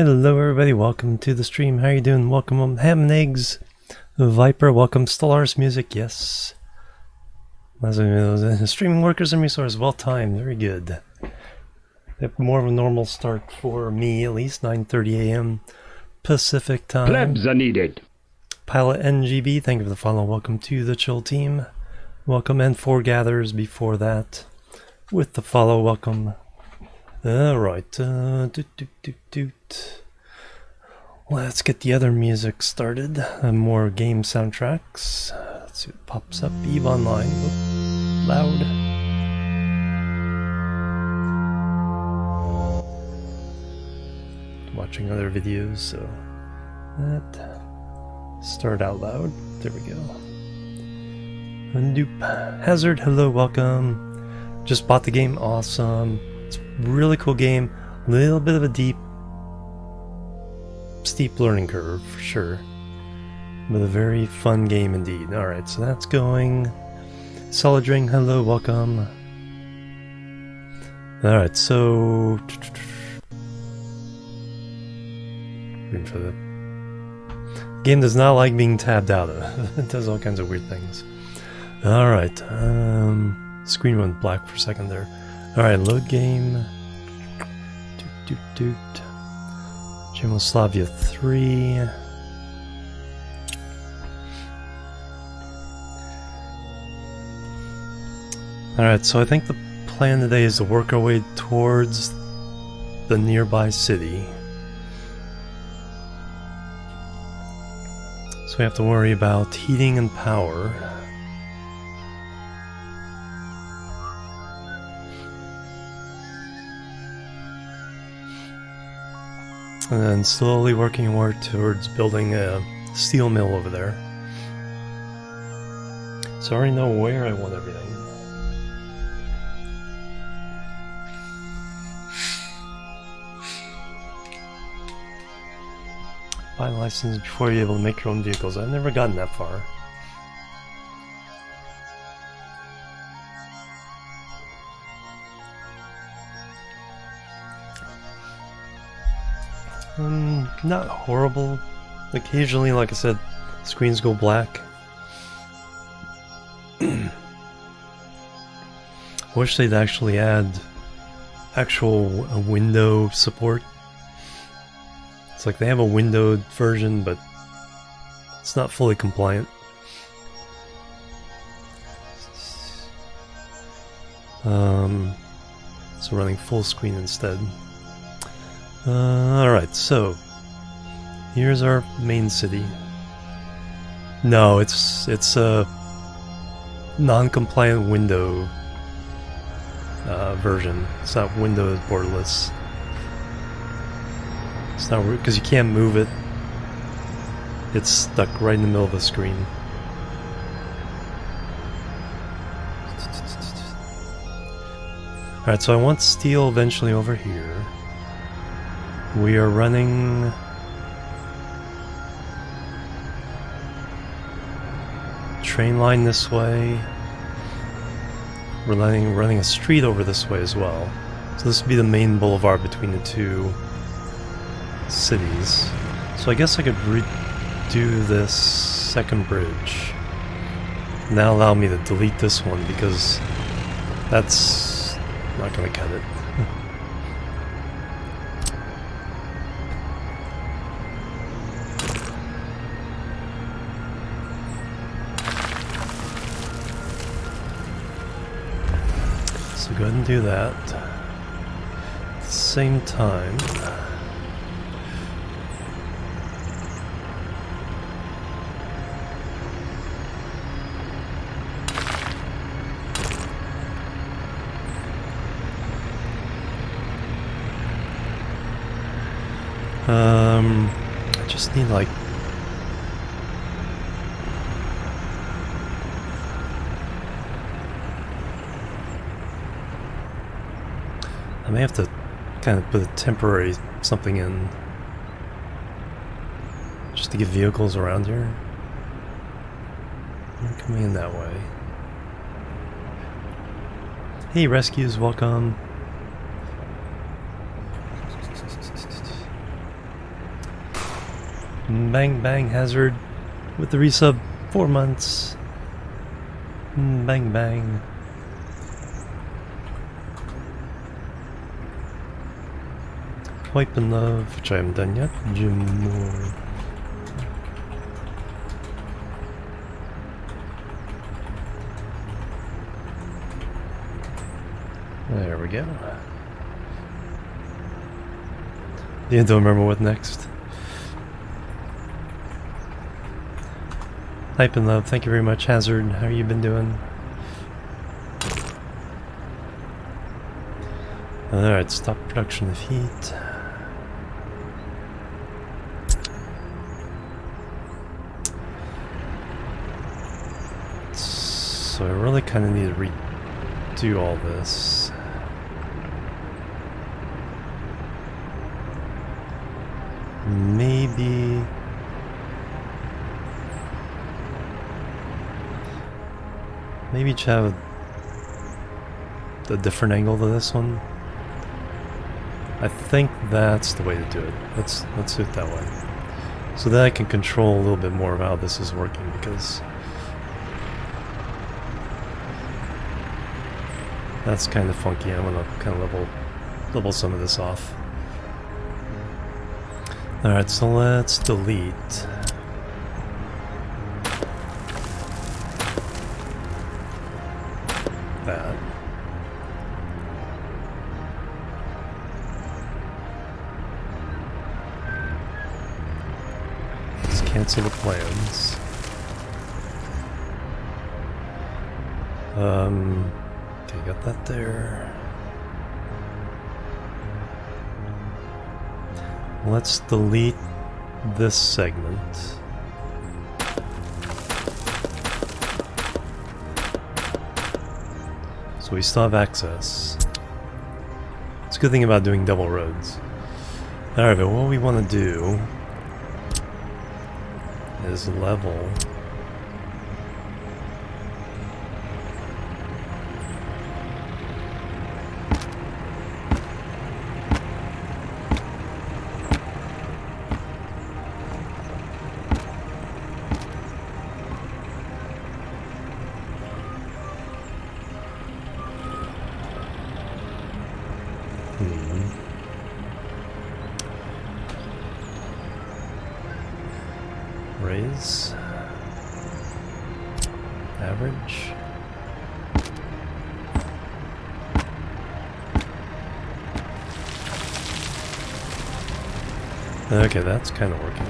Hello everybody, welcome to the stream. How you doing? Welcome Ham and Eggs, Viper, welcome Stellaris Music, yes. Streaming workers and resources, well timed, very good. More of a normal start for me, at least 9:30 a.m. Pacific time. Plebs are needed. Pilot NGB, thank you for the follow. Welcome to the chill team. Welcome, and foregathers before that. With the follow, welcome. Alright, let's get the other music started. More game soundtracks. Let's see what pops up. EVE Online. Oop, loud. Watching other videos, so that start out loud. There we go. Undoop. Hazard, hello, welcome. Just bought the game, awesome. It's a really cool game. A little bit of a steep learning curve for sure, but a very fun game indeed. Alright, so that's going. Solid Ring, hello, welcome. Alright, so for the game does not like being tabbed out of. It does all kinds of weird things. Alright, screen went black for a second there. Alright, load game. Jimoslavia 3. Alright, so I think the plan today is to work our way towards the nearby city. So we have to worry about heating and power. And then slowly working towards building a steel mill over there. So I already know where I want everything. Buy a license before you're able to make your own vehicles. I've never gotten that far. Not horrible. Occasionally, like I said, screens go black. I wish they'd actually add actual window support. It's like they have a windowed version, but it's not fully compliant. So running full screen instead. Alright, so here's our main city. No, it's a non-compliant window version. It's not Windows borderless. It's not because you can't move it. It's stuck right in the middle of the screen. Alright, so I want steel eventually over here. We are running train line this way. We're running a street over this way as well. So this would be the main boulevard between the two cities. So I guess I could redo this second bridge. And that'll allow me to delete this one because that's not going to cut it. So go ahead and do that. At the same time, I just need like I may have to kind of put a temporary something in just to get vehicles around here. They're coming in that way. Hey rescues, welcome. Bang bang hazard with the resub 4 months. Bang bang. Wipe and Love, which I haven't done yet. Jimorian. There we go. Yeah, don't remember what next. Hype and Love, thank you very much. Hazard, how you been doing? Alright, stop production of heat. So I really kind of need to redo all this. Maybe just have a different angle to this one. I think that's the way to do it. Let's do it that way. So that I can control a little bit more of how this is working, because that's kind of funky. I'm gonna kind of level some of this off. Alright, so let's delete that. Let's cancel the plans. Okay, got that there. Let's delete this segment. So we still have access. It's a good thing about doing double roads. Alright, but what we want to do is level raise average. Okay, that's kind of working.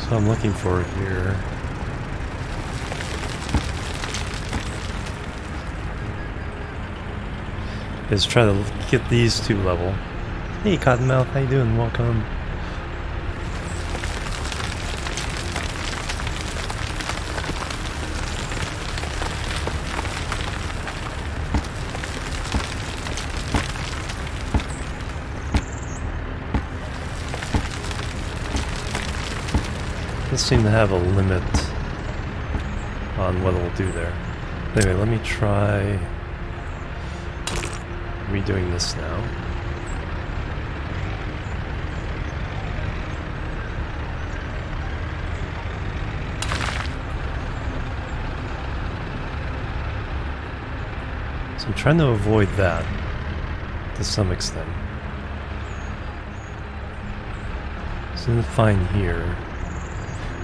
What I'm looking for here is try to get these two level. Hey Cottonmouth, how you doing? Welcome. Doesn't seem to have a limit on what it'll do there. Anyway, let me try redoing this now. So I'm trying to avoid that to some extent. So I'm fine here.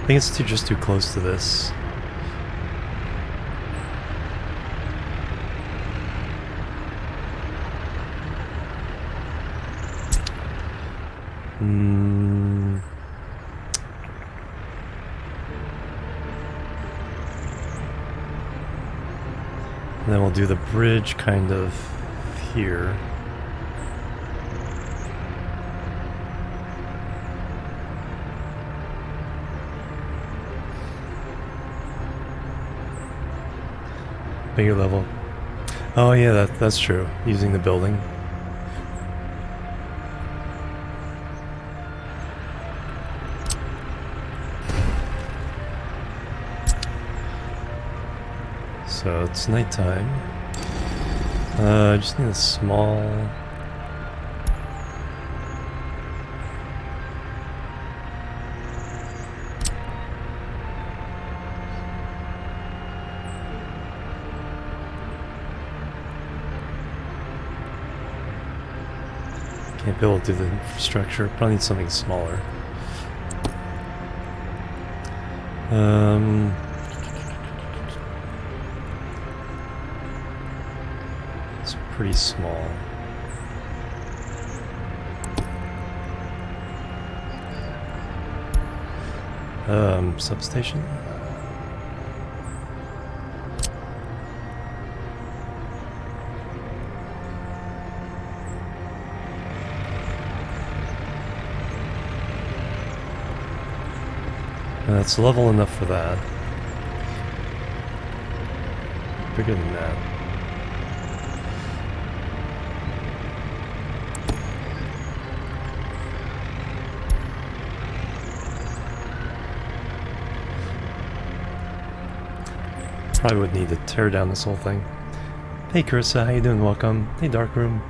I think it's just too close to this. And then we'll do the bridge kind of here. Bigger level. Oh yeah, that's true. Using the building. So it's nighttime. I just need a small... Can't be able to do the infrastructure. Probably need something smaller. It's pretty small. Substation. It's level enough for that. Bigger than that. Probably would need to tear down this whole thing. Hey Carissa, how you doing? Welcome. Hey Darkroom.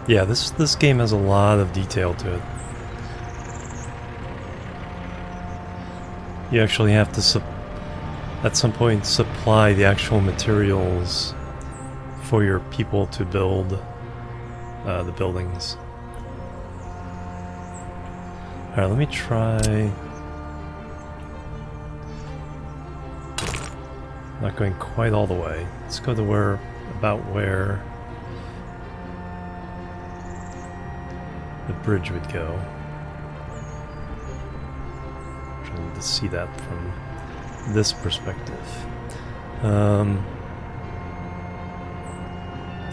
Yeah, this game has a lot of detail to it. You actually have to at some point supply the actual materials for your people to build the buildings. Alright, let me try... Not going quite all the way. Let's go to about where the bridge would go. I'm trying to see that from this perspective. I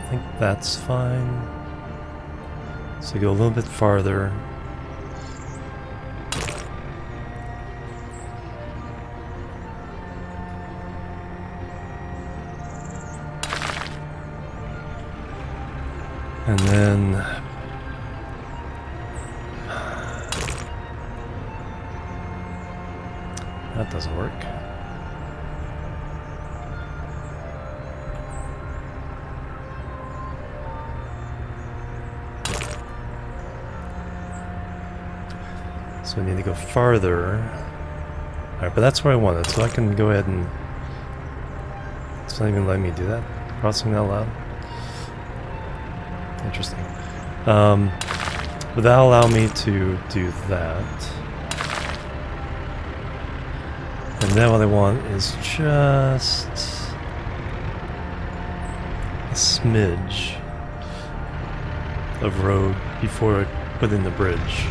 think that's fine. So go a little bit farther. And then that doesn't work. So I need to go farther. Alright, but that's where I want it, so I can go ahead and... It's not even letting me do that. Crossing that loud. Interesting. But that'll allow me to do that. And then what I want is just a smidge of road before I put in the bridge.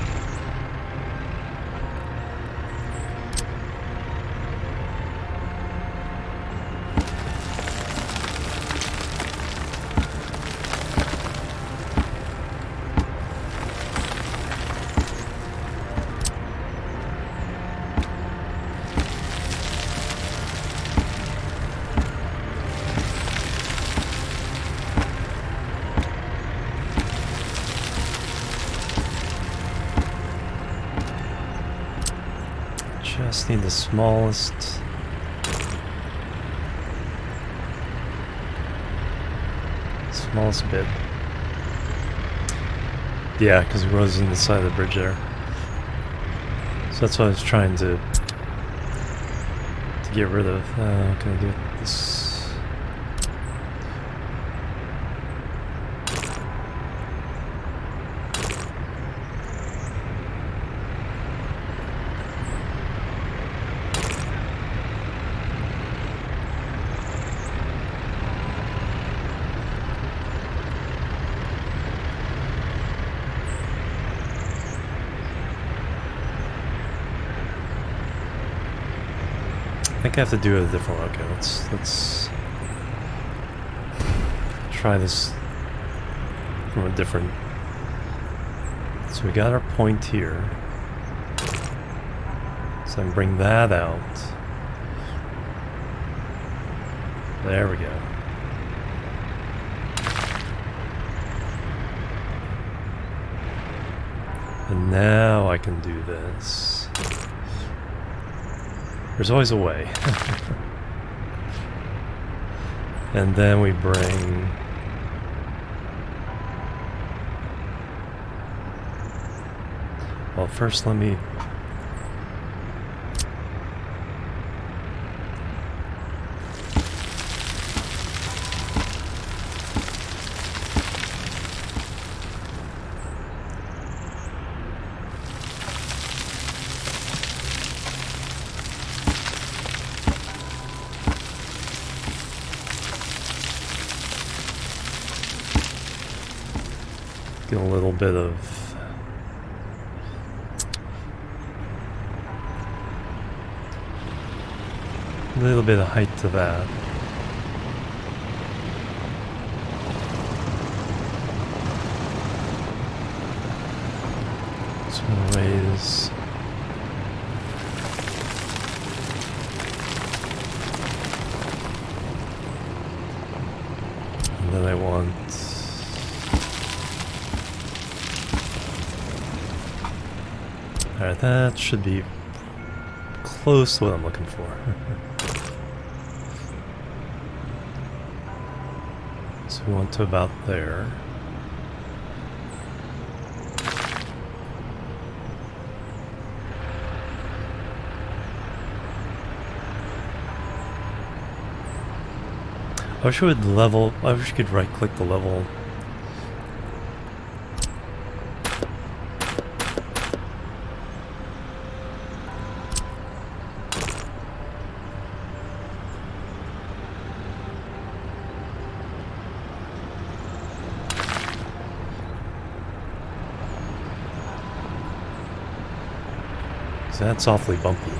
Just need the smallest bit. Yeah, because it was in the side of the bridge there. So that's what I was trying to get rid of. Can I do this? I think I have to do it a different way. Okay, let's try this from a different. So we got our point here. So I can bring that out. There we go. And now I can do this. There's always a way. And then we bring... Well, first let me... get a little bit of height to that. Some ways. And then I want alright, that should be close to what I'm looking for. So we want to about there. I wish we would level, I wish you could right click the level. That's awfully bumpy.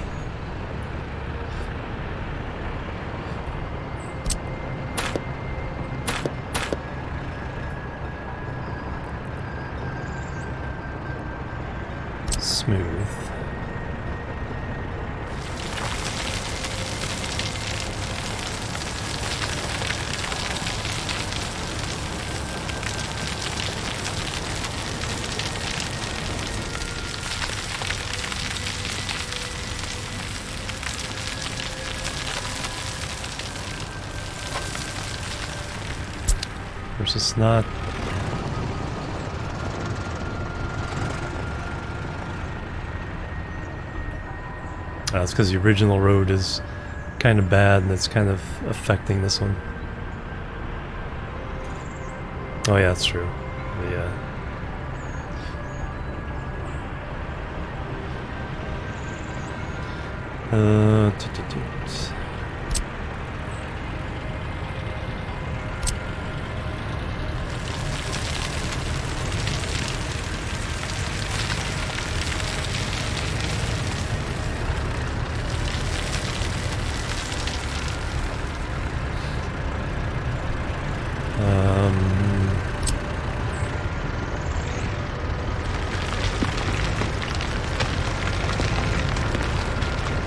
Smooth. It's not. That's because the original road is kind of bad and it's kind of affecting this one. Oh yeah, that's true. Yeah.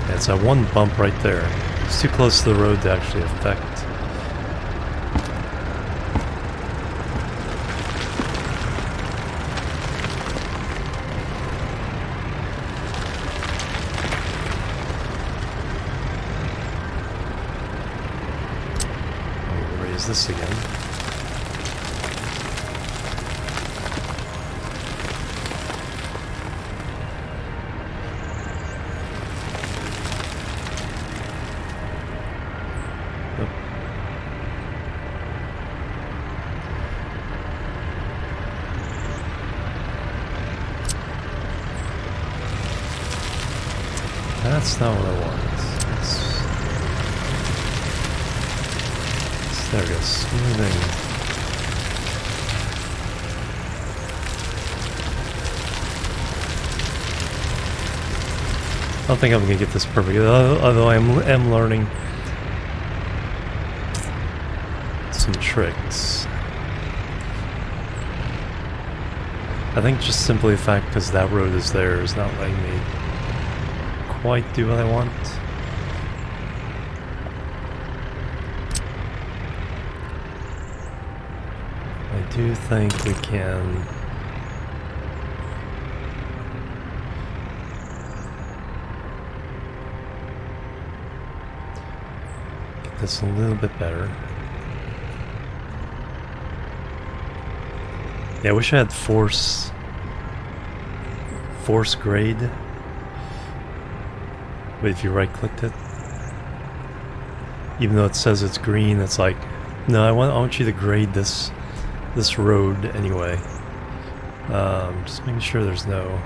It's that one bump right there. It's too close to the road to actually affect. I'll raise this again. That's not what I want. There we go, smoothing. I don't think I'm gonna get this perfect, although I am learning some tricks. I think just simply the fact because that road is there is not letting me quite do what I want. I do think we can get this a little bit better. Yeah, I wish I had force grade. But if you right clicked it, even though it says it's green, it's like, no, I want you to grade this road anyway. Just making sure there's no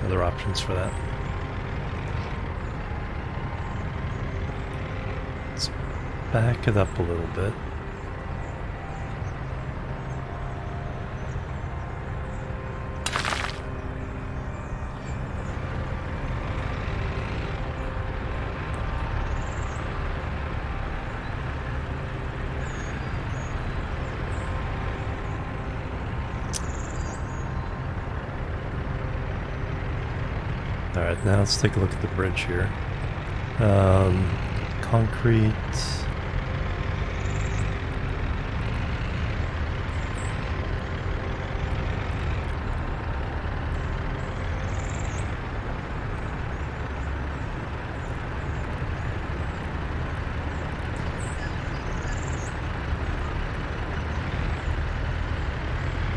other options for that. Let's back it up a little bit. Alright, now let's take a look at the bridge here. Concrete.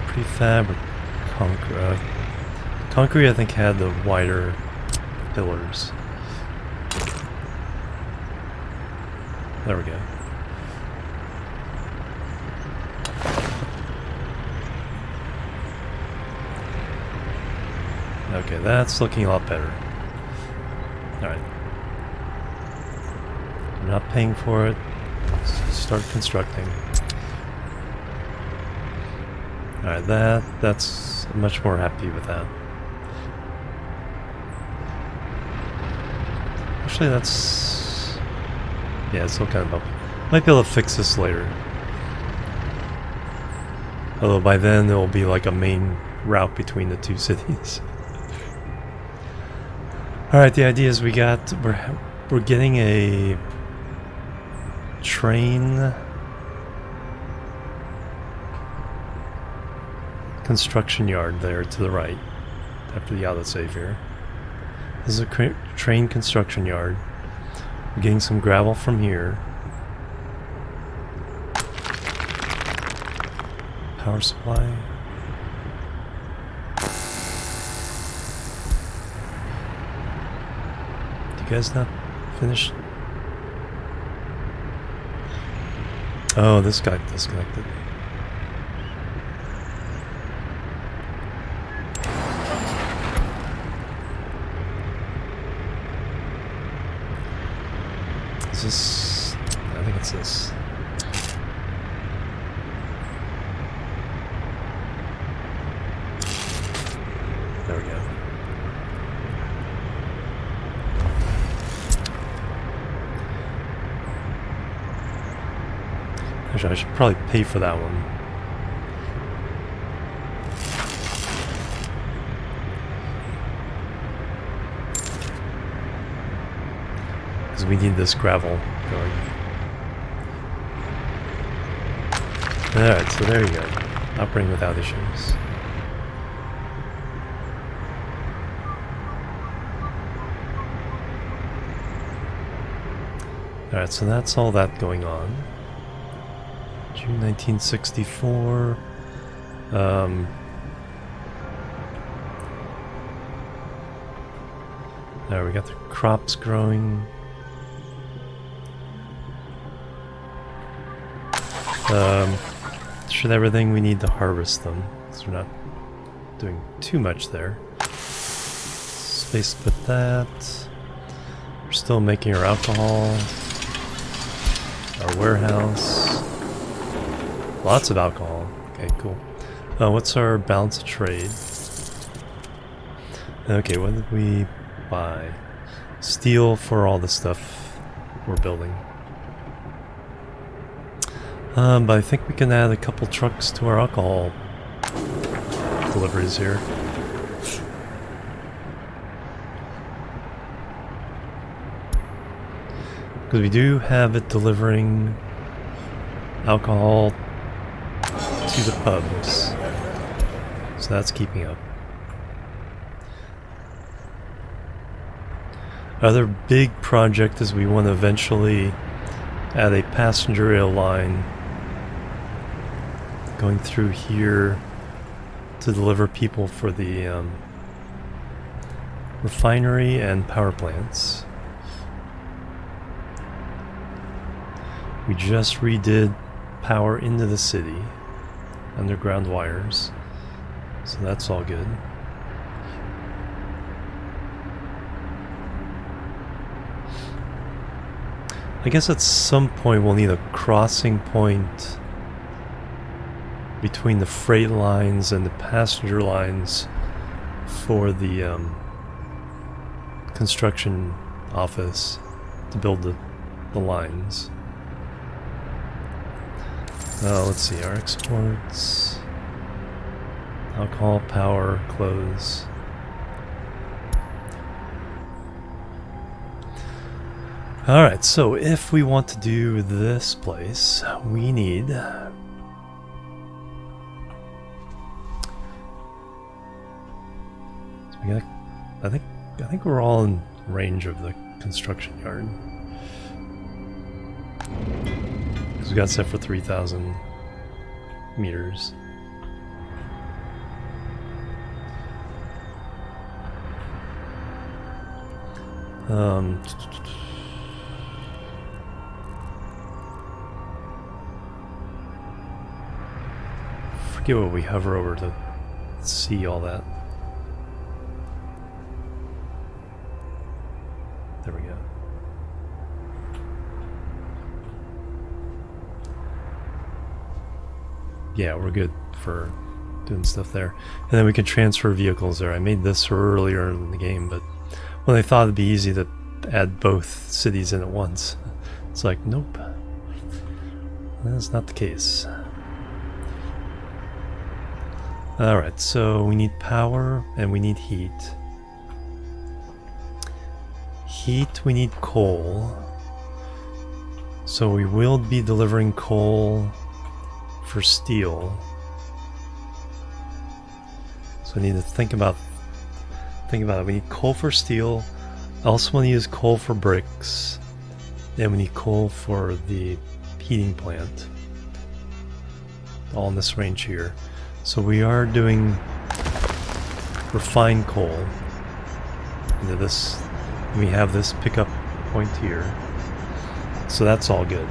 Prefab or concrete? Concrete, I think, had the wider pillars. There we go. Okay, that's looking a lot better. Alright. I'm not paying for it. Let's start constructing. Alright, that's... I'm much more happy with that. Actually, that's... yeah, it's still kind of up. Might be able to fix this later. Although by then there will be like a main route between the two cities. Alright, the idea is we're getting a train construction yard there to the right after the autosave here. This is a train construction yard. We're getting some gravel from here. Power supply. Do you guys not finish? Oh, this got disconnected. Is this... I think it's this. There we go. Actually, I should probably pay for that one. Because we need this gravel going. Alright, so there you go. Operating without issues. Alright, so that's all that going on. June 1964. There we got the crops growing. Should everything we need to harvest them, because we're not doing too much there. Space to put that. We're still making our alcohol. Our warehouse. Lots of alcohol. Okay, cool. What's our balance of trade? Okay, what did we buy? Steel for all the stuff we're building. But I think we can add a couple trucks to our alcohol deliveries here. Because we do have it delivering alcohol to the pubs. So that's keeping up. Other big project is we want to eventually add a passenger rail line going through here to deliver people for the refinery and power plants. We just redid power into the city, underground wires, so that's all good. I guess at some point we'll need a crossing point between the freight lines and the passenger lines for the construction office to build the lines. Let's see, our exports, alcohol, power, clothes. Alright, so if we want to do this place, we need I think we're all in range of the construction yard. Because we got set for 3,000 meters. Forget what we hover over to see all that. There we go. Yeah, we're good for doing stuff there. And then we can transfer vehicles there. I made this earlier in the game, but when I thought it'd be easy to add both cities in at once, it's like, nope. That's not the case. Alright, so we need power and we need heat. Heat, we need coal. So we will be delivering coal for steel. So we need to think about it. We need coal for steel. I also want to use coal for bricks. And we need coal for the heating plant. All in this range here. So we are doing refined coal into this. We have this pickup point here. So that's all good.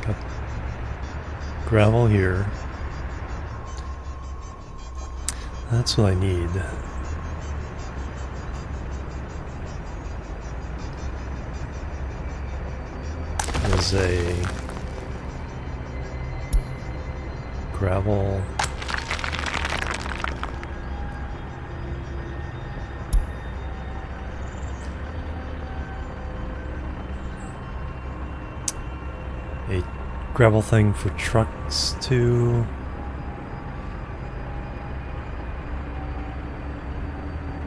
Got gravel here. That's what I need. There's a gravel. A gravel thing for trucks too.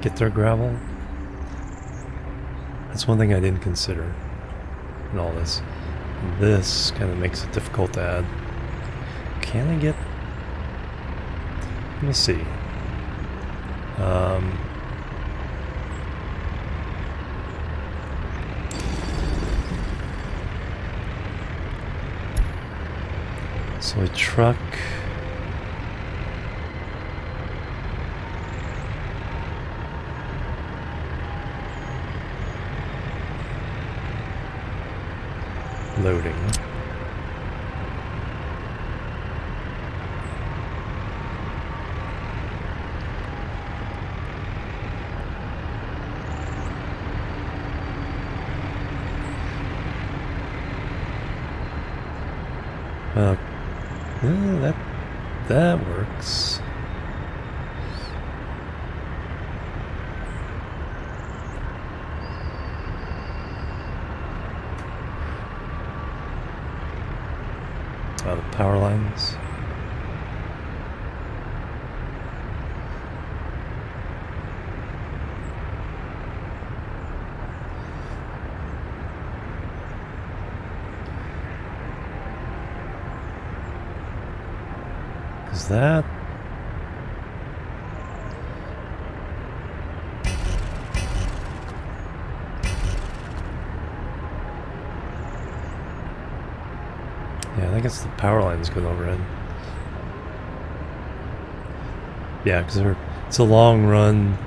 Get their gravel. That's one thing I didn't consider in all this. This kind of makes it difficult to add. Can I get... Let me see. So a truck... Loading. Yeah, that works. Oh, the power lines. Is that... Yeah, I think it's the power lines going overhead. Yeah, because it's a long run,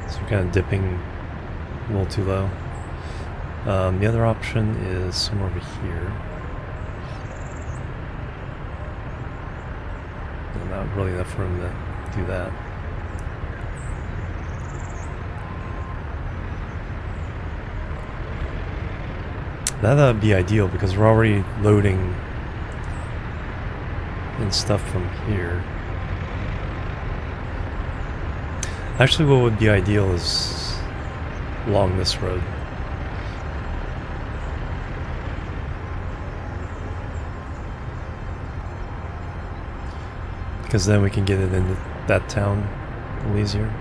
so we're kind of dipping a little too low. The other option is somewhere over here. Not really enough room to do that. That'd be ideal because we're already loading in stuff from here. Actually, what would be ideal is along this road. Because then we can get it into that town a little easier.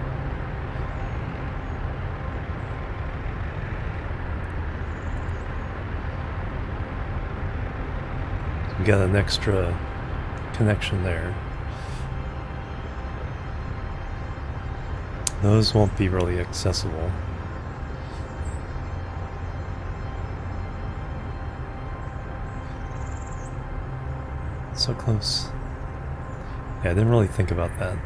So we got an extra connection there. Those won't be really accessible. So close. Yeah, I didn't really think about that.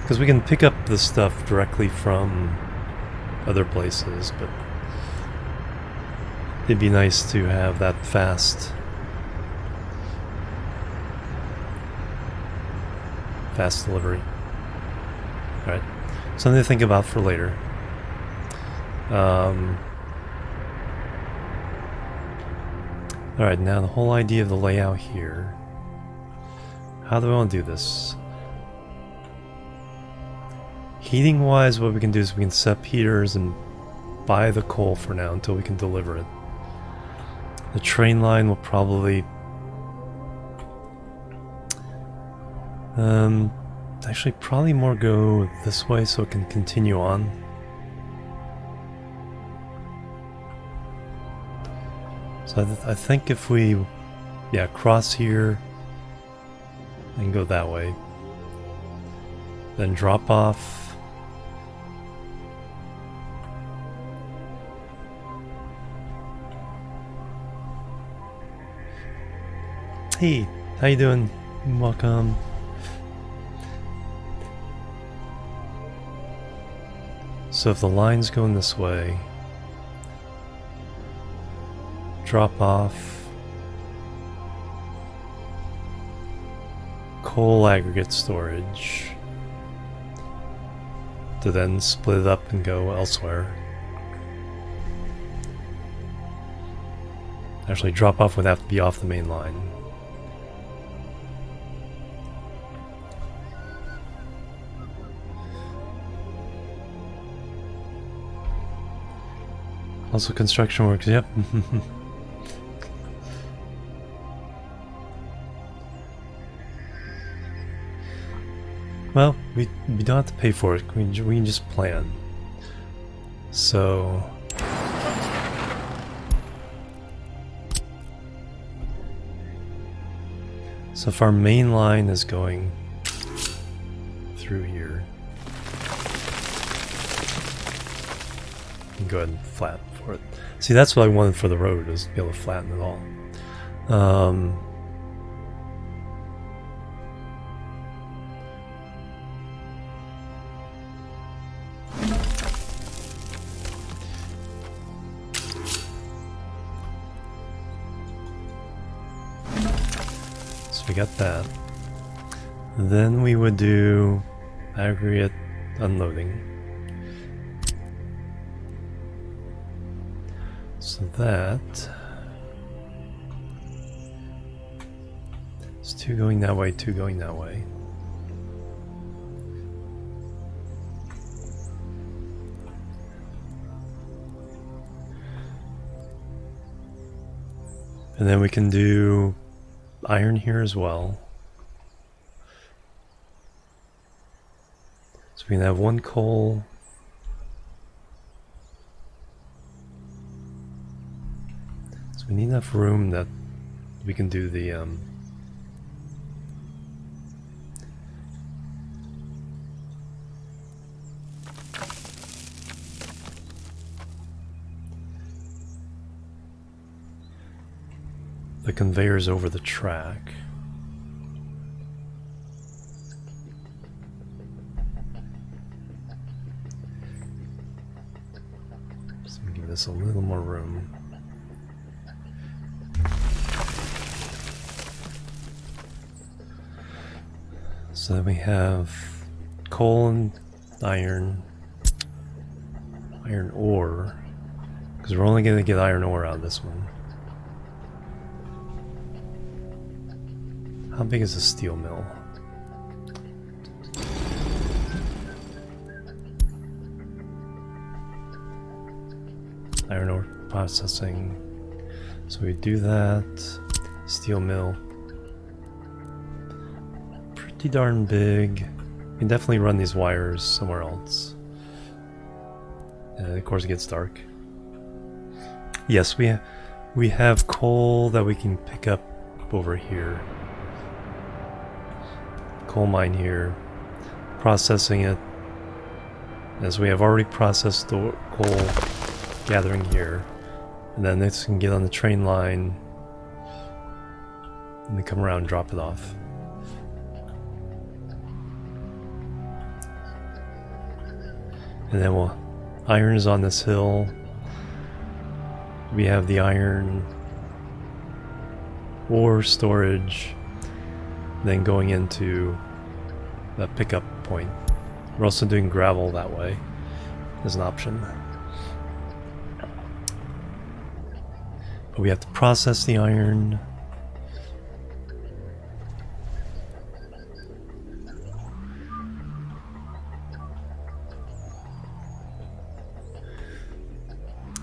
Because we can pick up the stuff directly from other places, but it'd be nice to have that fast delivery. Alright, something to think about for later. Alright, now the whole idea of the layout here. How do we want to do this? Heating wise, what we can do is we can set up heaters and buy the coal for now until we can deliver it. The train line will probably actually probably more go this way so it can continue on. So I think if we cross here and go that way, then drop off hey, how you doing? Welcome. So if the line's going this way, drop off coal aggregate storage to then split it up and go elsewhere. Actually, drop off would have to be off the main line. Also construction works, yep. Well, we don't have to pay for it, we can just plan. So... So if our main line is going through here, you can go ahead and flatten for it. See, that's what I wanted for the road, is to be able to flatten it all. So we got that. Then we would do aggregate unloading. So that 2 going that way, 2 going that way. And then we can do iron here as well. So we can have 1 coal. So we need enough room that we can do the conveyors over the track. So we give this a little more room. So then we have coal and iron ore, because we're only going to get iron ore out of this one. How big is the steel mill? Iron ore processing. So we do that. Steel mill. Pretty darn big. We can definitely run these wires somewhere else. And of course it gets dark. Yes, we have coal that we can pick up over here. Coal mine here, processing it, as we have already processed the coal gathering here, and then this can get on the train line and then come around and drop it off. And then iron is on this hill. We have the iron ore storage, then going into the pickup point. We're also doing gravel that way as an option. But we have to process the iron.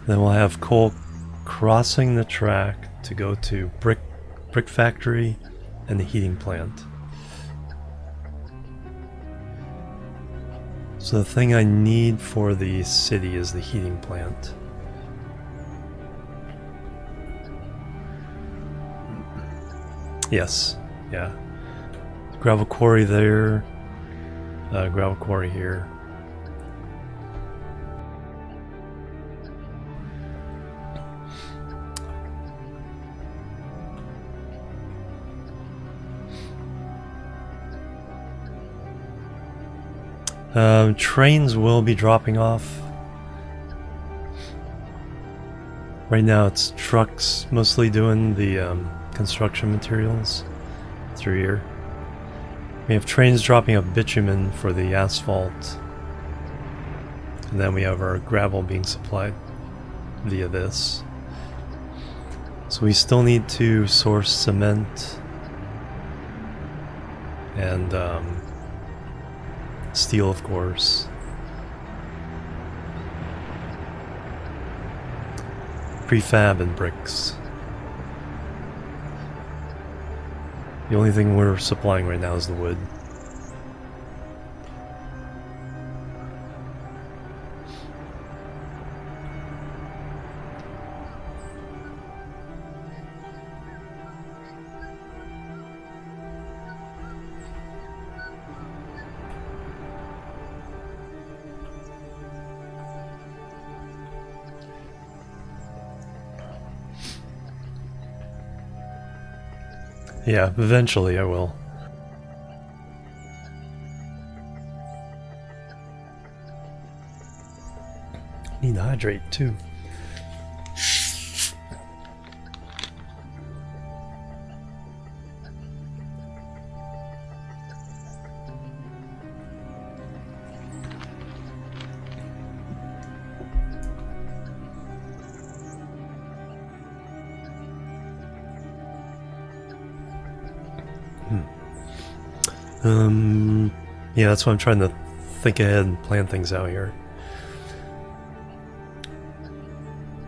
Then we'll have coal crossing the track to go to brick factory and the heating plant. So the thing I need for the city is the heating plant. Yes, yeah. Gravel quarry there, gravel quarry here. Trains will be dropping off. Right now it's trucks mostly doing the construction materials through here. We have trains dropping up bitumen for the asphalt. And then we have our gravel being supplied via this. So we still need to source cement and steel, of course. Prefab and bricks. The only thing we're supplying right now is the wood. Yeah, eventually I will. Need to hydrate too. Yeah, that's why I'm trying to think ahead and plan things out here.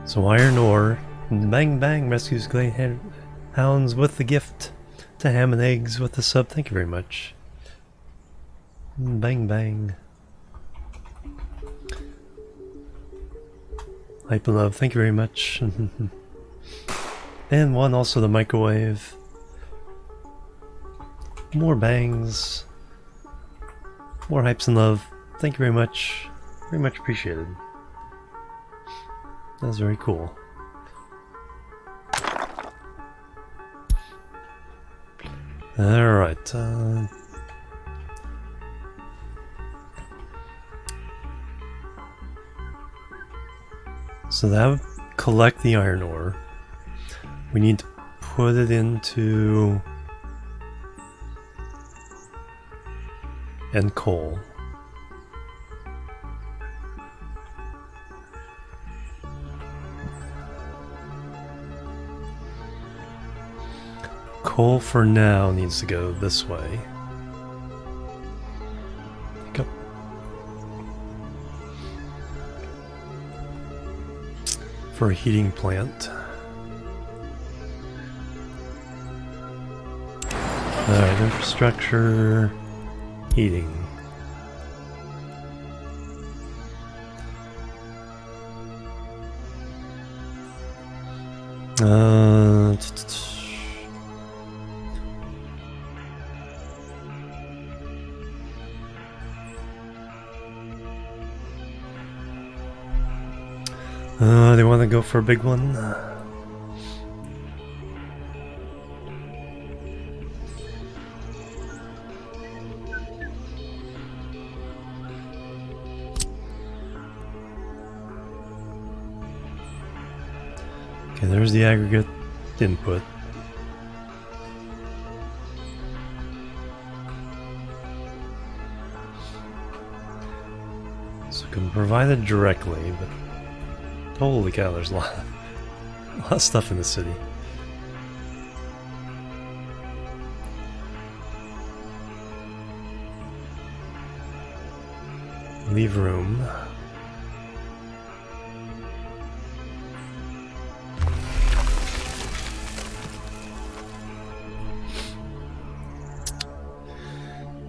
So iron ore, bang bang, rescues clay hounds with the gift to ham and eggs with the sub. Thank you very much. Bang bang. Hype and love, thank you very much. And one also the microwave. More bangs. More hypes and love. Thank you very much. Very much appreciated. That was very cool. Alright. So that would collect the iron ore. We need to put it into... and coal. Coal for now needs to go this way. Go. For a heating plant. Alright, infrastructure, heating. They want to go for a big one. Okay, there's the aggregate input. So I can provide it directly, but holy cow, there's a lot of stuff in the city. Leave room.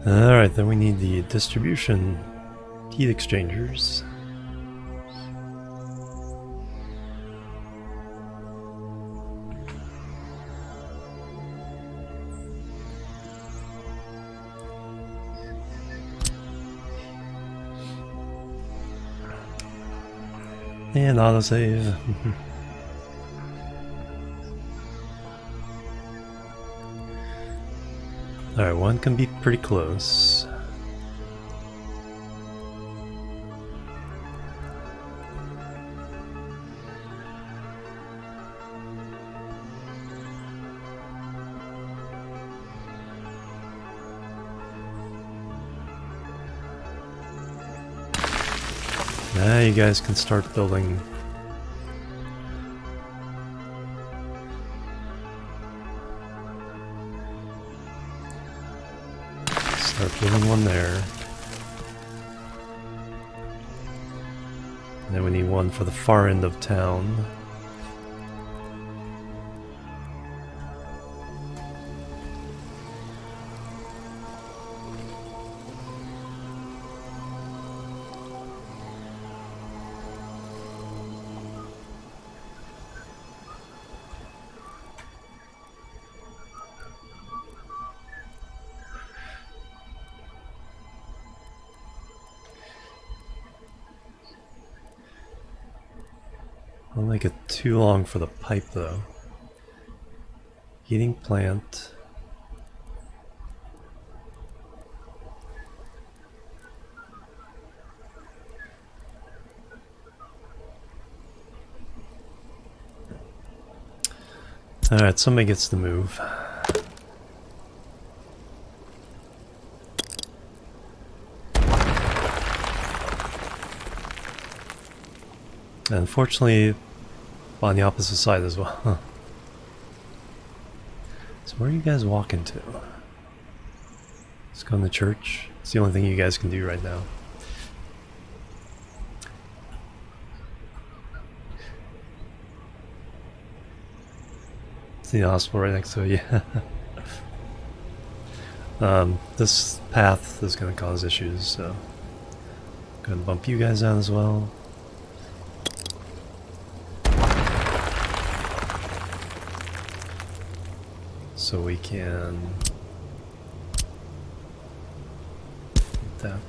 Alright, then we need the distribution heat exchangers. And autosave. Alright, one can be pretty close. Now you guys can start building. Start building one there. And then we need one for the far end of town. I'll make it too long for the pipe though. Heating plant. Alright, somebody gets to move. Unfortunately, on the opposite side as well. Huh. So where are you guys walking to? Let's go in the church. It's the only thing you guys can do right now. It's the hospital right next to it, yeah. This path is going to cause issues, so I'm going to bump you guys down as well. So we can that.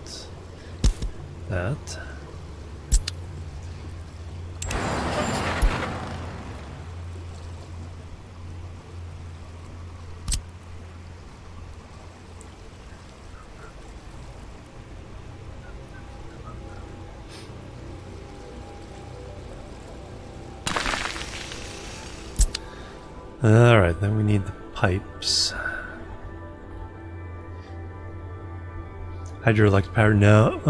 Alright, then we need the pipes. Hydroelectric power? No,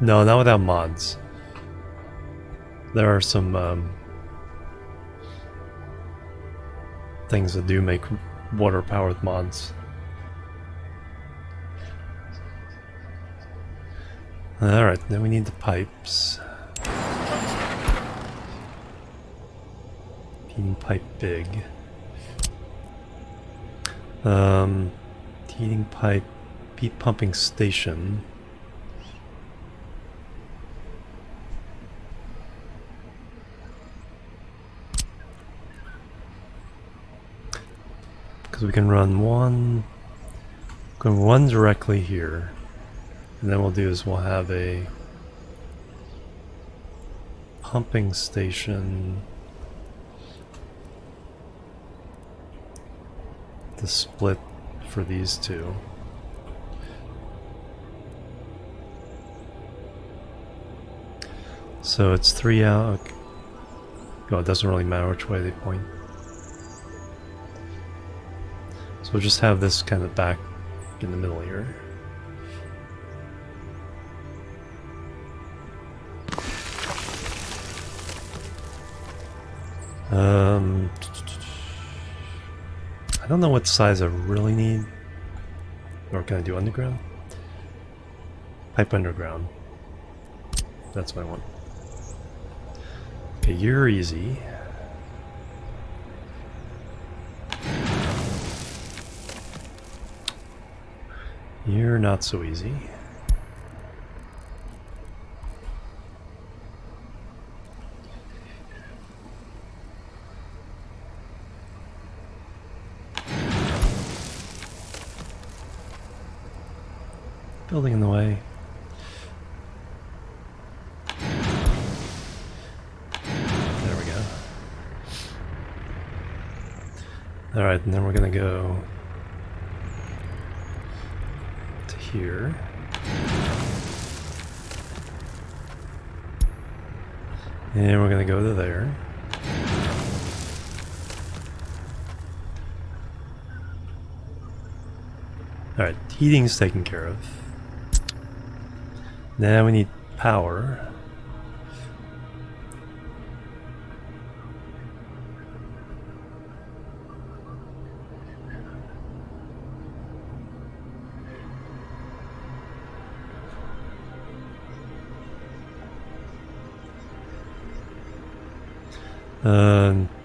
no, not without mods. There are some things that do make water power with mods. Alright, then we need the pipes. Heating pipe big. Heating pipe, heat pumping station. Because we can run one directly here, and then we'll do is we'll have a pumping station to split for these two. So it's 3 out. Well, it doesn't really matter which way they point. So we'll just have this kind of back in the middle here. I don't know what size I really need. Or can I do underground? Pipe underground. That's what I want. Okay, you're easy. You're not so easy. Building in the way. There we go. Alright, and then we're gonna go to here. And we're gonna go to there. Alright, heating's taken care of. Now we need power.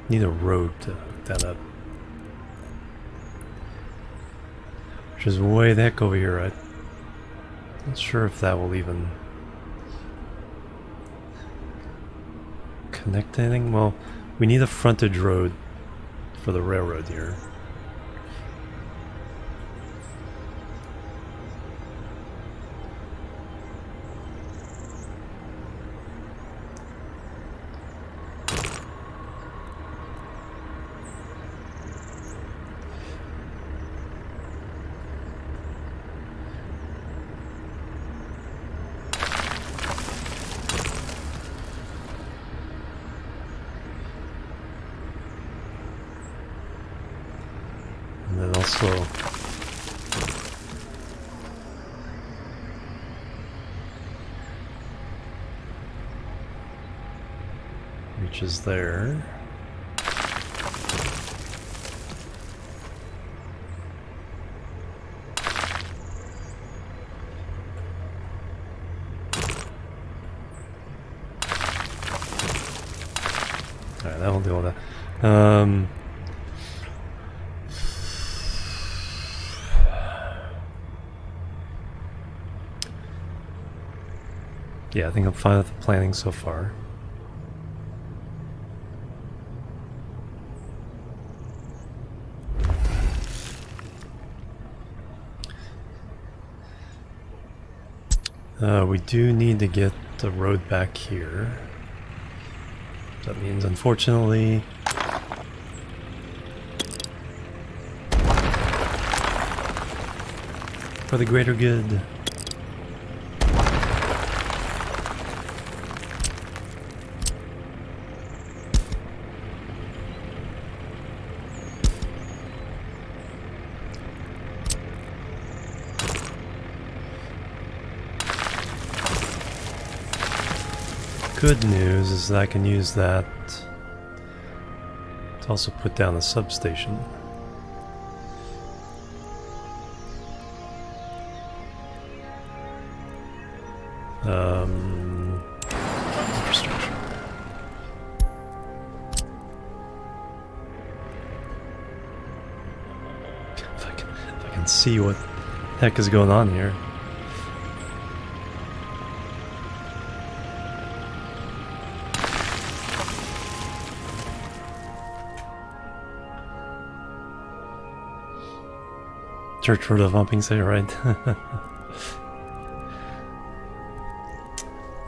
Need a road to hook that up. Which is way the heck over here, right? Not sure if that will even connect anything. Well, we need a frontage road for the railroad here. And then also reaches there. that won't do all that. Yeah, I think I'm fine with the planning so far. We do need to get the road back here. That means, unfortunately, for the greater good. Good news is that I can use that to also put down a substation. Infrastructure. If I can see what the heck is going on here. Church for the Vumping Say, right?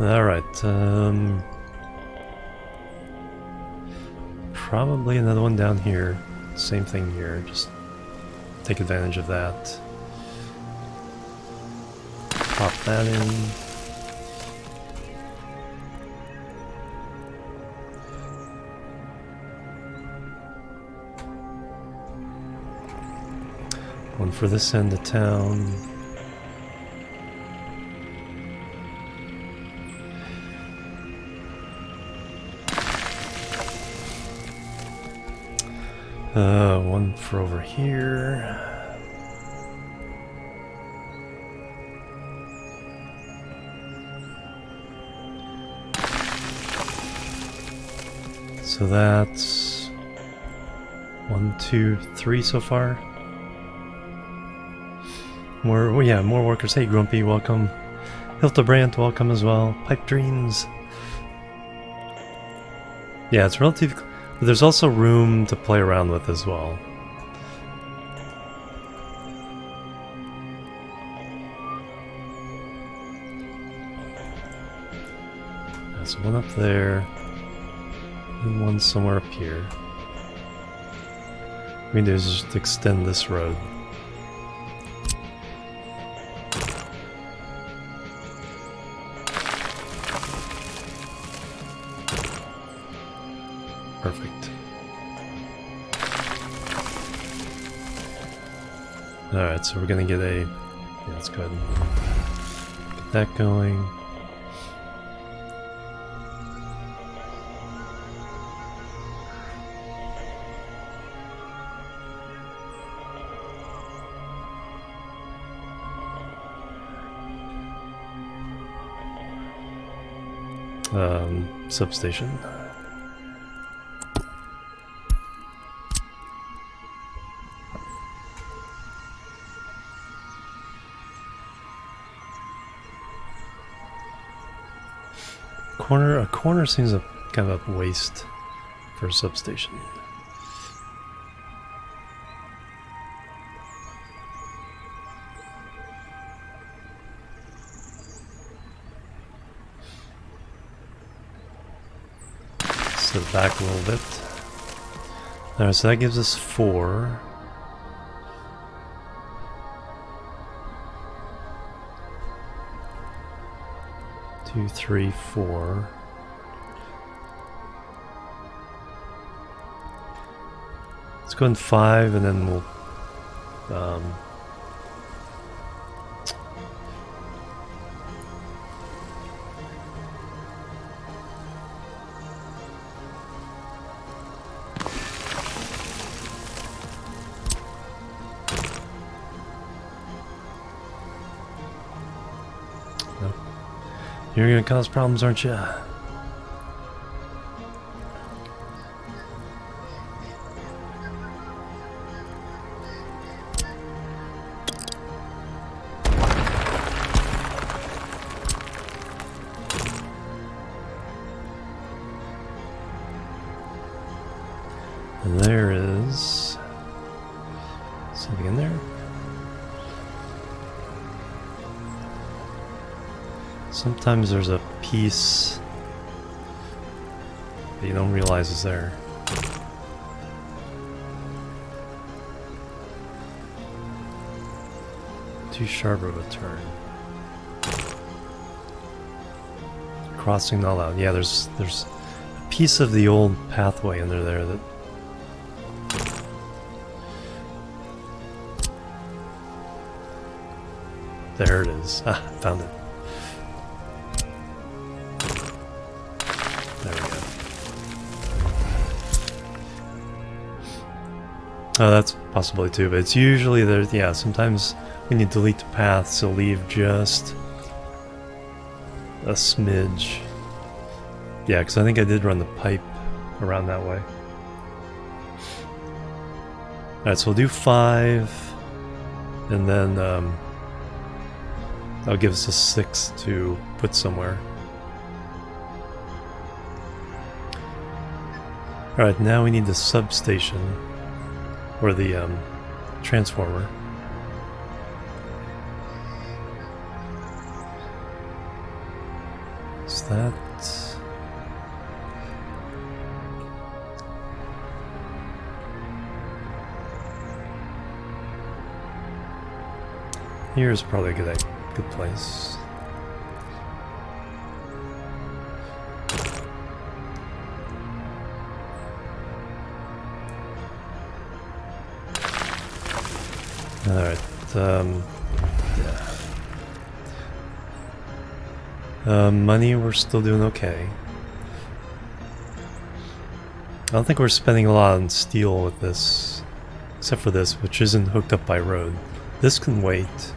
Alright, probably another one down here. Same thing here, just take advantage of that. Pop that in. One for this end of town. One for over here. So that's 1, 2, 3 so far. More workers. Hey, Grumpy, welcome. Hildebrandt, welcome as well. Pipe Dreams. Yeah, it's relative, but there's also room to play around with as well. There's one up there, and one somewhere up here. What we can do is just extend this road. Perfect. Alright, so we're gonna get a... Yeah, let's go ahead and get that going. Substation. A corner seems a kind of a waste for a substation. Set it back a little bit. Alright, so that gives us 4. Two, 3, 4. Let's go in 5, and then we'll You're gonna cause problems, aren't you? And there is something in there. Sometimes there's a piece that you don't realize is there. Too sharp of a turn. Crossing not allowed. Yeah, there's a piece of the old pathway under there that there it is. Ah, found it. There we go. Oh, that's a possibility too, but it's usually there. Yeah, sometimes when you delete the paths, it'll leave just a smidge. Yeah, because I think I did run the pipe around that way. Alright, so we'll do 5, and then that'll give us a 6 to put somewhere. Alright, now we need the substation, or the transformer. Is that... Here's probably a good place. Alright, yeah. Money, we're still doing okay. I don't think we're spending a lot on steel with this, except for this, which isn't hooked up by road. This can wait.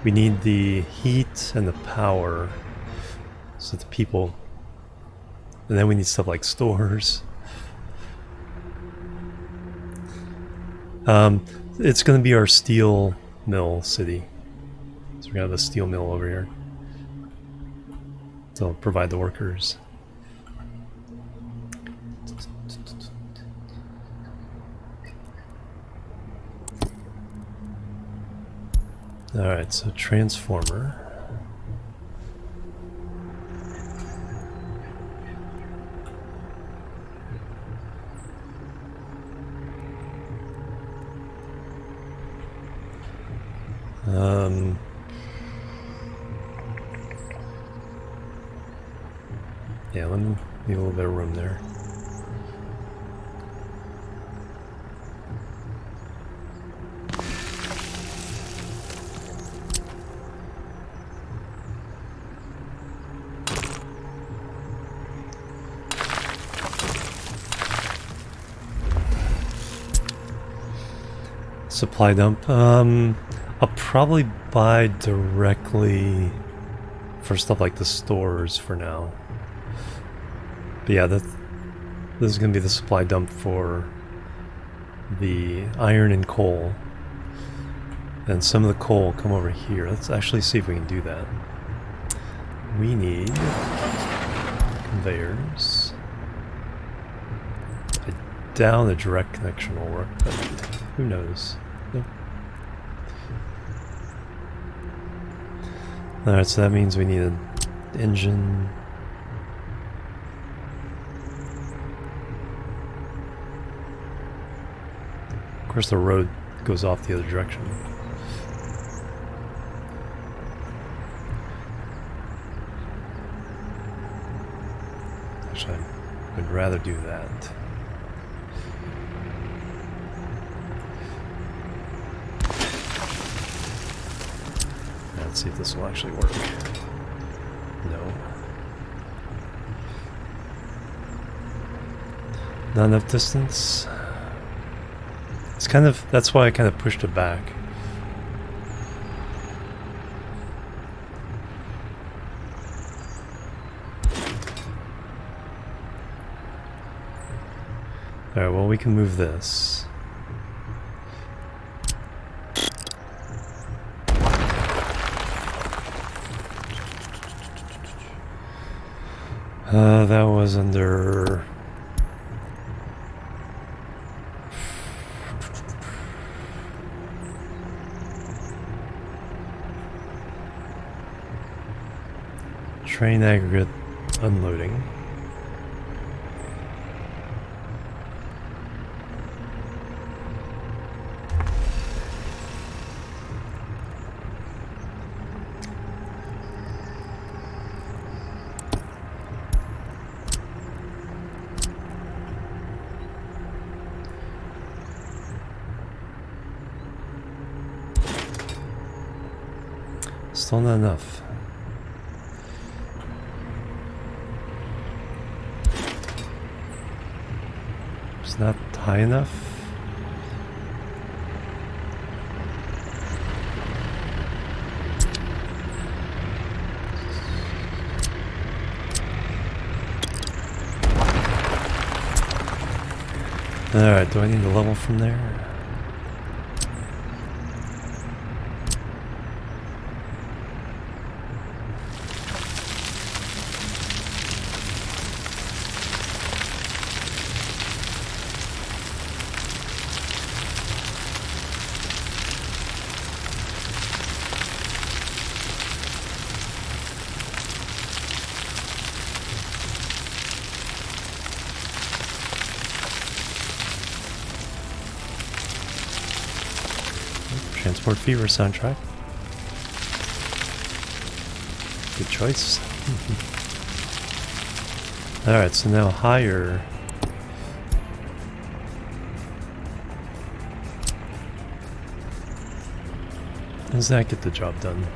We need the heat and the power, so the people, and then we need stuff like stores. It's going to be our steel mill city. So we're going to have a steel mill over here to provide the workers. Alright, so transformer. Yeah, let me leave a little bit of room there. Supply dump. I'll probably buy directly for stuff like the stores for now. But yeah, this is going to be the supply dump for the iron and coal. And some of the coal come over here. Let's actually see if we can do that. We need conveyors. I doubt a direct connection will work, but who knows? Nope. Alright, so that means we need an engine. Of course the road goes off the other direction. Actually, I would rather do that. Let's see if this will actually work. No. Not enough distance. It's kind of, that's why I kind of pushed it back. Alright, well we can move this. That was under... Train aggregate unloading. Still not enough. It's not high enough. Alright, do I need to level from there? Transport Fever soundtrack. Good choice. Alright, so now higher. Does that get the job done?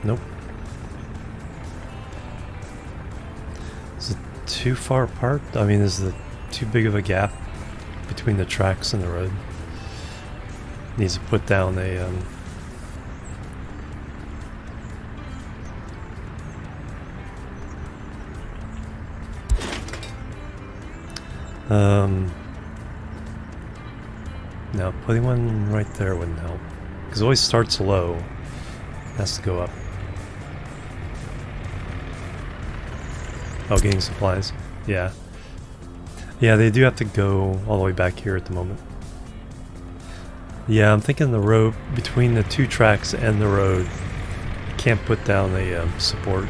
Nope. Is it too far apart? I mean, is it too big of a gap between the tracks and the road? Needs to put down a no, putting one right there wouldn't help. Because it always starts low. It has to go up. Oh, getting supplies. Yeah. Yeah, they do have to go all the way back here at the moment. Yeah, I'm thinking the road, between the two tracks and the road, can't put down a support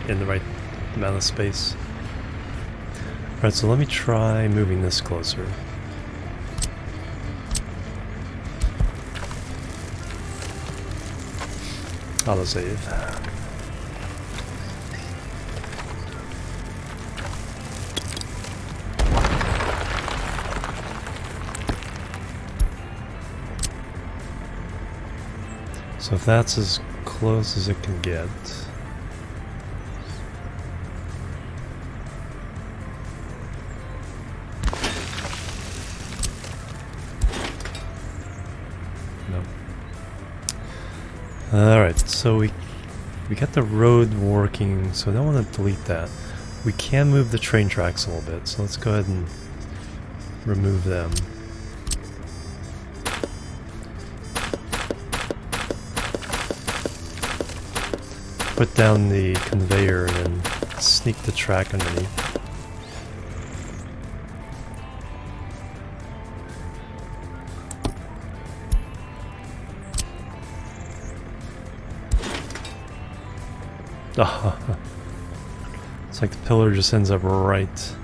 in the right amount of space. Alright, so let me try moving this closer. Autosave. So if that's as close as it can get. No. Alright, so we got the road working, so I don't want to delete that. We can move the train tracks a little bit, so let's go ahead and remove them. Put down the conveyor and then sneak the track underneath. Oh, it's like the pillar just ends up right.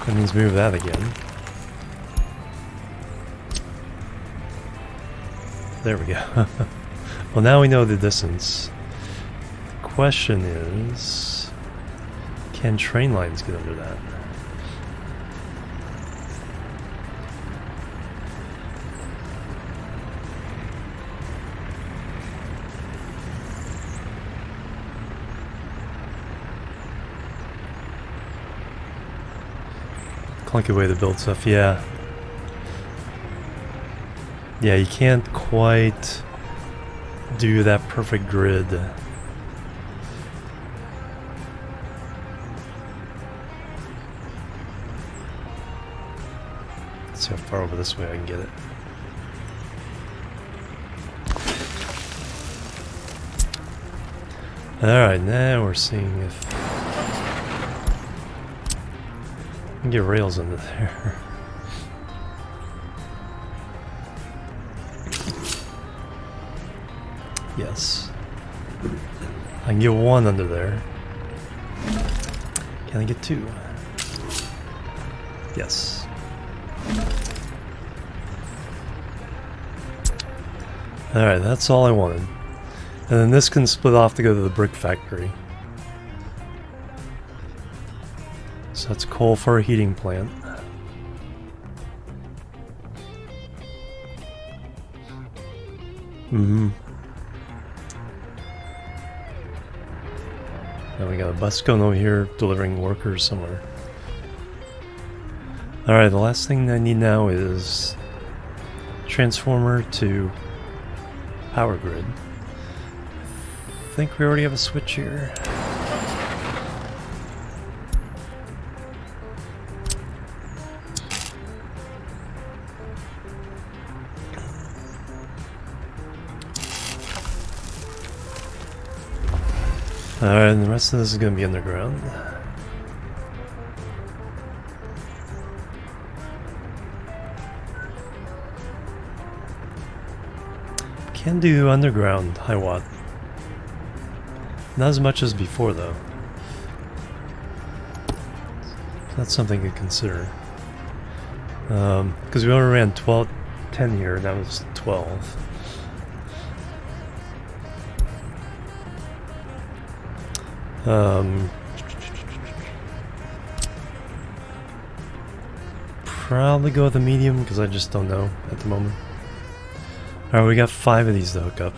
That means move that again. There we go. Well, now we know the distance. The question is, can train lines get under that? Clunky way to build stuff, yeah. Yeah, you can't quite do that perfect grid. Let's see how far over this way I can get it. Alright, now we're seeing if we can get rails under there. Yes. I can get one under there. Can I get two? Yes. Alright, that's all I wanted. And then this can split off to go to the brick factory. So that's coal for a heating plant. Now we got a bus going over here delivering workers somewhere. Alright, the last thing I need now is transformer to power grid. I think we already have a switch here. Alright, and the rest of this is going to be underground. Can do underground high watt. Not as much as before though. That's something to consider. Because we only ran 10 here, and that was 12. Probably go with a medium because I just don't know at the moment. Alright, we got 5 of these to hook up.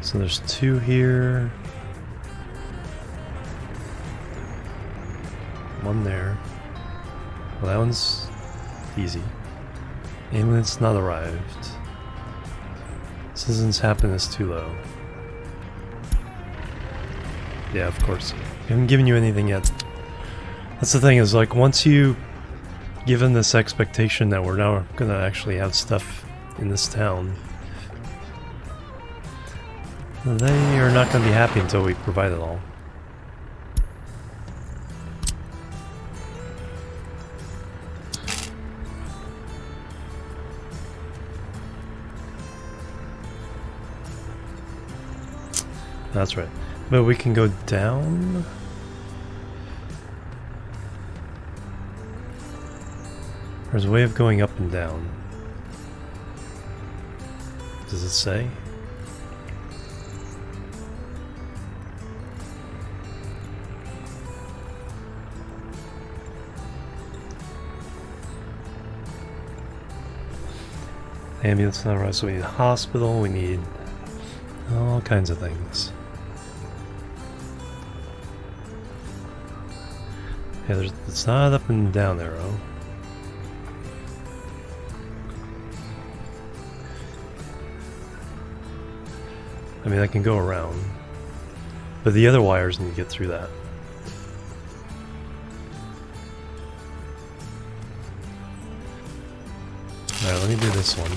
So there's 2 here. 1 there. Well, that one's easy. Ambulance not arrived. Citizens happiness too low. Yeah, of course. I haven't given you anything yet. That's the thing, is like once you give them this expectation that we're now gonna actually have stuff in this town, they are not gonna be happy until we provide it all. That's right. But we can go down. There's a way of going up and down. Does it say? Ambulance not right, so we need a hospital, we need all kinds of things. Yeah, it's not up and down arrow. I mean, I can go around, but the other wires need to get through that. Alright, let me do this one.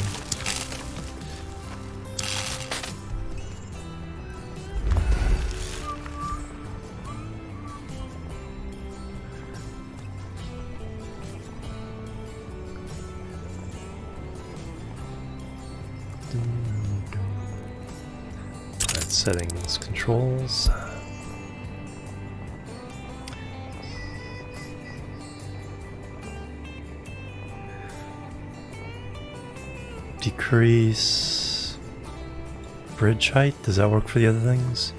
Settings, controls. Decrease bridge height. Does that work for the other things?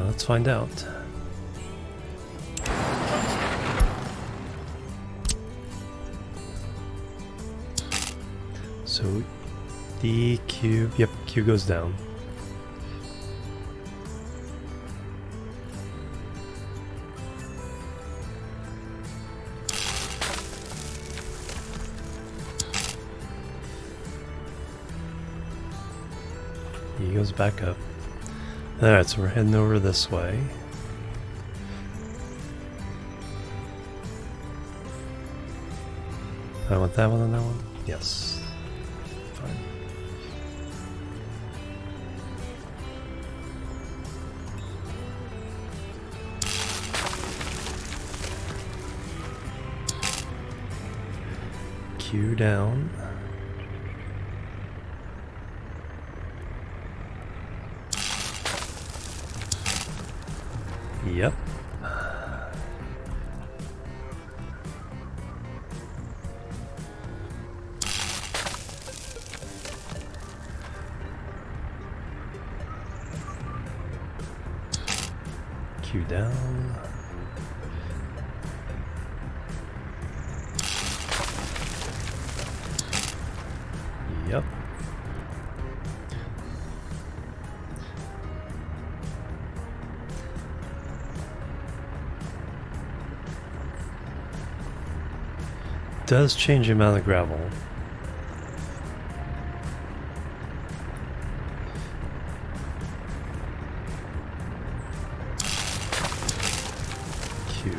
Let's find out. So the cube, yep, Q goes down. E goes back up. Alright, so we're heading over this way. I want that one and that one? Yes. Fine. Q down. Yep. Q down. Yep. Does change the amount of gravel. Q.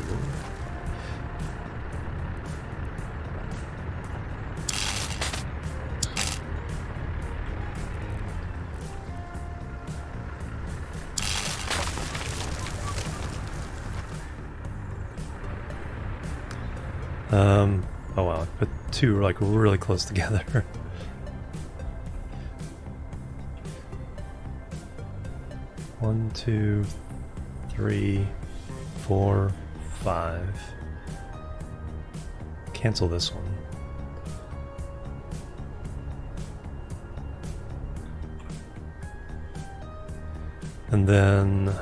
Oh wow, but two are like really close together. 1, 2, 3, 4, 5. Cancel this one. And then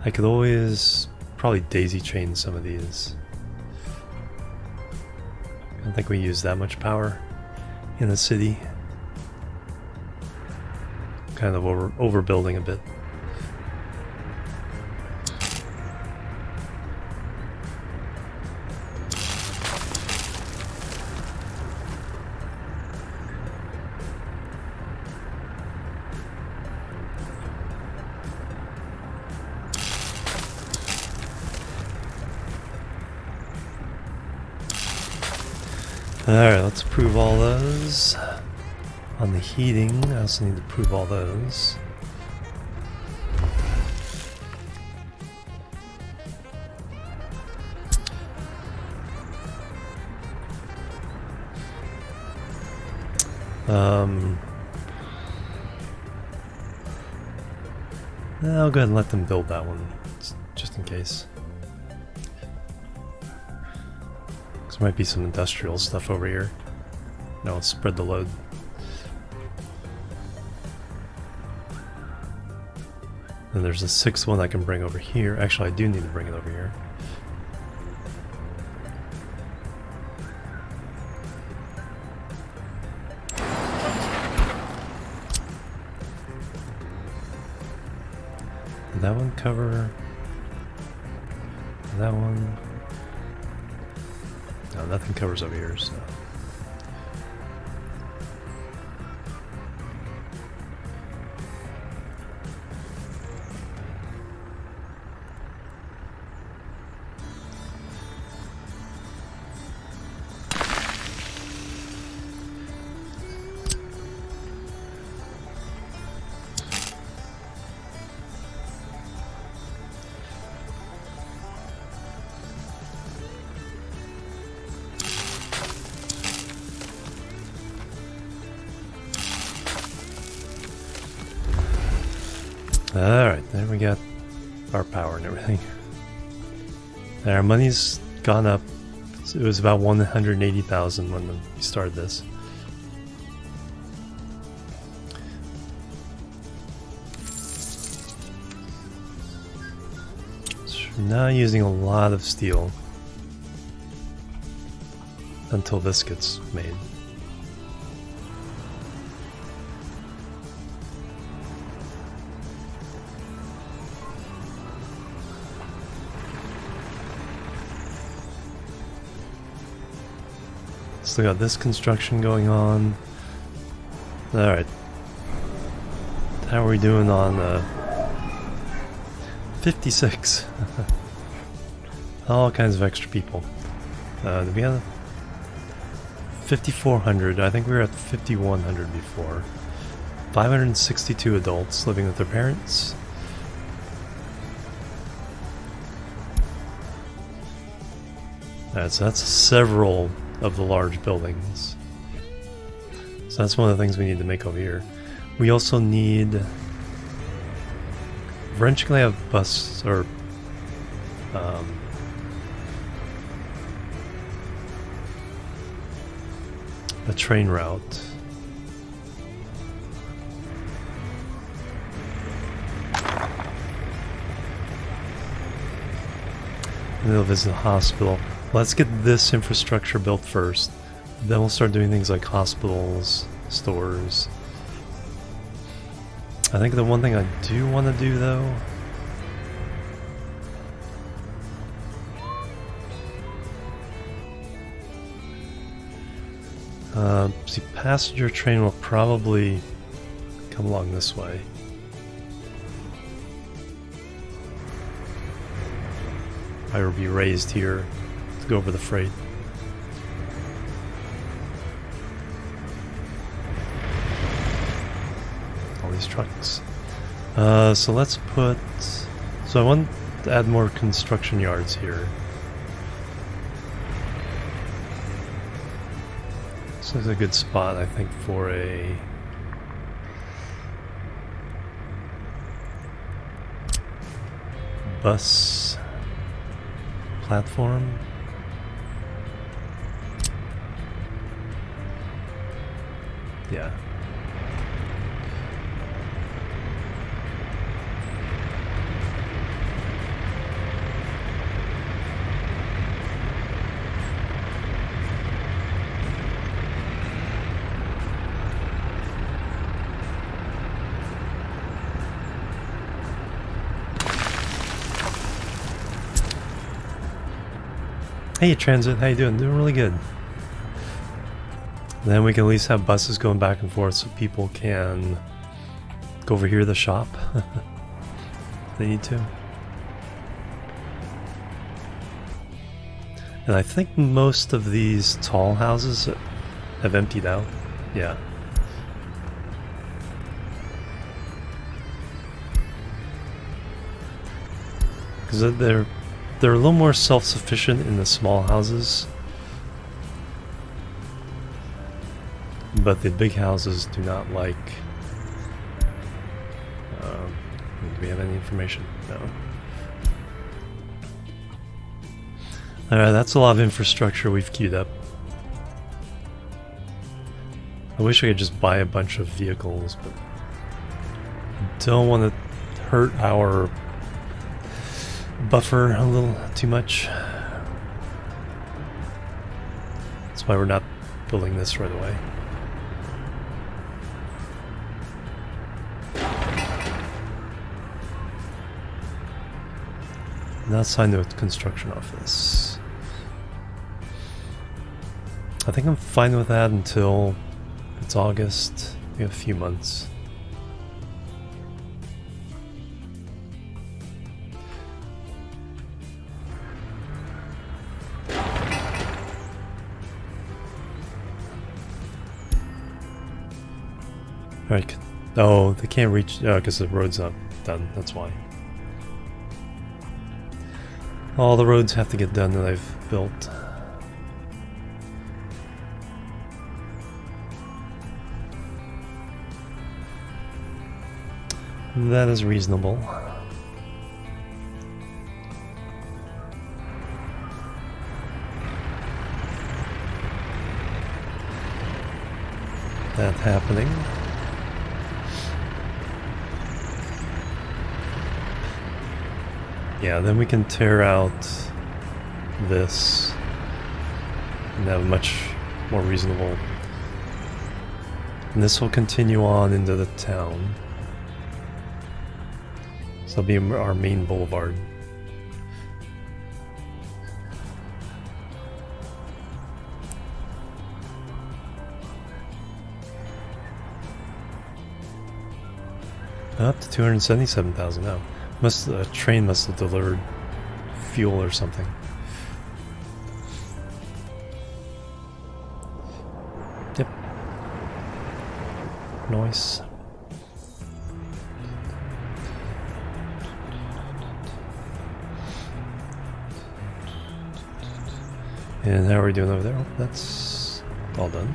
I could always probably daisy chain some of these. I don't think we use that much power in the city. Kind of overbuilding a bit. Alright, let's prove all those. On the heating, I also need to prove all those. I'll go ahead and let them build that one, just in case. There might be some industrial stuff over here. No, let's spread the load. And there's a sixth one I can bring over here. Actually, I do need to bring it over here. Did that one cover? That one? No, nothing covers over here, so. Alright, there we got our power and everything. And our money's gone up. It was about 180,000 when we started this. Not using a lot of steel until this gets made. Still got this construction going on. Alright. How are we doing on 56? All kinds of extra people. Did we have 5,400? I think we were at 5,100 before. 562 adults living with their parents. Alright, so that's several of the large buildings. So that's one of the things we need to make over here. We also need... eventually have bus or a train route. And they'll visit the hospital. Let's get this infrastructure built first. Then we'll start doing things like hospitals, stores. I think the one thing I do want to do though see, passenger train will probably come along this way. I will be raised here to go over the freight. All these trucks. So let's put... So I want to add more construction yards here. This is a good spot, I think, for a... bus platform. Yeah. Hey Transit, how you doing? Doing really good. Then we can at least have buses going back and forth so people can go over here to the shop if they need to. And I think most of these tall houses have emptied out. Yeah. Because they're a little more self-sufficient in the small houses, but the big houses do not like... do we have any information? No. Alright, that's a lot of infrastructure we've queued up. I wish I could just buy a bunch of vehicles, but I don't want to hurt our buffer a little too much. That's why we're not building this right away. Now sign the construction office. I think I'm fine with that until it's August. We have a few months. Alright, oh, they can't reach, because the road's not done, that's why. All the roads have to get done that I've built. That is reasonable. That happening. Yeah, then we can tear out this and have a much more reasonable. And this will continue on into the town. So that'll be our main boulevard. Up to 277,000 now. A train must have delivered fuel or something. Yep. Nice. And how are we doing over there? Oh, that's all done.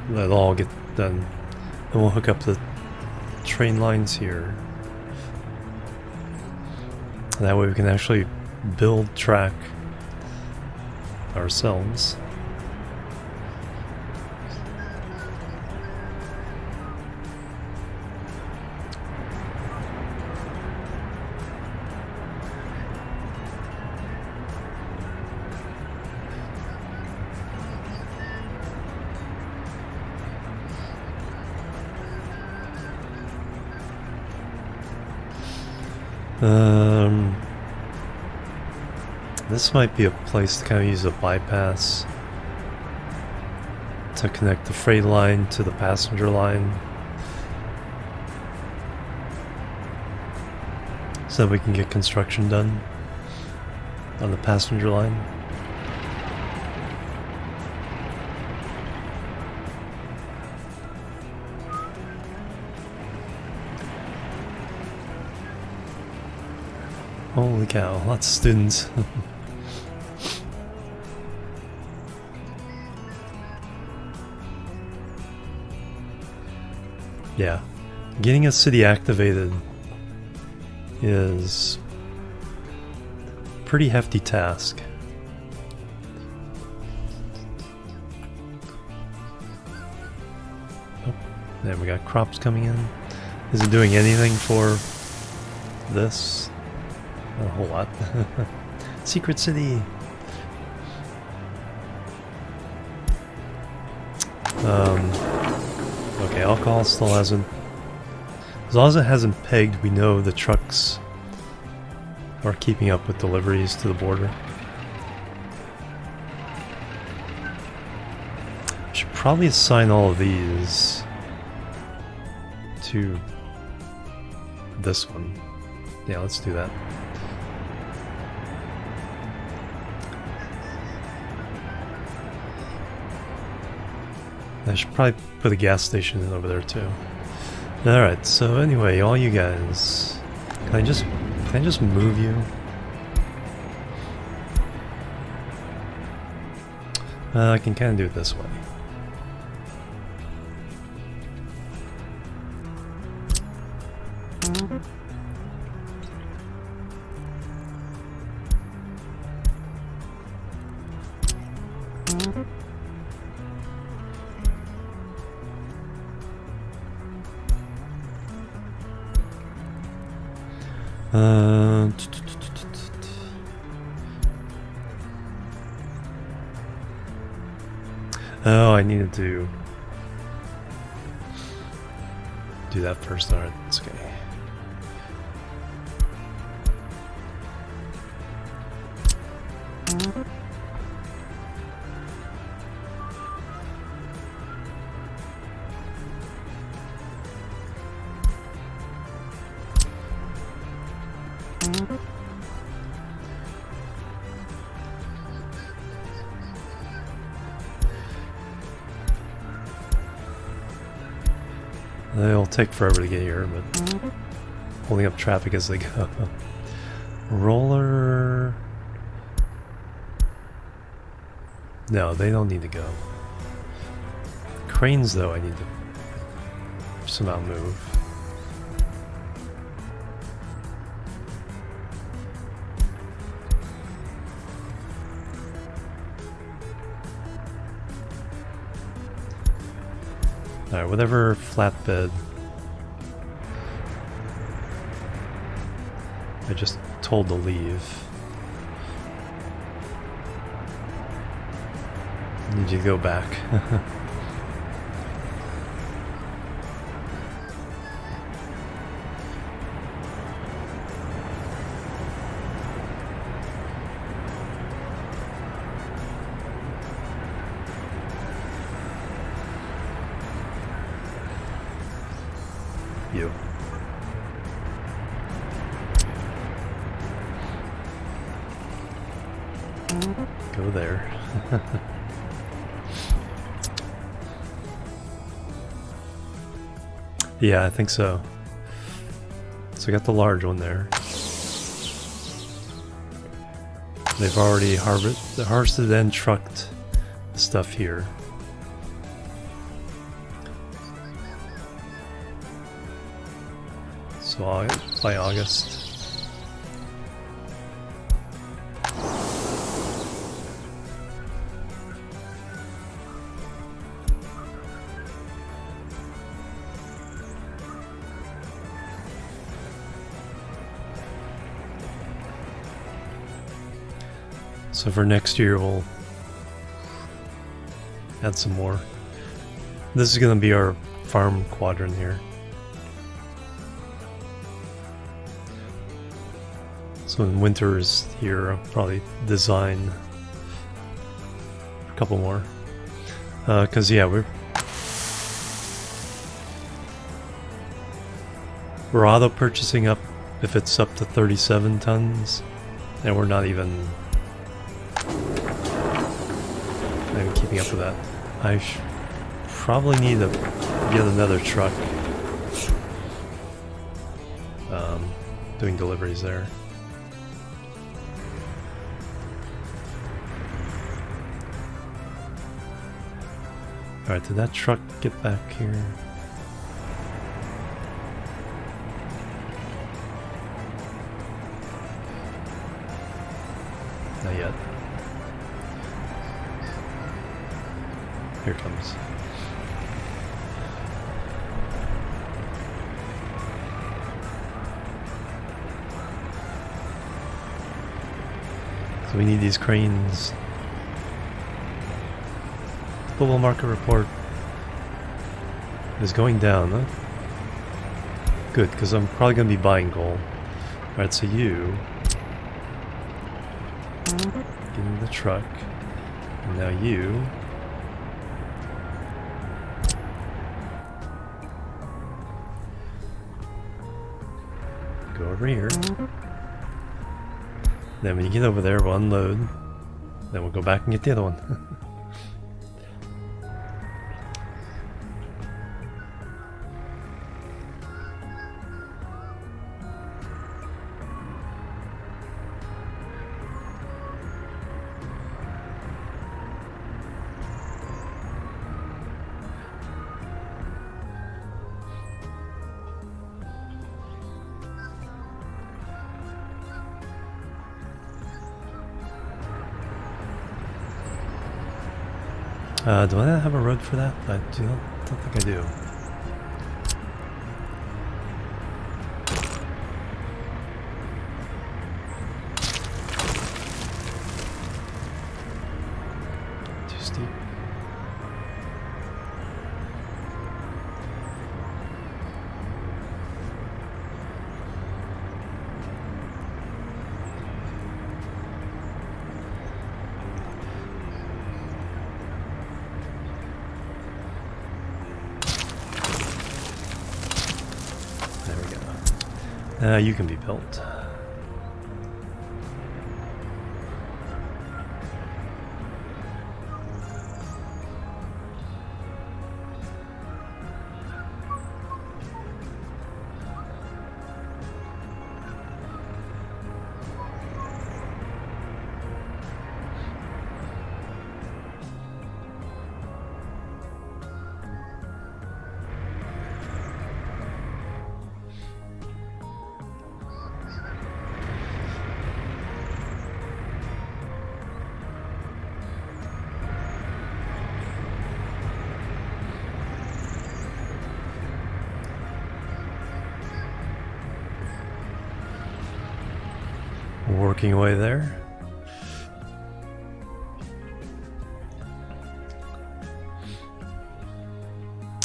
That'll all get done. Then we'll hook up the train lines here. And that way we can actually build track ourselves. This might be a place to kind of use a bypass to connect the freight line to the passenger line, so that we can get construction done on the passenger line. Holy cow, lots of students. Yeah, getting a city activated is a pretty hefty task. Oh, then we got crops coming in. Is it doing anything for this? Not a whole lot. Secret city. Okay, alcohol still hasn't. As long as it hasn't pegged, we know the trucks are keeping up with deliveries to the border. Should probably assign all of these to this one. Yeah, let's do that. I should probably put a gas station in over there too. Alright, so anyway, all you guys, can I just move you? I can kind of do it this way. Oh, I needed to do that first. Alright, that's okay. They'll take forever to get here, but holding up traffic as they go. Roller... No, they don't need to go. Cranes, though, I need to somehow move. Alright, whatever flatbed I just told to leave. I need you to go back. You. Go there. Yeah, I think so. So I got the large one there. They've already harvested and trucked the stuff here. So by August. So for next year we'll add some more. This is going to be our farm quadrant here. So in winter is here, I'll probably design a couple more. Because yeah, we're auto purchasing up if it's up to 37 tons, and we're not even keeping up with that. I probably need to get another truck doing deliveries there. Alright, did that truck get back here? Not yet. Here it comes. So we need these cranes. Global market report is going down, huh? Good, because I'm probably going to be buying gold. Alright, so you get in the truck, and now you go over here. Then when you get over there, we'll unload. Then we'll go back and get the other one. Do I not have a road for that? I don't think I do. Too steep. You can be built. Working away there.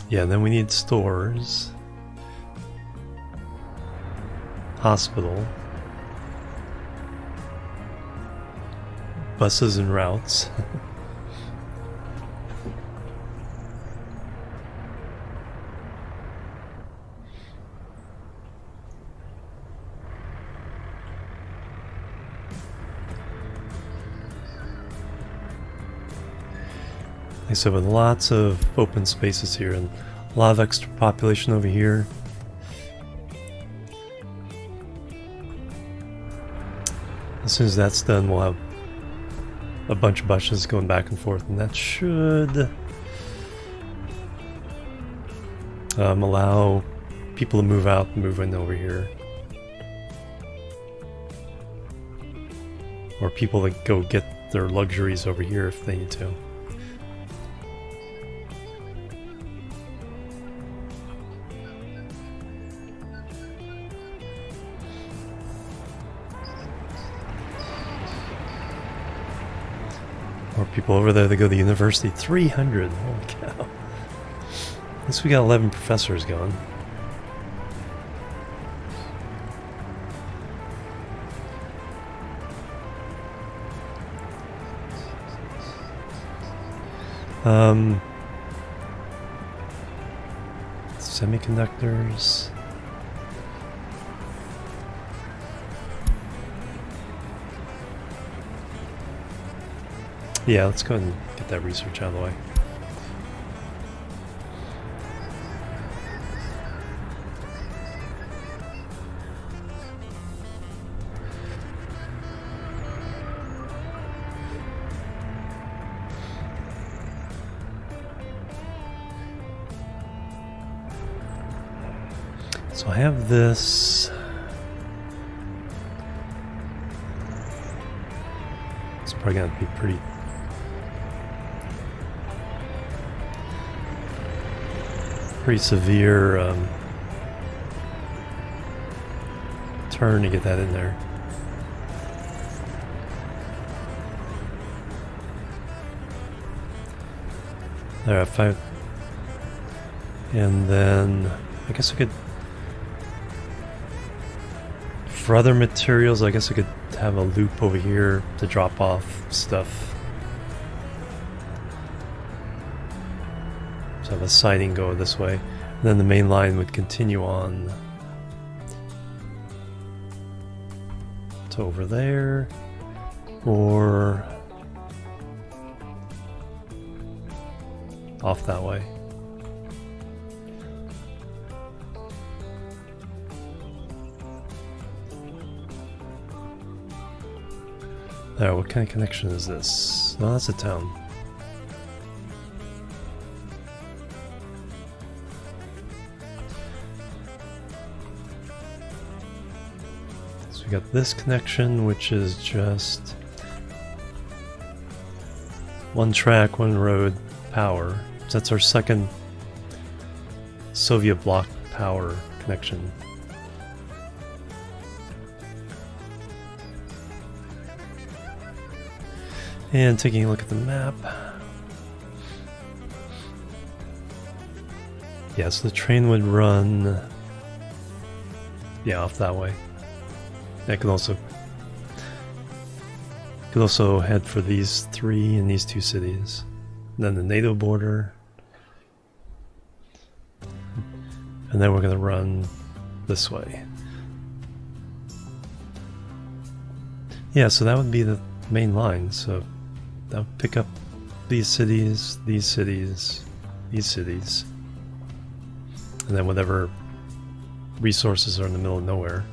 Yeah, then we need stores. Hospital. Buses and routes. Like I said, with lots of open spaces here and a lot of extra population over here. As soon as that's done, we'll have a bunch of buses going back and forth, and that should allow people to move out and move in over here. Or people that go get their luxuries over here if they need to. Or people over there that go to university. 300! Holy cow. At least we got 11 professors going. Semiconductors. Yeah, let's go ahead and get that research out of the way. So I have this. It's probably going to be pretty severe turn to get that in there. There, 5. And then I guess I could, for other materials, I guess I could have a loop over here to drop off stuff. So have a siding go this way. And then the main line would continue on to over there, or off that way. There, what kind of connection is this? No, that's a town. So we got this connection, which is just one track, one road, power. So that's our second Soviet bloc power connection. And taking a look at the map. Yeah, so the train would run, yeah, off that way. That could also head for these 3 and these 2 cities. And then the NATO border. And then we're going to run this way. Yeah, so that would be the main line. So that would pick up these cities, these cities, these cities. And then whatever resources are in the middle of nowhere.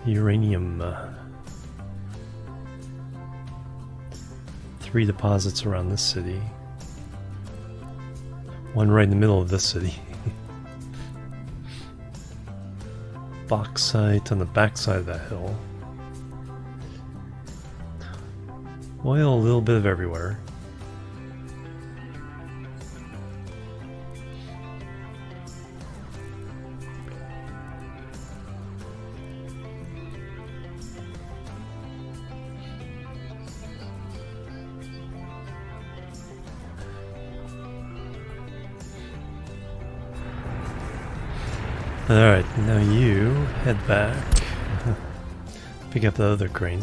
Uranium. 3 deposits around this city. 1 right in the middle of this city. Bauxite on the backside of that hill. Oil a little bit of everywhere. Alright, now you head back. Pick up the other crane.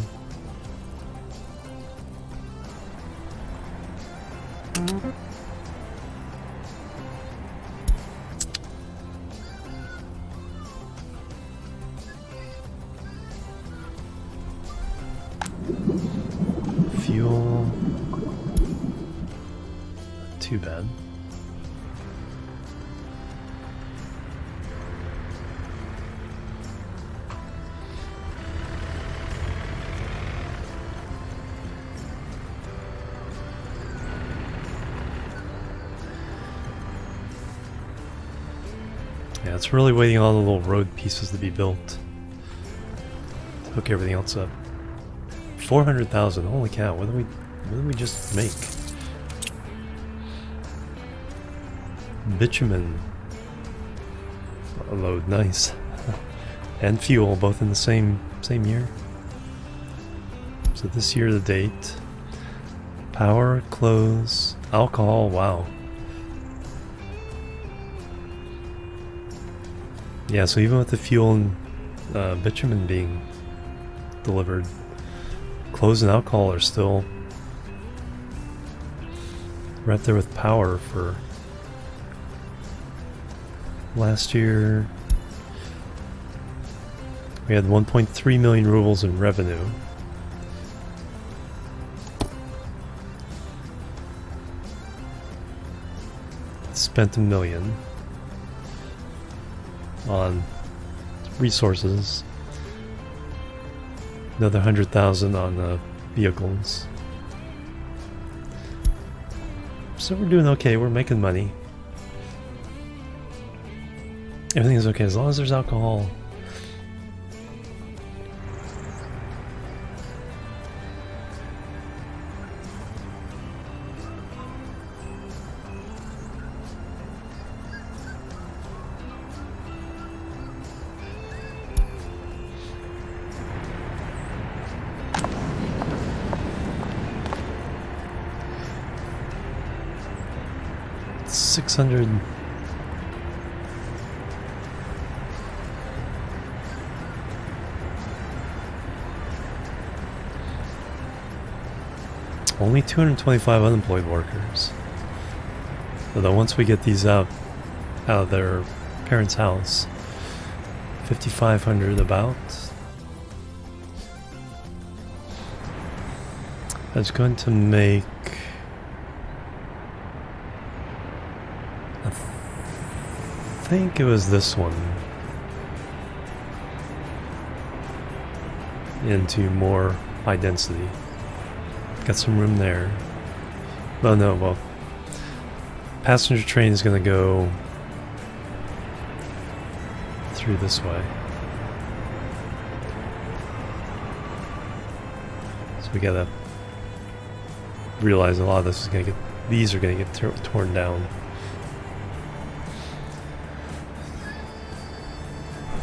Fuel. Not too bad. Yeah, it's really waiting on all the little road pieces to be built to hook everything else up. 400,000, holy cow, what did we just make? Bitumen load, nice. And fuel, both in the same year. So this year the date. Power, clothes, alcohol, wow. Yeah, so even with the fuel and bitumen being delivered, clothes and alcohol are still right there with power for last year. We had 1.3 million rubles in revenue. Spent $1 million on resources. Another 100,000 on vehicles. So we're doing okay, we're making money. Everything is okay as long as there's alcohol. $600. Only 225 unemployed workers. Although once we get these out of their parents' house, 5,500 about. That's going to make, I think it was this one, into more high density. Got some room there. Oh no, well, passenger train is going to go through this way. So we gotta realize a lot of this is going to get, these are going to get torn down.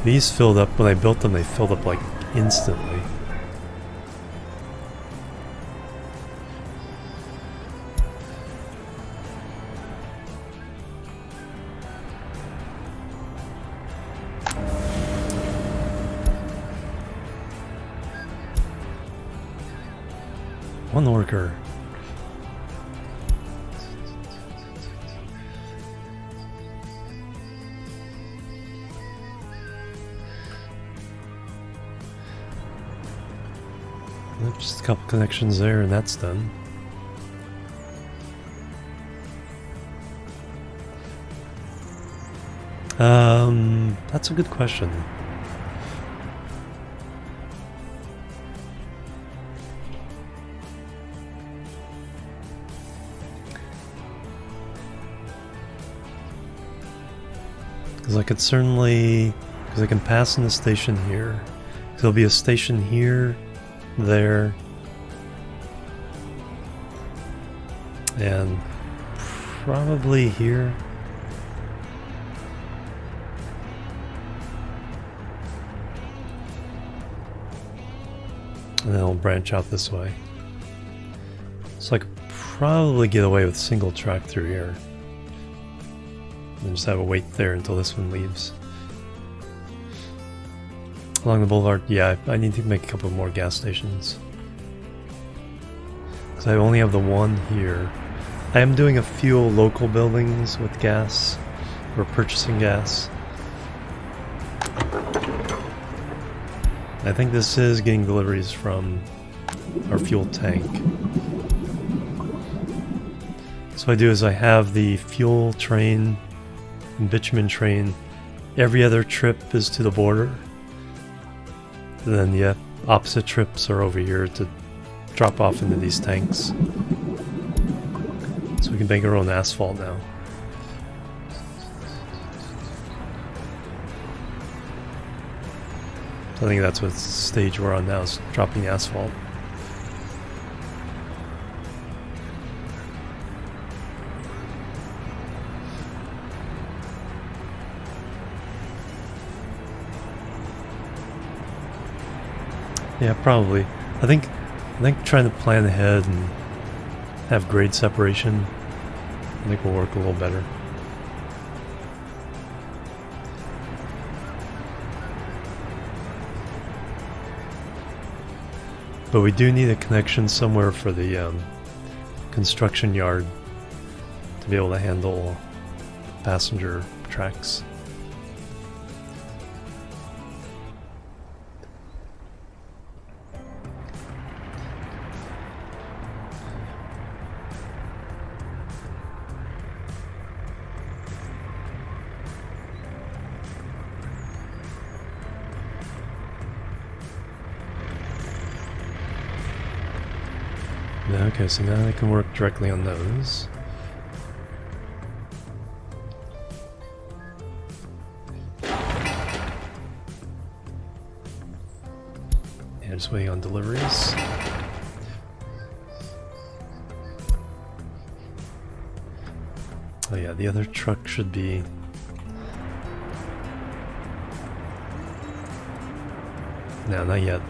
These filled up, when I built them, they filled up like instantly. One worker. Just a couple connections there and that's done. That's a good question. Because I could certainly, because I can pass in the station here. There'll be a station here, there, and probably here. And then I'll branch out this way. So I could probably get away with single track through here. And just have a wait there until this one leaves. Along the boulevard, yeah, I need to make a couple more gas stations. Because I only have the one here. I am doing a few local buildings with gas. We're purchasing gas. I think this is getting deliveries from our fuel tank. So what I do is I have the fuel train and bitumen train. Every other trip is to the border. And then the opposite trips are over here to drop off into these tanks. So we can make our own asphalt now. So I think that's what stage we're on now, is dropping asphalt. Yeah, probably. I think trying to plan ahead and have grade separation, I think will work a little better. But we do need a connection somewhere for the construction yard to be able to handle passenger tracks. Okay, so now I can work directly on those. Yeah, just waiting on deliveries. Oh yeah, the other truck should be... No, not yet.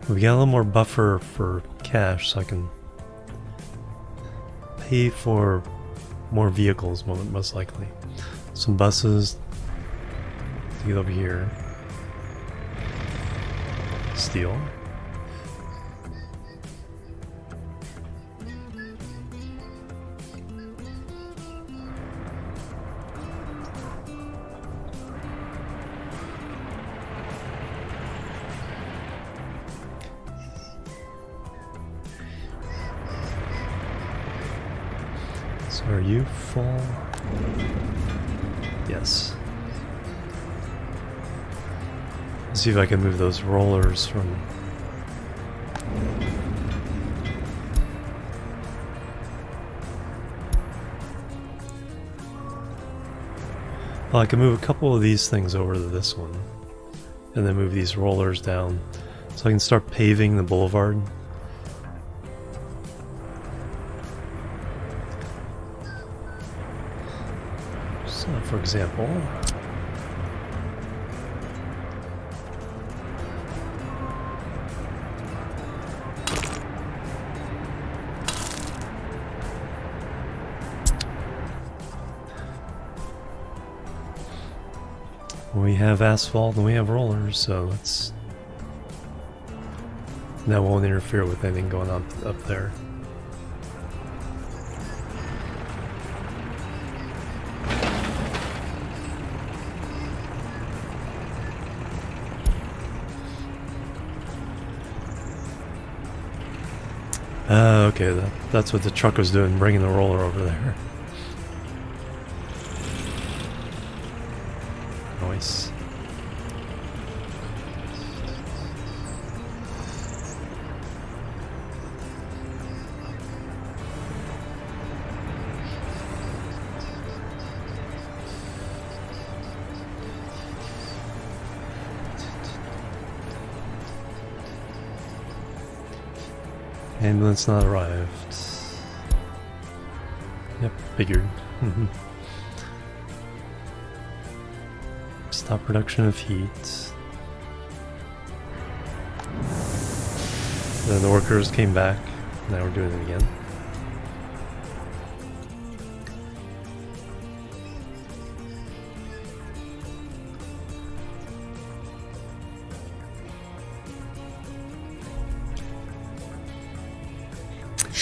We got a little more buffer for cash, so I can pay for more vehicles, most likely. Some buses to get over here. Steel. So are you full? Yes. Let's see if I can move those rollers from... Well, I can move a couple of these things over to this one. And then move these rollers down. So I can start paving the boulevard. So, for example... we have asphalt and we have rollers, so let's... That won't interfere with anything going on up there. Okay, that's what the truck was doing, bringing the roller over there. Nice. Ambulance not arrived. Yep, figured. Stop production of heat. Then the workers came back. Now we're doing it again.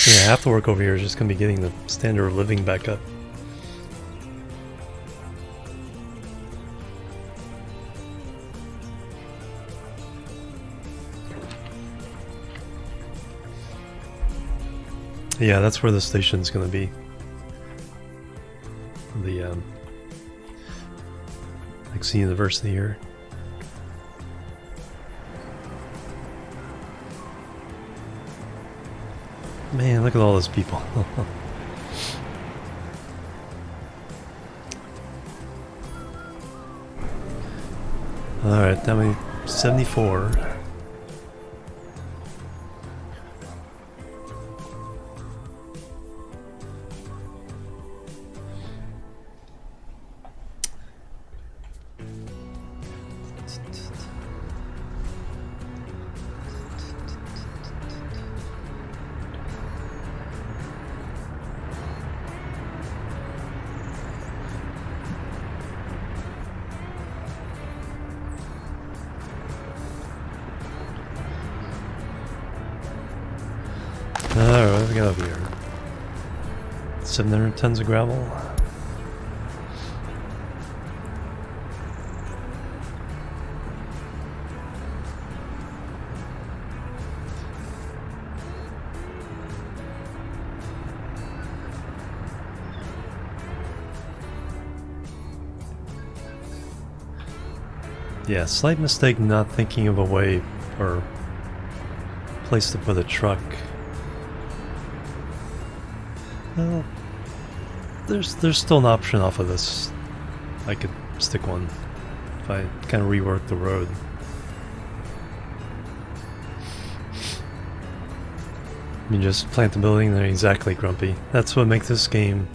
Yeah, half the work over here is just going to be getting the standard of living back up. Yeah, that's where the station's going to be. The next university here. Man, look at all those people. Alright, that many 74. Alright, what do we got over here? 700 tons of gravel. Yeah, slight mistake not thinking of a way or place to put a truck. Well, there's still an option off of this. I could stick one if I kind of rework the road. You just plant the building and they're exactly grumpy. That's what makes this game.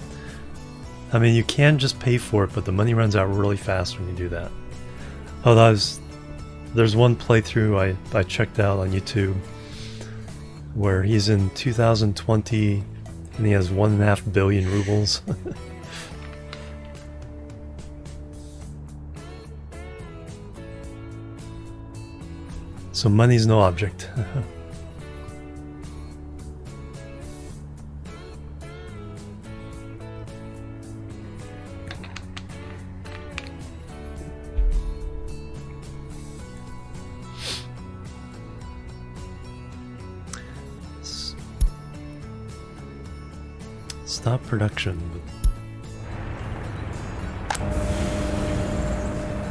I mean, you can just pay for it, but the money runs out really fast when you do that. Oh, there's one playthrough I checked out on YouTube where he's in 2020 and he has 1.5 billion rubles. So money's no object. Stop production.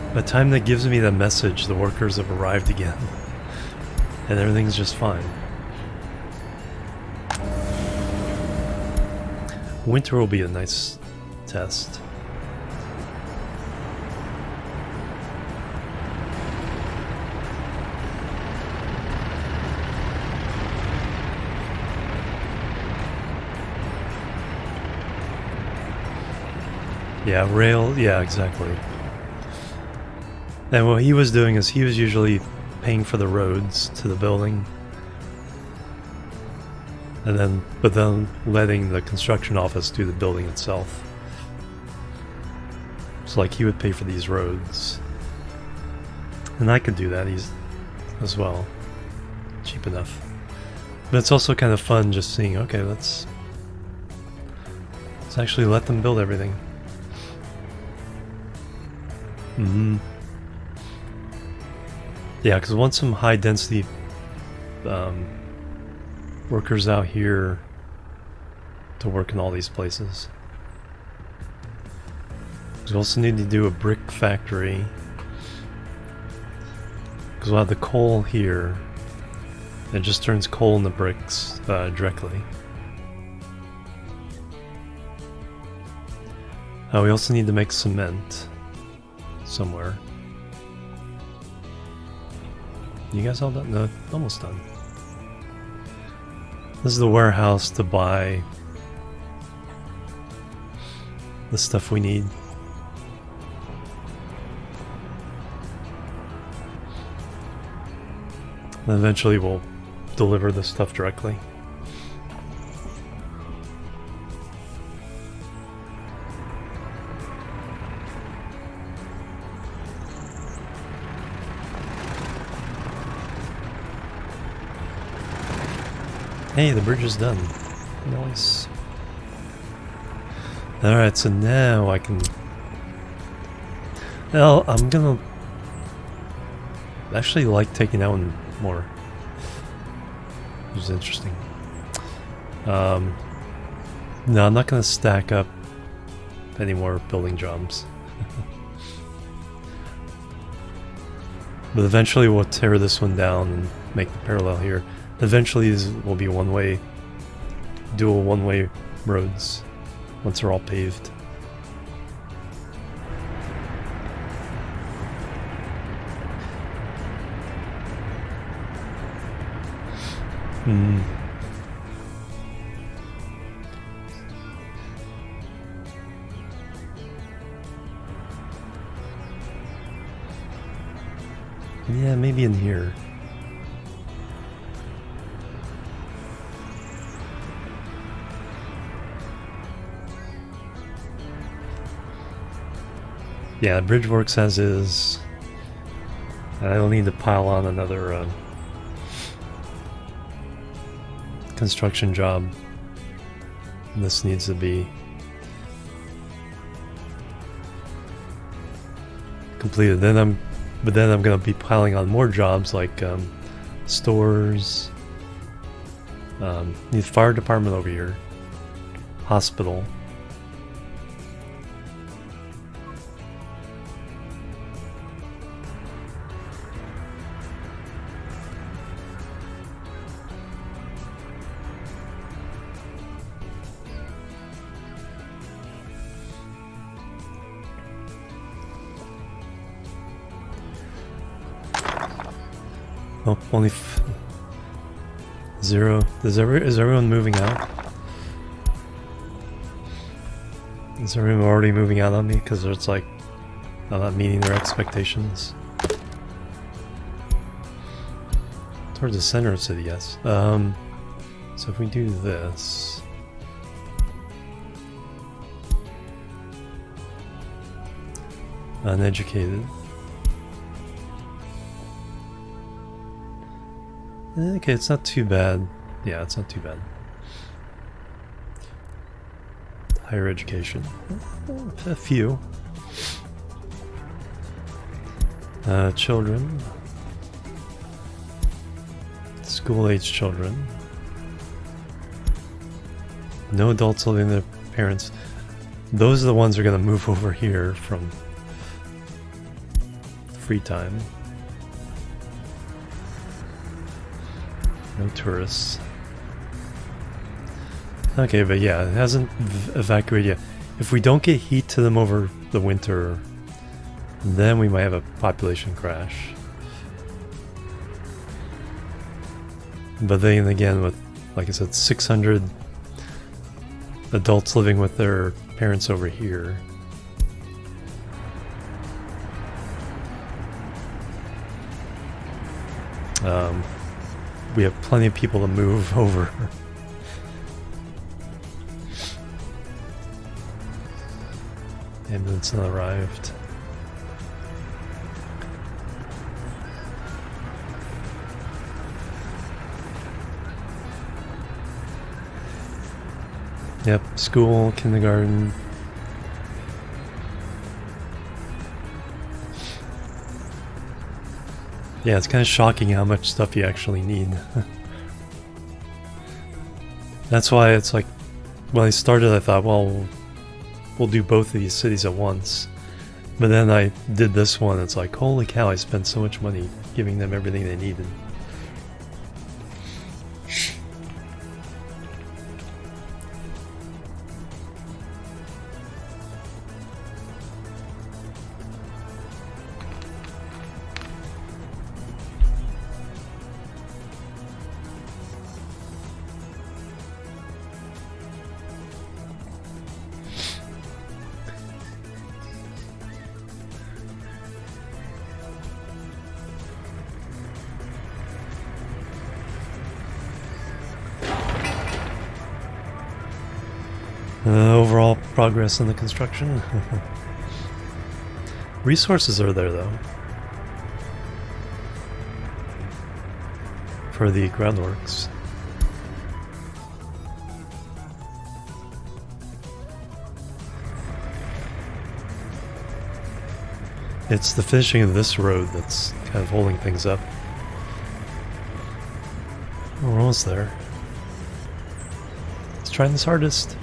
By the time that gives me the message, the workers have arrived again. And everything's just fine. Winter will be a nice test. Yeah, rail, yeah, exactly. And what he was doing is he was usually paying for the roads to the building. And then, but then letting the construction office do the building itself. So like he would pay for these roads. And I could do that as well. Cheap enough. But it's also kind of fun just seeing, okay, let's actually let them build everything. Yeah, because I want some high density workers out here to work in all these places. We also need to do a brick factory because we'll have the coal here. It just turns coal into bricks directly. We also need to make cement somewhere. You guys all done? No, almost done. This is the warehouse to buy the stuff we need. And eventually we'll deliver the stuff directly. Hey, the bridge is done. Nice. Alright, so now I can... Well, I'm gonna... actually like taking that one more. Which is interesting. No, I'm not gonna stack up any more building jobs. But eventually we'll tear this one down and make the parallel here. Eventually these will be one-way, dual one-way roads once they're all paved. Yeah, maybe in here. Yeah, the bridge works as is. I don't need to pile on another construction job. This needs to be completed. But then I'm gonna be piling on more jobs like stores. Need fire department over here, hospital. Oh, only zero. Is everyone moving out? Is everyone already moving out on me? Because it's like I'm not meeting their expectations. Towards the center of the city, yes. So if we do this, uneducated. Okay, it's not too bad. Yeah, it's not too bad. Higher education. A few. Children. School-age children. No adults living with their parents. Those are the ones who are going to move over here from free time. No tourists. Okay, but yeah, it hasn't evacuated yet. If we don't get heat to them over the winter, then we might have a population crash. But then again, with, like I said, 600 adults living with their parents over here. We have plenty of people to move over. Ambulance not arrived. Yep, school, kindergarten. Yeah, it's kind of shocking how much stuff you actually need. That's why it's like, when I started I thought, well, we'll do both of these cities at once. But then I did this one, it's like, holy cow, I spent so much money giving them everything they needed. Overall progress in the construction. Resources are there though. For the groundworks. It's the finishing of this road that's kind of holding things up. We're almost there. Let's try this hardest.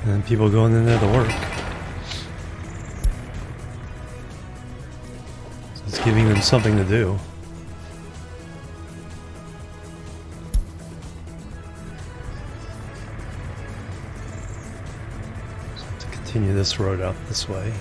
And people going in there to work. So it's giving them something to do. So to continue this road out this way.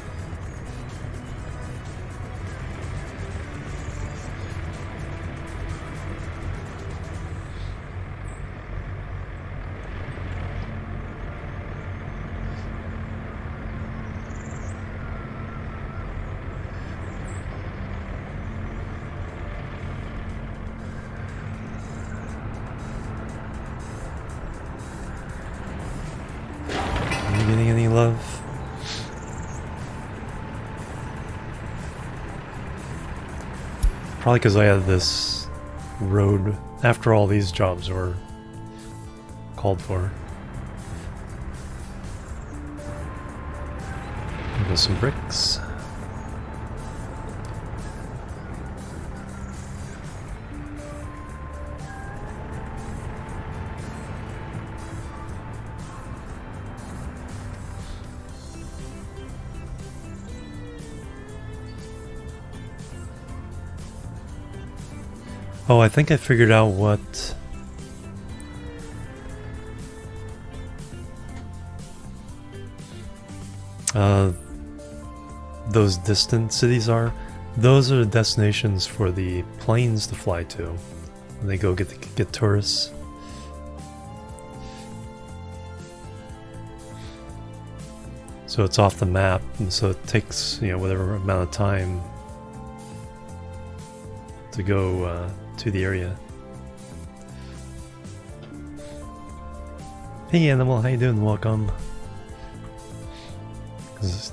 Getting any love? Probably because I had this road after all these jobs were called for. There's some bricks. Oh, I think I figured out what those distant cities are. Those are the destinations for the planes to fly to when they go get tourists. So it's off the map, and so it takes, you know, whatever amount of time to go to the area. Hey Animal, how you doing? Welcome. Because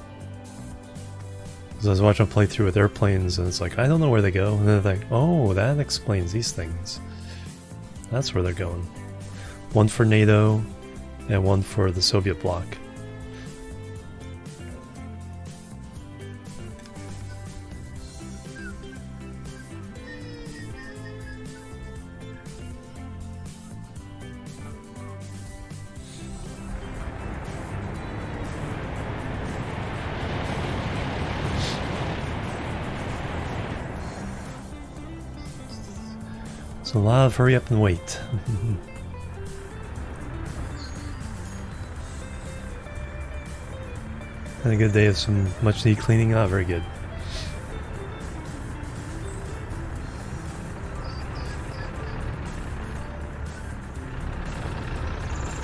I was watching a playthrough with airplanes, and it's like, I don't know where they go. And then they're like, oh, that explains these things. That's where they're going. One for NATO, and one for the Soviet bloc. So a lot of hurry up and wait. Had a good day of some much needed cleaning. Ah, very good.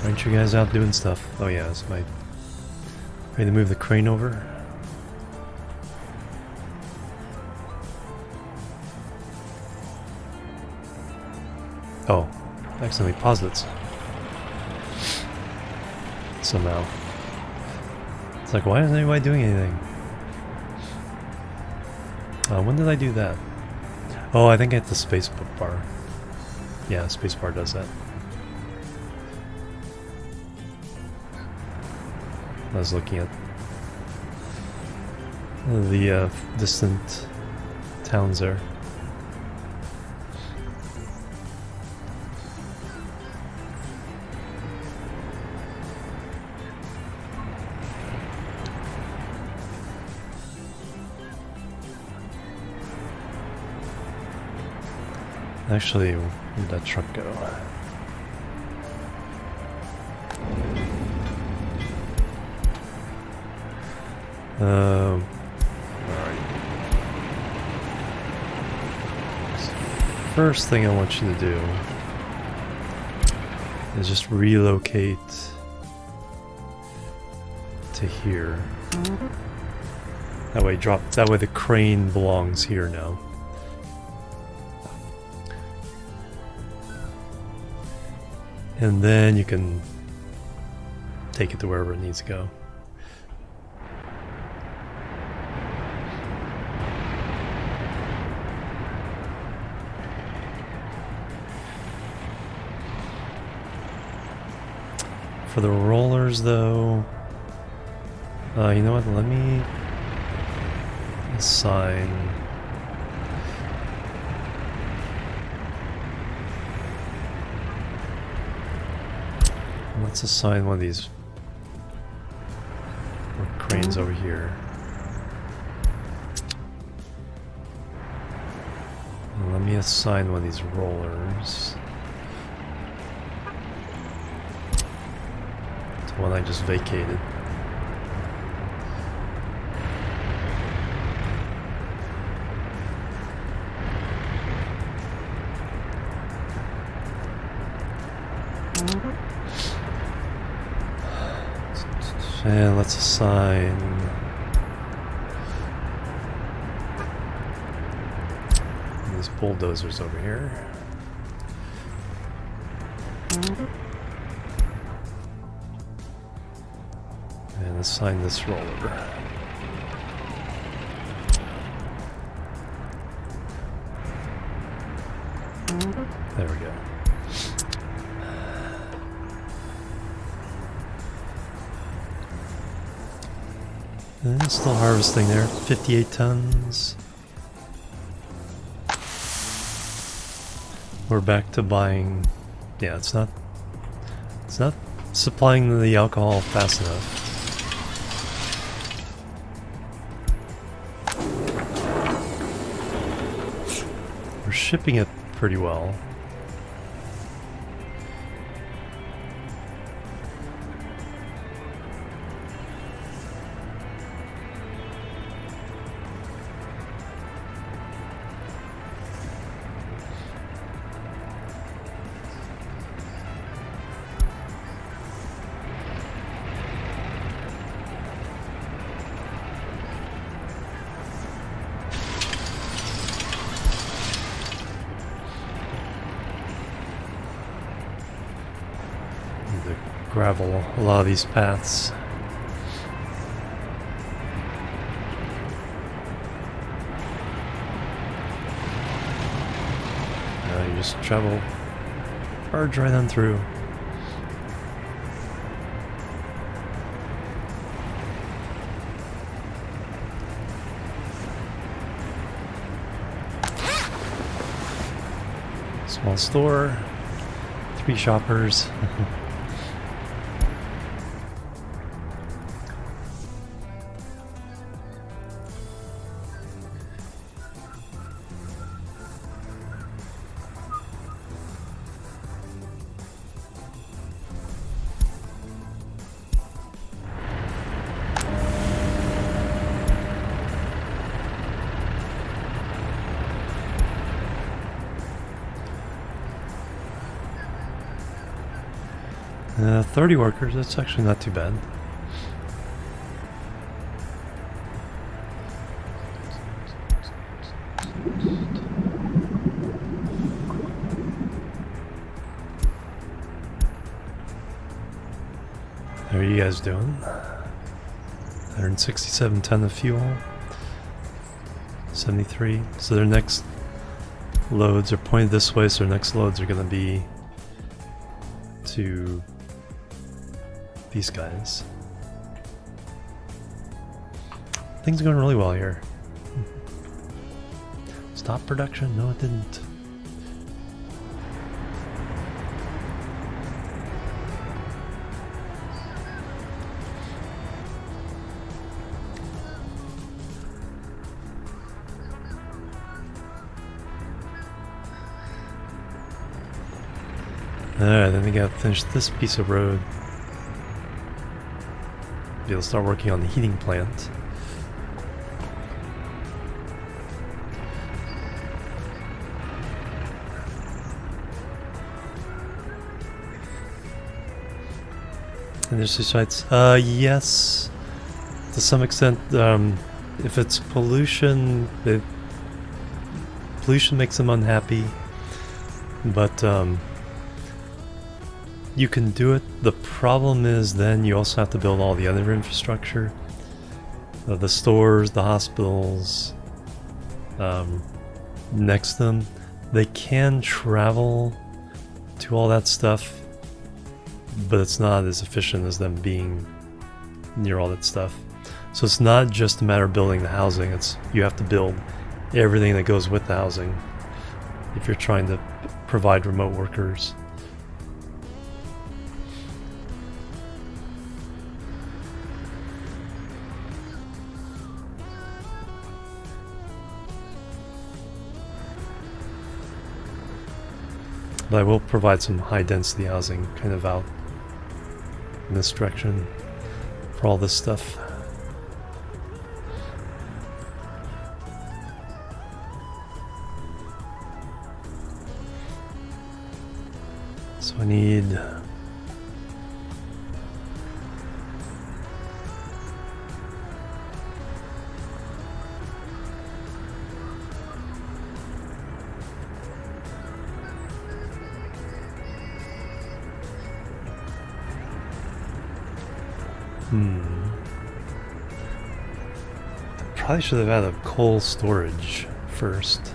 Aren't you guys out doing stuff? Oh yeah, so ready to move the crane over. Oh, I accidentally paused it. Somehow. It's like, why isn't anybody doing anything? When did I do that? Oh, I think I hit the space bar. Yeah, space bar does that. I was looking at the distant towns there. Actually, where'd that truck go? Alright. First thing I want you to do is just relocate to here. That way the crane belongs here now. And then you can take it to wherever it needs to go. For the rollers, though, you know what? Let me assign. Let's assign one of these cranes over here. And let me assign one of these rollers to one I just vacated. And let's assign these bulldozers over here. And assign this roller. There we go. And it's still harvesting there, 58 tons. We're back to buying. Yeah, it's not supplying the alcohol fast enough. We're shipping it pretty well. Gravel a lot of these paths. You just travel, barge right on through. Small store, 3 shoppers. 30 workers, that's actually not too bad. How are you guys doing? 167 ton of fuel. 73. So their next loads are pointed this way, so their next loads are going to be to these guys. Things are going really well here. Stop production? No, it didn't. Alright, then we gotta finish this piece of road. Be able to start working on the heating plant. Industry sites? Yes. To some extent, if it's pollution, pollution makes them unhappy. But, you can do it. The problem is then you also have to build all the other infrastructure. The stores, the hospitals, next to them. They can travel to all that stuff, but it's not as efficient as them being near all that stuff. So it's not just a matter of building the housing, it's you have to build everything that goes with the housing if you're trying to provide remote workers. But I will provide some high density housing kind of out in this direction for all this stuff. So I need probably should have had a coal storage first.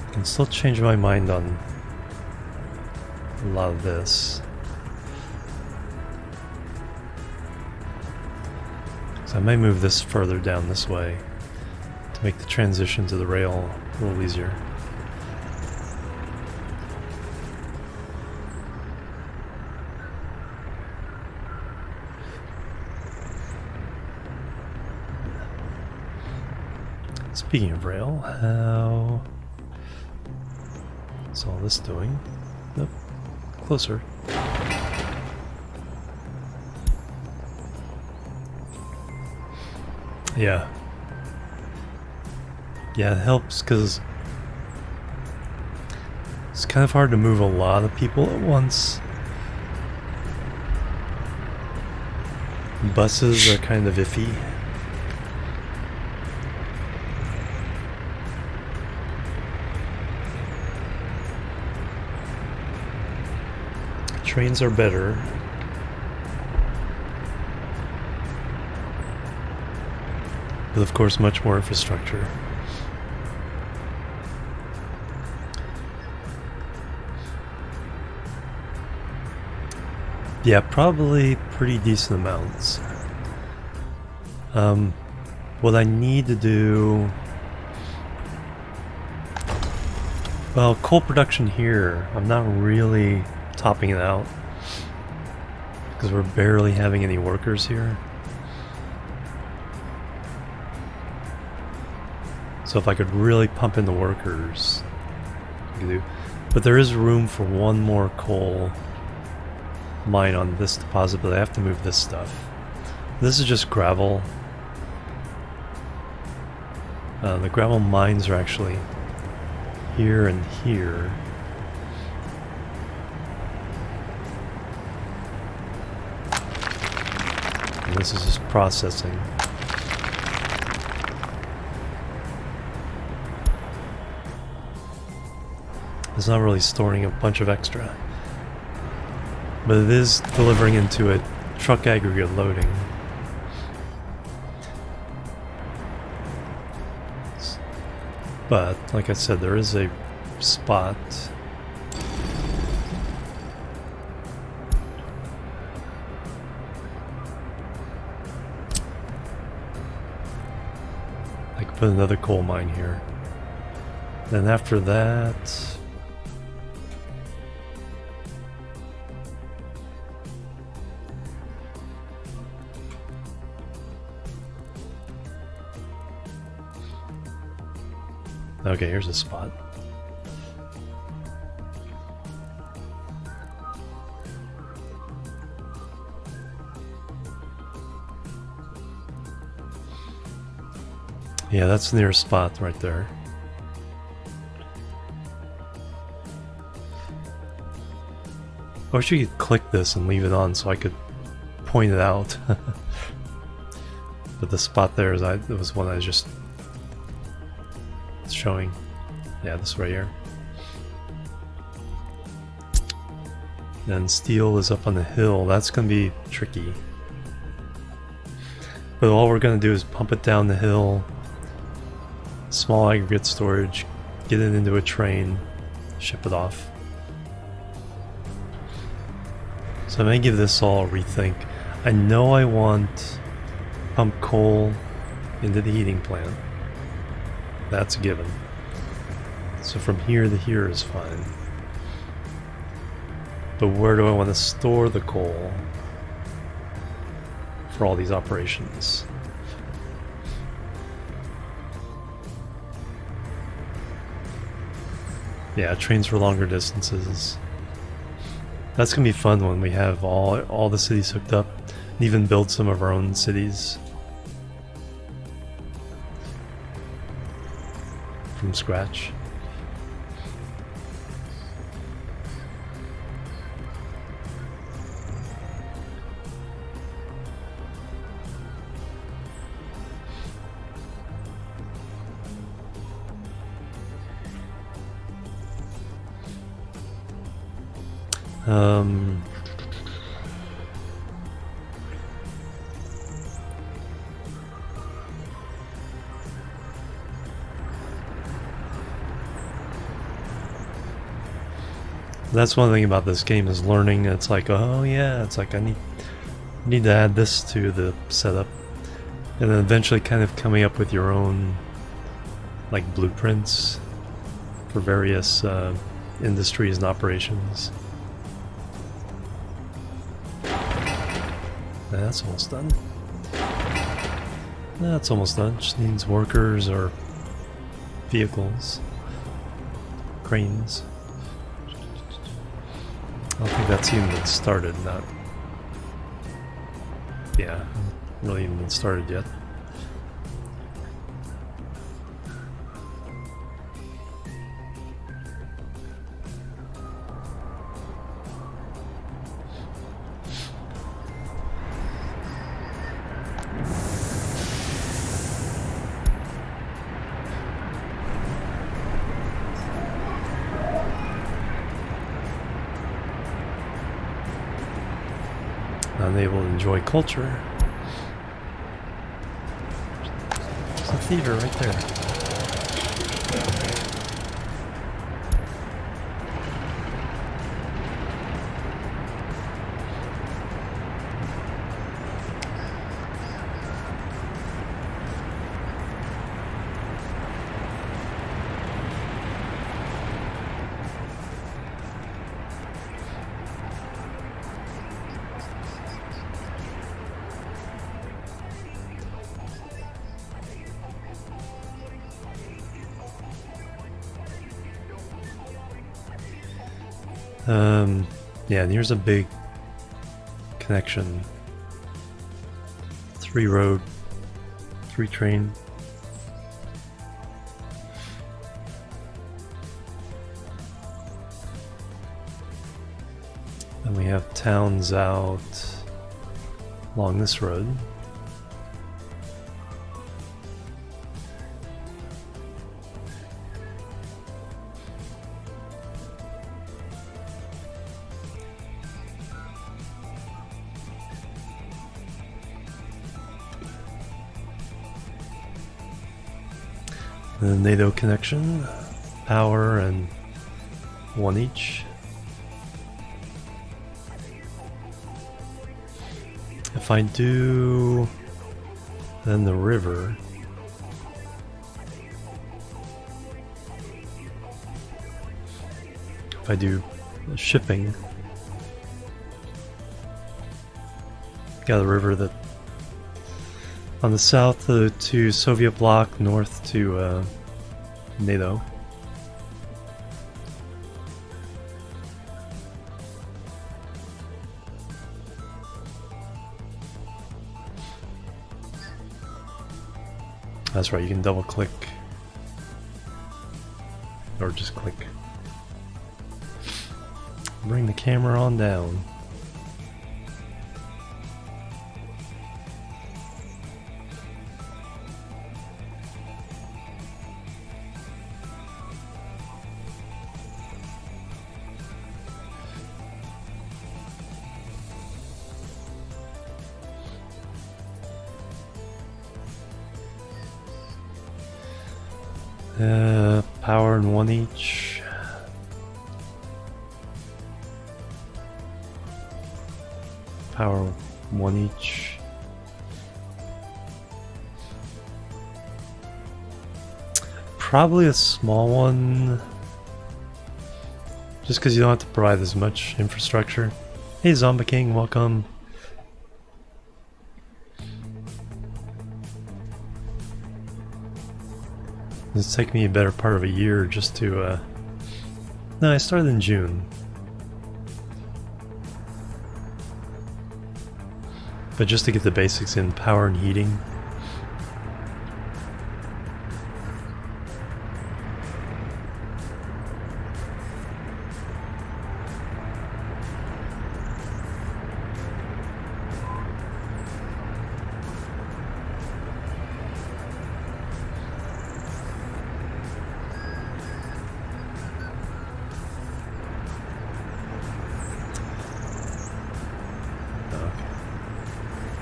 I can still change my mind on a lot of this. So I might move this further down this way to make the transition to the rail a little easier. Speaking of rail, how is all this doing? Nope. Closer. Yeah. Yeah, it helps because it's kind of hard to move a lot of people at once. Buses are kind of iffy. Trains are better. But of course much more infrastructure. Yeah, probably pretty decent amounts. What I need to do... Well, coal production here, I'm not really topping it out because we're barely having any workers here. So if I could really pump in the workers, I could do. But there is room for one more coal mine on this deposit, but I have to move this stuff. This is just gravel. The gravel mines are actually here and here. And this is just processing. It's not really storing a bunch of extra, but it is delivering into a truck aggregate loading. But, like I said, there is a spot. I could put another coal mine here. Then after that... Okay, here's a spot. Yeah, that's the nearest spot right there. I wish you could click this and leave it on so I could point it out. But the spot there it was one I was just showing. Yeah, this right here. And steel is up on the hill. That's going to be tricky. But all we're going to do is pump it down the hill. Small aggregate storage. Get it into a train. Ship it off. So I may give this all a rethink. I know I want pump coal into the heating plant. That's a given. So from here to here is fine. But where do I want to store the coal for all these operations? Yeah, trains for longer distances. That's gonna be fun when we have all the cities hooked up, and even build some of our own cities from scratch. That's one thing about this game is learning. It's like, oh yeah, it's like I need to add this to the setup, and then eventually kind of coming up with your own like blueprints for various industries and operations. That's almost done. That's almost done. Just needs workers or vehicles, cranes. I don't think that's even been started. Yeah, really even been started yet. Unable to enjoy culture. There's a theater right there. Yeah, and here's a big connection. 3 road, 3 train. And we have towns out along this road. The NATO connection, power, and 1 each. If I do then the river, if I do shipping, got a river that on the south to Soviet bloc, north to NATO. That's right, you can double click. Or just click. Bring the camera on down. Power in one each. Power one each. Probably a small one. Just because you don't have to provide as much infrastructure. Hey Zombie King, welcome. It's taken me a better part of a year just to, no, I started in June. But just to get the basics in power and heating.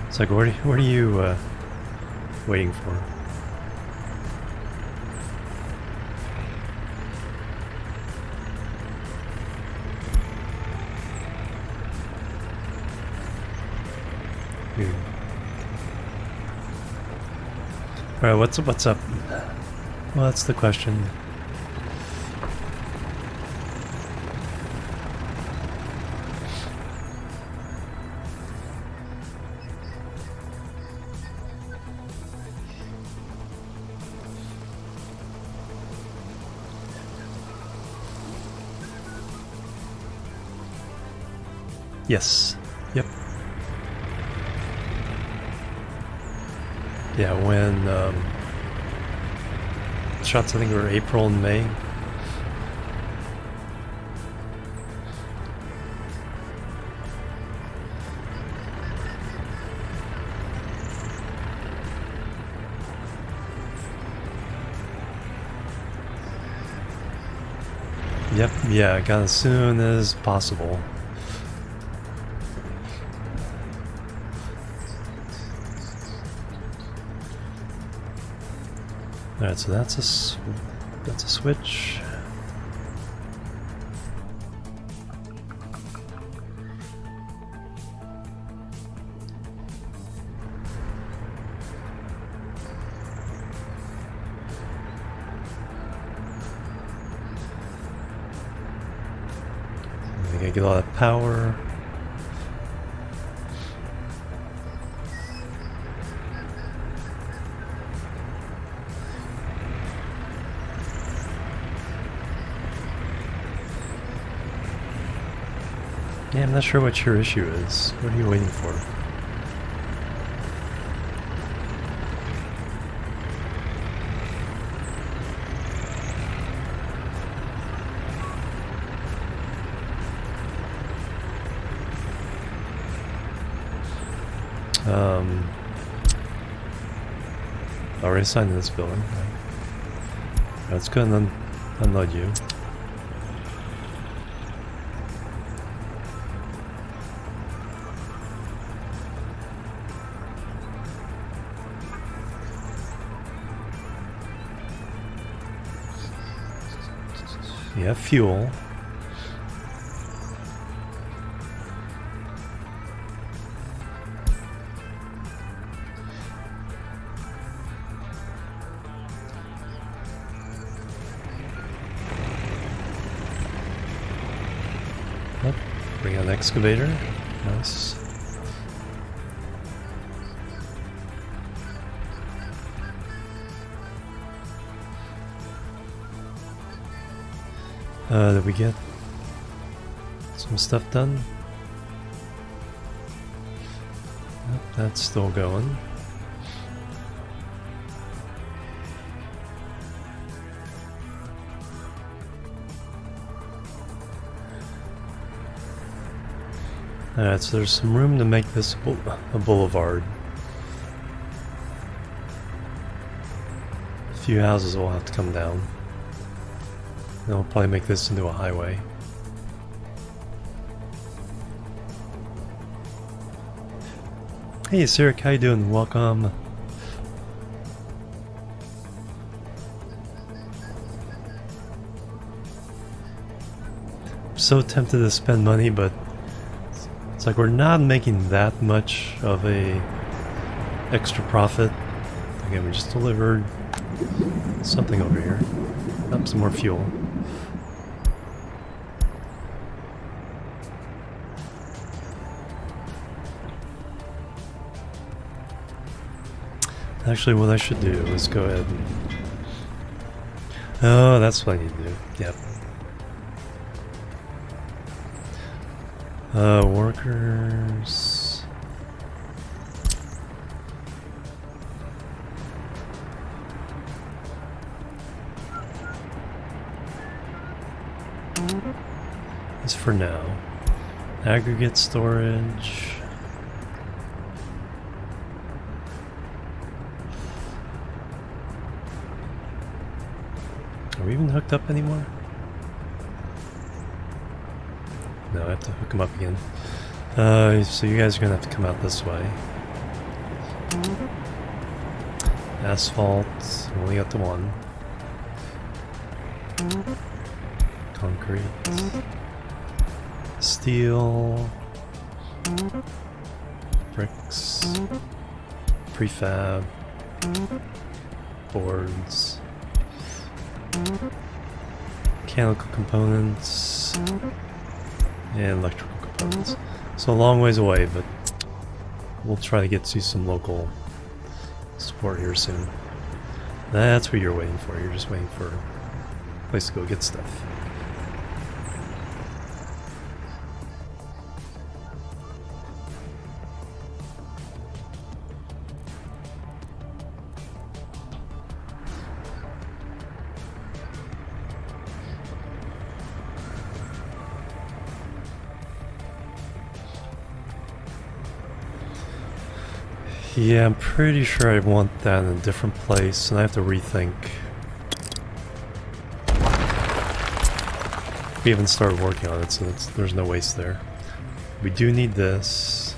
It's like, what are you waiting for? All right, what's up? Well, that's the question. Yes. Yep. Yeah, when shots I think were April and May. Yep, yeah, got as soon as possible. Alright, so that's a switch. I gotta get a lot of power. Yeah, I'm not sure what your issue is. What are you waiting for? Already assigned to this building. Let's go and then unload you. You have fuel. Oh, bring out an excavator. Nice. Did we get some stuff done? Nope, that's still going. Alright, so there's some room to make this a boulevard. A few houses will have to come down. Then we'll probably make this into a highway. Hey Sirik, how you doing? Welcome. I'm so tempted to spend money, but it's like we're not making that much of a extra profit. Again, we just delivered something over here. Oh, some more fuel. Actually, what I should do is go ahead and... Oh, that's what I need to do. Yep. Workers... That's for now. Aggregate storage... Are we even hooked up anymore? No, I have to hook them up again. So you guys are gonna have to come out this way. Asphalt, we only got the one. Concrete. Steel. Bricks. Prefab. Boards. Mechanical components and electrical components. So a long ways away, but we'll try to get to some local support here soon. That's what you're waiting for. You're just waiting for a place to go get stuff. Yeah, I'm pretty sure I want that in a different place, and I have to rethink. We haven't started working on it, so there's no waste there. We do need this.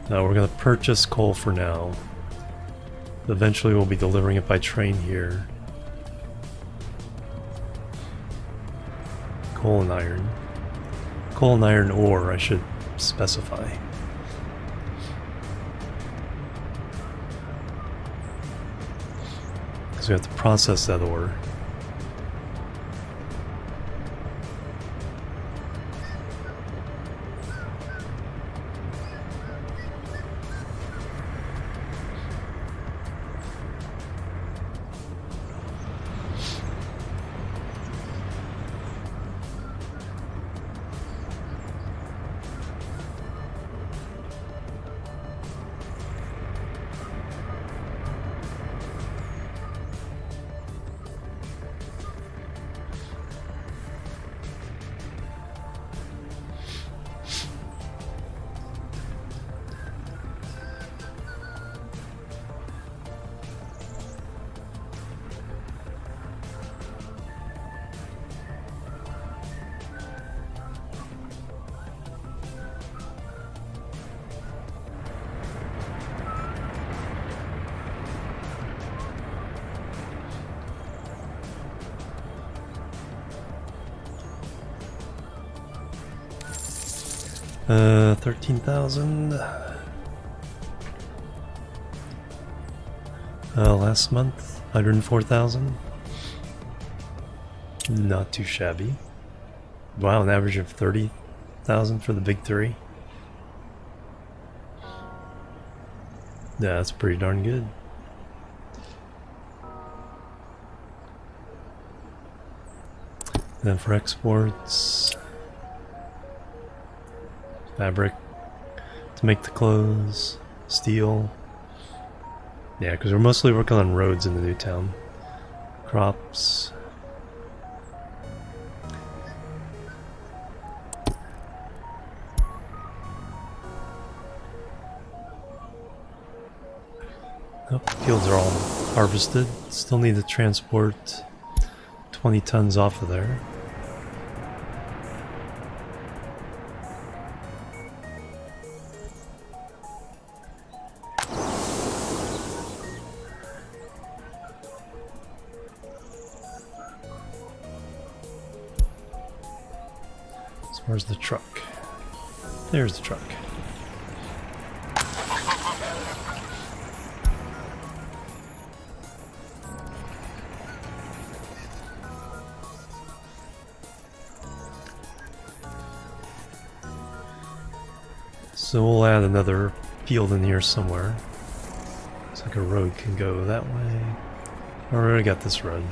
Now we're going to purchase coal for now. Eventually we'll be delivering it by train here. Coal and iron. Coal and iron ore, I should specify. Because we have to process that ore. $13,000. Last month, 104,000. Not too shabby. Wow, an average of 30,000 for the big three. Yeah, that's pretty darn good. Then for exports, fabric to make the clothes, steel. Yeah, because we're mostly working on roads in the new town. Crops. Oh, fields are all harvested. Still need to transport 20 tons off of there. So where's the truck? There's the truck. So we'll add another field in here somewhere. Looks like a road can go that way. I already got this road.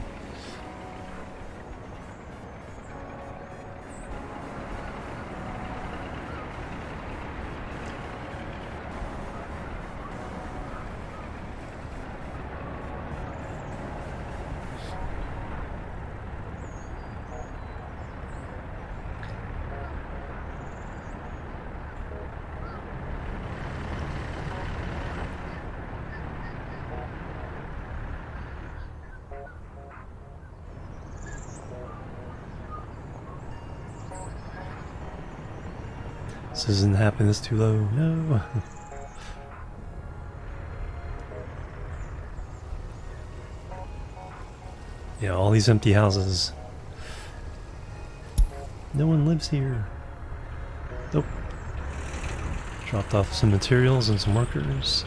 This isn't happiness too low, no. Yeah, all these empty houses. No one lives here. Nope. Dropped off some materials and some workers.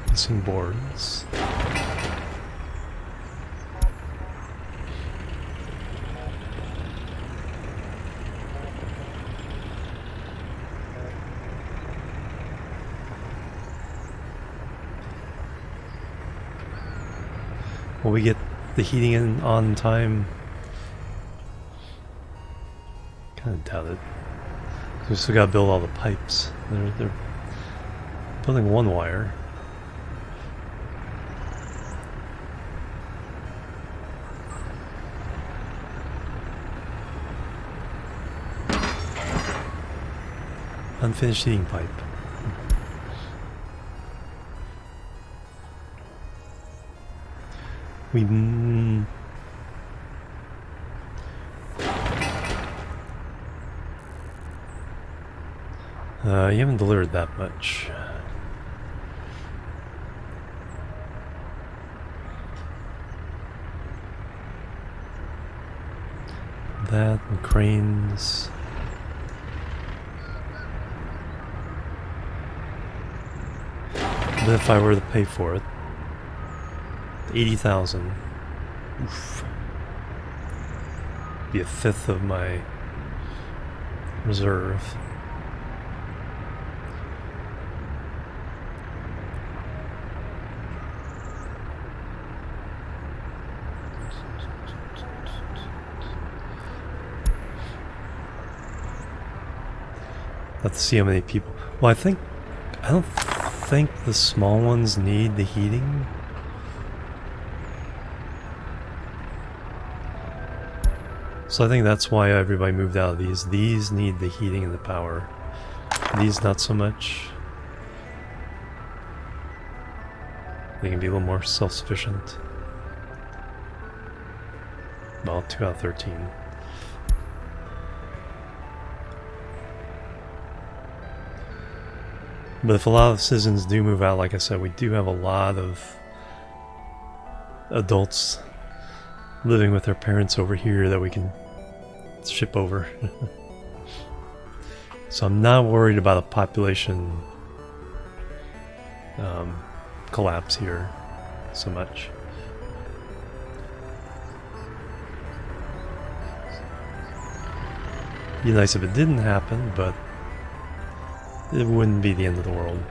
Missing boards. Will we get the heating in on time? Kind of doubt it. We still gotta build all the pipes. They're building one wire. Unfinished heating pipe. We you haven't delivered that much. That and cranes. But if I were to pay for it, 80,000. Oof. Be a fifth of my reserve. Let's see how many people. Well, I don't think the small ones need the heating. So I think that's why everybody moved out of these. These need the heating and the power. These not so much. They can be a little more self-sufficient. Well, 2 out of 13. But if a lot of citizens do move out, like I said, we do have a lot of adults living with their parents over here that we can ship over. So I'm not worried about a population collapse here so much. Be nice if it didn't happen, but it wouldn't be the end of the world.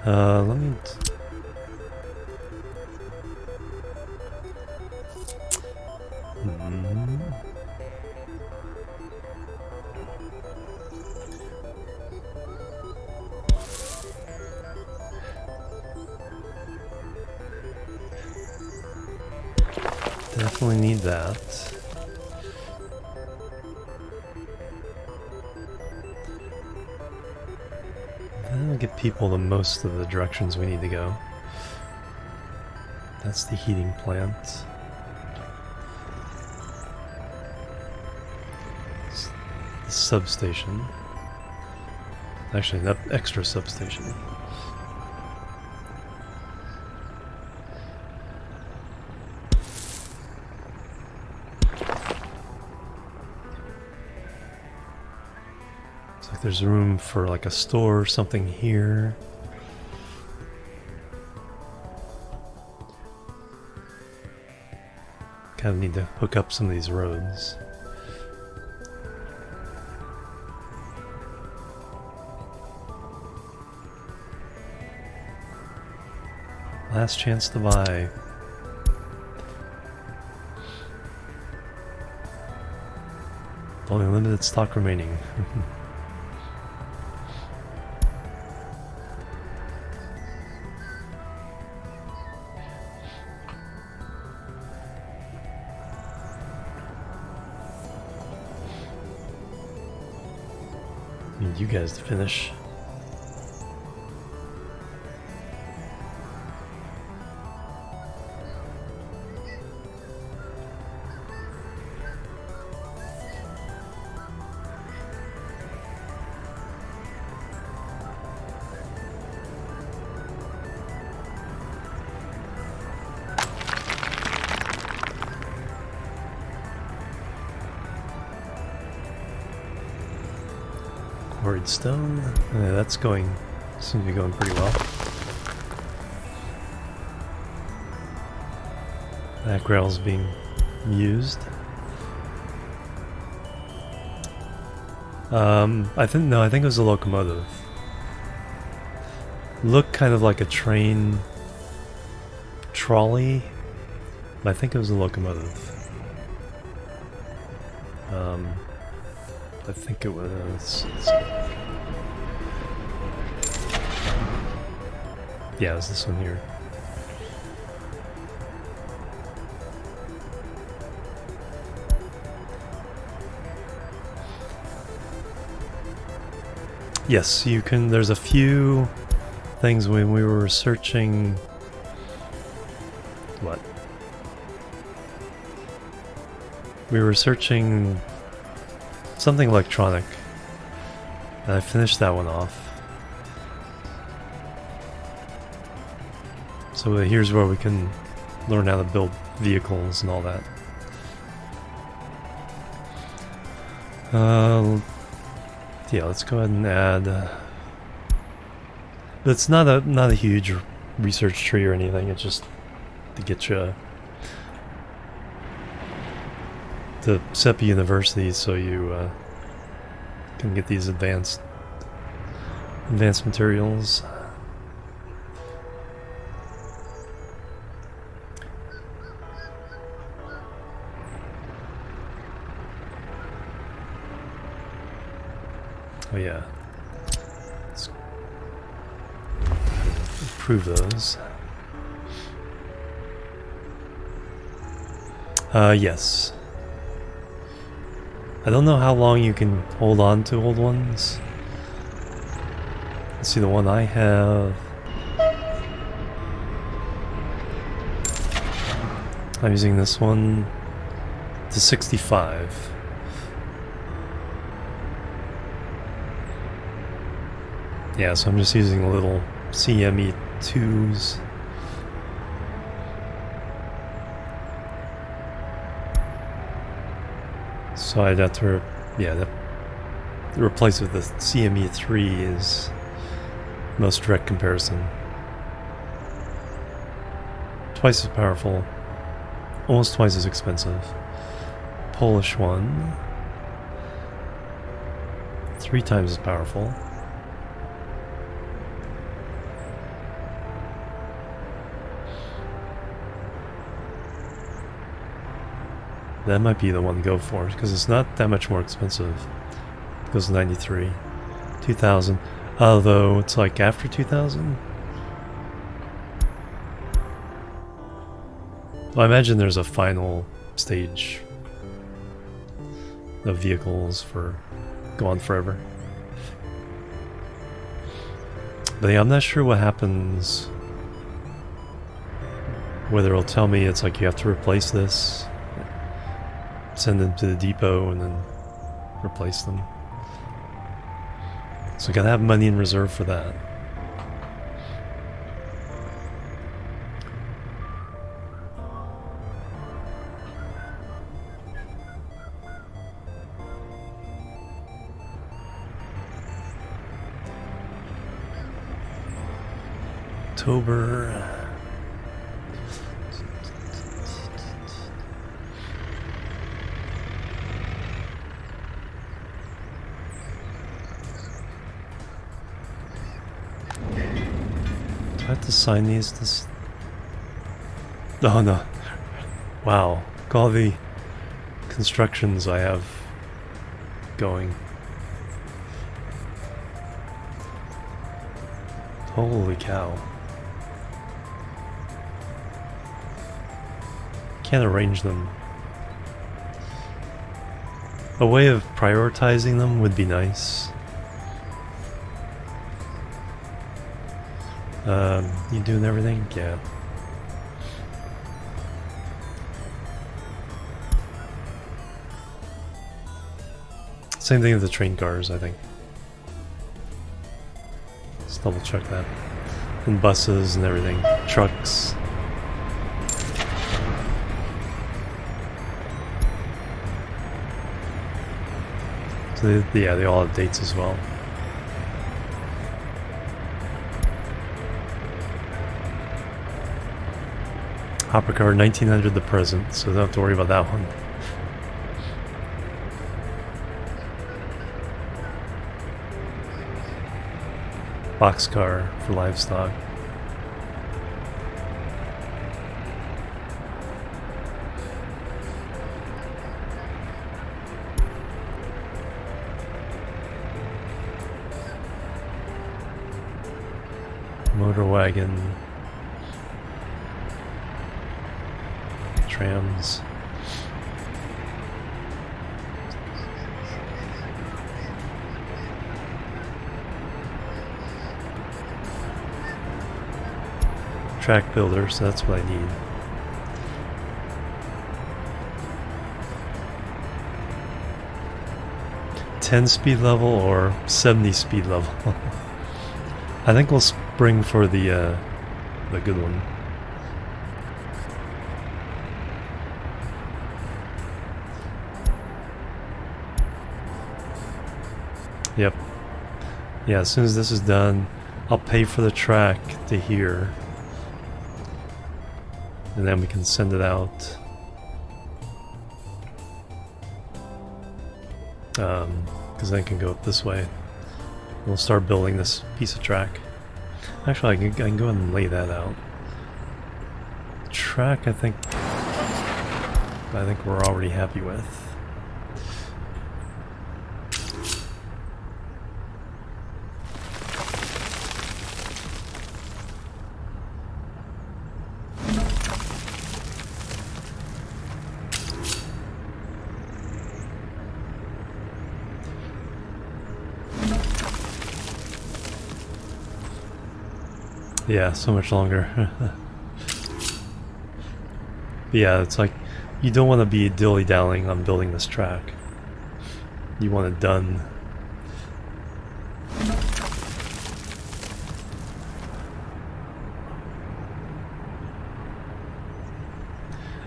Let me... Definitely need that. That'll get people to most of the directions we need to go. That's the heating plant. The substation. Actually, that extra substation. Looks like there's room for like a store or something here. Kind of need to hook up some of these roads. Last chance to buy. Only limited stock remaining. Need you guys to finish. Quarried stone. Yeah, that's going. Seems to be going pretty well. Back rail's being used. I think it was a locomotive. Looked kind of like a train trolley, but I think it was a locomotive. I think it was... Yeah, it was this one here. Yes, you can. There's a few things when we were searching. What? We were searching something electronic, and I finished that one off. So here's where we can learn how to build vehicles and all that. Yeah, let's go ahead and add. But it's not a huge research tree or anything. It's just to get you to SEPA University, so you can get these advanced materials. Oh yeah, let's improve those. Yes. I don't know how long you can hold on to old ones. Let's see, the one I have. I'm using this one to 65. Yeah, so I'm just using little CME2s. So I'd have to, the replace with the CME3 is most direct comparison. Twice as powerful, almost twice as expensive. Polish one, 3 times as powerful. That might be the one to go for, because it's not that much more expensive. It goes to 93. 2,000. Although, it's like after 2,000? Well, I imagine there's a final stage of vehicles for go on forever. But yeah, I'm not sure what happens. Whether it'll tell me it's like you have to replace this, send them to the depot, and then replace them. So I gotta have money in reserve for that. October. Do I have to sign these? This. Oh no! Wow! Look all the constructions I have going. Holy cow! Can't arrange them. A way of prioritizing them would be nice. You doing everything? Yeah. Same thing with the train cars, I think. Let's double check that. And buses and everything. Trucks. So they all have dates as well. Hopper car 1900 the present, so don't have to worry about that one. Boxcar for livestock. Motor wagon. Trams. Track builder, so that's what I need. $10 speed level or 70 speed level. I think we'll spring for the good one. Yep. Yeah, as soon as this is done, I'll pay for the track to here. And then we can send it out. Because then it can go up this way. We'll start building this piece of track. Actually, I can go ahead and lay that out. Track, I think we're already happy with. Yeah, so much longer. Yeah, it's like you don't want to be dilly-dallying on building this track. You want it done.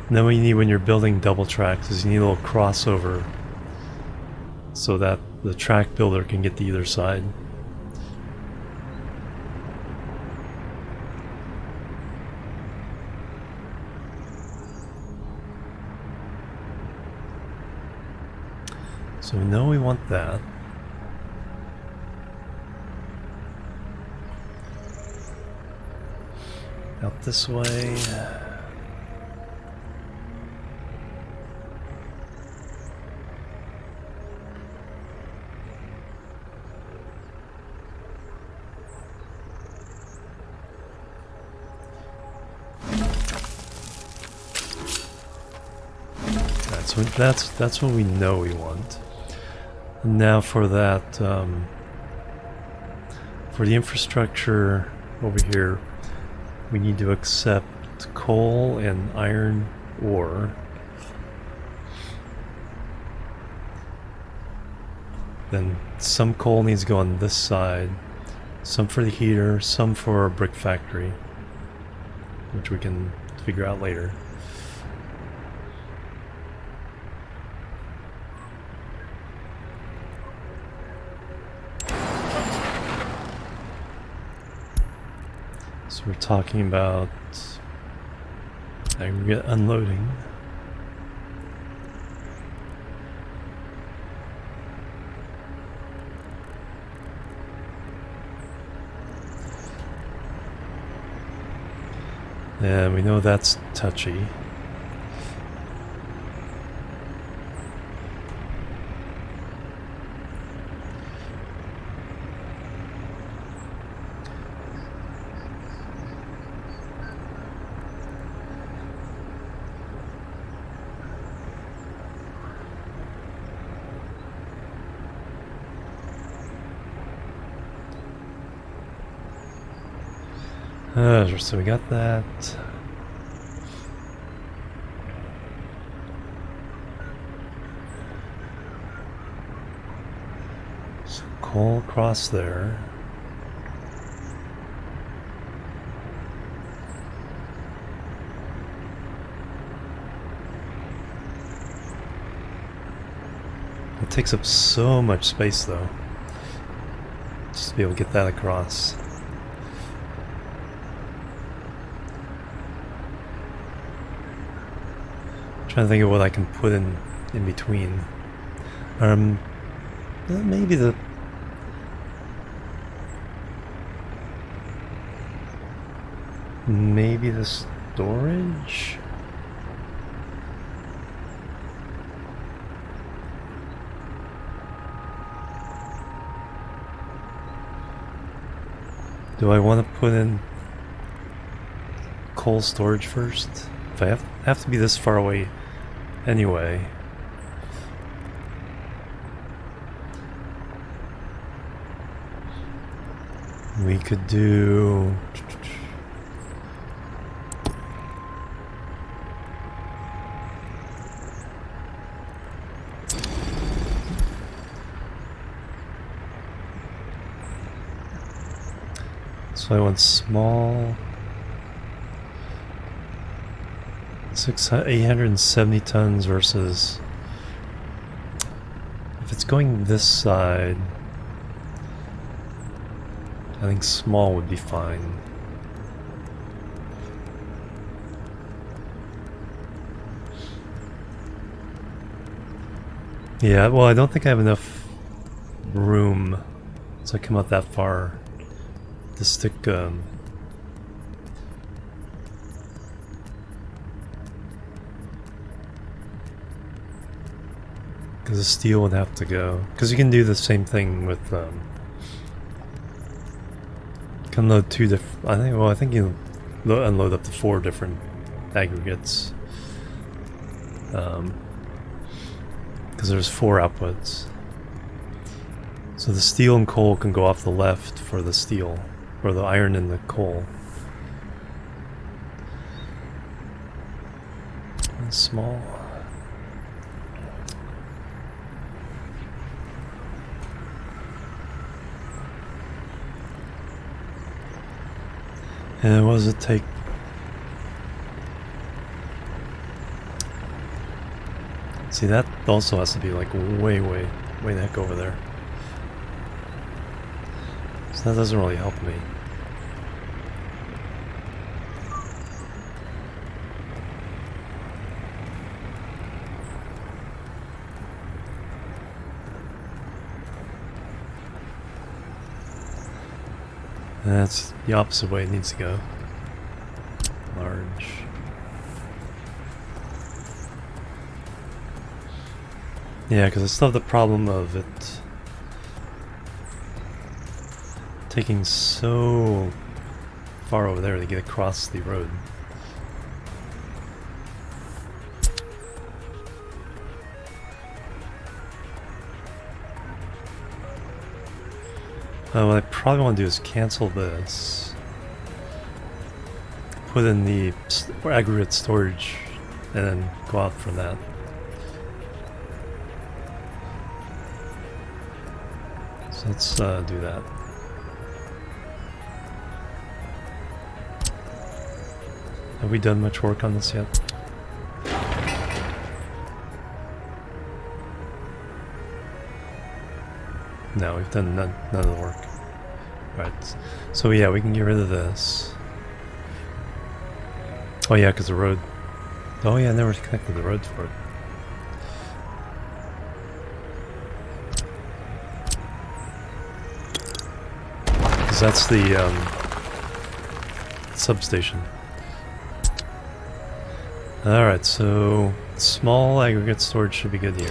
And then what you need when you're building double tracks is you need a little crossover so that the track builder can get to either side. So we know we want that. Out this way. that's what we know we want. And now for that, for the infrastructure over here, we need to accept coal and iron ore. Then some coal needs to go on this side, some for the heater, some for a brick factory, which we can figure out later. So we're talking about aggregate unloading. And we know that's touchy. So we got that. So coal across there. It takes up so much space though, just to be able to get that across. Trying to think of what I can put in between. Maybe the storage. Do I want to put in coal storage first? If I have to be this far away anyway. We could do so I want small 870 tons versus, if it's going this side, I think small would be fine. Yeah, well, I don't think I have enough room, so I come out that far to stick because the steel would have to go. Because you can do the same thing with can load two different. I think you unload up to 4 different aggregates. Because there's 4 outputs. So the steel and coal can go off the left for the steel, or the iron and the coal. And small. And what does it take? See, that also has to be like way the heck over there. So that doesn't really help me. And that's the opposite way it needs to go. Large. Yeah, because I still have the problem of it taking so far over there to get across the road. What I probably want to do is cancel this. Put in the aggregate storage and then go out from that. So let's do that. Have we done much work on this yet? No, we've done none of the work. Right. So yeah, we can get rid of this. Oh yeah, because the road... Oh yeah, I never connected the road for it. Because that's the substation. Alright, so small aggregate storage should be good here.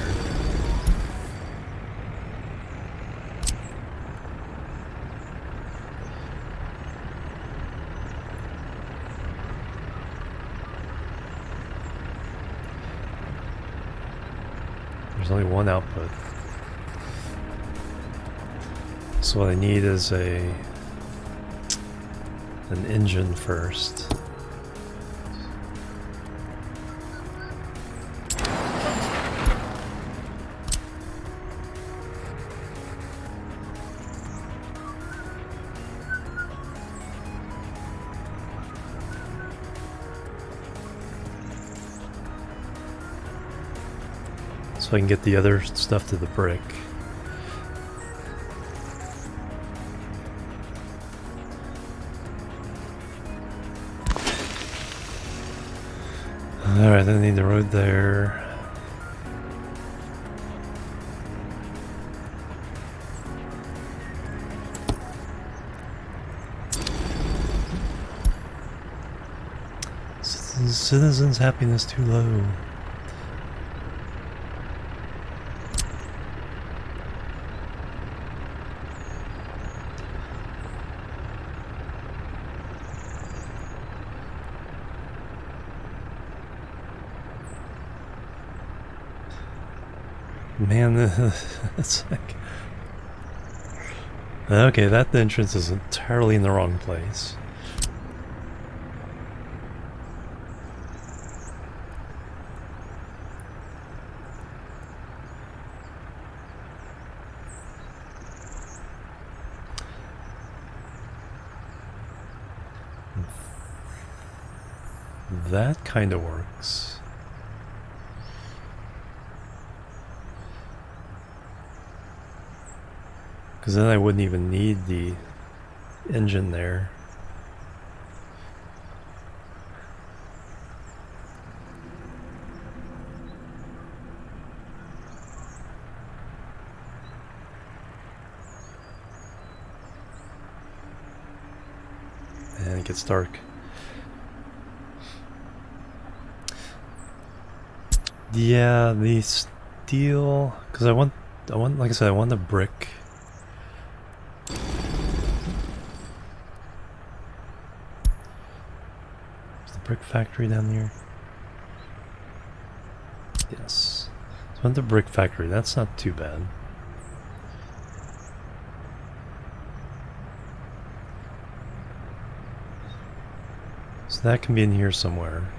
There's only one output. So what I need is an engine first. So I can get the other stuff to the brick. Alright, I need the road there. Citizens' happiness too low. Man, it's like... Okay, that entrance is entirely in the wrong place. That kind of works. Because then I wouldn't even need the engine there. And it gets dark. Yeah, the steel, because I want, like I said, I want the brick. Is the brick factory down here? Yes. So I want the brick factory, that's not too bad. So that can be in here somewhere.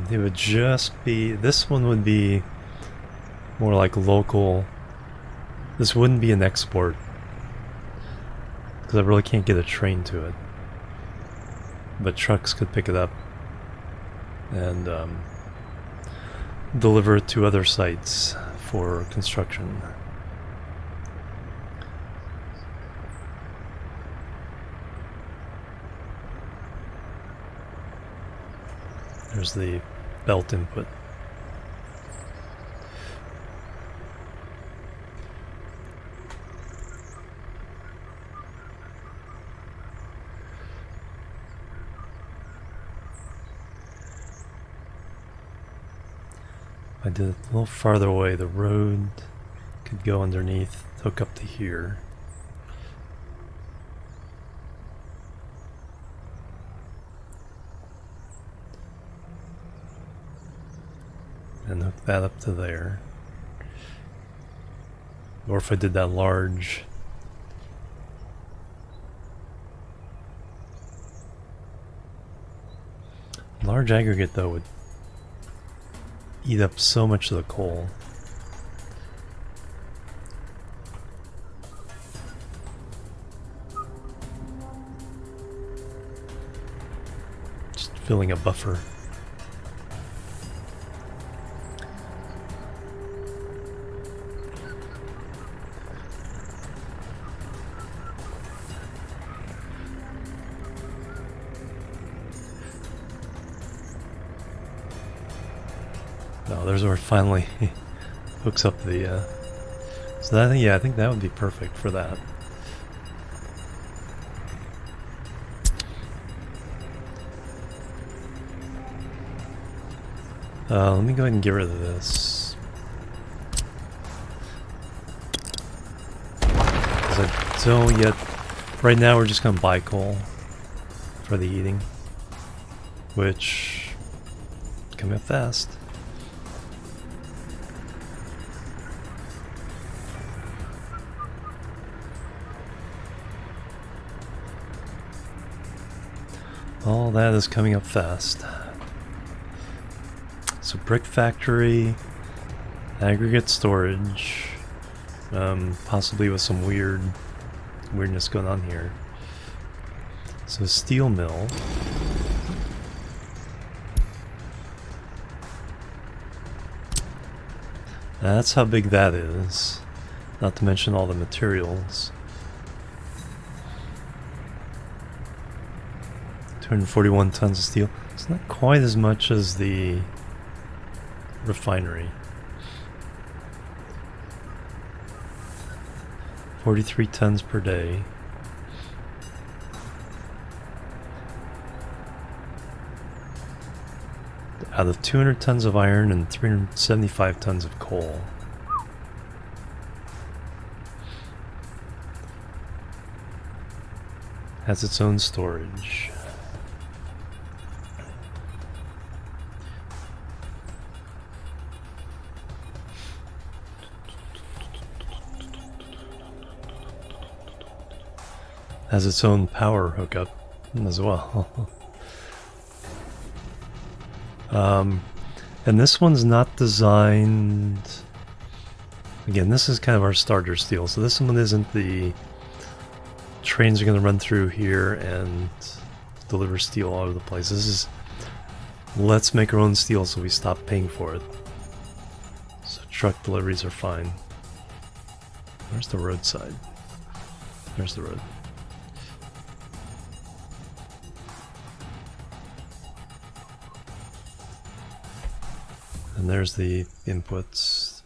It would just be, this one would be more like local. This wouldn't be an export because I really can't get a train to it, but trucks could pick it up and deliver it to other sites for construction. There's the belt input. If I did it a little farther away, the road could go underneath, hook up to here. and hook that up to there. Or if I did that large aggregate though would eat up so much of the coal. Just filling a buffer. Oh, there's where it finally hooks up the, so that, yeah, I think that would be perfect for that. Let me go ahead and get rid of this. Because I don't yet, right now we're just going to buy coal for the heating, which coming up fast. All that is coming up fast. So brick factory, aggregate storage, possibly with some weirdness going on here. So steel mill. That's how big that is, not to mention all the materials. 241 tons of steel. It's not quite as much as the refinery. 43 tons per day. Out of 200 tons of iron and 375 tons of coal. Has its own storage. Has its own power hookup as well. And this one's not designed... Again, this is kind of our starter steel, so this one isn't the... Trains are going to run through here and deliver steel all over the place. This is... Let's make our own steel so we stop paying for it. So truck deliveries are fine. Where's the roadside? There's the road. And there's the inputs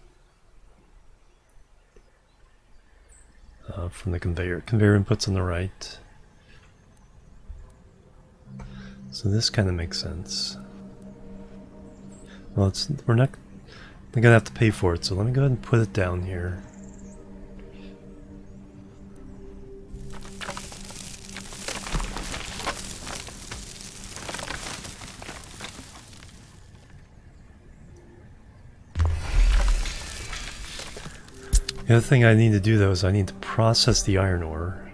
from the conveyor. Conveyor inputs on the right. So this kind of makes sense. Well, we're not gonna have to pay for it, so let me go ahead and put it down here. The other thing I need to do though is I need to process the iron ore.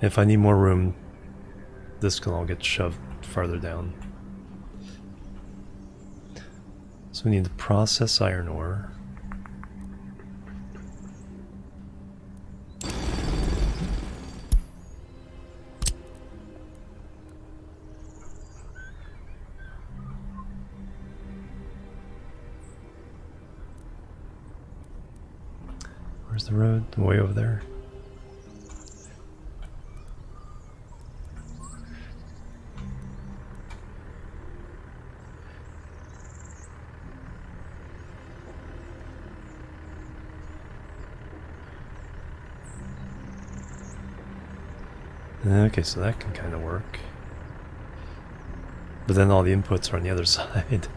If I need more room, this can all get shoved farther down. So we need to process iron ore. Where's the road? Way over there. Okay, so that can kind of work. But then all the inputs are on the other side.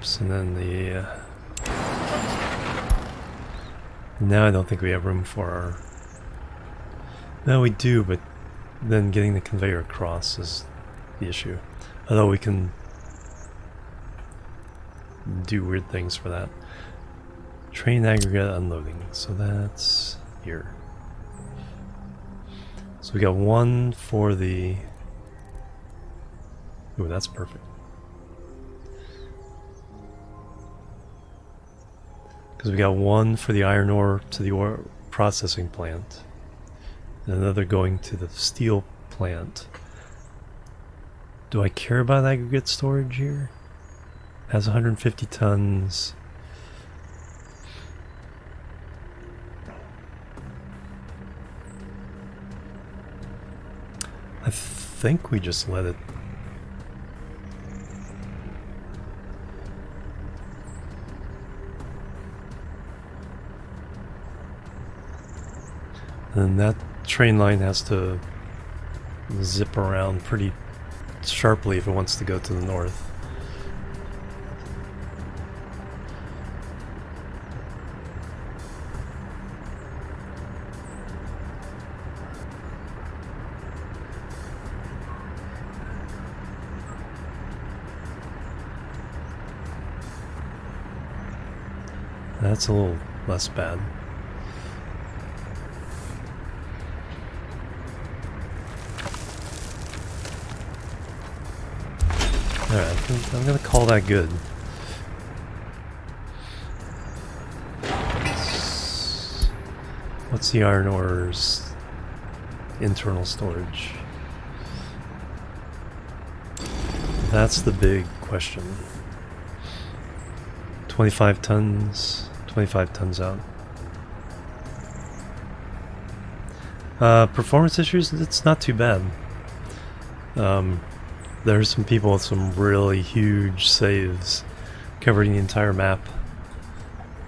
Oops, and then the... now I don't think we have room for our... No, we do, but then getting the conveyor across is the issue. Although we can do weird things for that. Train aggregate unloading, so that's here. So we got one for the... Ooh, that's perfect. Because we got one for the iron ore to the ore processing plant, and another going to the steel plant. Do I care about aggregate storage here? Has 150 tons. I think we just let it. And that train line has to zip around pretty sharply if it wants to go to the north. That's a little less bad. Alright, I'm gonna call that good. What's the iron ore's internal storage? That's the big question. 25 tons, 25 tons out. Performance issues, it's not too bad. There's some people with some really huge saves covering the entire map,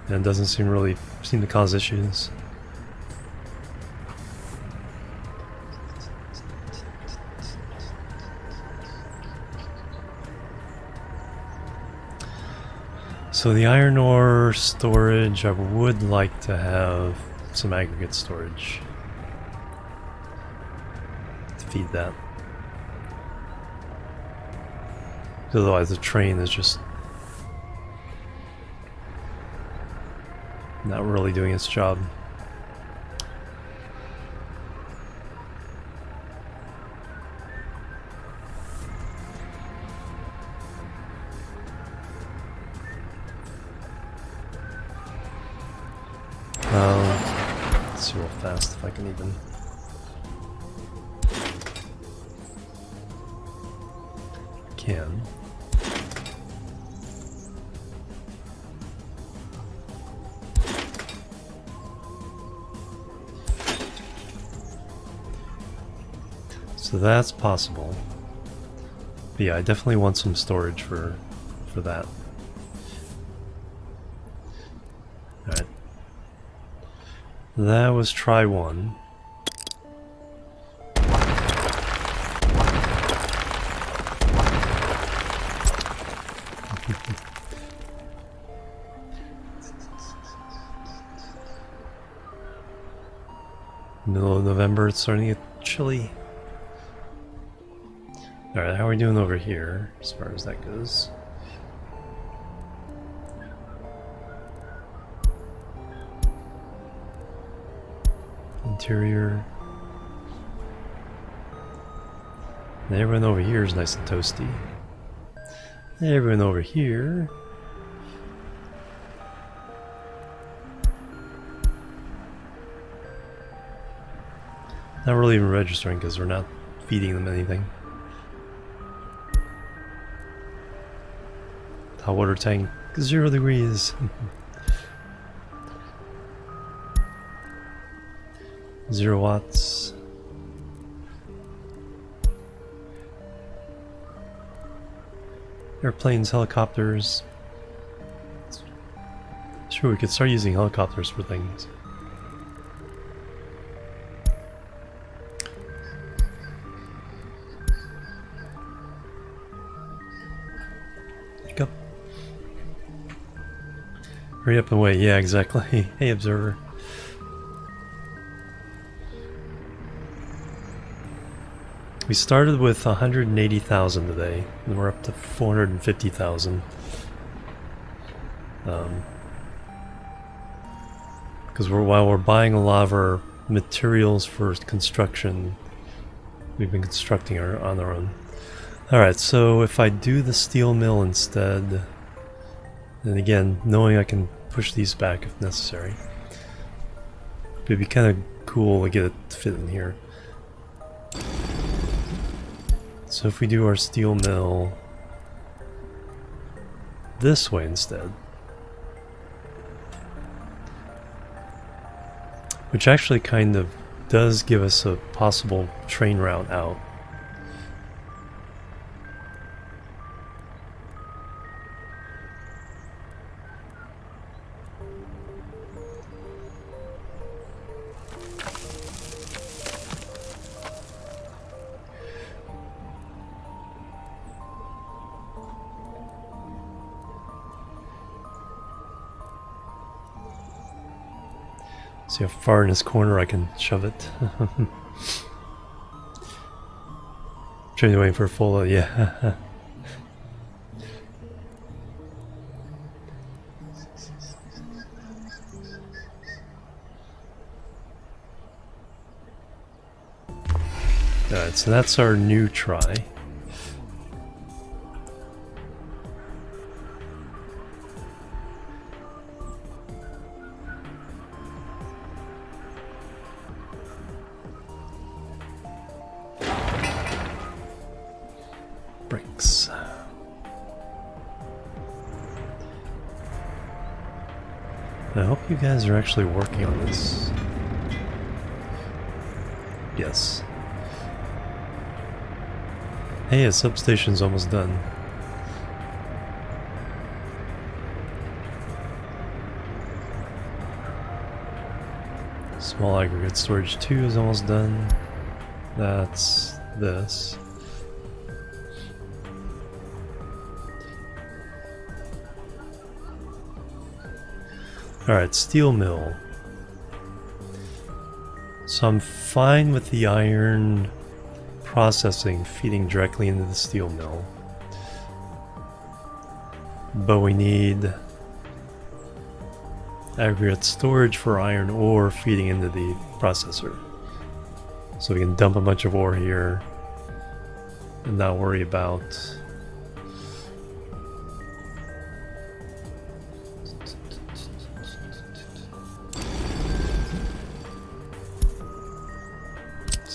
and it doesn't seem to cause issues. So the iron ore storage, I would like to have some aggregate storage to feed that. Otherwise the train is just not really doing its job. Let's see real fast if I can even... Can. So that's possible. But yeah, I definitely want some storage for that. Alright. That was try one. Middle of November, it's starting to get chilly. Alright, how are we doing over here as far as that goes? Interior. And everyone over here is nice and toasty. Everyone over here. Not really even registering because we're not feeding them anything. Hot water tank, 0 degrees. 0 watts. Airplanes, helicopters. Sure, we could start using helicopters for things. Go. Hurry up and wait. Yeah, exactly. Hey, observer. We started with 180,000 today, and we're up to 450,000. Because while we're buying a lot of our materials for construction, we've been constructing on our own. Alright, so if I do the steel mill instead, and again, knowing I can push these back if necessary, it'd be kind of cool to get it to fit in here. So if we do our steel mill this way instead, which actually kind of does give us a possible train route out. See how far in this corner I can shove it. Trying to wait for a full, yeah. Alright, so that's our new try. Bricks. I hope you guys are actually working on this. Yes. Hey, a substation's almost done. Small aggregate storage 2 is almost done. That's this. Alright, steel mill. So I'm fine with the iron processing feeding directly into the steel mill. But we need aggregate storage for iron ore feeding into the processor. So we can dump a bunch of ore here and not worry about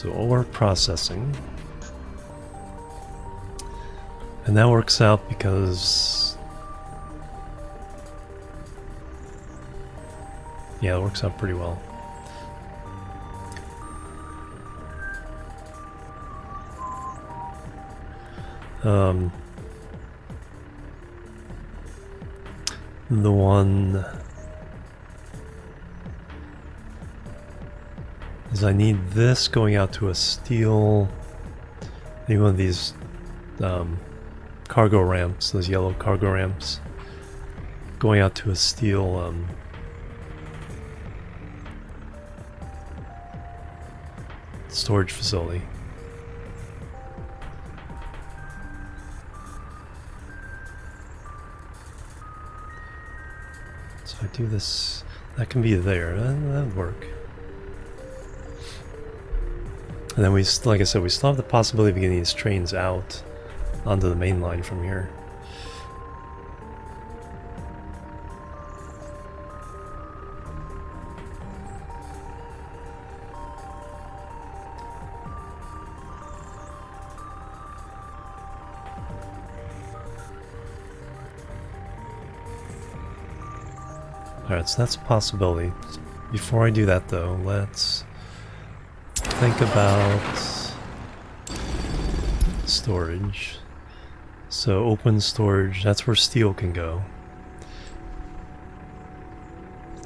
ore processing. And that works out because yeah, it works out pretty well. The one is I need this going out to a steel, maybe one of these cargo ramps, those yellow cargo ramps, going out to a steel storage facility. So I do this, that can be there, that would work. And then we, like I said, we still have the possibility of getting these trains out onto the main line from here. Alright, so that's a possibility. Before I do that though, let's think about storage. So open storage, that's where steel can go.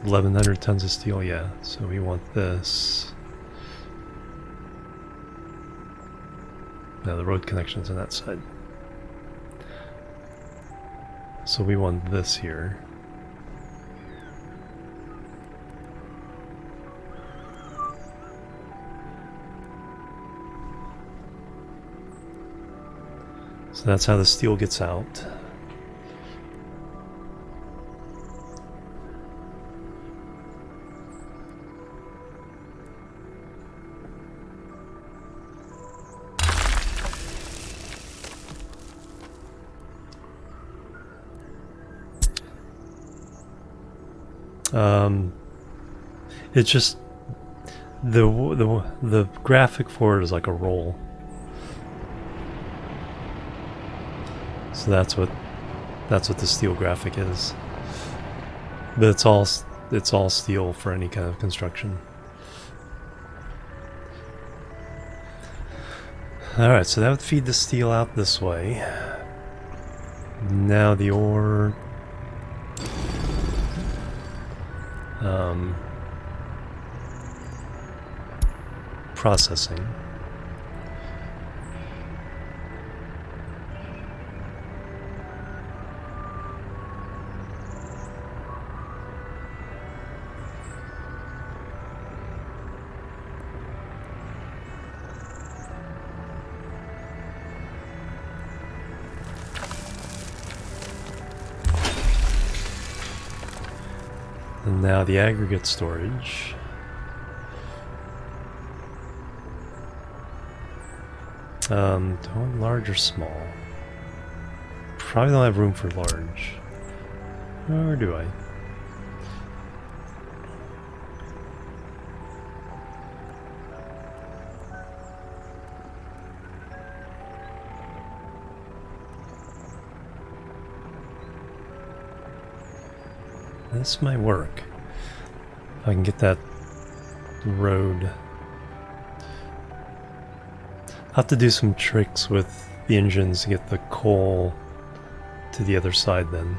1100 tons of steel, yeah. So we want this. Now the road connection's on that side. So we want this here. So that's how the steel gets out. It's just the graphic for it is like a roll. So that's what the steel graphic is. But it's all steel for any kind of construction. Alright, so that would feed the steel out this way. Now the ore processing. And now the aggregate storage. Do I want large or small? Probably don't have room for large. Or do I? This might work. If I can get that road. I'll have to do some tricks with the engines to get the coal to the other side then.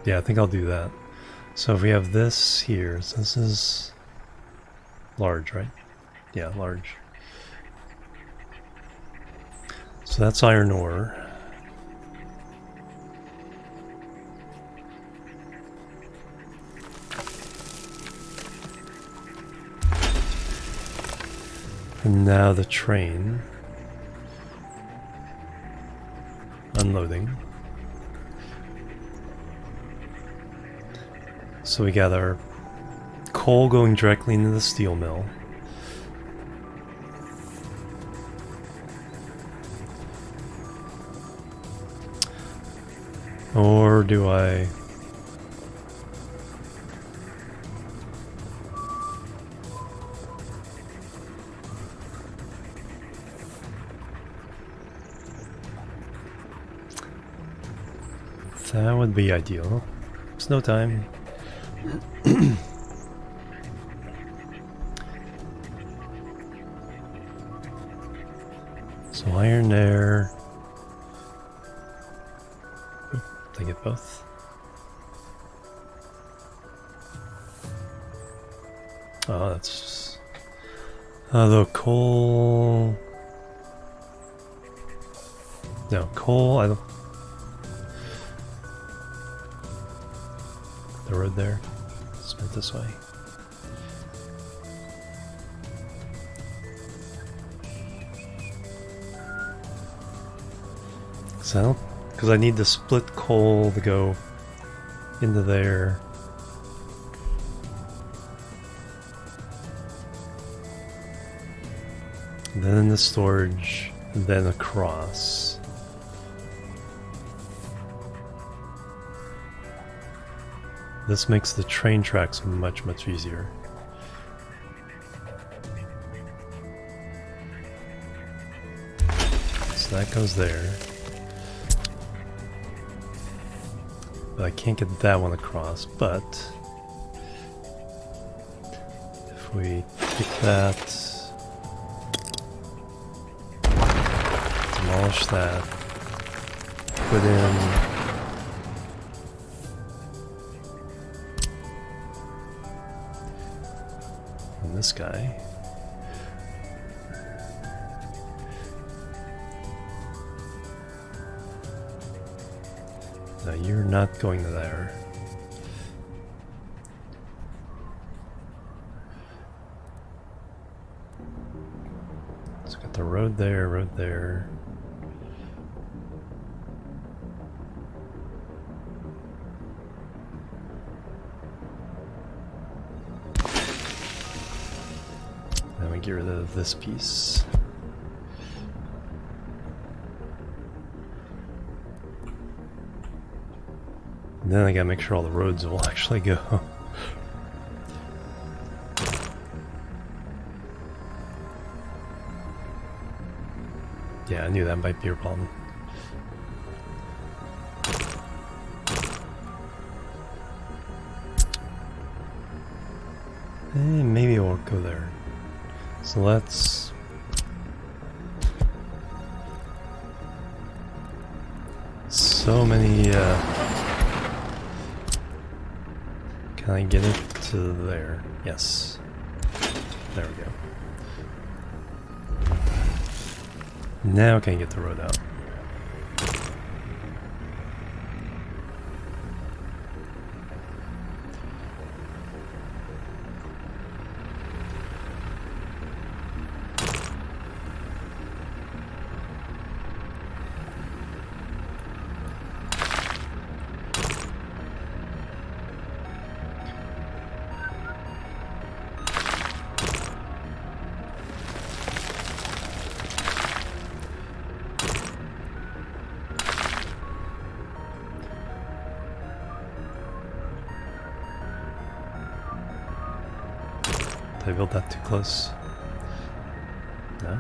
Yeah, I think I'll do that. So if we have this here, so this is large, right? Yeah, large. So that's iron ore. And now the train. Unloading. So we got our coal going directly into the steel mill. Or do I... That would be ideal. It's no time. So iron there. Did I get both? Oh, that's... the coal... No, coal, I don't... The road there. Spent this way. So, because I need to split coal to go into there. Then in the storage, and then across. This makes the train tracks much, much easier. So that goes there. But I can't get that one across, but if we take that, demolish that, put in this guy. Now you're not going to there. road there, road there. Then we get rid of this piece. And then I gotta make sure all the roads will actually go. Yeah, I knew that might be a problem. Maybe it won't go there. So let's... So many... Can I get it to there? Yes. There we go. Now can I get the road out? Did I build that too close? No?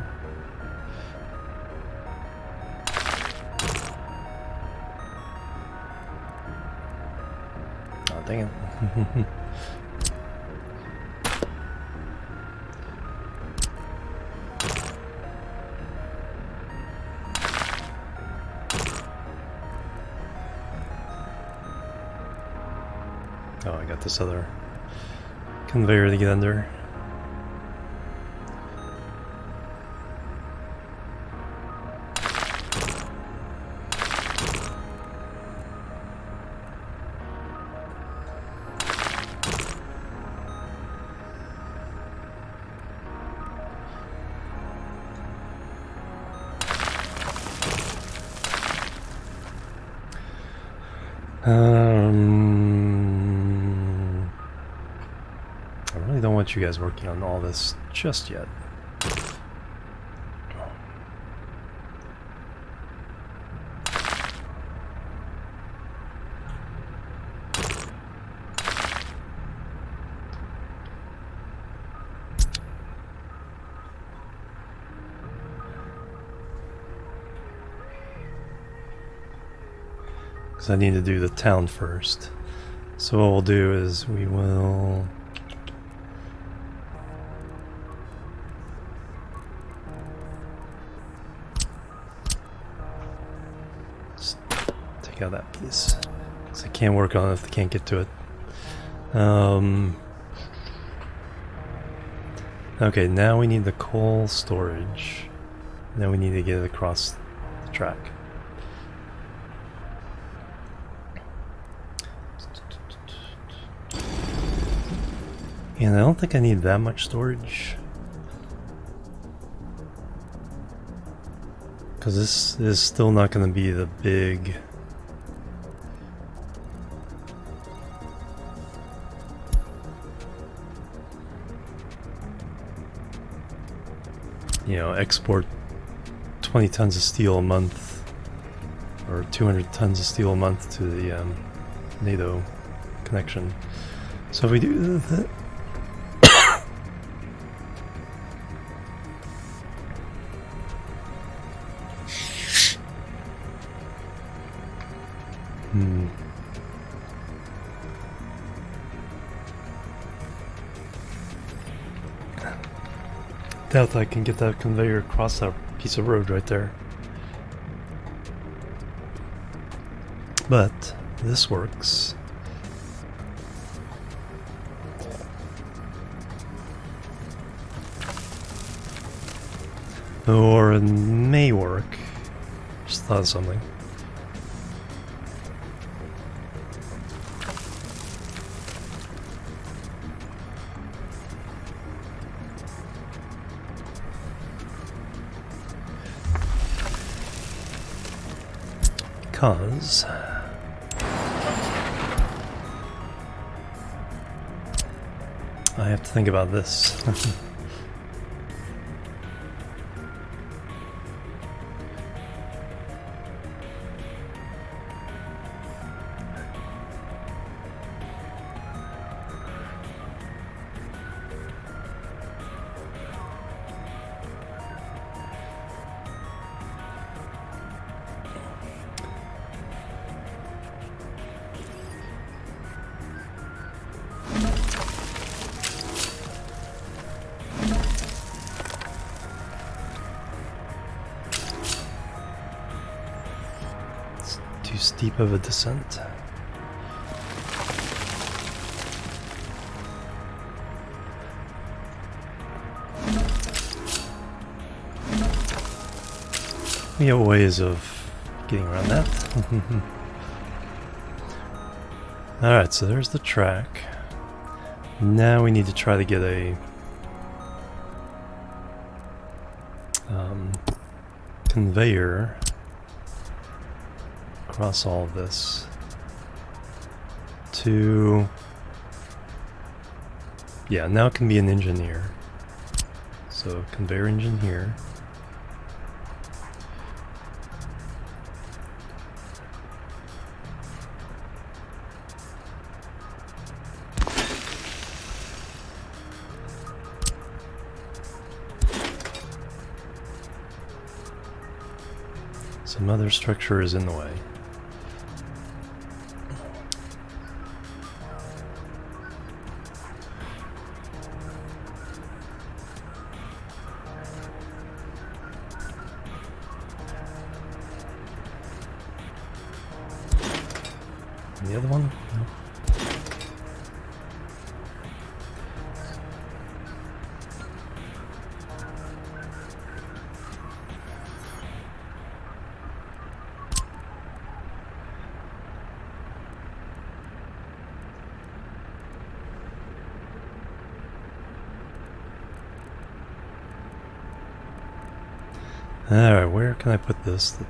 Oh, dang it. Oh, I got this other conveyor to get under. I really don't want you guys working on all this just yet. Because I need to do the town first. So what we'll do is we will... just take out that piece. Because I can't work on it if I can't get to it. Okay, now we need the coal storage. Now we need to get it across the track. And I don't think I need that much storage. Because this is still not going to be the big... you know, export 20 tons of steel a month, or 200 tons of steel a month to the NATO connection. So if we do that... doubt I can get that conveyor across that piece of road right there. But this works. Or it may work. Just thought of something. because I have to think about this. Too steep of a descent. We have ways of getting around that. Alright, so there's the track. Now we need to try to get a conveyor across all of this to, yeah, now it can be an engine here. So conveyor engine here. Some other structure is in the way. And the other one? No. Alright, where can I put this that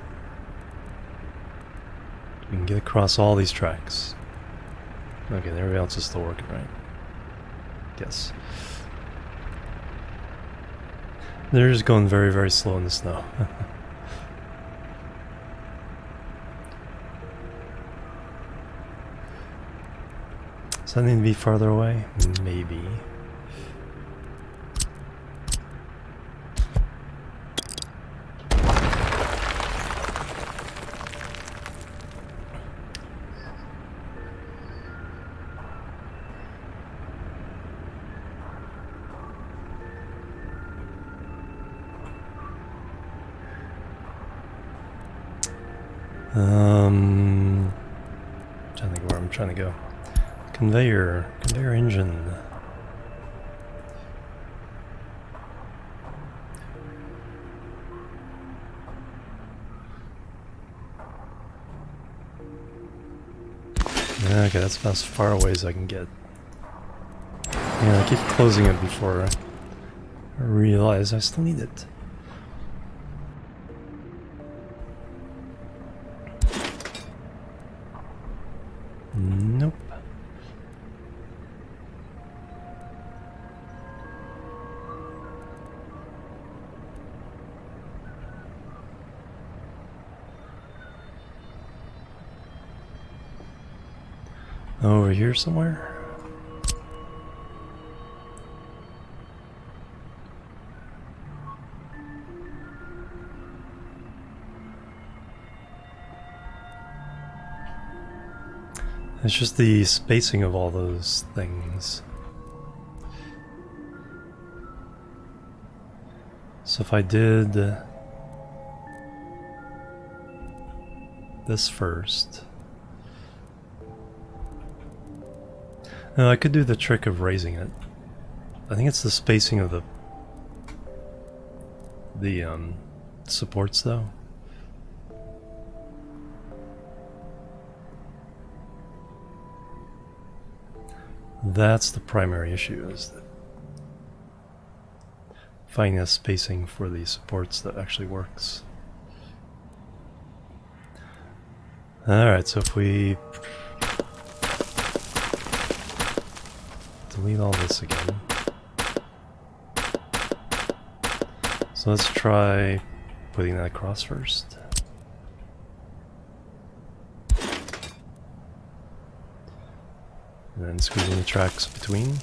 we can get across all these tracks? Okay, everything else is still working, right? Yes. They're just going very, very slow in the snow. Does that need to be farther away? Maybe. Trying to think where I'm trying to go. Conveyor engine. Okay, that's about as far away as I can get. Yeah, I keep closing it before I realize I still need it. Nope. Over here somewhere? It's just the spacing of all those things. So if I did this first, no, I could do the trick of raising it. I think it's the spacing of the supports though. That's the primary issue, is that finding a spacing for the supports that actually works. Alright, so if we delete all this again. So let's try putting that across first. And then squeezing the tracks between.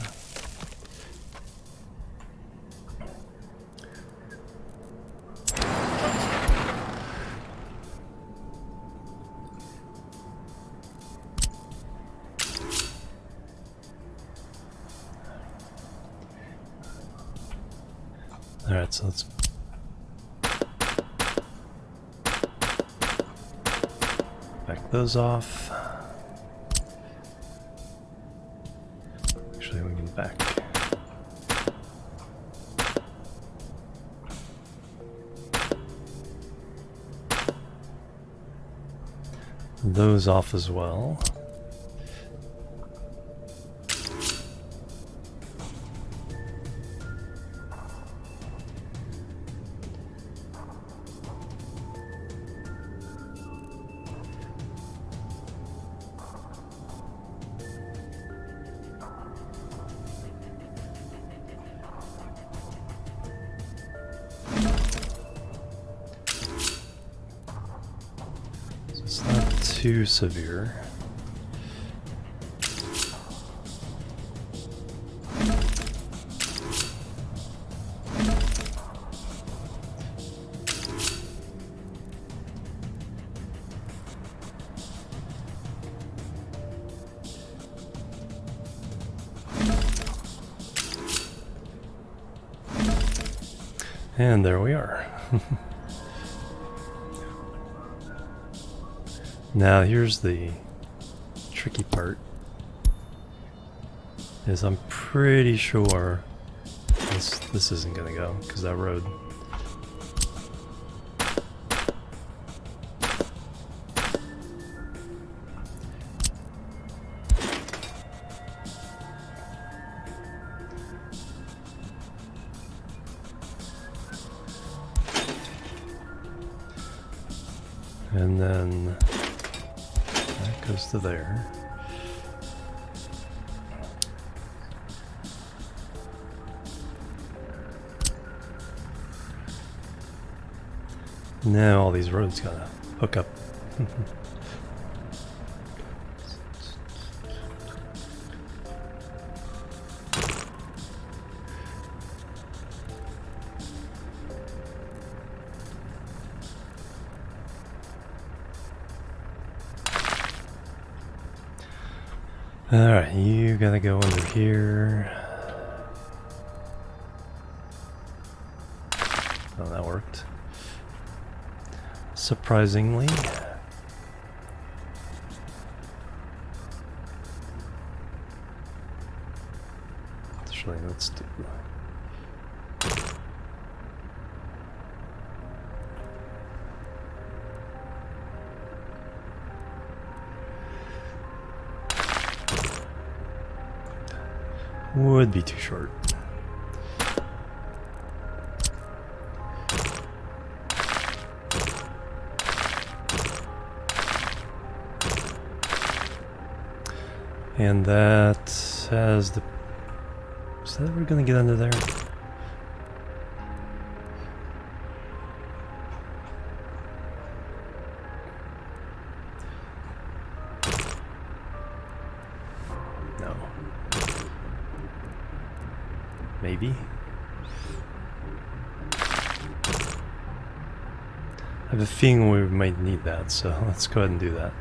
Alright, so let's back those off. Actually, we can back. Those off as well. It's not too severe. And there we are. Now here's the tricky part, is I'm pretty sure this isn't gonna go, because that road. And then that goes to there. Now all these roads gotta hook up. Alright, you gotta go under here. Oh, that worked. Surprisingly. Actually, let's do... Would be too short. And that has the... Is that ever gonna get under there? No. Maybe. I have a feeling we might need that, so let's go ahead and do that.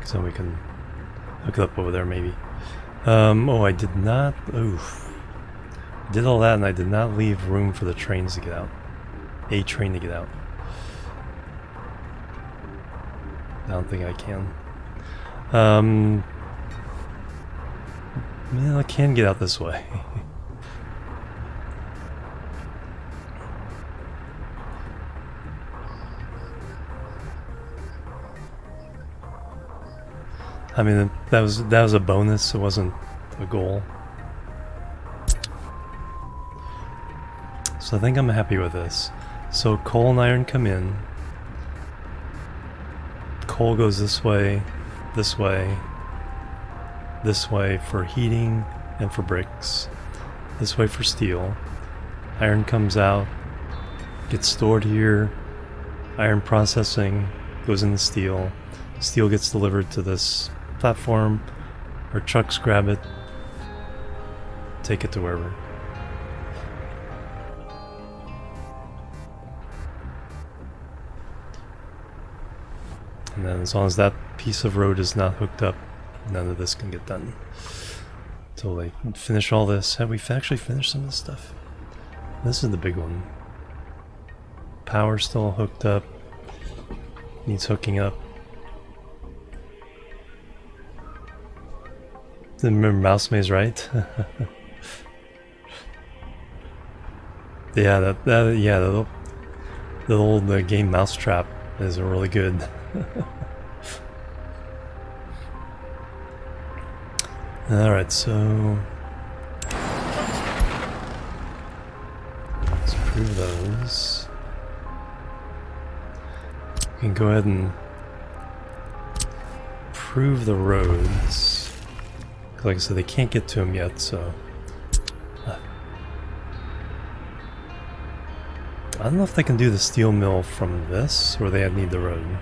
So we can hook it up over there, maybe. Oh, I did not. Oof. Did all that, and I did not leave room for the trains to get out. A train to get out. I don't think I can. Man, I can get out this way. I mean, that was a bonus. It wasn't a goal. So I think I'm happy with this. So coal and iron come in. Coal goes this way, this way, this way for heating and for bricks, this way for steel. Iron comes out, gets stored here, iron processing goes into steel, steel gets delivered to this platform, our trucks grab it, take it to wherever. And then as long as that piece of road is not hooked up, none of this can get done. Until they finish all this. Have we actually finished some of this stuff? This is the big one. Power still hooked up. Needs hooking up. Remember Mouse Maze, right? Yeah, the old game Mousetrap is really good. Alright, so let's approve those. We can go ahead and approve the roads. Like I said, they can't get to them yet, so I don't know if they can do the steel mill from this, or they need the road.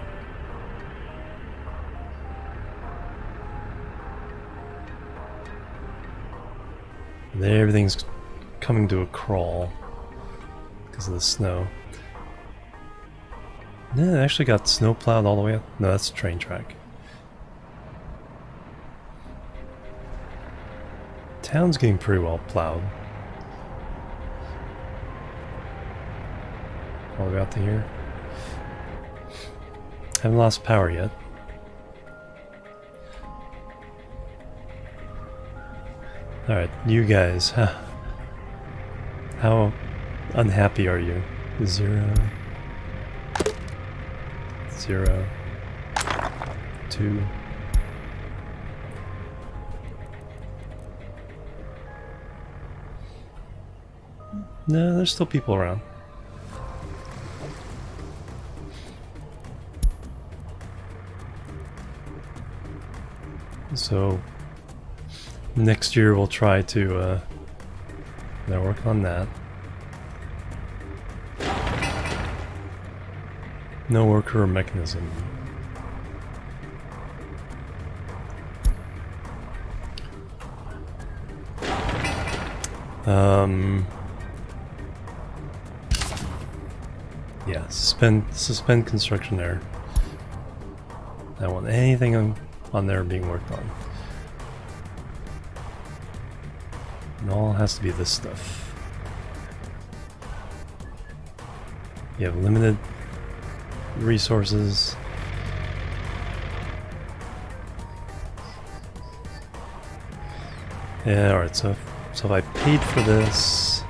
And then everything's coming to a crawl because of the snow. Yeah, it actually got snow plowed all the way up. No, that's a train track. Town's getting pretty well plowed. All the way out to here. Haven't lost power yet. Alright, you guys, how unhappy are you? 0, 0, 2. No, there's still people around. So next year we'll try to work on that. No worker mechanism. Yeah, suspend construction there. I don't want anything on there being worked on. It all has to be this stuff. You have limited resources. Yeah, alright, so if I paid for this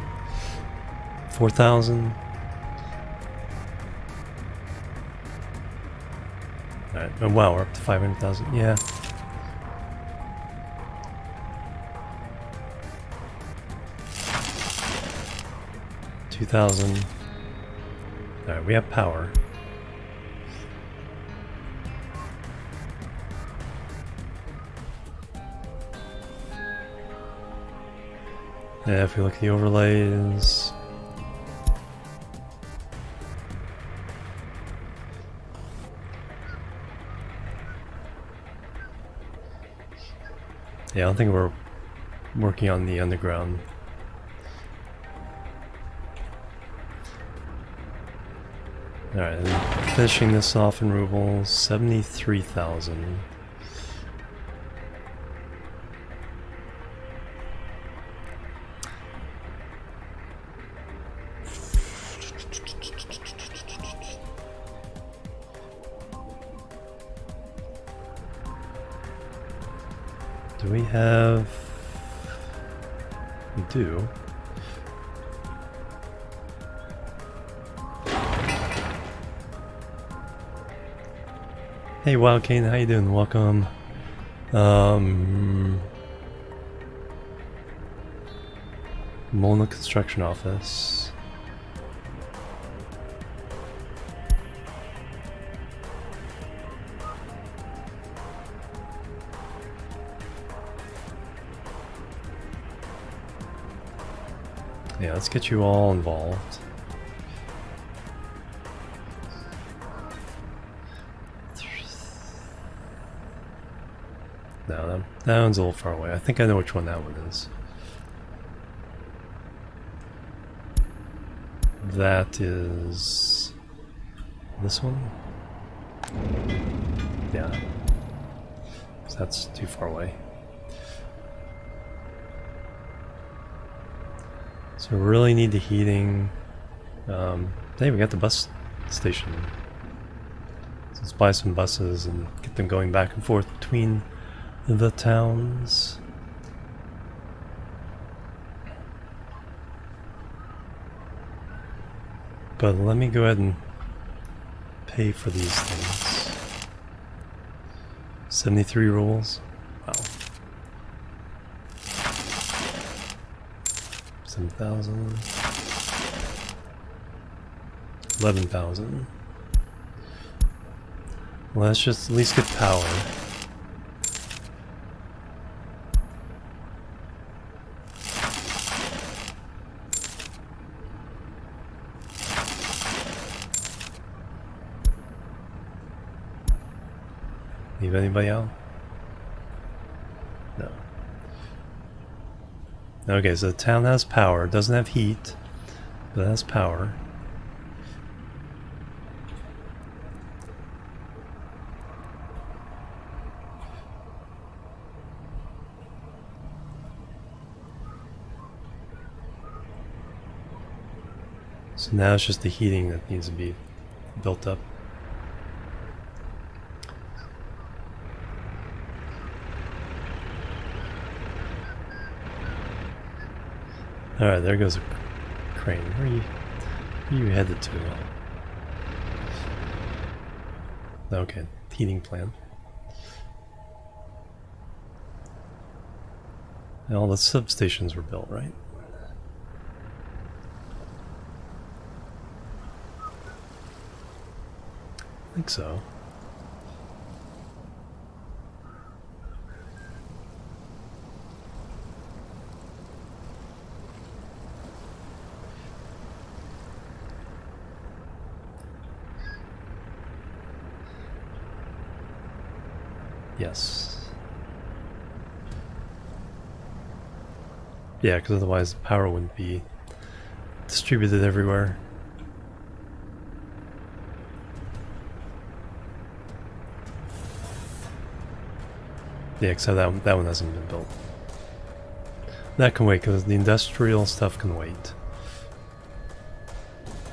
4,000. Alright, oh wow, we're up to 500,000. Yeah. $2,000. Alright, we have power. Yeah, if we look at the overlays. Yeah, I don't think we're working on the underground. Alright, and finishing this off in rubles, 73,000. Do we have... We do. Hey Wild Kane, how you doing? Welcome. Molna Construction Office. Yeah, let's get you all involved. No, that one's a little far away. I think I know which one that one is. That is this one? Yeah. So that's too far away. So we really need the heating. Hey, we got the bus station. So let's buy some buses and get them going back and forth between the towns. But let me go ahead and pay for these things. 73 rubles. Wow. 7,000. 11,000. Well, let's just at least get power. Leave anybody out? No. Okay, so the town has power. It doesn't have heat, but it has power. So now it's just the heating that needs to be built up. Alright, there goes a crane. Where are you headed to? Okay, heating plant. And all the substations were built, right? I think so. Yes. Yeah, because otherwise the power wouldn't be distributed everywhere. Yeah, except that one hasn't been built. That can wait, because the industrial stuff can wait.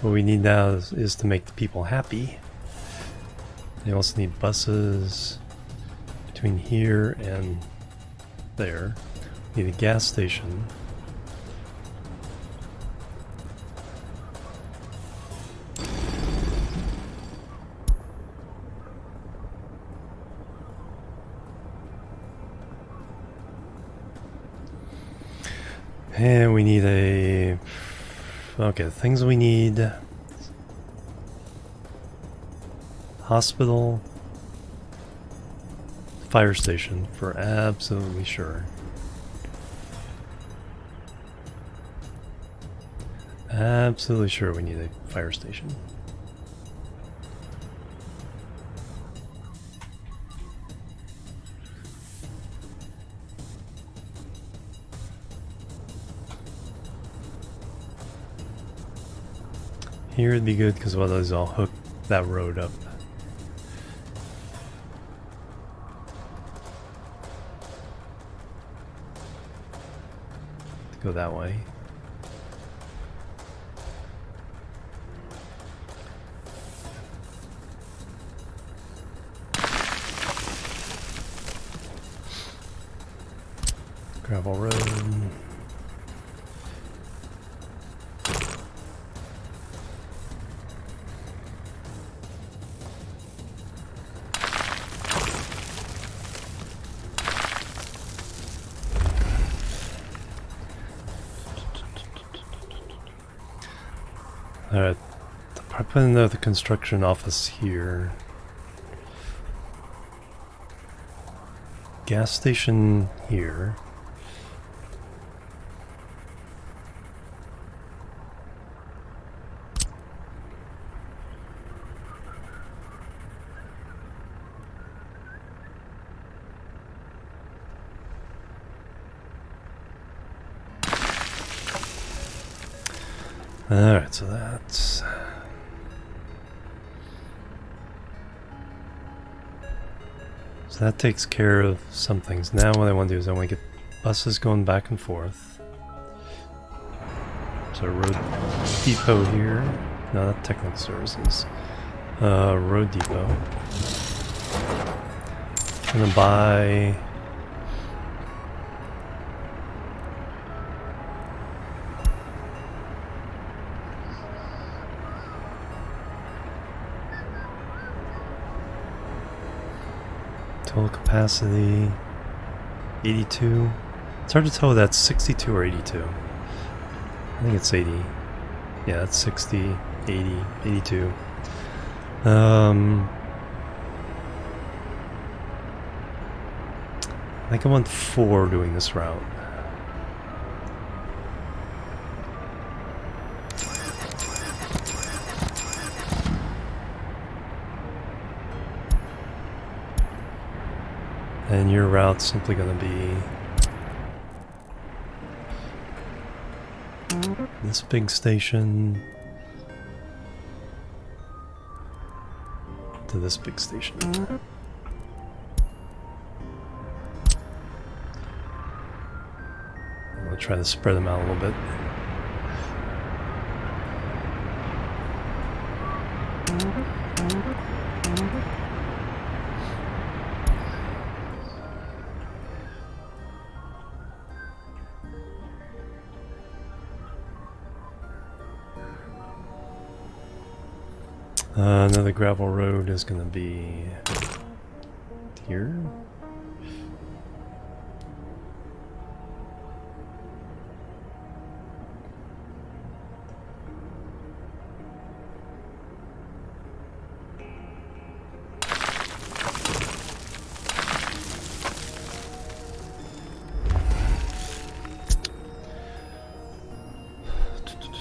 What we need now is to make the people happy. They also need buses between here and there. We need a gas station. And we need a... Okay, the things we need... Hospital... Fire station, for absolutely sure. Absolutely sure we need a fire station. Here it'd be good because what is I'll hook that road up. Go that way. Gravel road. Alright, I'll put in the construction office here. Gas station here. Alright, so that's... So that takes care of some things. Now what I want to do is I want to get buses going back and forth. So road depot here. No, not technical services. Road depot. I'm gonna buy... Total capacity 82. It's hard to tell if that's 62 or 82. I think it's 80. Yeah, it's 60, 80, 82. I think I want 4 doing this route. And your route's simply going to be this big station to this big station. I'm going to try to spread them out a little bit. Another gravel road is going to be here.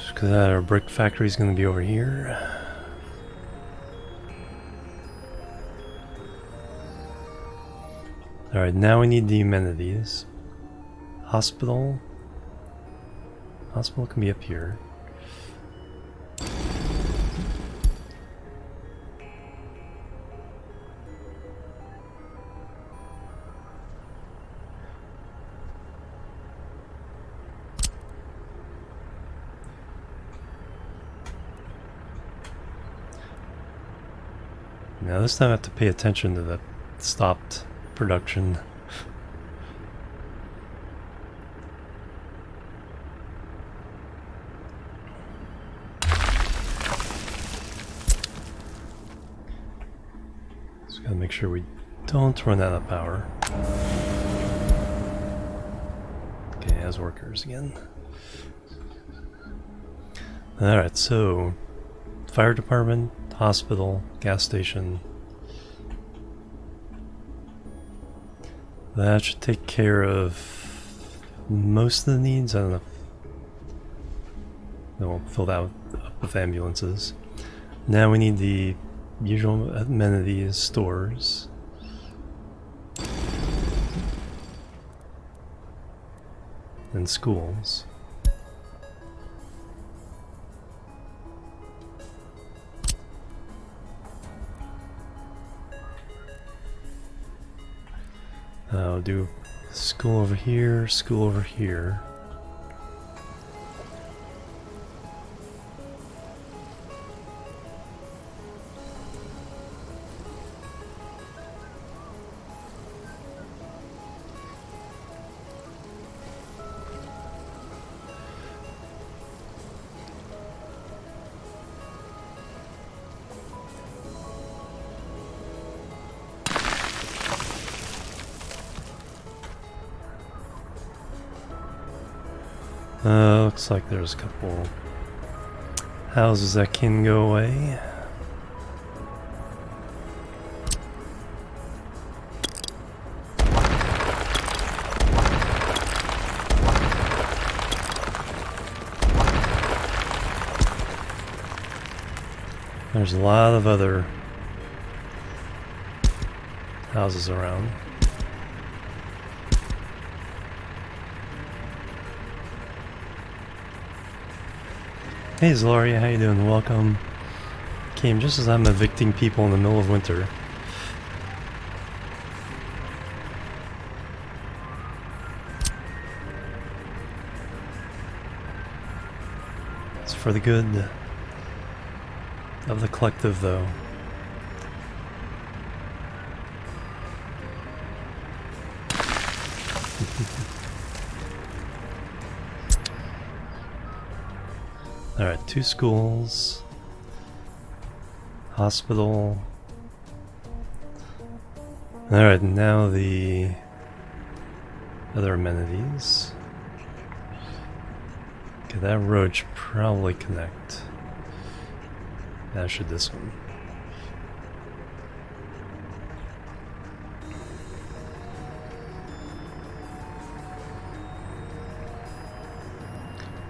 Because our brick factory is going to be over here. Alright, now we need the amenities. Hospital. Hospital can be up here. Now this time I have to pay attention to the stopped production. Just gotta make sure we don't run out of power. Okay, as workers again. Alright, so fire department, hospital, gas station. That should take care of most of the needs. I don't know if they'll fill that up with ambulances. Now we need the usual amenities, stores. And schools. I'll do school over here, school over here. Looks like there's a couple houses that can go away. There's a lot of other houses around. Hey Zloria, how you doing? Welcome. Came just as I'm evicting people in the middle of winter. It's for the good of the collective, though. Alright, 2 schools, hospital. Alright, now the other amenities. Okay, that road should probably connect. That should this one.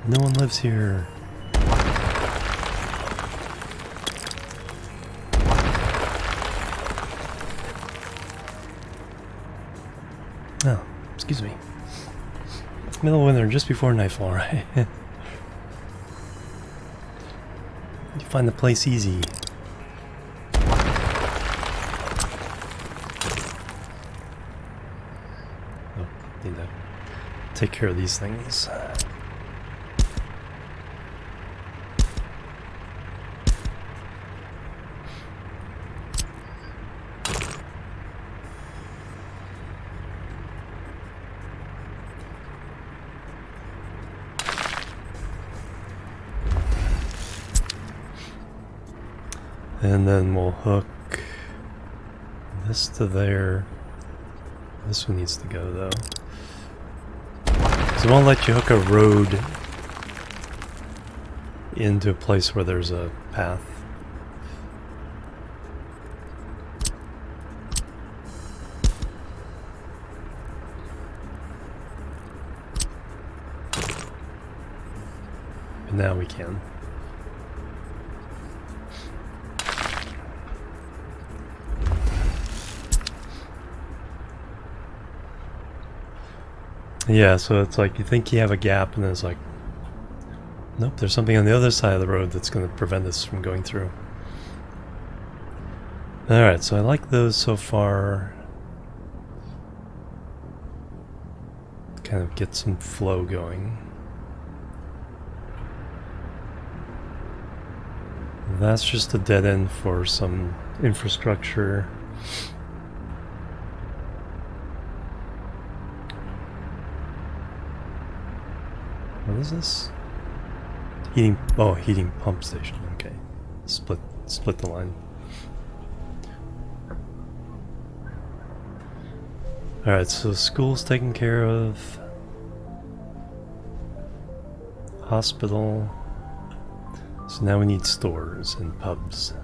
No one lives here. Oh, excuse me. Middle of winter, just before nightfall, right? You find the place easy. Oh, need to take care of these things. And then we'll hook this to there. This one needs to go though. So it won't let you hook a road into a place where there's a path. But now we can. Yeah, so it's like you think you have a gap and then it's like, nope, there's something on the other side of the road that's going to prevent us from going through. Alright, so I like those so far. Kind of get some flow going. That's just a dead end for some infrastructure. What is this? Heating pump station. Okay. Split the line. Alright, so school's taken care of. Hospital. So now we need stores and pubs.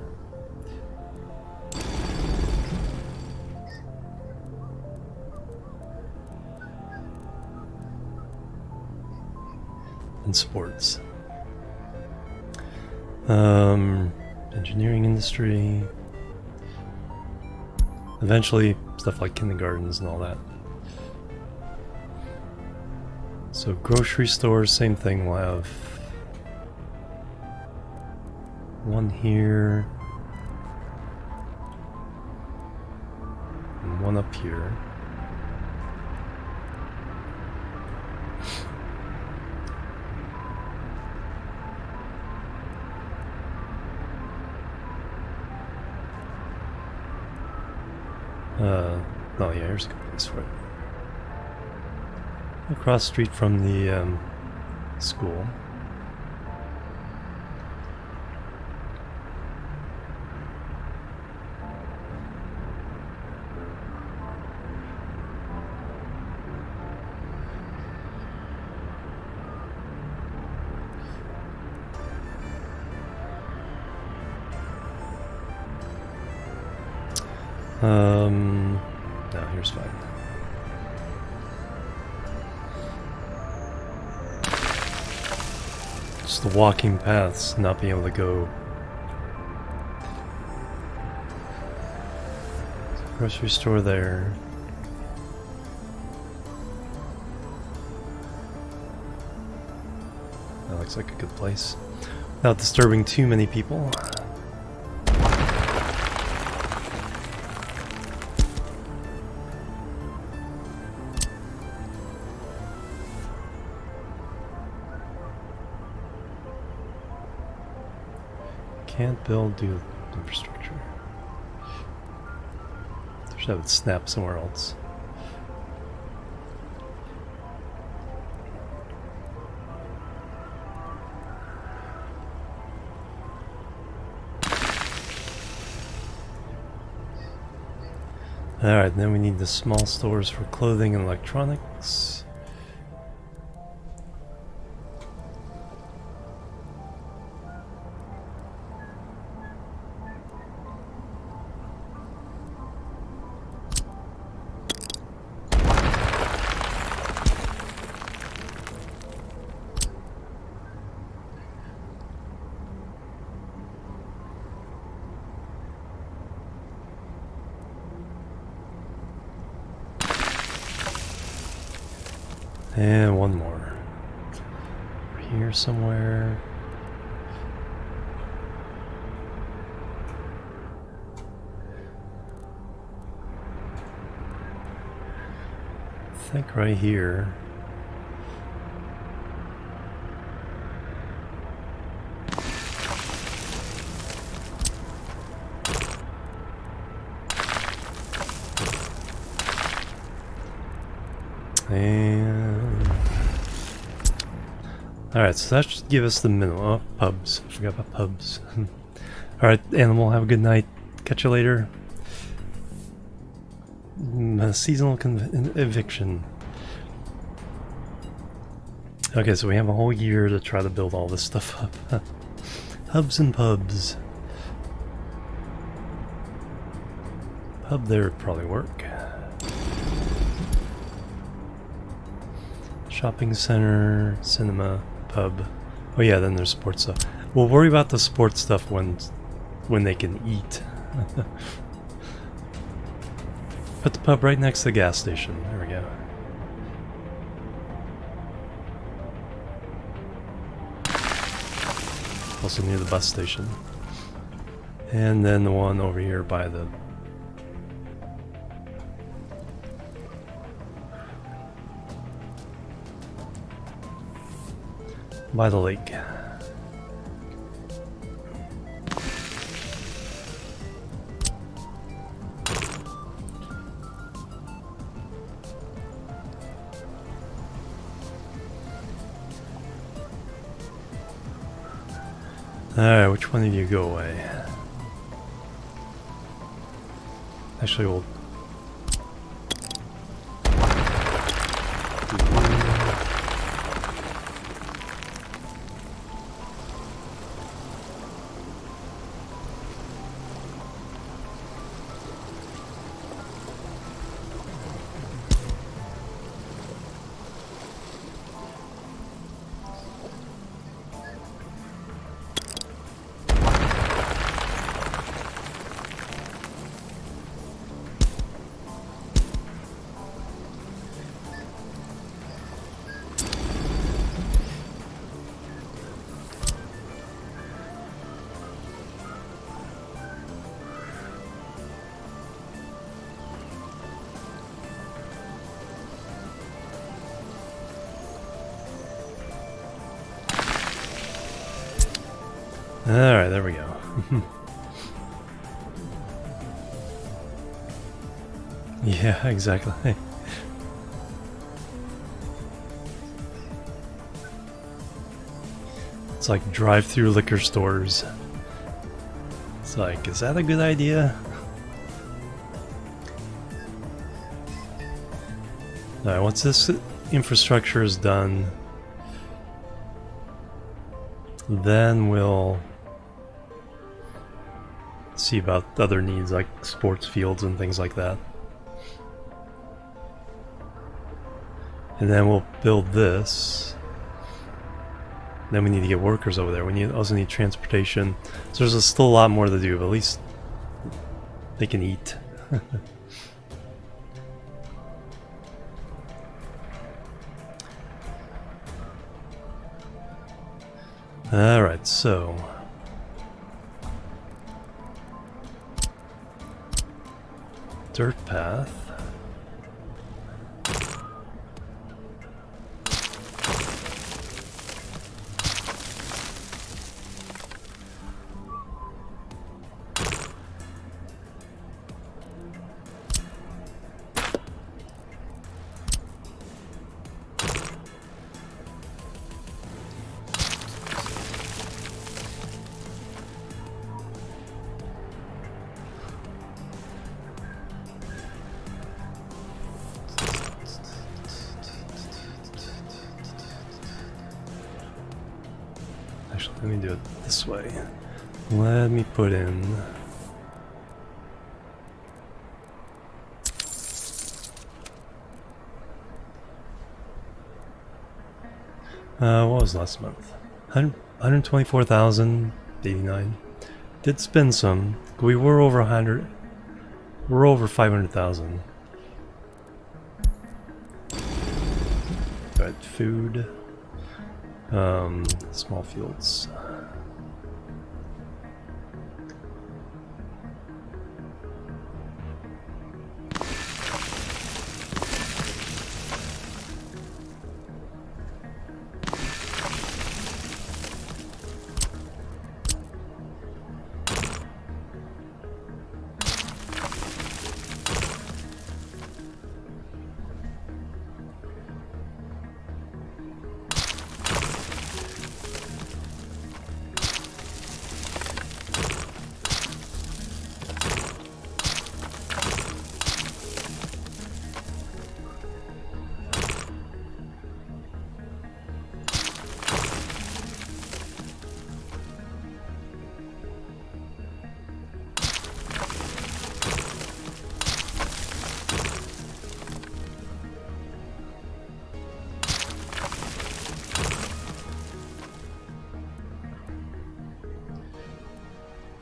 And sports. Engineering industry. Eventually, stuff like kindergartens and all that. So grocery stores, same thing. We'll have one here and one up here. Oh yeah, here's a good place for it. Across the street from the school. No, here's fine. Just the walking paths, not being able to go. Grocery store there. That looks like a good place. without disturbing too many people. Can't build due to infrastructure. Should have it snap somewhere else. Alright, then we need the small stores for clothing and electronics. And one more. Here somewhere. I think right here. And alright, so that should give us the minimum. Oh, pubs. I forgot about pubs. Alright, animal, have a good night. Catch you later. Seasonal eviction. Okay, so we have a whole year to try to build all this stuff up. Hubs and pubs. Pub there would probably work. Shopping center, cinema, pub. Oh yeah, then there's sports stuff. We'll worry about the sports stuff when they can eat. Put the pub right next to the gas station. There we go. Also near the bus station. And then the one over here by the lake. Alright, which one of you go away? Actually, we'll Alright, there we go. Yeah, exactly. It's like drive-through liquor stores. It's like, is that a good idea? Alright, once this infrastructure is done, then we'll see about other needs like sports fields and things like that. And then we'll build this. Then we need to get workers over there. We also need transportation. So there's still a lot more to do, but at least they can eat. Alright, so dirt path. Actually, let me do it this way. Let me put in what was last month? 124,089. Did spend some. We were over 100. We're over 500,000. Right, food. Small fields.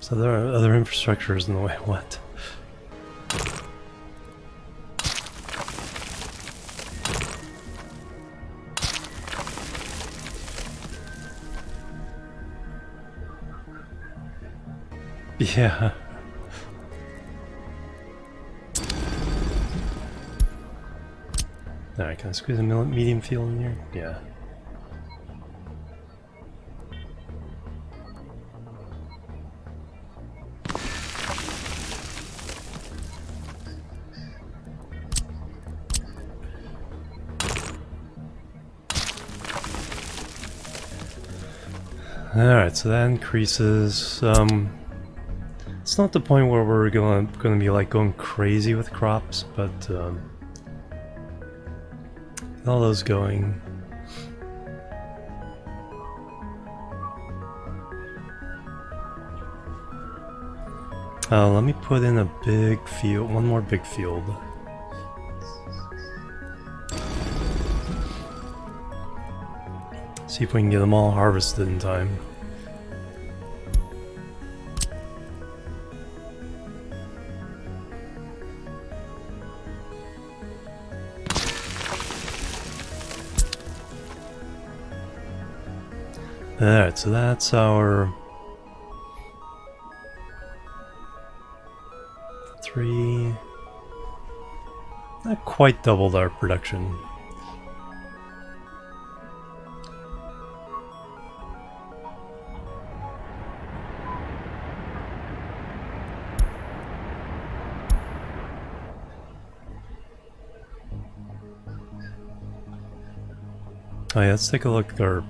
So there are other infrastructures in the way. What? Yeah. Alright, can I squeeze a medium field in here? Yeah. Alright, so that increases. It's not the point where we're gonna be like going crazy with crops, but all those going. Let me put in a big field, one more big field. See if we can get them all harvested in time. Alright, so that's our 3. Not quite doubled our production. Oh yeah, let's take a look at our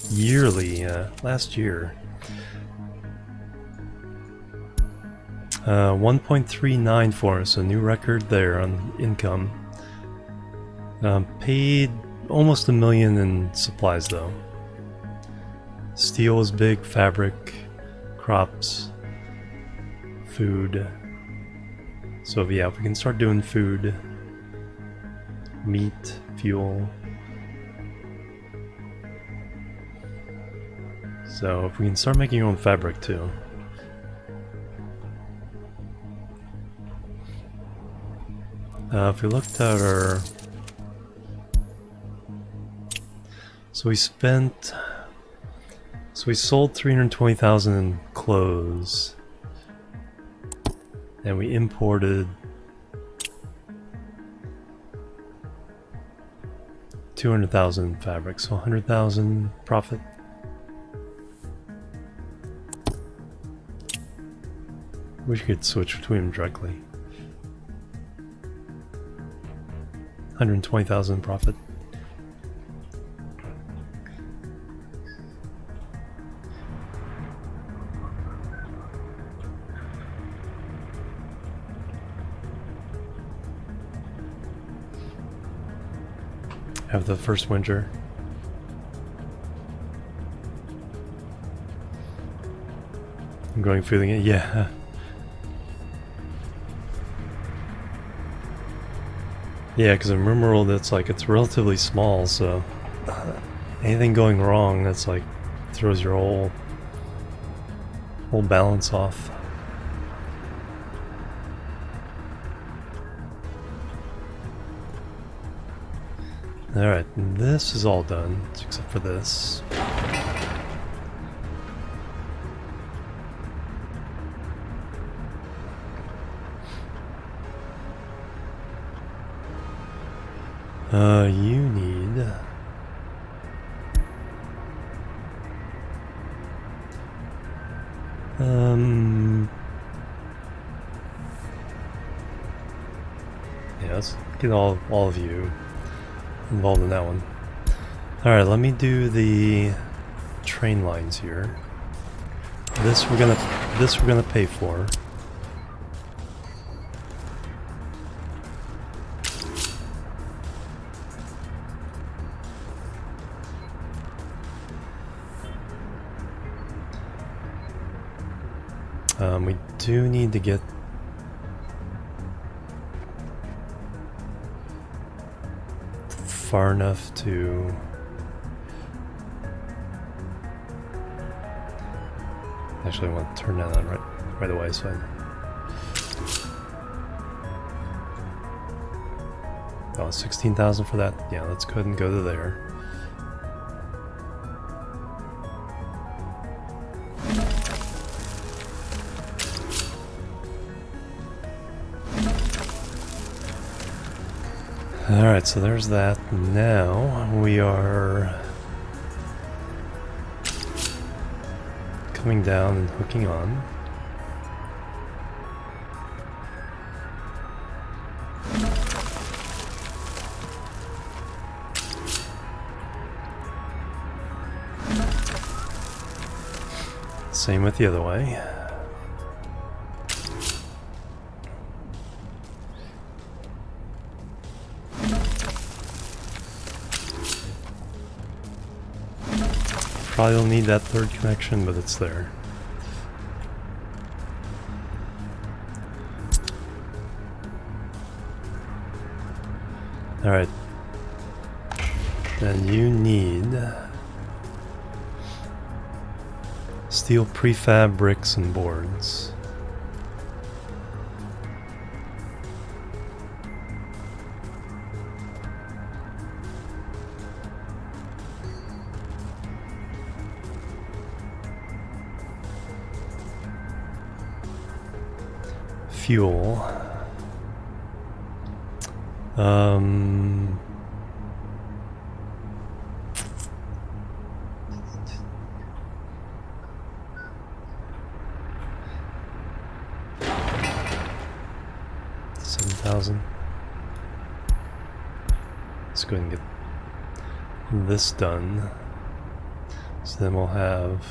yearly, last year. 1.39 so a new record there on income. Paid almost $1 million in supplies though. Steel is big, fabric, crops, food. So yeah, if we can start doing food, meat, fuel. So if we can start making our own fabric too. If we looked at our... So we spent So we sold 320,000 in clothes, and we imported 200,000 in fabric, so 100,000 profit. Wish you could switch between them directly. 120,000 profit. Have the first winter. I'm going feeling it, yeah. Yeah, because in RimWorld it's relatively small, so anything going wrong, that's like throws your whole balance off. Alright, this is all done, except for this. You need... yeah, let's get all of you involved in that one. Alright, let me do the train lines here. This we're gonna pay for. We do need to get far enough to actually I want to turn that on right away, so oh, 16,000 for that. Yeah, let's go ahead and go to there. Alright, so there's that. Now we are coming down and hooking on. Same with the other way. Probably don't need that third connection, but it's there. Alright. Then you need steel prefab bricks and boards. Fuel. $7,000. Let's go ahead and get this done. So then we'll have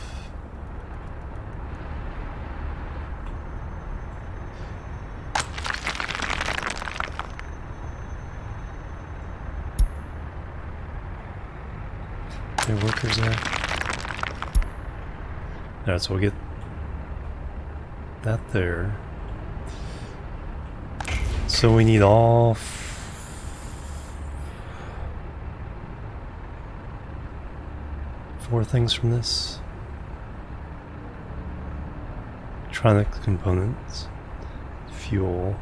workers there. Alright, so we'll get that there. So we need all 4 things from this. Electronic components, fuel,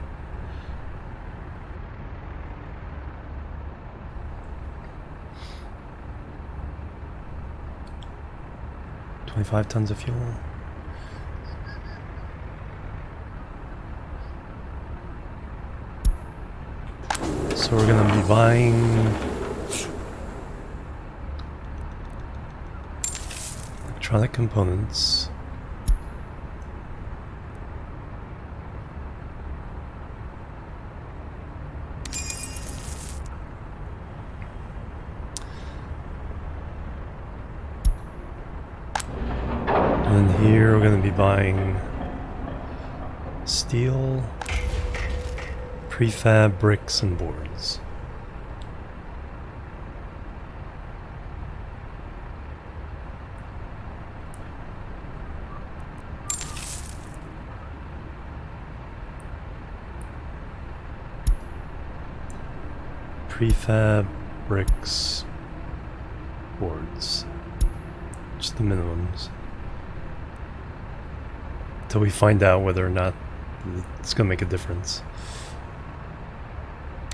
25 tons of fuel. So we're gonna be buying electronic components. And then here we're going to be buying steel, prefab bricks and boards. Prefab bricks, boards. Just the minimums. Until we find out whether or not it's going to make a difference.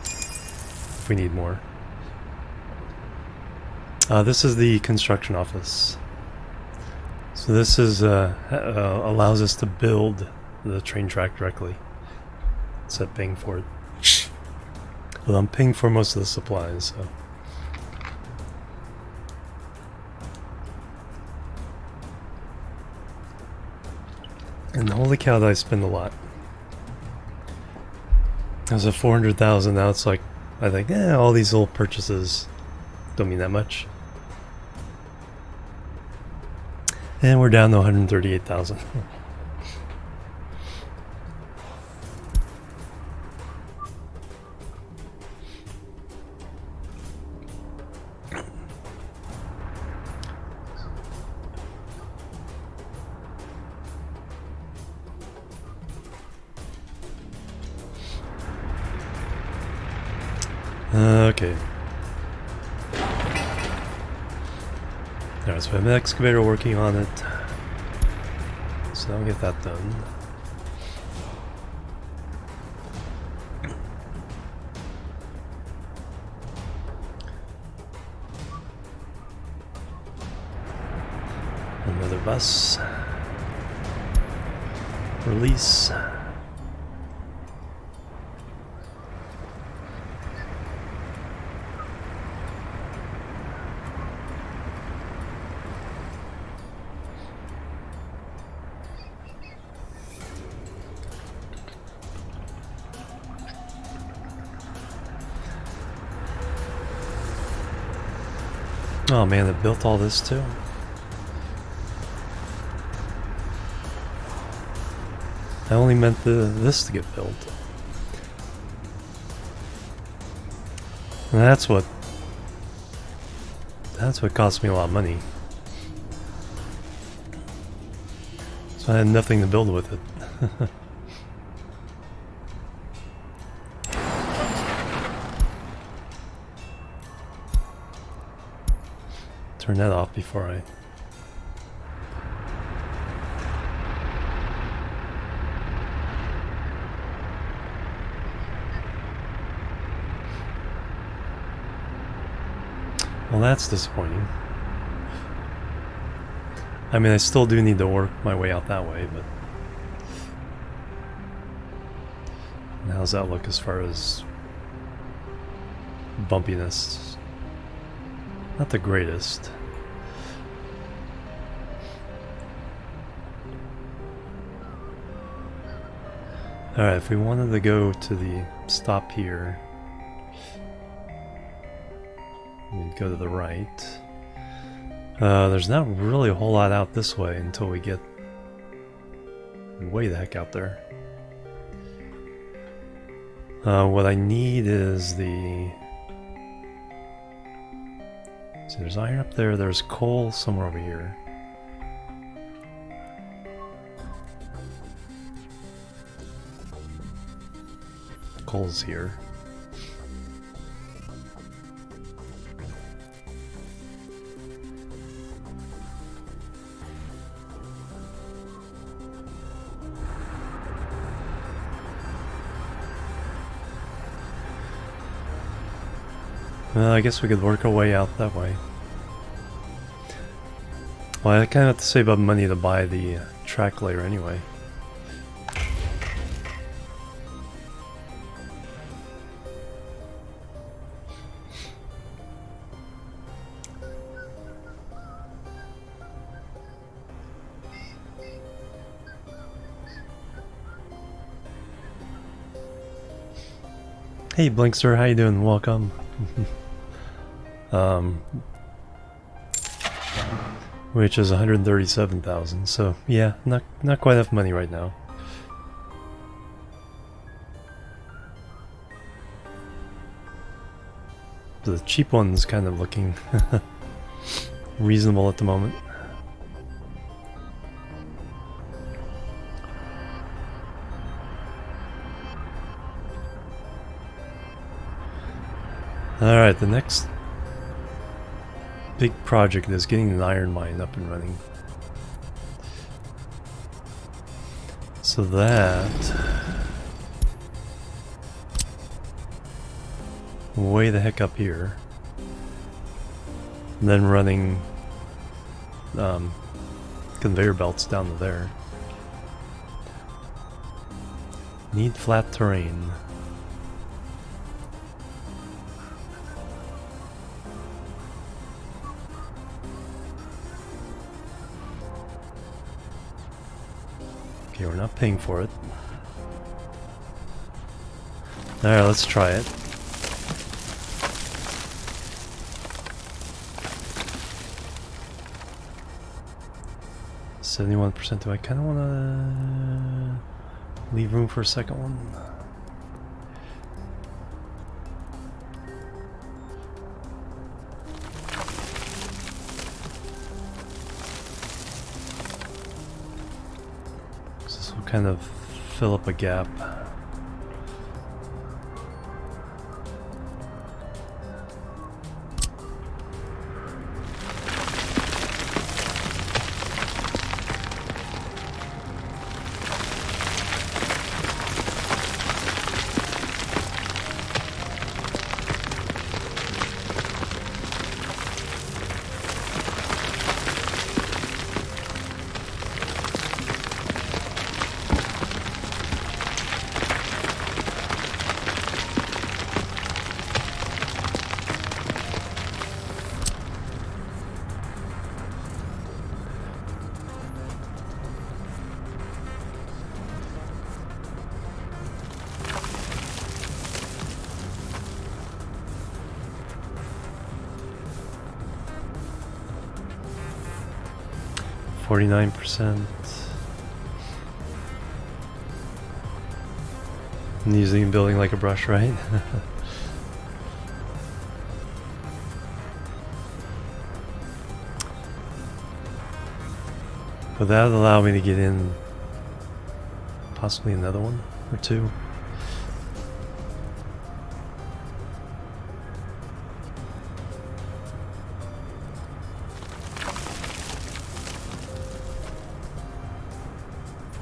If we need more. This is the construction office. So this is allows us to build the train track directly instead of paying for it. Well, I'm paying for most of the supplies, so. And holy cow, I spend a lot. It was at 400,000, now it's like, I think, all these little purchases don't mean that much. And we're down to 138,000. Okay. Alright, so we have an excavator working on it. So I'll get that done. Another bus. Release. Oh man, they built all this too? I only meant this to get built. And that's what cost me a lot of money. So I had nothing to build with it. Turn that off before I... Well, that's disappointing. I mean, I still do need to work my way out that way, but... How's that look as far as... bumpiness? Not the greatest. Alright, if we wanted to go to the stop here, we'd go to the right. There's not really a whole lot out this way until we get way the heck out there. What I need is the... So there's iron up there, there's coal somewhere over here. Coal's here. I guess we could work our way out that way. Well, I kind of have to save up money to buy the track layer anyway. Hey Blinkster, how you doing? Welcome. Which is 137,000. So yeah, not quite enough money right now. The cheap one's kind of looking reasonable at the moment. Alright, the next big project is getting an iron mine up and running. So that... way the heck up here. And then running conveyor belts down to there. Need flat terrain. Okay, we're not paying for it. Alright, let's try it. %. Do I kind of want to leave room for a second one? This will kind of fill up a gap. %. I'm using building like a brush, right? But that would allow me to get in possibly another one or two.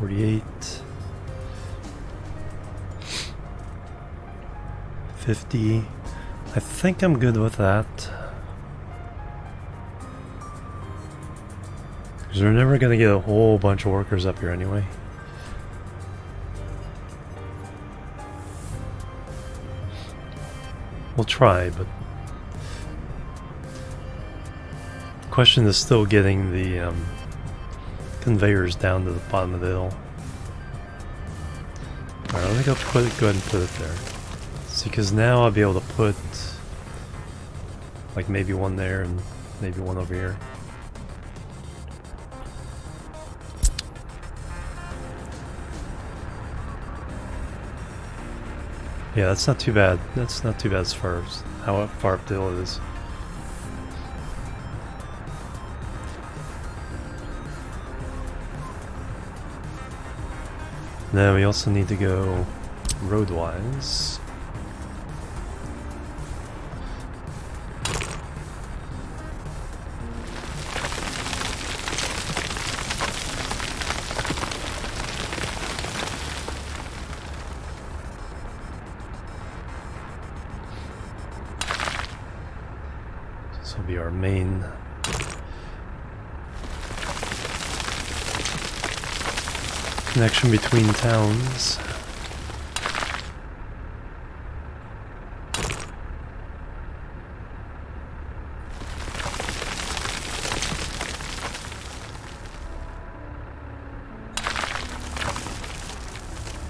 $48, $50. I think I'm good with that. Because we're never going to get a whole bunch of workers up here anyway. We'll try, but the question is still getting the conveyors down to the bottom of the hill. Alright, let me go ahead and put it there. See, because now I'll be able to put like maybe one there and maybe one over here. Yeah, that's not too bad. That's not too bad as far as how far up the hill it is. Now we also need to go road-wise. This will be our main connection between towns.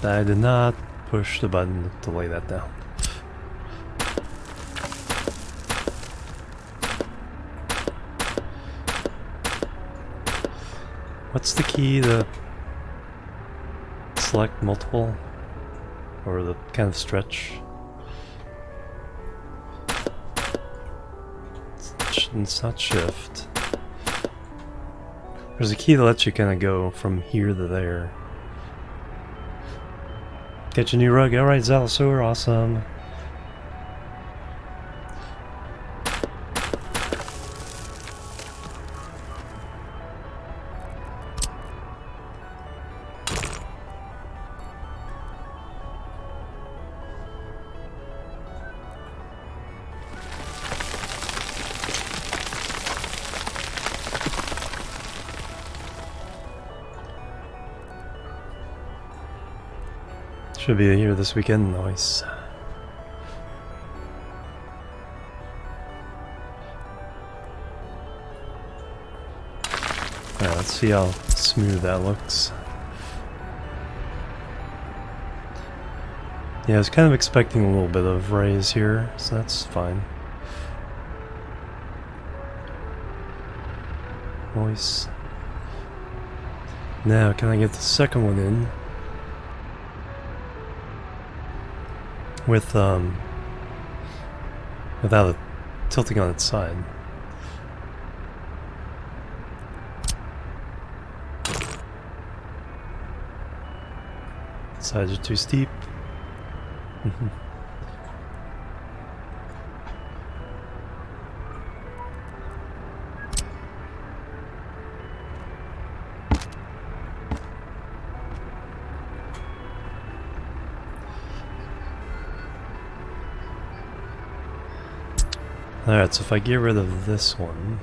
I did not push the button to lay that down. What's the key to select multiple? Or the kind of stretch? It's not shift. There's a key that lets you kind of go from here to there. Get your new rug. Alright, Zalasaur, awesome. Should be here this weekend, nice. Alright, let's see how smooth that looks. Yeah, I was kind of expecting a little bit of raise here, so that's fine. Nice. Now, can I get the second one in? Without it tilting on its side. Sides are too steep. Alright, so if I get rid of this one...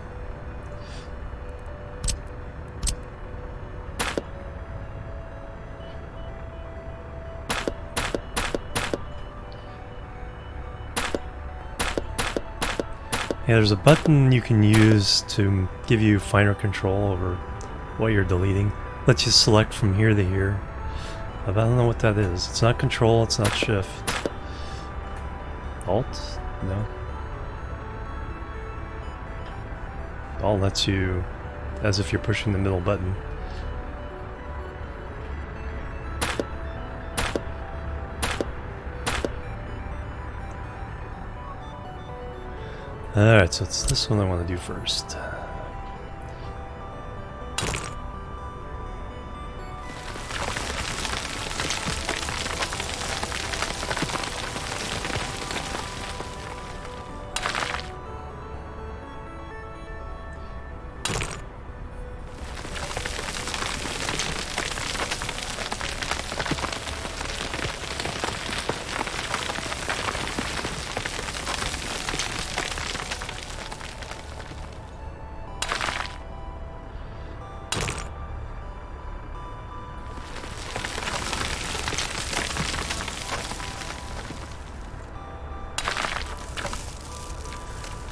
Yeah, there's a button you can use to give you finer control over what you're deleting. Lets you select from here to here. But I don't know what that is. It's not control, it's not shift. Alt? No. Alt lets you, as if you're pushing the middle button. Alright, so it's this one I want to do first.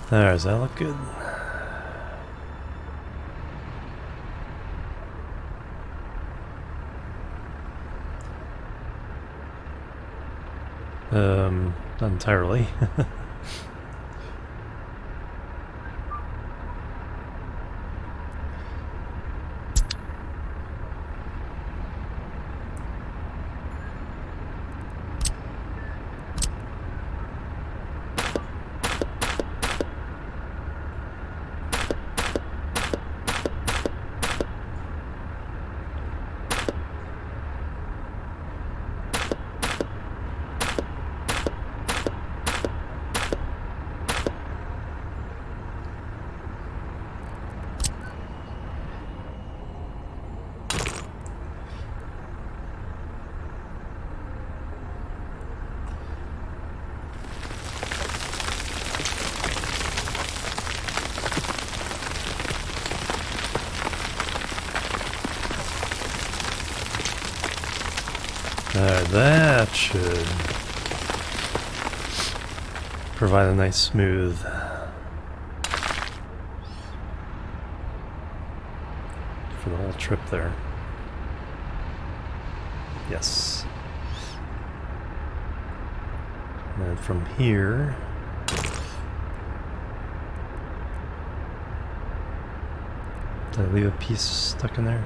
There, does that look good? Not entirely. That should provide a nice smooth for the whole trip there. Yes. And from here, did I leave a piece stuck in there?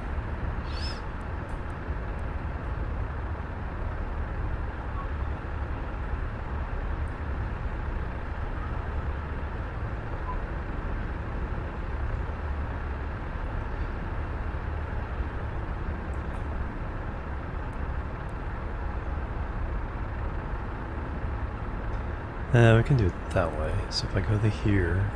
We can do it that way. So if I go to here,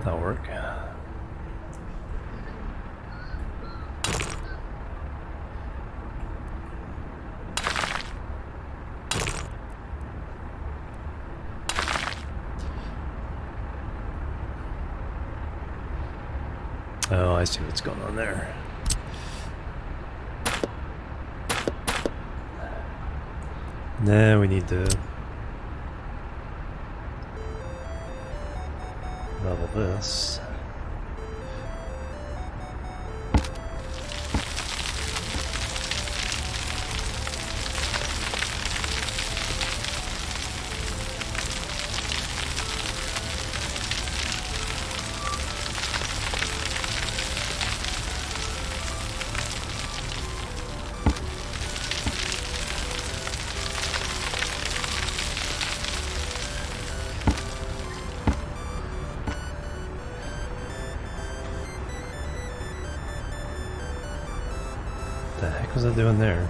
that'll work. Oh, I see what's going on there. Now we need to level this. What the heck was I doing there?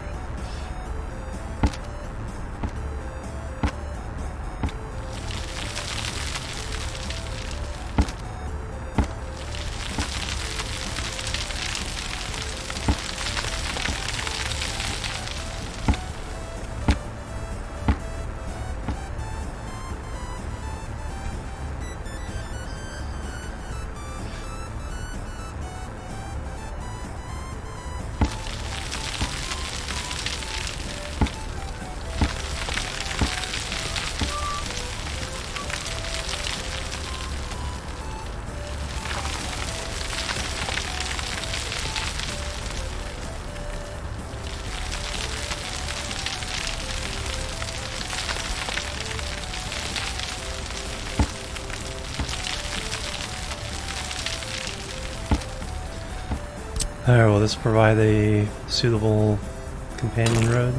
Alright, will this provide a suitable companion road?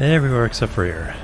Everywhere except for here.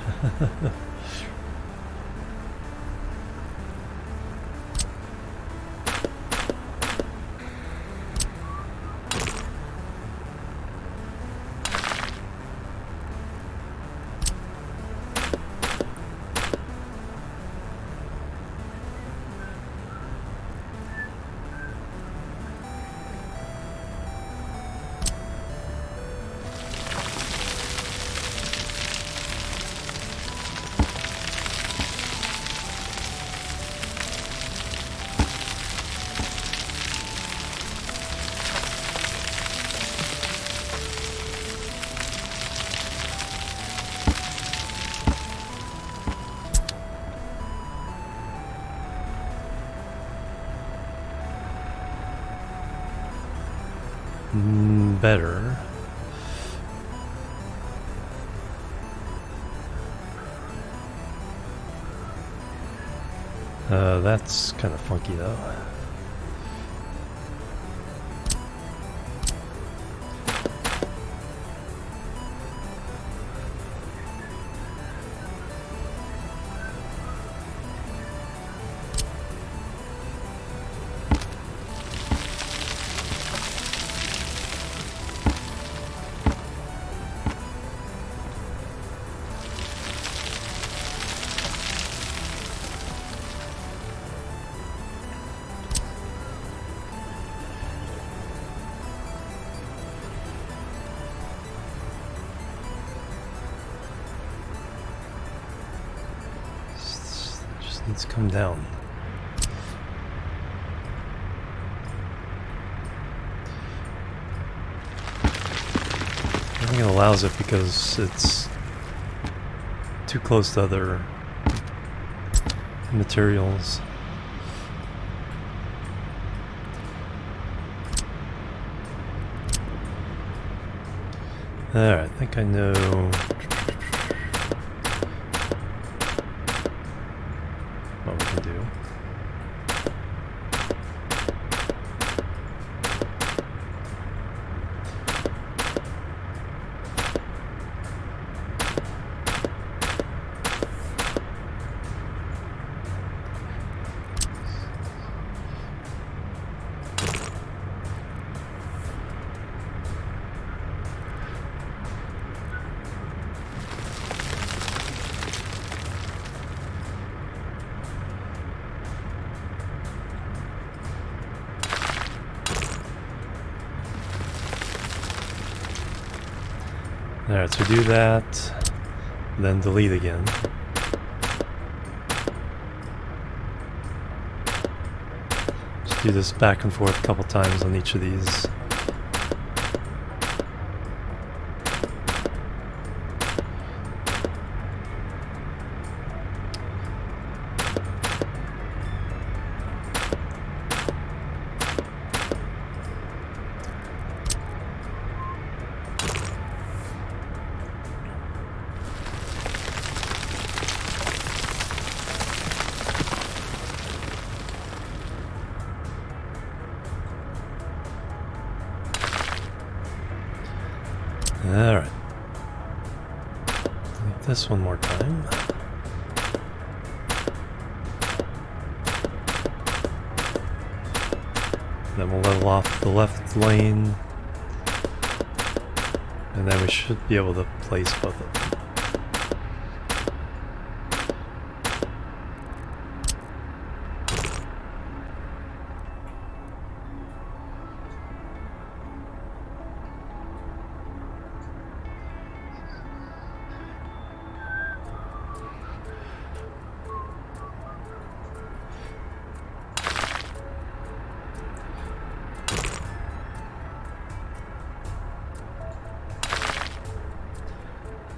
Better. That's kind of funky though. needs to come down. I think it allows it because it's too close to other materials. Alright, I think I know what we can do. Alright, so do that, then delete again. Just do this back and forth a couple times on each of these. Alright. Delete this one more time. Then we'll level off the left lane. And then we should be able to place both of them.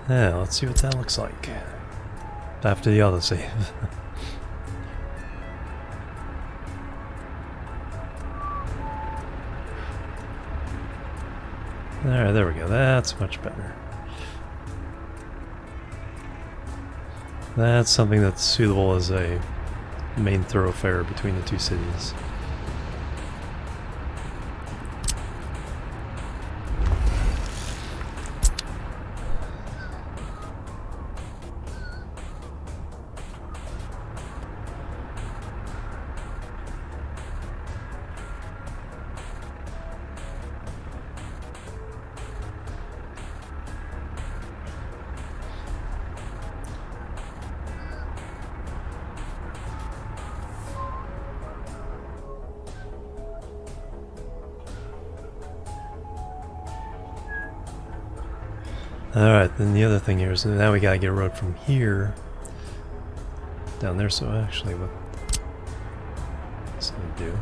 Yeah, let's see what that looks like after the autosave. Alright, there we go. That's much better. That's something that's suitable as a main thoroughfare between the two cities. Alright, then the other thing here is now we gotta get a road from here down there, so actually what this gonna do?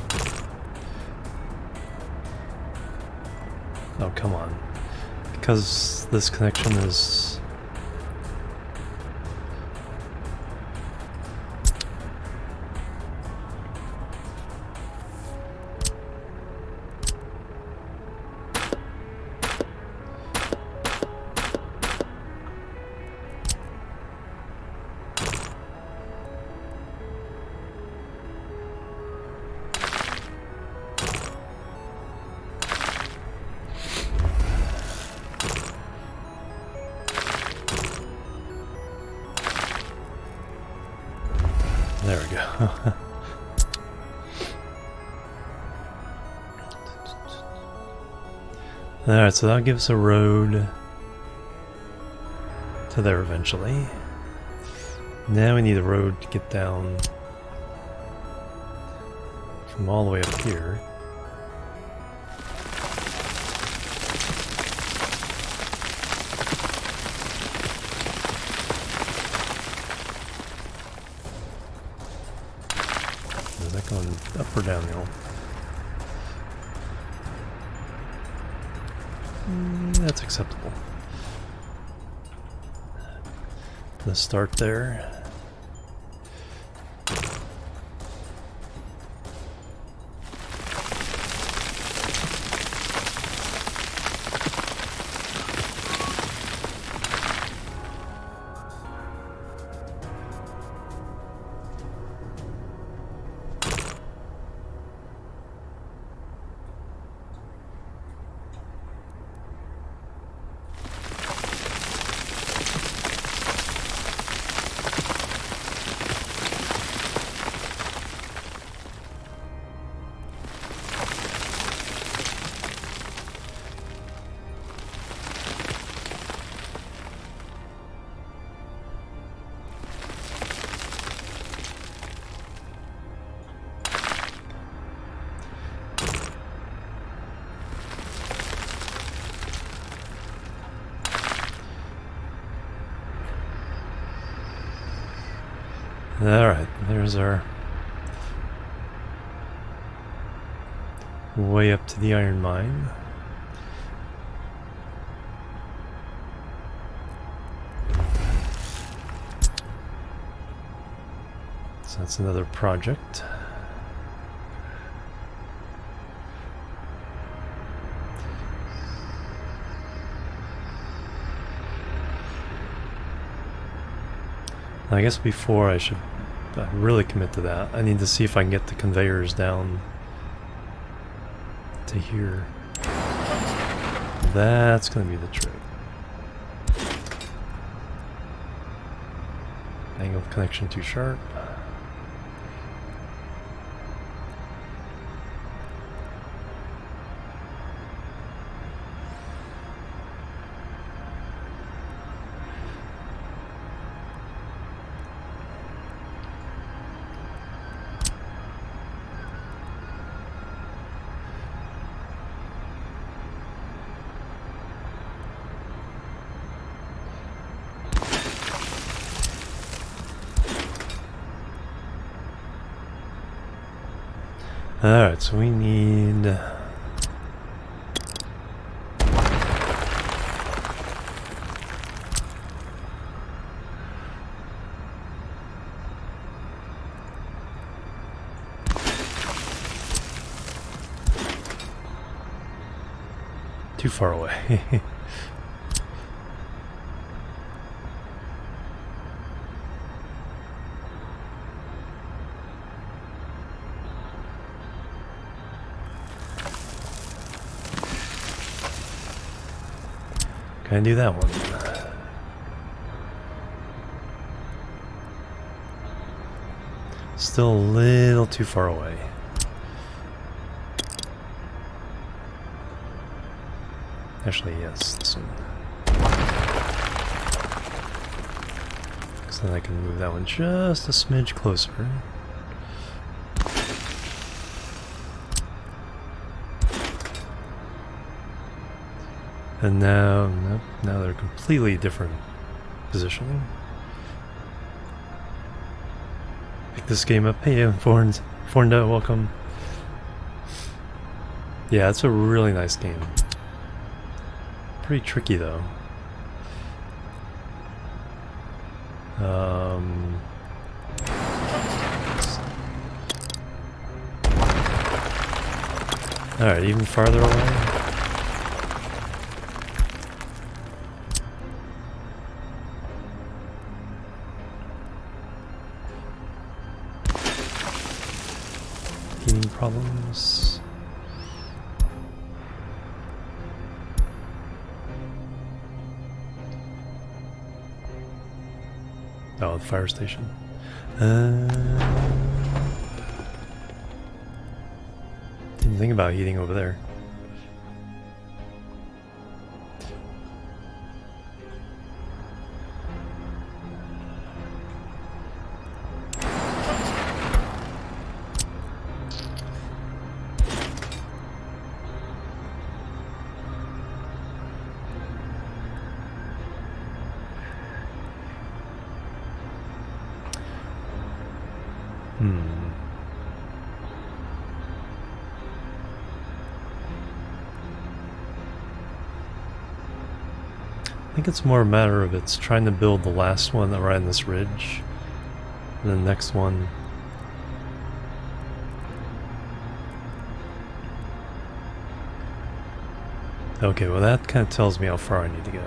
Oh, come on. Because this connection is... There we go. Alright, so that'll give us a road to there eventually. Now we need a road to get down from all the way up here. or downhill? That's acceptable. Let's start there. Alright, there's our way up to the iron mine. So that's another project. I guess before I should really commit to that, I need to see if I can get the conveyors down to here. That's going to be the trick. Angle of connection too sharp. Alright, so we need... too far away. Can I do that one? Still a little too far away. Actually, yes, this one. So then I can move that one just a smidge closer. And now, nope, now they're completely different positioning. Pick this game up. Hey, Fornda, welcome. Yeah, it's a really nice game. Pretty tricky though. Alright, even farther away. Heating problems. Oh, the fire station. Didn't think about heating over there. I think it's more a matter of it's trying to build the last one around this ridge, and the next one. Okay, well that kind of tells me how far I need to go.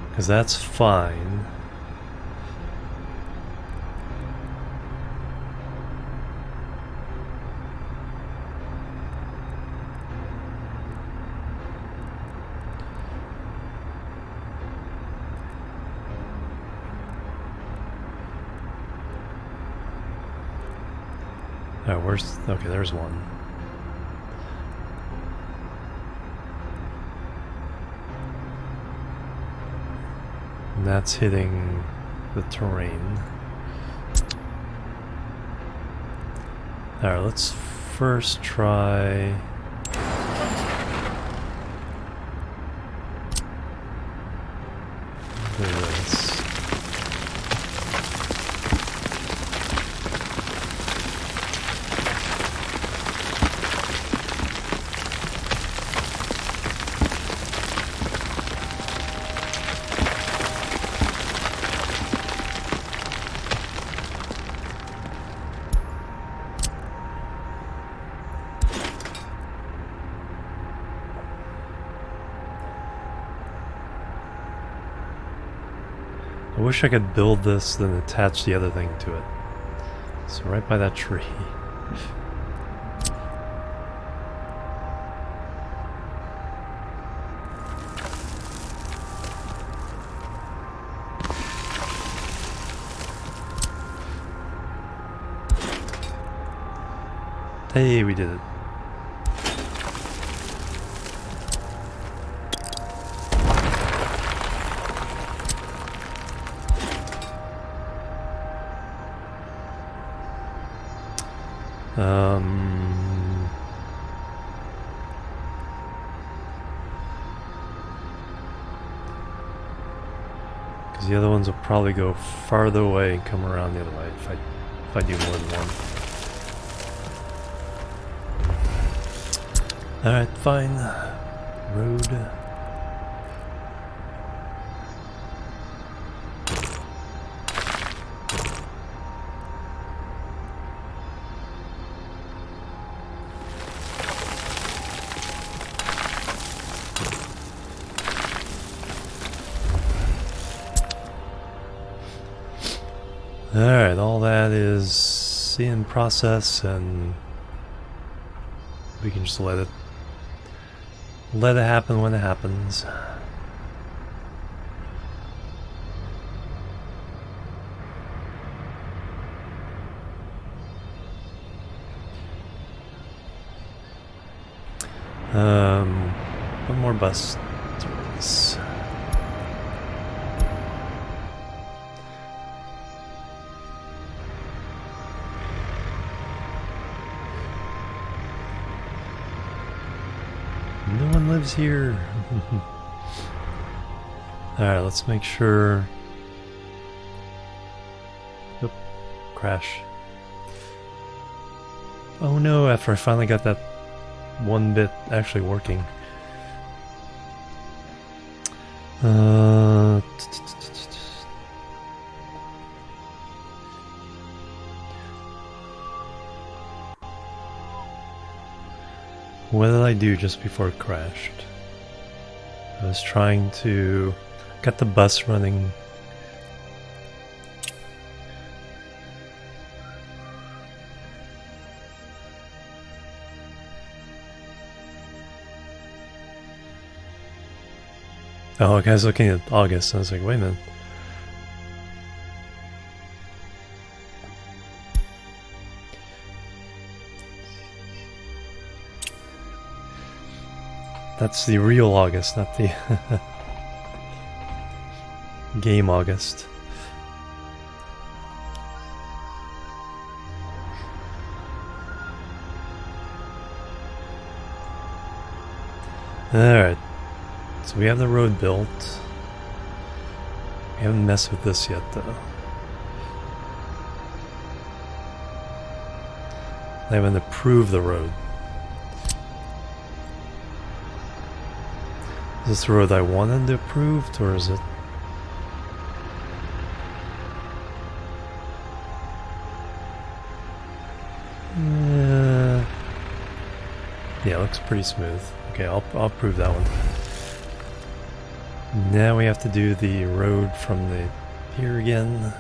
Because that's fine. Oh, where's... okay, there's one. And that's hitting the terrain. Alright, let's first try... this. I wish I could build this, then attach the other thing to it. So right by that tree. Hey, we did it. Because the other ones will probably go farther away and come around the other way if I do more than one. Alright, fine. Road. Alright, all that is in process, and we can just let it happen when it happens. One more bus to release. No one lives here. Alright, let's make sure. Oop, crash. Oh no, after I finally got that one bit actually working. What did I do just before it crashed? I was trying to get the bus running. Oh, okay, I was looking at August and I was like, wait a minute. That's the real August, not the game August. Alright, so we have the road built. We haven't messed with this yet though. I haven't approved the road. Is this the road I wanted approved, or is it? Yeah, it looks pretty smooth. Okay, I'll approve that one. Now we have to do the road from the pier again.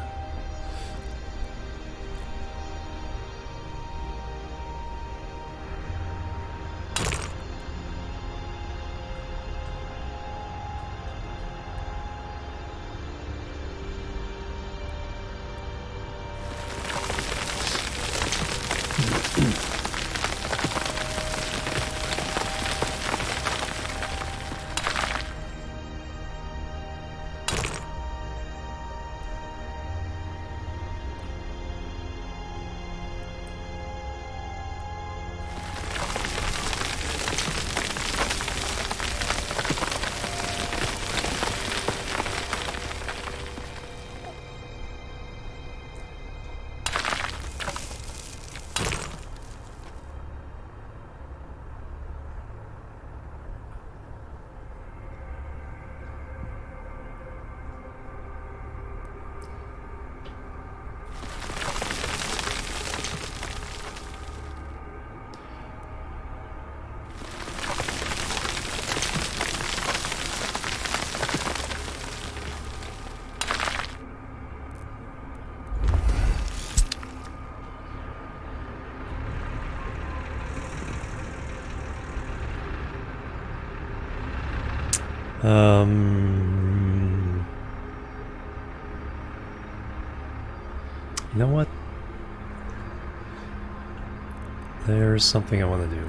You know what? There's something I want to do.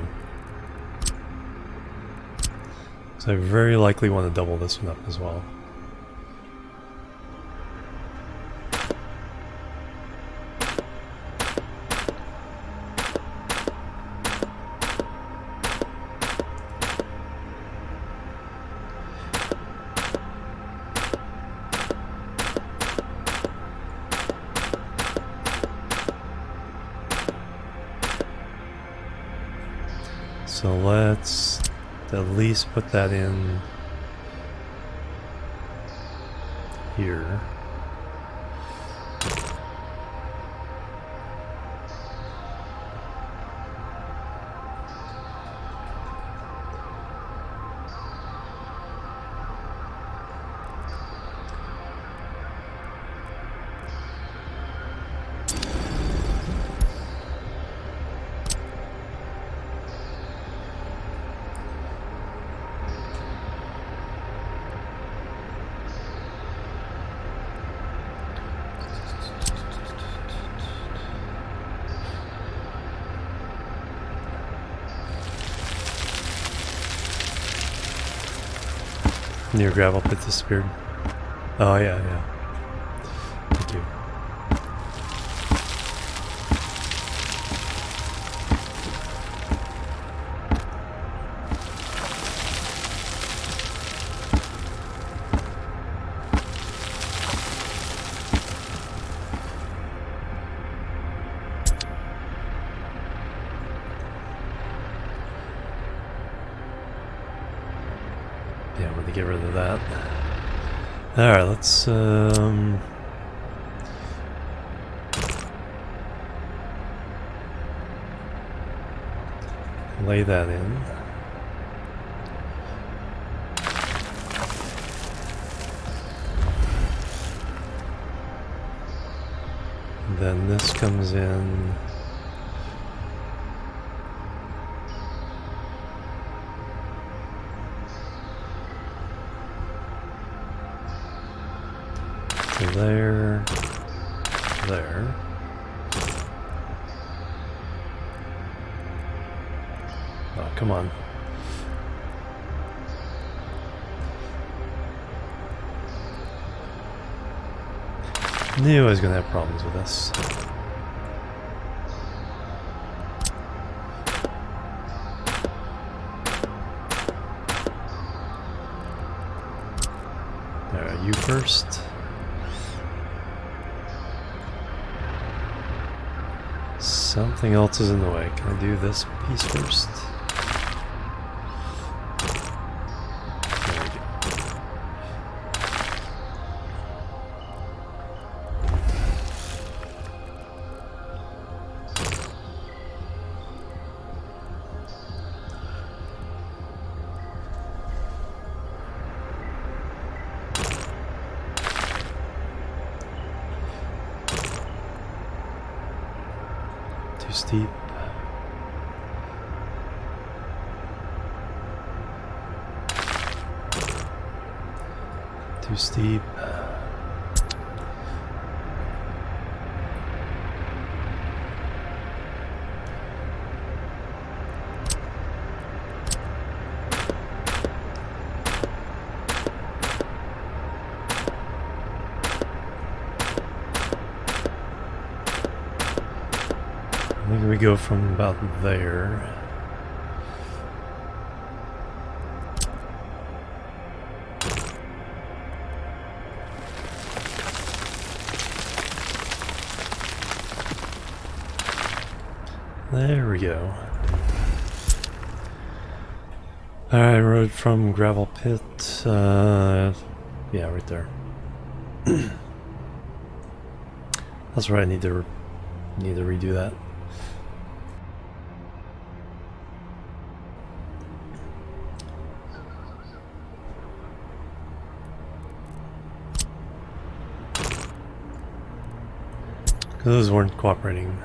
So I very likely want to double this one up as well. So let's at least put that in here. Your gravel pit disappeared. Oh yeah, yeah. Thank you. Yeah, I'm gonna get rid of that. Alright, let's lay that in. And then this comes in. There, there. Oh, come on. Knew I was gonna have problems with this. Alright, you first. Something else is in the way. Can I do this piece first? There we steep. Too steep. I think we go from about there. There we go. Alright, road from gravel pit. Yeah, right there. That's right, I need to redo that. Those weren't cooperating.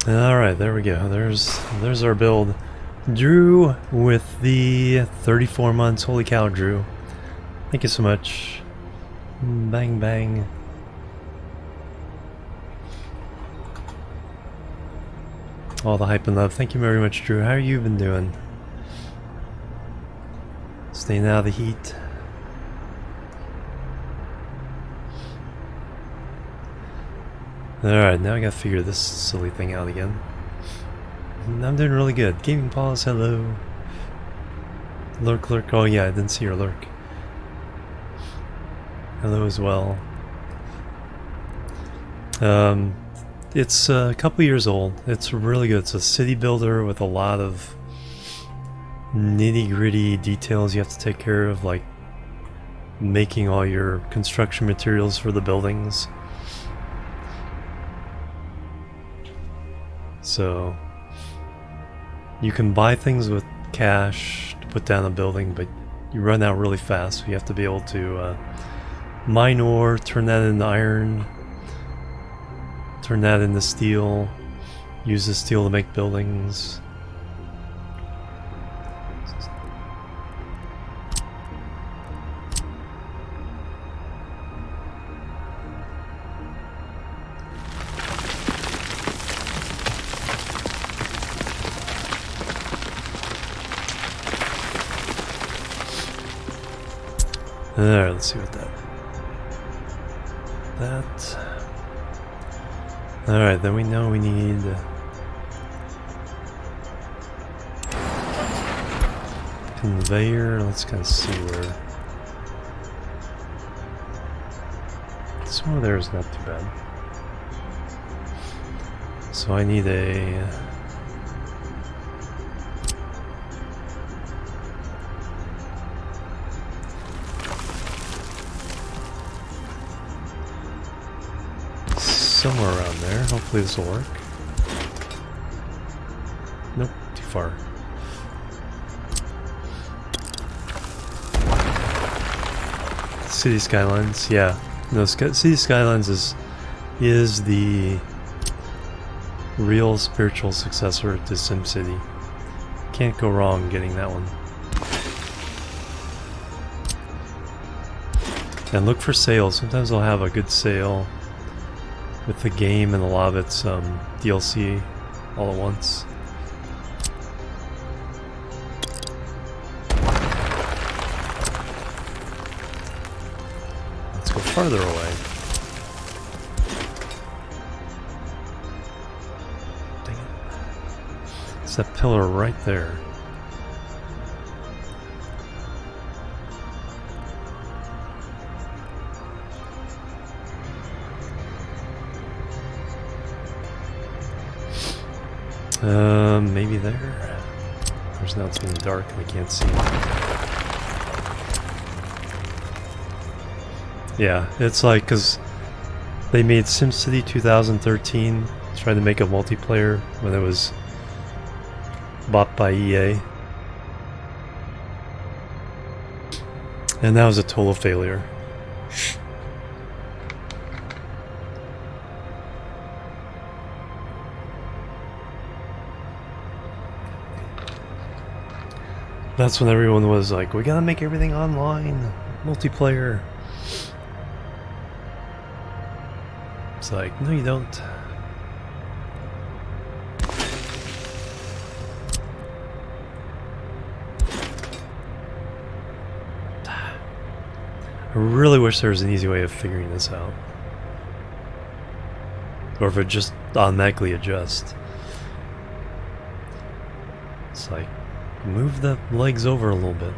Alright, there we go. There's our build. Drew with the 34 months. Holy cow, Drew. Thank you so much. Bang bang. All the hype and love. Thank you very much, Drew. How you been doing? Staying out of the heat. Alright, now I gotta figure this silly thing out again. I'm doing really good. Gaming Pause, hello. Lurk, oh yeah, I didn't see your lurk. Hello as well. It's a couple years old. It's really good. It's a city builder with a lot of nitty-gritty details you have to take care of, like making all your construction materials for the buildings. So you can buy things with cash to put down a building, but you run out really fast. So you have to be able to mine ore, turn that into iron, turn that into steel, use the steel to make buildings. Alright, let's see what that. Alright, then we know we need conveyor. Let's kind of see where. Somewhere there is not too bad. So I need a. Somewhere around there. Hopefully this will work. Nope, too far. City Skylines, yeah. No, City Skylines is the real spiritual successor to SimCity. Can't go wrong getting that one. And look for sales. Sometimes they'll have a good sale with the game and a lot of its DLC all at once. Let's go farther away. Dang it. It's that pillar right there. Maybe there. course, now it's getting dark and I can't see. Yeah, it's like, because they made SimCity 2013, trying to make a multiplayer when it was bought by EA. And that was a total failure. That's when everyone was like, we gotta make everything online, multiplayer. It's like, no you don't. I really wish there was an easy way of figuring this out. Or if it just automatically adjusts. It's like, move the legs over a little bit.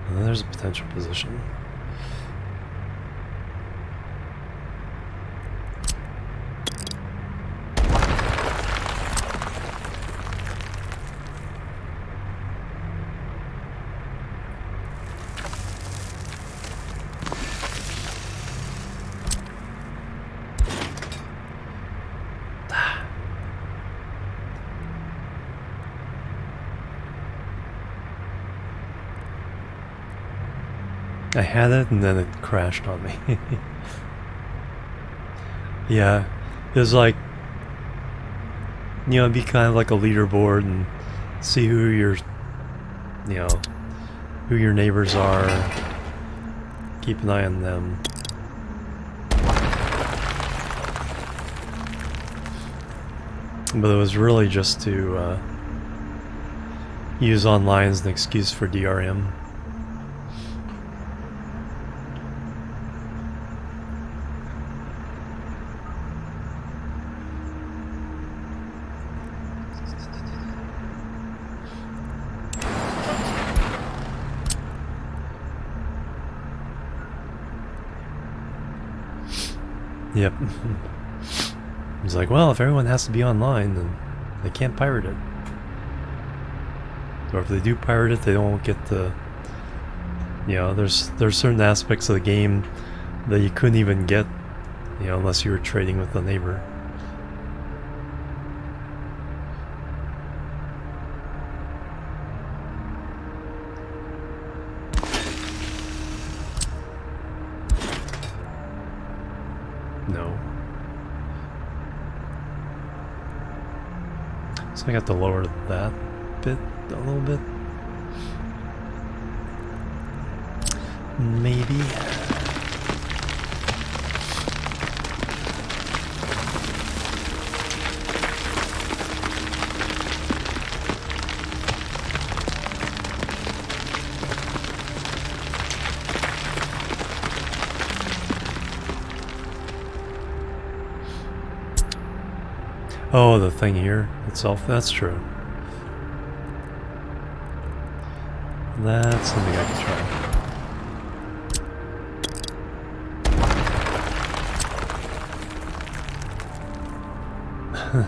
And there's a potential position. I had it and then it crashed on me. Yeah, it was like, you know, it'd be kind of like a leaderboard and see who your, you know, who your neighbors are. Keep an eye on them. But it was really just to use online as an excuse for DRM. Yep. He's like, well, if everyone has to be online, then they can't pirate it. Or if they do pirate it, they don't get the... You know, there's certain aspects of the game that you couldn't even get, you know, unless you were trading with a neighbor. No. So I got to lower that bit a little bit. Maybe. Oh, the thing here itself, that's true. That's something I can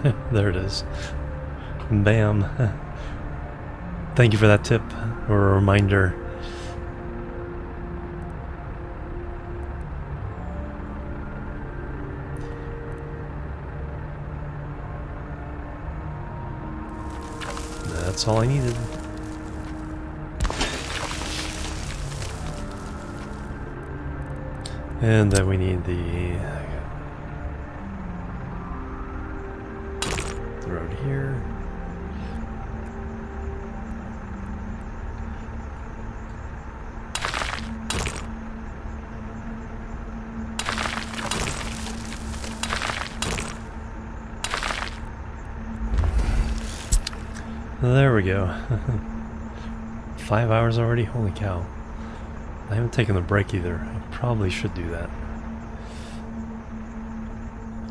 try. There it is. Bam. Thank you for that tip or a reminder. That's all I needed. And then we need the road here. There we go. 5 hours already? Holy cow. I haven't taken a break either. I probably should do that.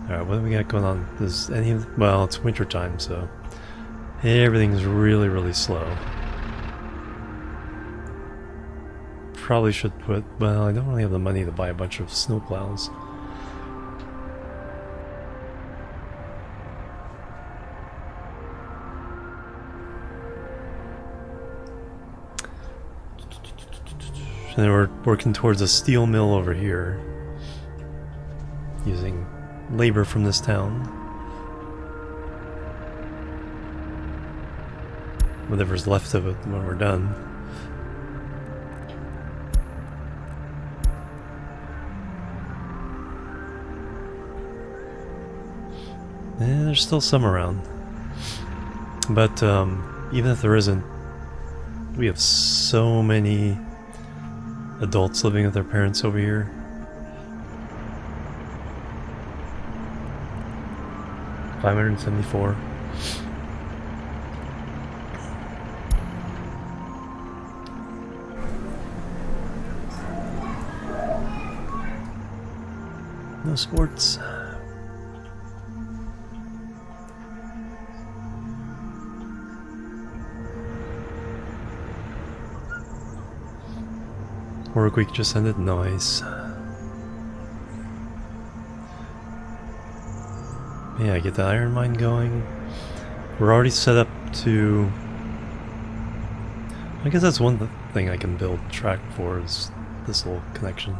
Alright, what do we got going on? Does any of... Well, it's winter time, so everything's really, really slow. probably should put... Well, I don't really have the money to buy a bunch of snowplows. And then we're working towards a steel mill over here, using labor from this town. Whatever's left of it when we're done. And there's still some around. But even if there isn't, we have so many adults living with their parents over here. $574. No sports. Work week just ended. Nice. Yeah, get the iron mine going. We're already set up to... I guess that's one thing I can build track for, is this little connection.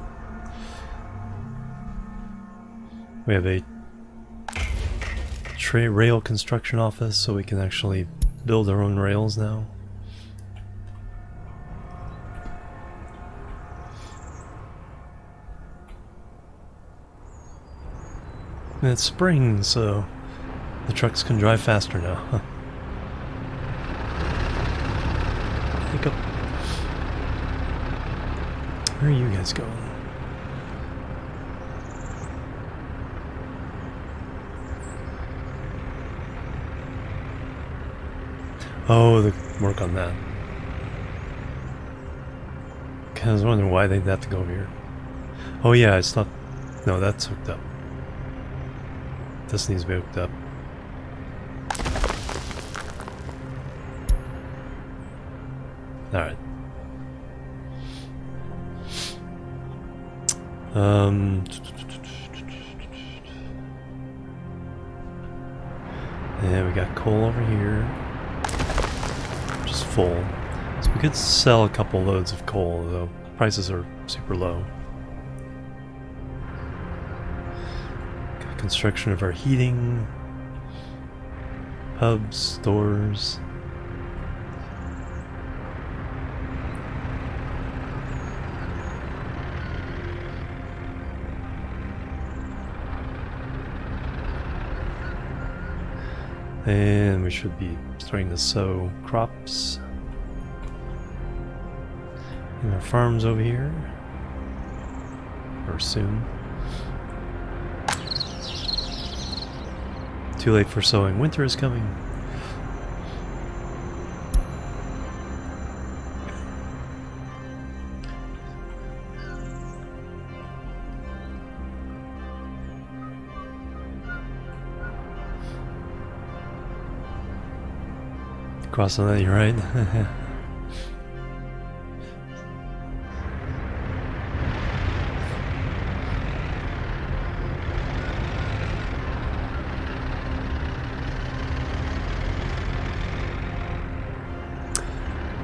We have a rail construction office, so we can actually build our own rails now. And it's spring, so the trucks can drive faster now. Hiccup. Where are you guys going? Oh, the work on that. I was wondering why they'd have to go over here. Oh yeah, it's not... No, that's hooked up. This needs to be hooked up. Alright. And we got coal over here. Just full. So we could sell a couple loads of coal, though prices are super low. Got construction of our heating, pubs, stores. And we should be starting to sow crops. And our farms over here. Or soon. Too late for sowing. Winter is coming. Crossing that, you're right.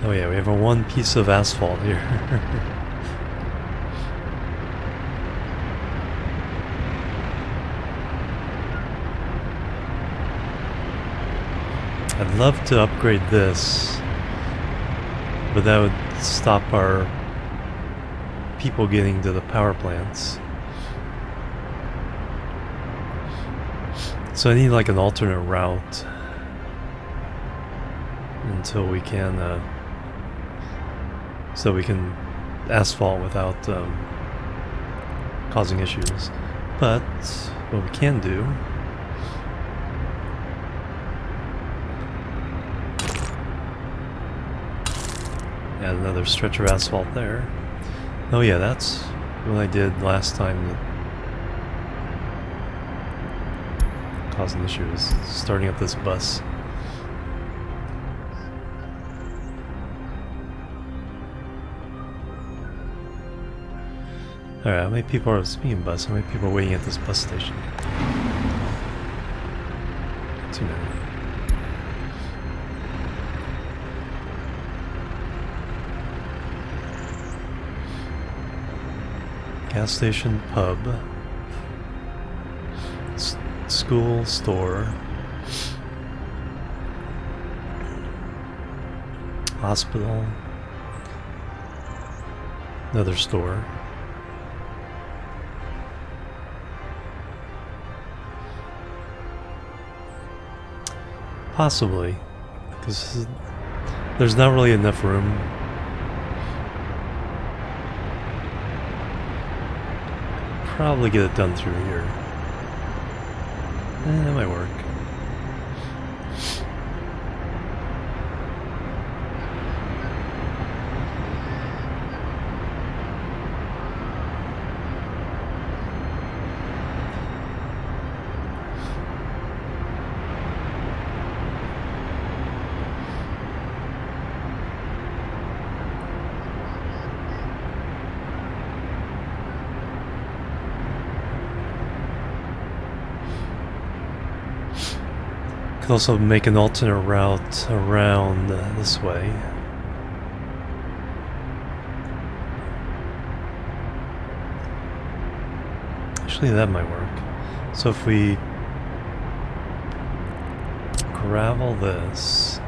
Oh yeah, we have a one piece of asphalt here. I'd love to upgrade this, but that would stop our people getting to the power plants. So I need like an alternate route until we can, so we can asphalt without causing issues. But what we can do, add another stretch of asphalt there. Oh yeah, that's what I did last time that caused an issue, is starting up this bus. Alright, how many people are, speaking of bus, how many people are waiting at this bus station? Too many. Gas station, pub, school, store, hospital, another store. Possibly, because there's not really enough room. Probably get it done through here. That might work. Could also make an alternate route around this way. Actually, that might work. So if we gravel this,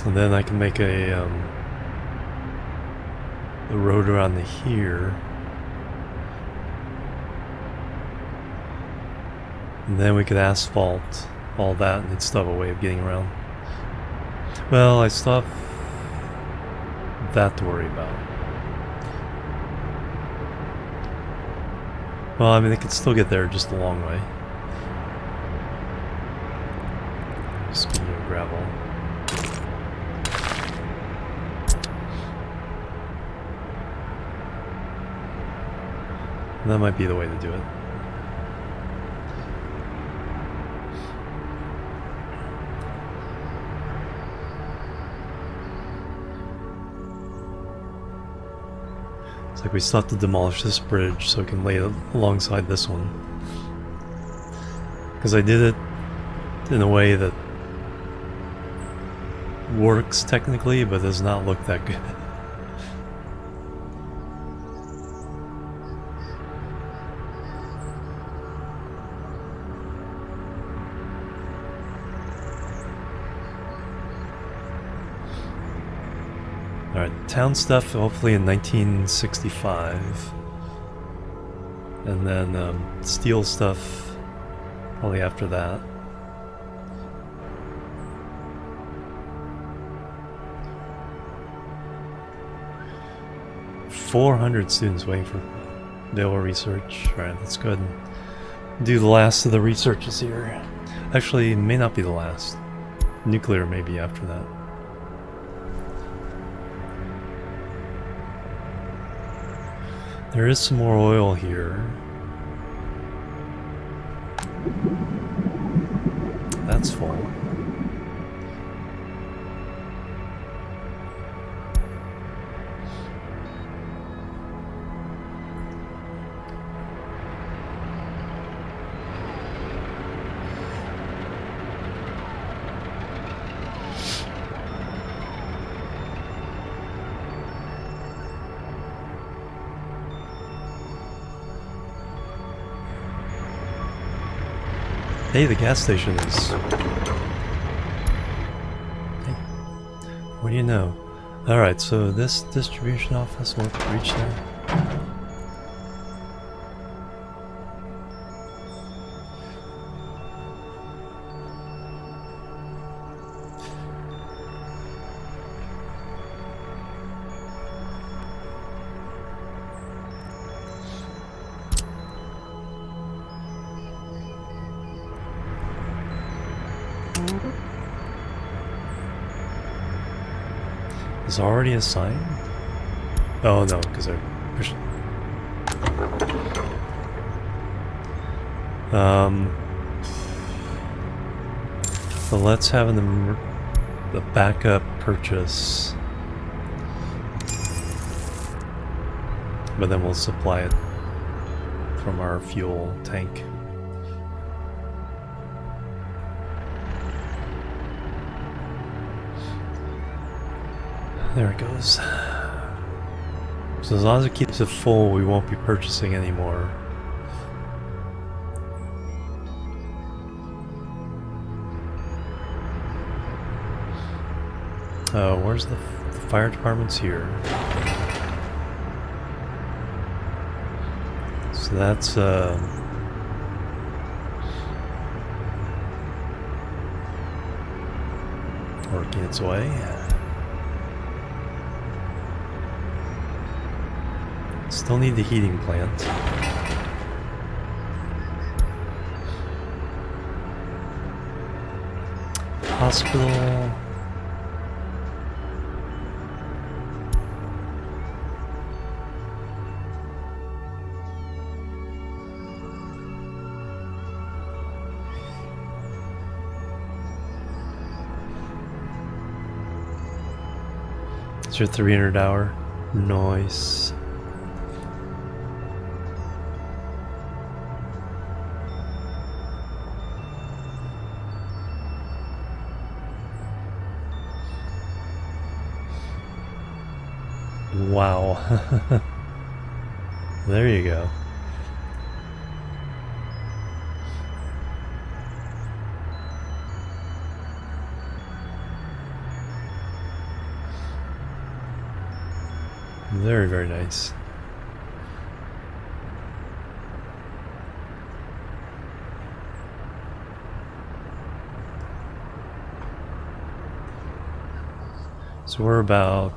and then I can make a road around to here. And then we could asphalt all that and still have a way of getting around. Well, I still have that to worry about. Well, I mean, I could still get there just a long way. Speaking of gravel. That might be the way to do it. It's like we still have to demolish this bridge so we can lay it alongside this one. Because I did it in a way that works technically, but does not look that good. Alright, town stuff hopefully in 1965. And then steel stuff probably after that. $400 students waiting for naval research. Alright, let's go ahead and do the last of the researches here. Actually, it may not be the last. Nuclear may be after that. There is some more oil here. That's full. Hey, the gas station is... Hey, what do you know? Alright, so this distribution office won't reach there. Is already assigned? Oh no, because I pushed. So let's have the backup purchase, but then we'll supply it from our fuel tank. There it goes. So as long as it keeps it full, we won't be purchasing anymore. Oh, where's the fire department's here? So that's working its way. Still need the heating plant. Hospital. It's your 300 hour. Nice. Wow. There you go. Very, very nice. So we're about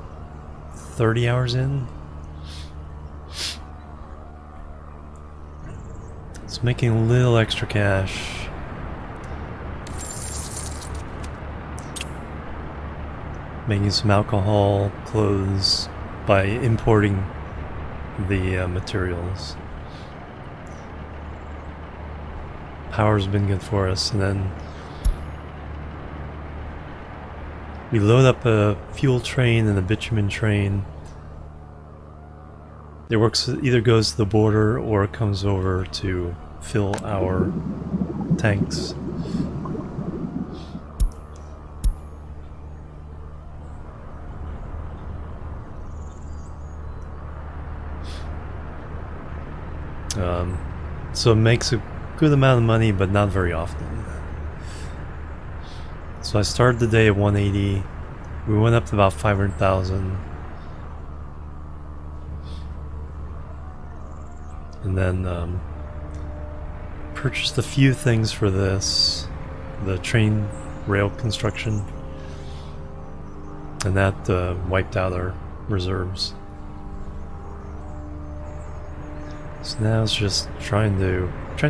30 hours in. It's making a little extra cash. Making some alcohol, clothes by importing the materials. Power's been good for us, and then we load up a fuel train and a bitumen train. It works, either goes to the border or it comes over to fill our tanks. So it makes a good amount of money, but not very often. So I started the day at 180. We went up to about 500,000. And then purchased a few things for this. The train rail construction. And that wiped out our reserves. So now it's just trying to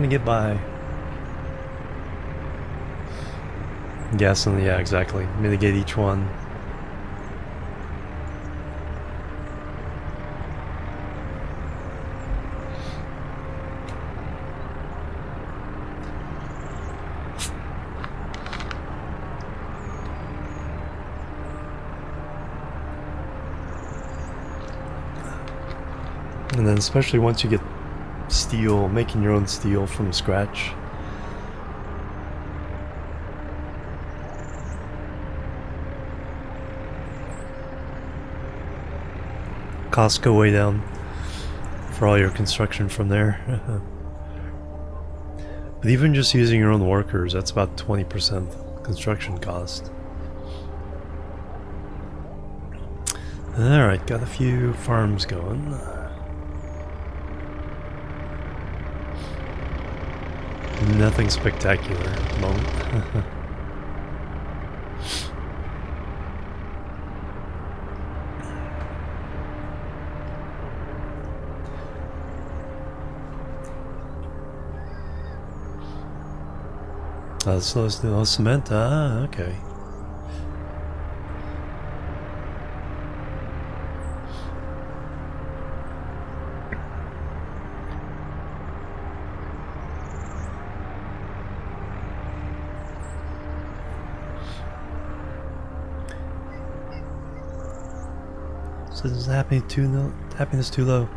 get by. Gas and yeah, exactly. Mitigate each one. And then especially once you get steel, making your own steel from scratch. Costs go way down for all your construction from there. But even just using your own workers, that's about 20% construction cost. Alright, got a few farms going. Nothing spectacular at the moment. No cement? Ah, okay. Is happiness too low?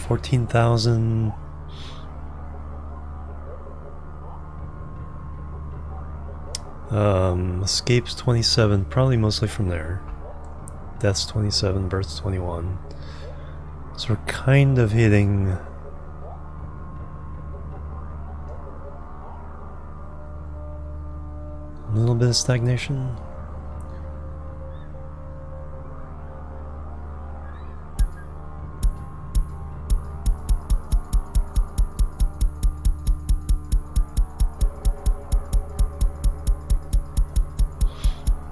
14,000. Escapes 27, probably mostly from there. Deaths 27, births 21. So we're kind of hitting a little bit of stagnation.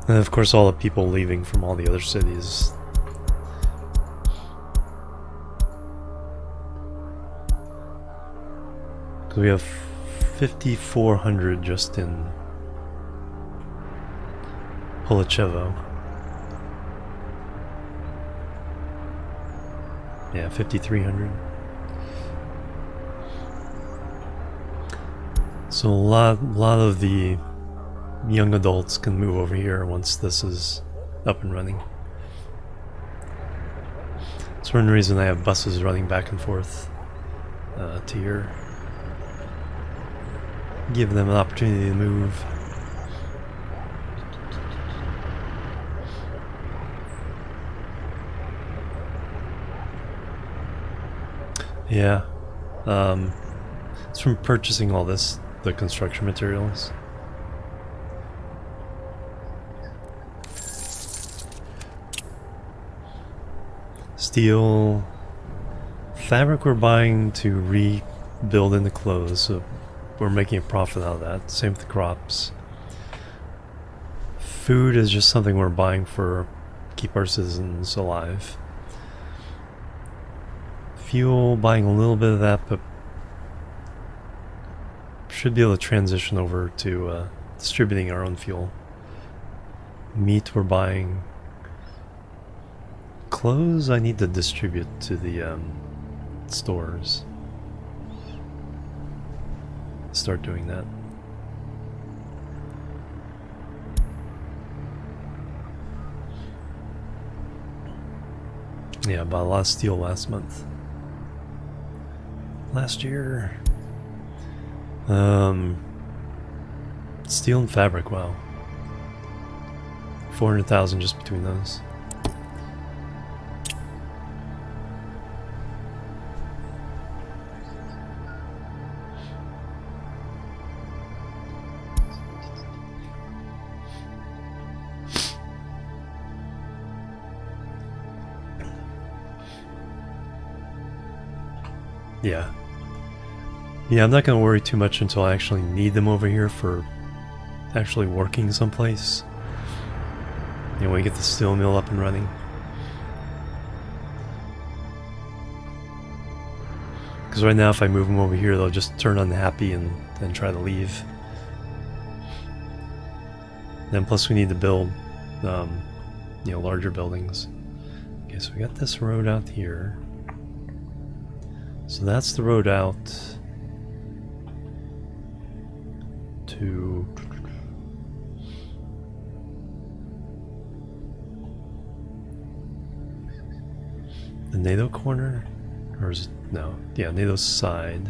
And of course all the people leaving from all the other cities. Because we have 5,400 just in Polichevo. Yeah, 5,300. So a lot of the young adults can move over here once this is up and running. That's one reason I have buses running back and forth to here. Give them an opportunity to move. Yeah, it's from purchasing all this, the construction materials. Steel, fabric we're buying to rebuild into clothes, so we're making a profit out of that. Same with the crops. Food is just something we're buying for keep our citizens alive. Fuel, buying a little bit of that, but should be able to transition over to distributing our own fuel. Meat we're buying. Clothes I need to distribute to the stores. Start doing that. Yeah, bought a lot of steel last month. Last year. Steel and fabric, wow. 400,000 just between those. Yeah. Yeah, I'm not going to worry too much until I actually need them over here for actually working someplace. You know, when we get the steel mill up and running. Because right now if I move them over here, they'll just turn unhappy and try to leave. Then plus we need to build, you know, larger buildings. Okay, so we got this road out here. So that's the road out to the NATO corner, or is it, no, yeah, NATO side.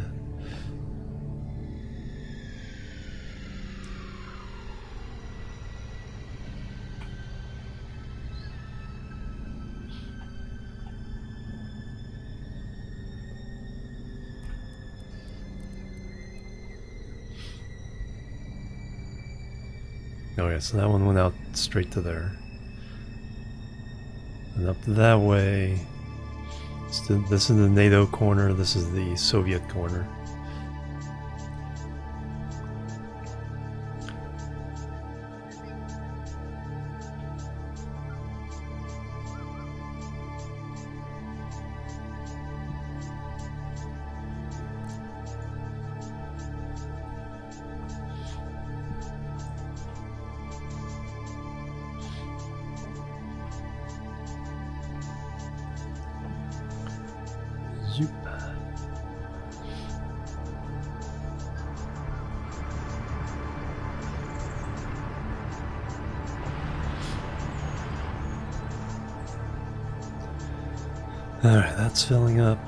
Okay, so that one went out straight to there. And up that way, this is the NATO corner, this is the Soviet corner. Alright, that's filling up.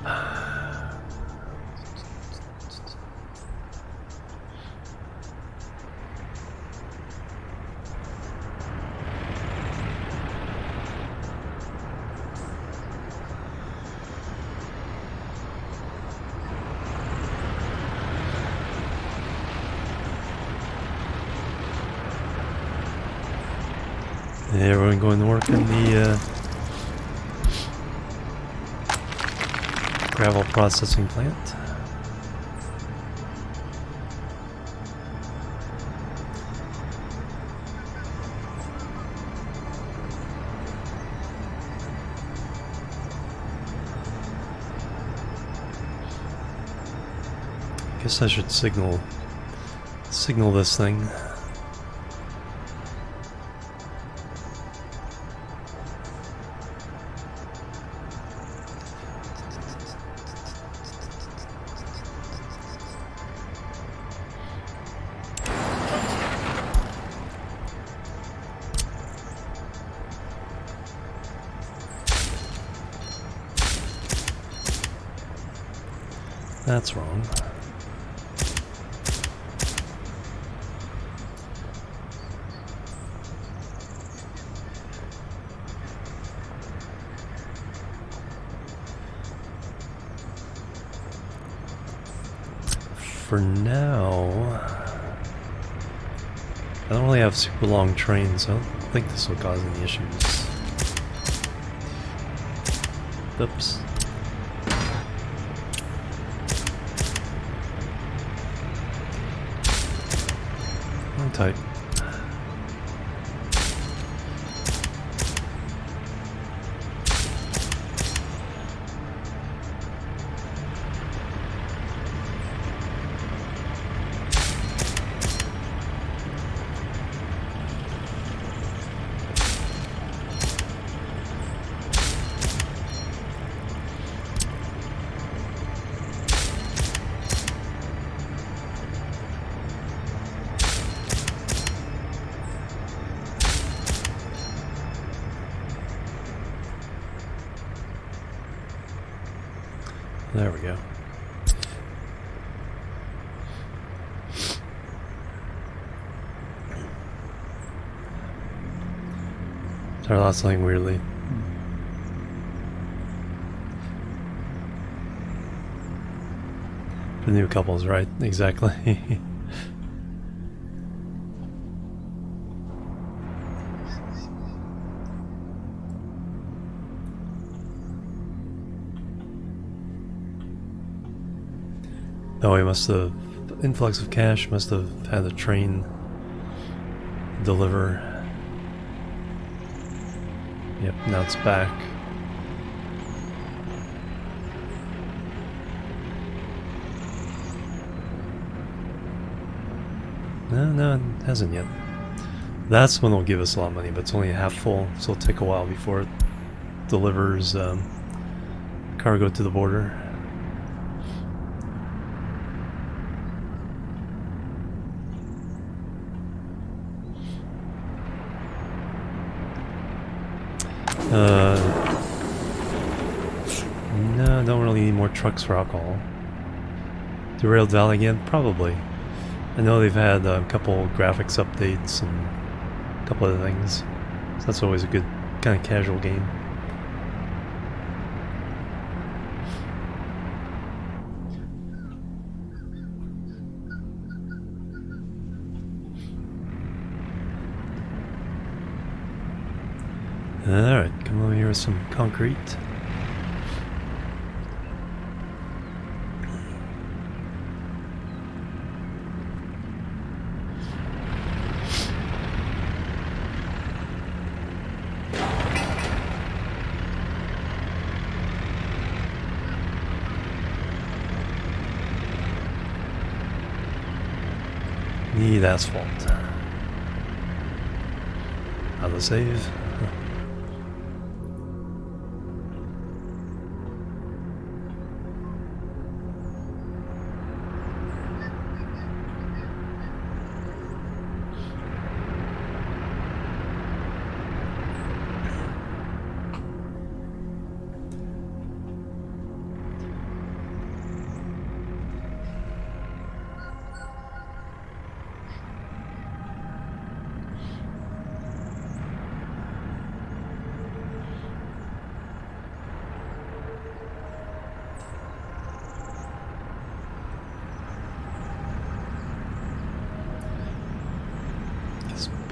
Everyone going to work in the gravel processing plant. Guess I should signal this thing. That's wrong. For now, I don't really have super long trains, so I don't think this will cause any issues. Oops. Hang tight. There we go. Sorry, that's something weirdly. The new couples, right? Exactly. Oh, he must have, influx of cash must have had a train deliver. Yep, now it's back. No, it hasn't yet. That's when it'll give us a lot of money, but it's only half full, so it'll take a while before it delivers cargo to the border. No, don't really need more trucks for alcohol. Derailed Valley again? Probably. I know they've had a couple graphics updates and a couple other things. So that's always a good kind of casual game. Alright, come over here with some concrete. Need asphalt. How to save?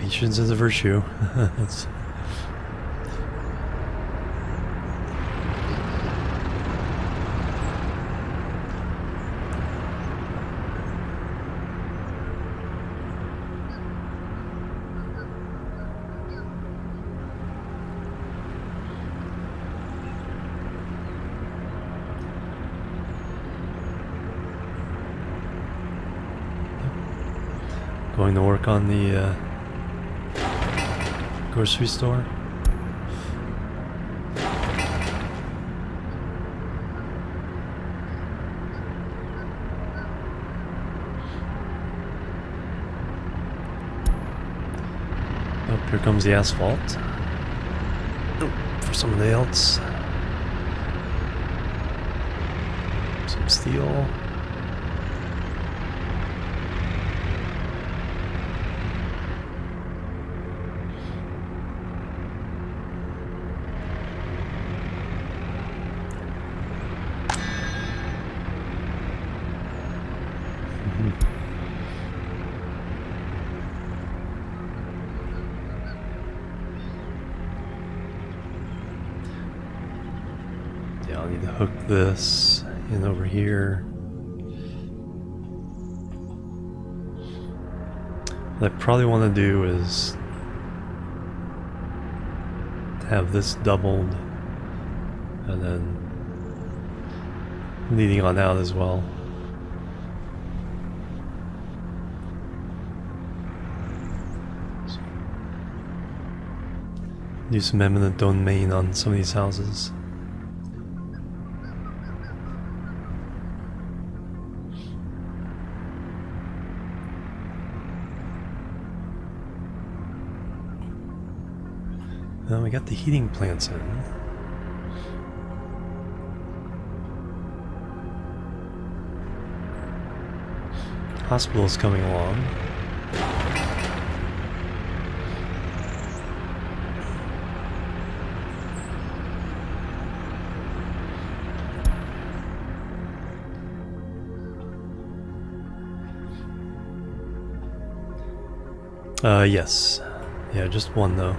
Patience is a virtue. It's going to work on the grocery store. Oh, here comes the asphalt. Oh, for somebody else. Some steel. Yeah, I'll need to hook this in over here. What I probably want to do is have this doubled and then leading on out as well. Do some eminent domain on some of these houses. We got the heating plants in. Hospital's coming along. Yes. Yeah, just one though.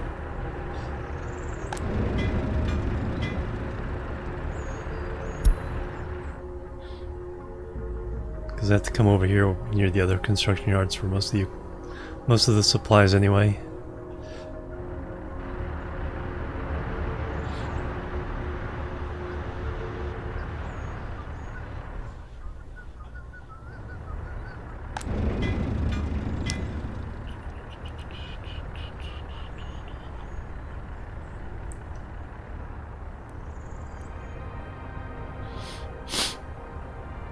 Because I have to come over here near the other construction yards for most of the supplies anyway.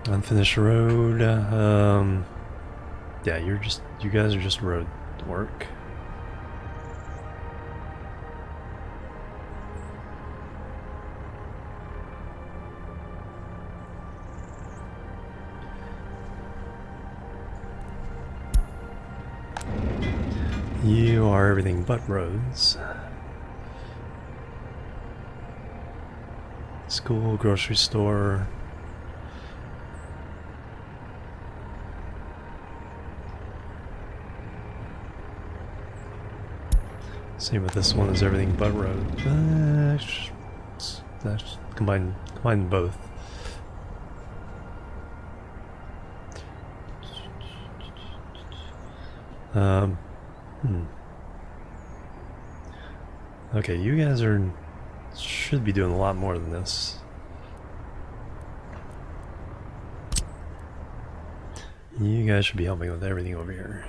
Unfinished road. Yeah, you guys are just road work. You are everything but roads. School, grocery store. Same with this one, is everything but road. Combine both. Okay, you guys should be doing a lot more than this. You guys should be helping with everything over here.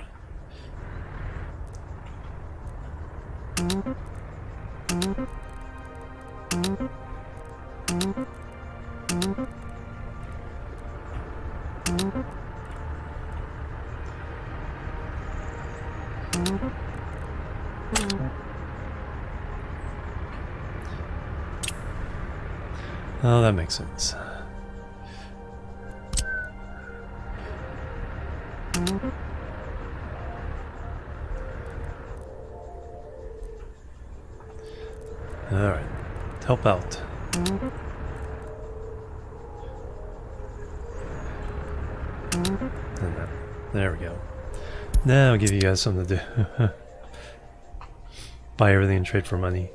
Oh, that makes sense. Alright, help out. And there we go. Now I'll give you guys something to do. Buy everything and trade for money.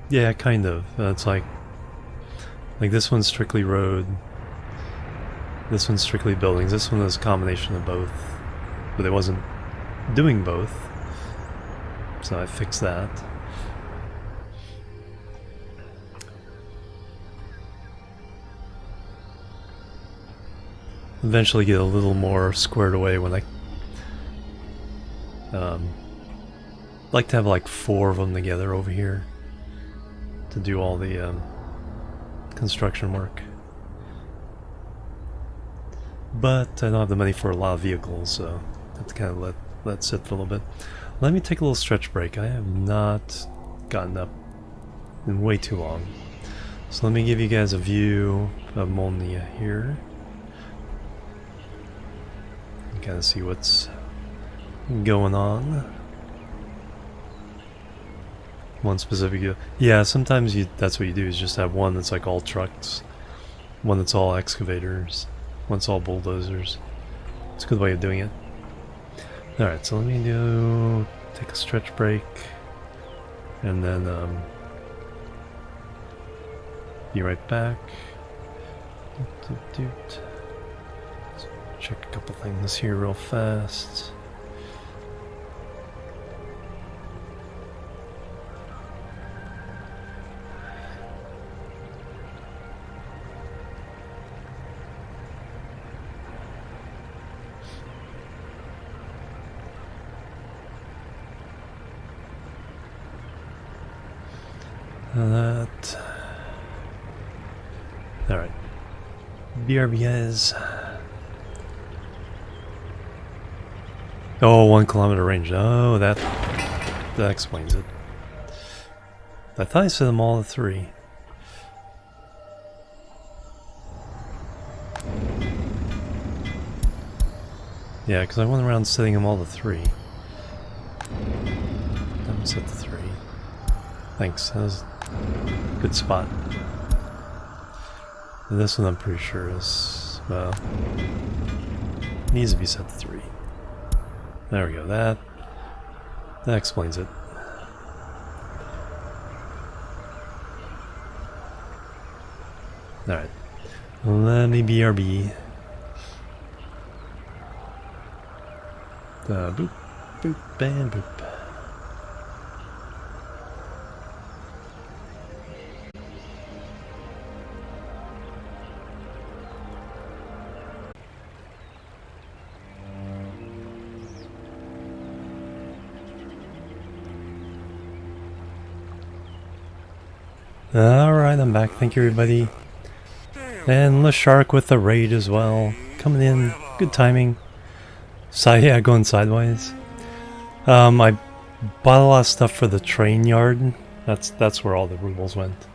Yeah, kind of. It's like this one's strictly road. This one's strictly buildings. This one is a combination of both, but it wasn't doing both, so I fixed that. Eventually get a little more squared away when I like to have like 4 of them together over here to do all the construction work. But I don't have the money for a lot of vehicles, so I have to kind of let sit for a little bit. Let me take a little stretch break. I have not gotten up in way too long. So let me give you guys a view of Molna here. Kind of see what's going on. One specific, yeah. Sometimes that's what you do, is just have one that's like all trucks, one that's all excavators, one's all bulldozers. It's a good way of doing it. All right, so let me take a stretch break, and then be right back. Check a couple things here real fast. That. Alright. BRB guys. Oh, 1 kilometer range. Oh, that explains it. I thought I said them all at 3. Yeah, because I went around setting them all to 3. I'm set to 3. Thanks. That was a good spot. And this one I'm pretty sure is, well, needs to be set to 3. There we go. That explains it. Alright. Let me BRB. Boop, boop, bam, boop. Alright, I'm back. Thank you, everybody. And the shark with the raid as well. Coming in. Good timing. Yeah, going sideways. I bought a lot of stuff for the train yard. That's where all the rubles went.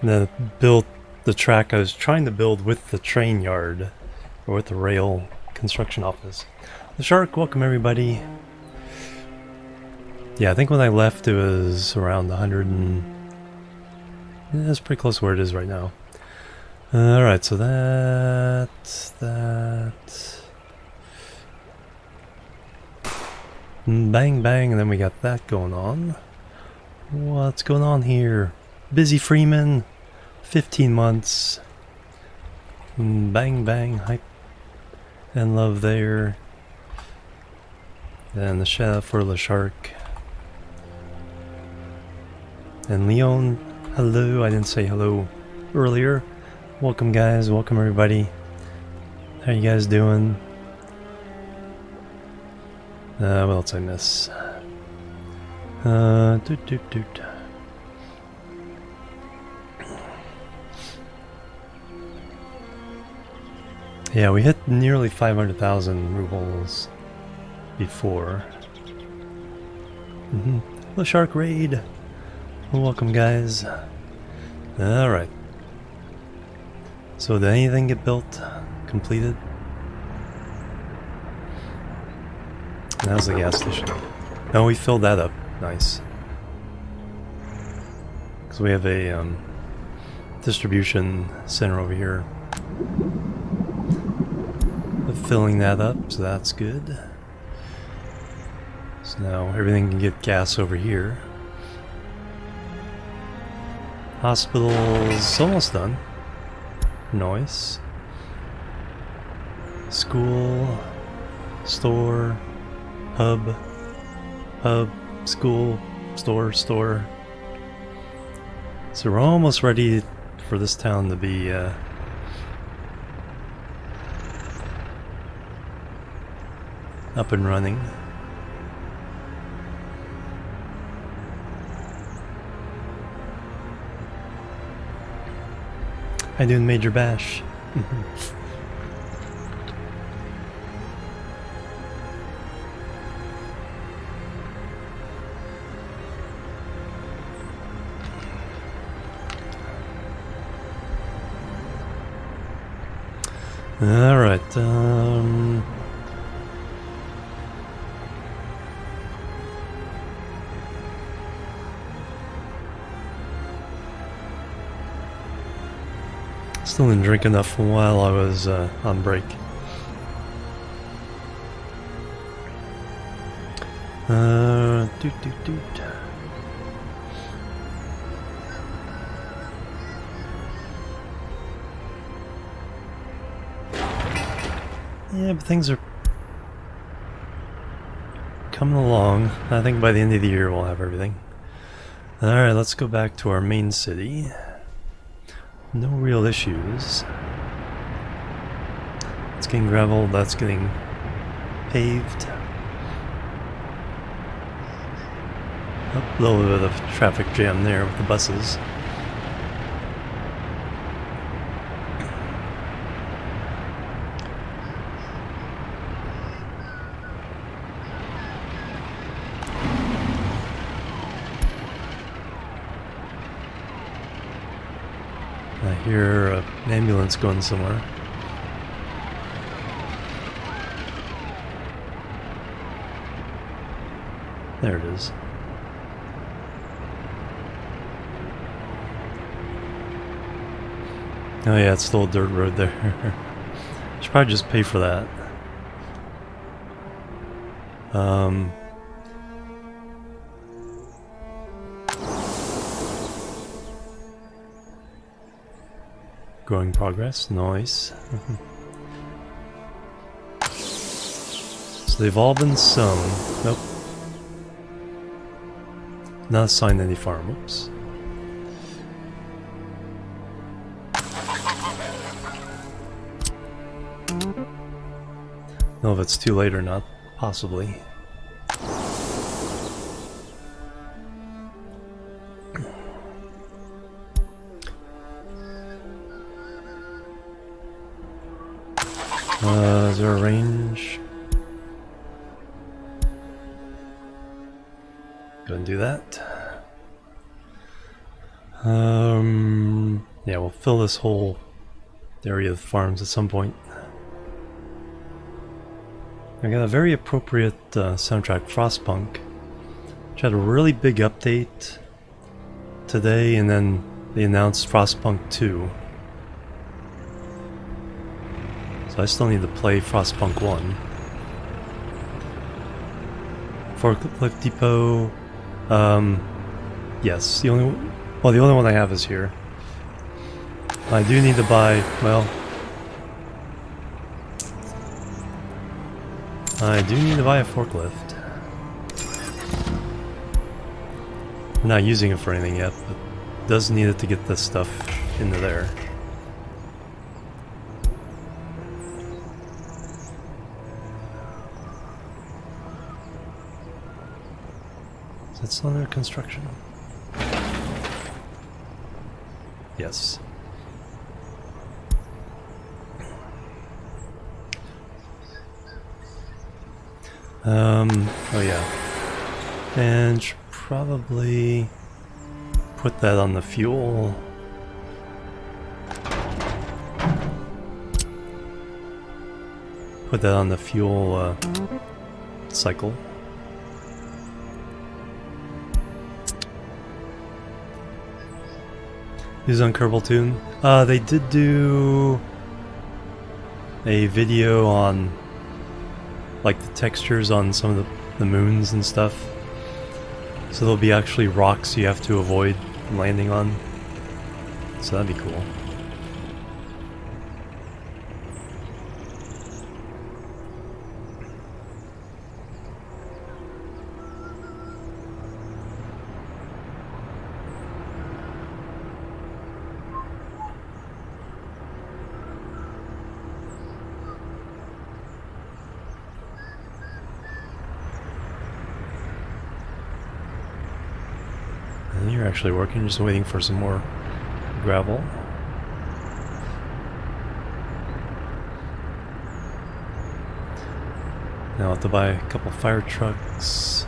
And then built the track I was trying to build with the train yard. Or with the rail construction office. The shark, welcome everybody. Yeah, I think when I left it was around 100 and... yeah, it's pretty close to where it is right now. Alright, so that... Bang, bang, and then we got that going on. What's going on here? Busy Freeman, 15 months. Bang, bang, hype and love there. And the shout out for the shark. And Leon, hello. I didn't say hello earlier. Welcome, guys. Welcome, everybody. How you guys doing? What else I miss? Doot. Yeah, we hit nearly 500,000 rubles before. The shark raid. Welcome, guys. Alright. So did anything get built? Completed? And how's the gas station? No, we filled that up. Nice. Because we have a distribution center over here. Filling that up, so that's good. So now everything can get gas over here. Hospital's almost done. Nice. School, store, hub, school, store. So we're almost ready for this town to be up and running. I doing Major Bash. All right. Still didn't drink enough while I was on break. Yeah, but things are coming along. I think by the end of the year we'll have everything. Alright, let's go back to our main city. No real issues. It's getting gravel, that's getting paved. A little bit of traffic jam there with the buses. I hear an ambulance going somewhere. There it is. Oh yeah, it's still a dirt road there. Should probably just pay for that. Growing progress, nice. So they've all been sown. Nope. Not assigned any farm. Oops. Know if it's too late or not, possibly. Is there a range? Go and do that. Yeah, we'll fill this whole area of farms at some point. I got a very appropriate soundtrack, Frostpunk, which had a really big update today, and then they announced Frostpunk 2. So I still need to play Frostpunk 1. Forklift Depot, yes, the only one I have is here. I do need to buy, well, I do need to buy a forklift. I'm not using it for anything yet, but does need it to get this stuff into there. Is it still under construction? Yes. Oh yeah. And should probably put that on the fuel. Put that on the fuel cycle. Who's on Kerbal Toon? They did do a video on like the textures on some of the the moons and stuff. So there'll be actually rocks you have to avoid landing on. So that'd be cool. And you're actually working, just waiting for some more gravel. Now I'll have to buy a couple fire trucks.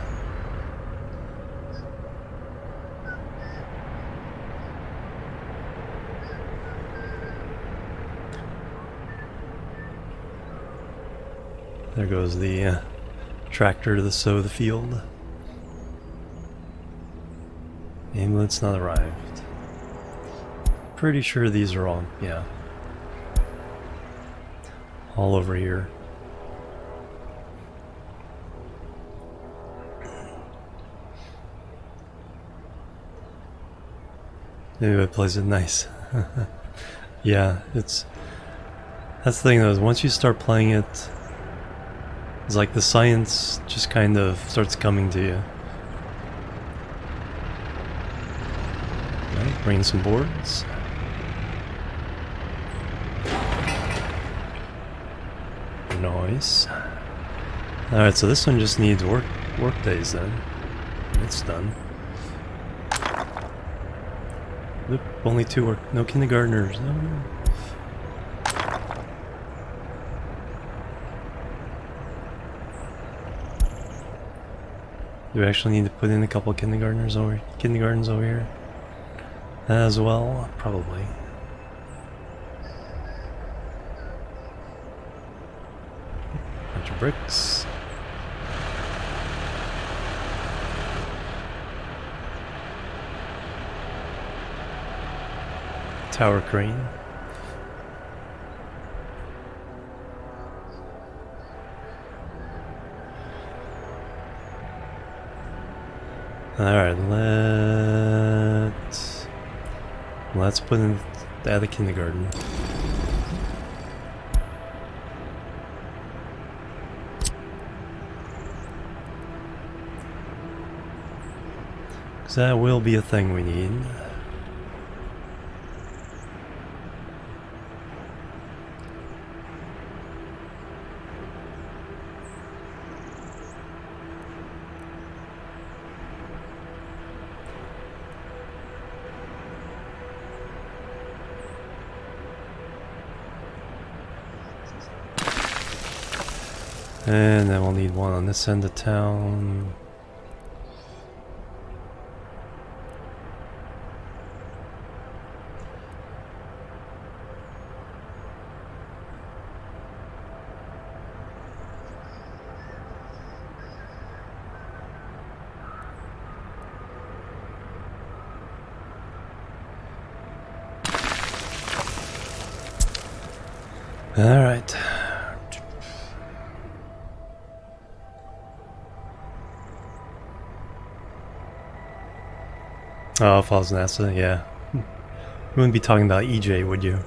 There goes the tractor to sow the field. Ambulance not arrived. Pretty sure these are all, yeah. All over here. Anyway, it plays it nice. Yeah, that's the thing though, is once you start playing it, it's like the science just kind of starts coming to you. Right, bring some boards. Nice. Alright, so this one just needs work days then. It's done. Oop, only 2 work, no kindergartners. No. Do we actually need to put in a couple kindergartners over here? As well? Probably. Bunch of bricks. Tower crane. Alright, let's put in the kindergarten. Because that will be a thing we need. And then we'll need one on this end of town. All right. Oh, Falls NASA, yeah. You wouldn't be talking about EJ, would you?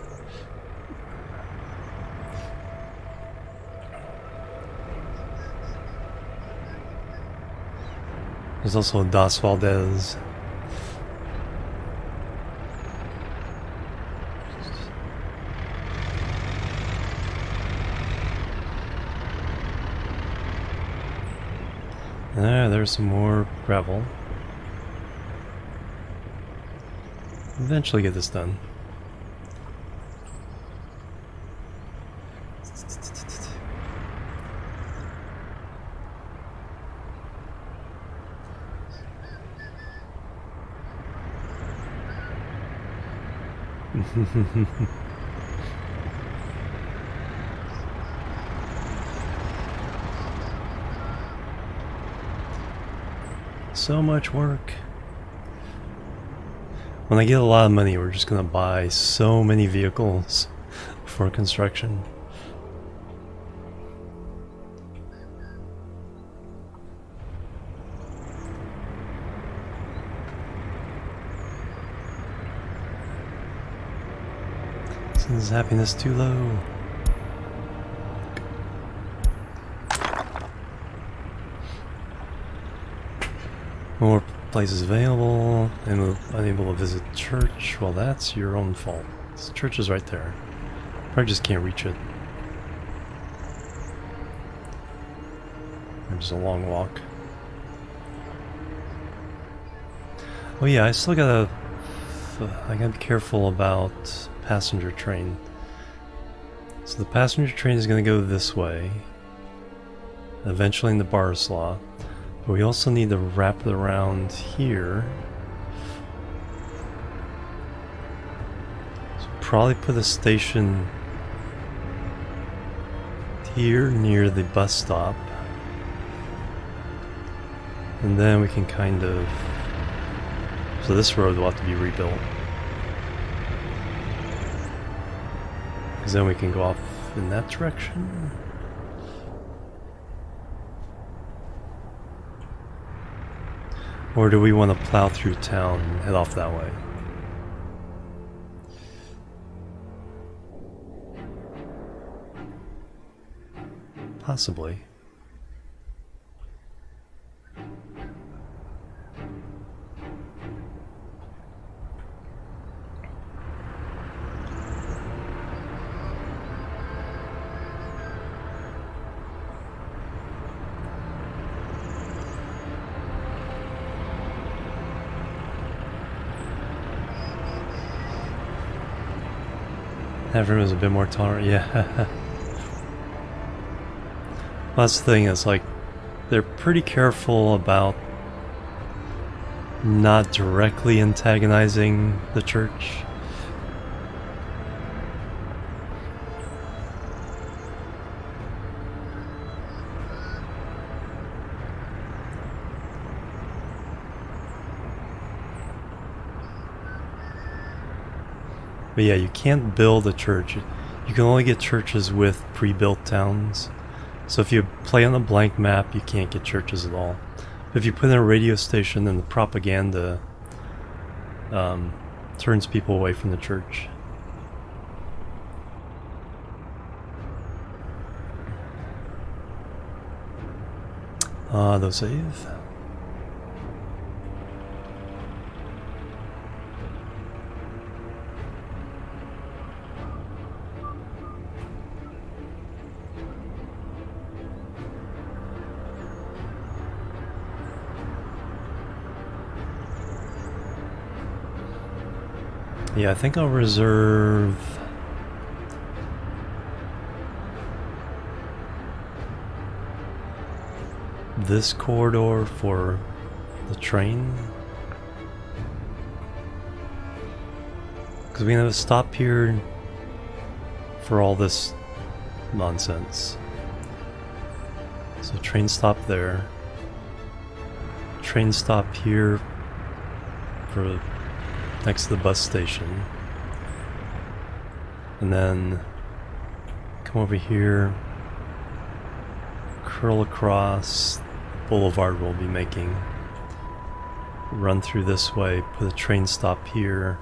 There's also Das Valdez. There's some more gravel. Eventually get this done. So much work. When I get a lot of money, we're just gonna buy so many vehicles for construction. Is happiness too low? More places available, and unable to visit church. Well, that's your own fault. This church is right there. I just can't reach it. There's a long walk. Oh yeah, I still gotta be careful about passenger train. So the passenger train is gonna go this way, eventually into Barislaw. But we also need to wrap it around here. So probably put a station here near the bus stop. And then we can kind of... So this road will have to be rebuilt. Because then we can go off in that direction. Or do we want to plow through town and head off that way? Possibly. Everyone was a bit more tolerant, yeah. Well, that's the thing, is like, they're pretty careful about not directly antagonizing the church. But yeah, you can't build a church. You can only get churches with pre-built towns. So if you play on a blank map, you can't get churches at all. But if you put in a radio station, then the propaganda turns people away from the church. Those save. Yeah, I think I'll reserve this corridor for the train. Because we have to stop here for all this nonsense. So train stop there. Train stop here for next to the bus station. And then come over here, curl across boulevard we'll be making, run through this way, put a train stop here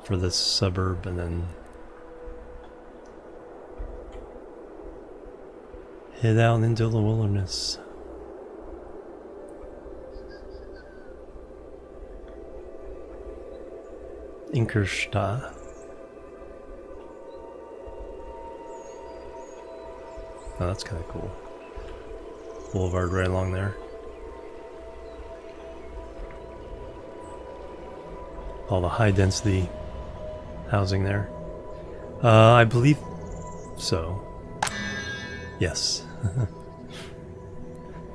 for this suburb, and then head out into the wilderness. Inkerstadt. Oh, that's kind of cool. Boulevard right along there. All the high density housing there. I believe so. Yes.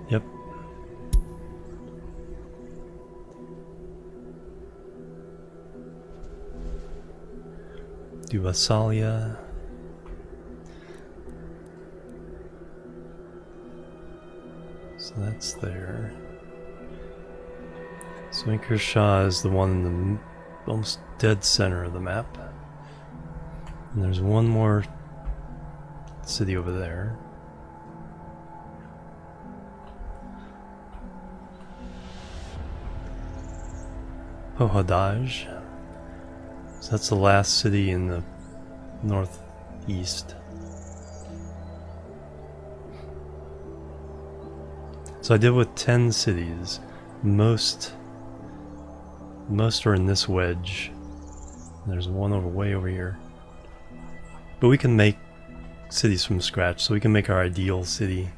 Yep. Duvasalia. So that's there. So Inkershaw is the one in the almost dead center of the map. And there's one more city over there. Pohodaj. So that's the last city in the northeast. So I did with 10 cities. Most are in this wedge. There's one way over here. But we can make cities from scratch, so we can make our ideal city.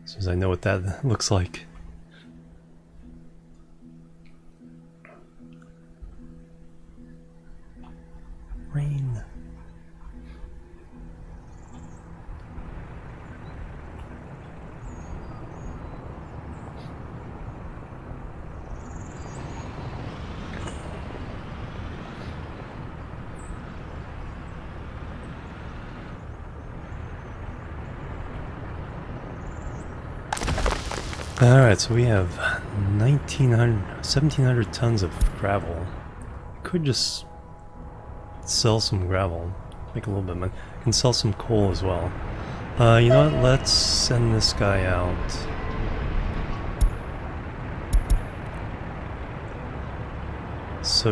As soon as I know what that looks like. Rain. Alright, so we have 1,700 tons of gravel. Could just sell some gravel, make a little bit of money. Can sell some coal as well. You know what? Let's send this guy out. So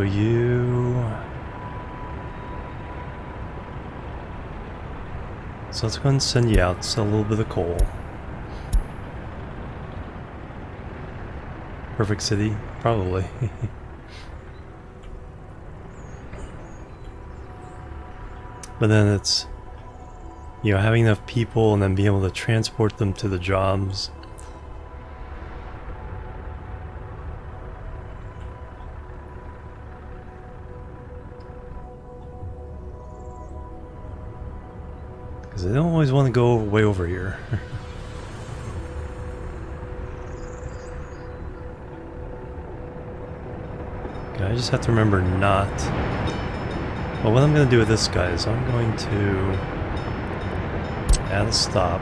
let's go and send you out, sell a little bit of coal. Perfect city? Probably. But then it's, you know, having enough people and then being able to transport them to the jobs. Because they don't always want to go way over here. Okay, I just have to remember not. Well, what I'm going to do with this guy is I'm going to add a stop.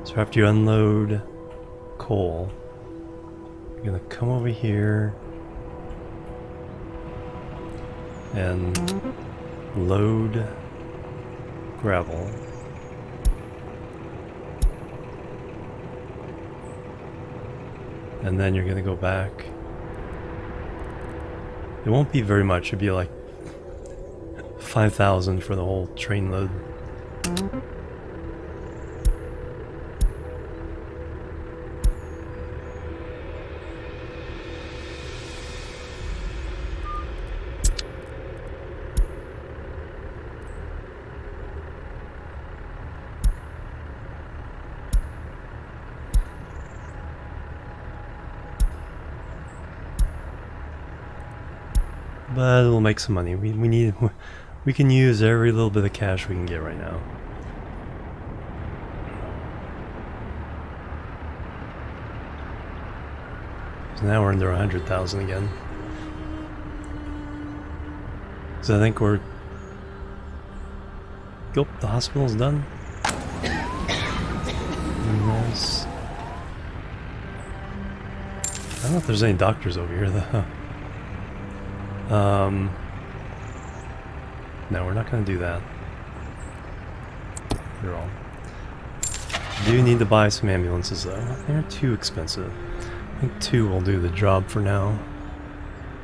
So after you unload coal, you're going to come over here and load gravel. And then you're going to go back. It won't be very much, it'd be like 5,000 for the whole train load. But it'll make some money. We can use every little bit of cash we can get right now. So now we're under 100,000 again. So I think we're... Nope, the hospital's done. Nice. I don't know if there's any doctors over here though. No, we're not going to do that. You're all. Do need to buy some ambulances though. They're too expensive. I think 2 will do the job for now.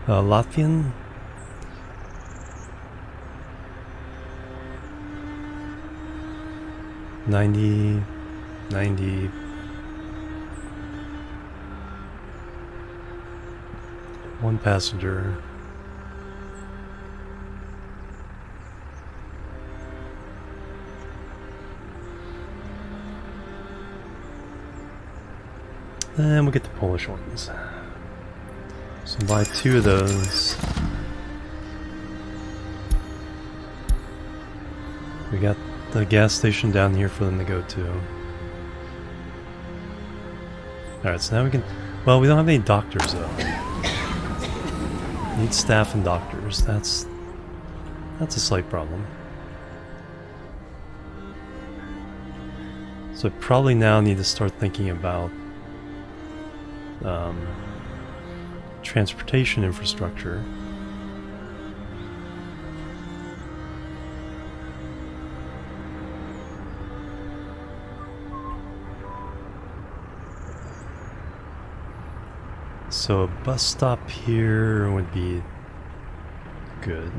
Latvian? $90. One passenger. And we'll get the Polish ones. So buy 2 of those. We got the gas station down here for them to go to. Alright, so now we can... Well, we don't have any doctors though. Need staff and doctors. That's a slight problem. So I probably now need to start thinking about transportation infrastructure. So a bus stop here would be good.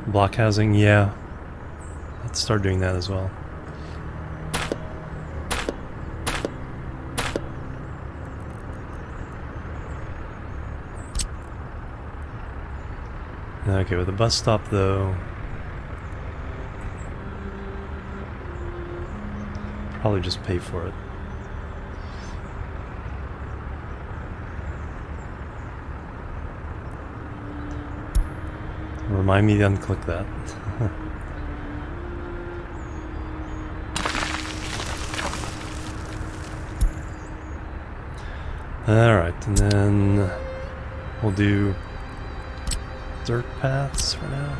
Block housing, yeah. Let's start doing that as well. Okay, with the bus stop though, probably just pay for it. Remind me to unclick that. Alright, and then we'll do dirt paths for now.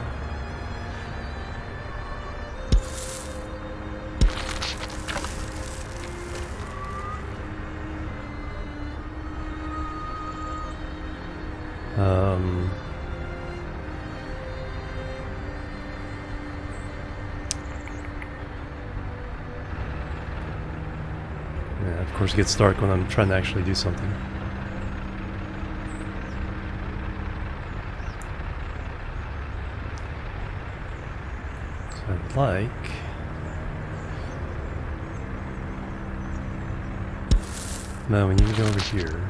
Yeah, of course it gets dark when I'm trying to actually do something. Like no, we need to go over here.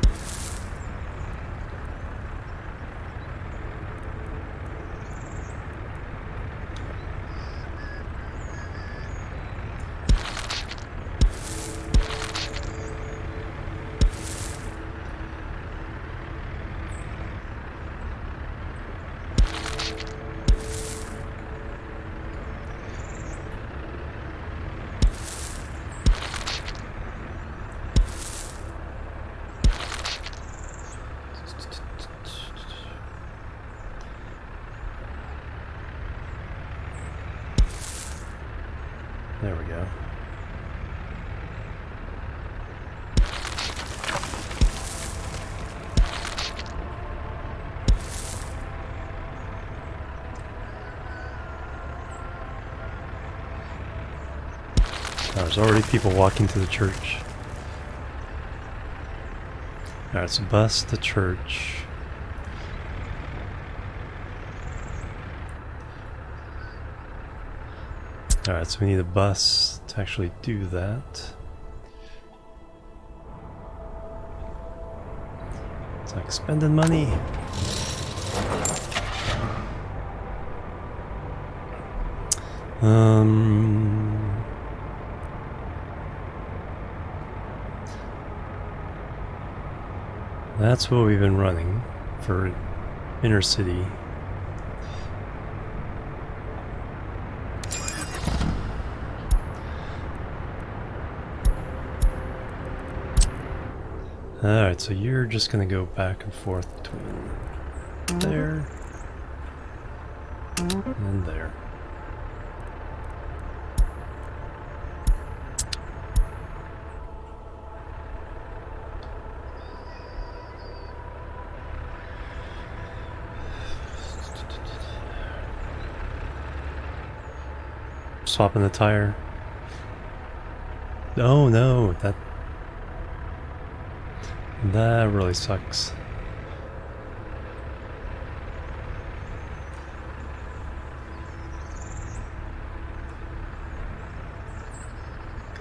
There we go. There's already people walking to the church. Alright, so bus to church. Alright, so we need a bus to actually do that. It's like spending money. That's what we've been running for inner city. Alright, so you're just gonna go back and forth between there and there. Swapping the tire. Oh no, that really sucks.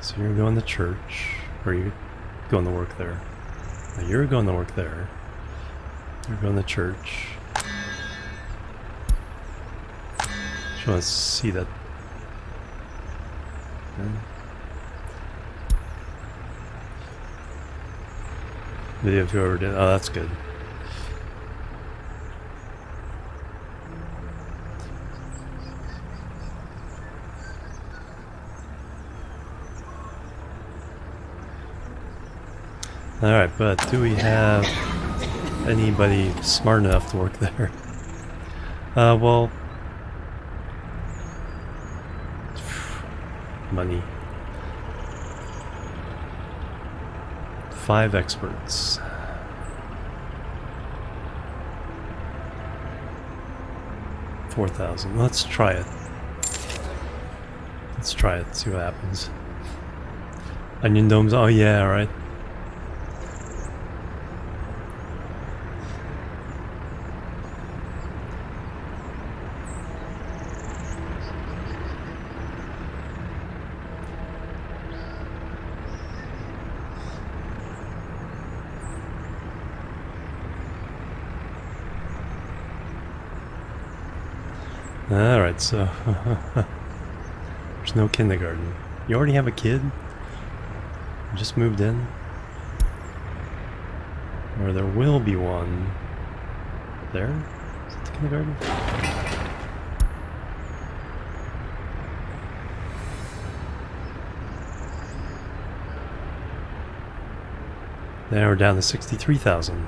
So you're going to church, or you're going to work there. Now you're going to work there. You're going to church. Just want to see that. Video of whoever did. Oh, that's good. Alright, but do we have anybody smart enough to work there? Well... money. 5 experts. 4,000. Let's try it. Let's try it, see what happens. Onion domes, oh yeah, right. Alright, so there's no kindergarten. You already have a kid? You just moved in? Or there will be one. There? Is that the kindergarten? Now we're down to 63,000.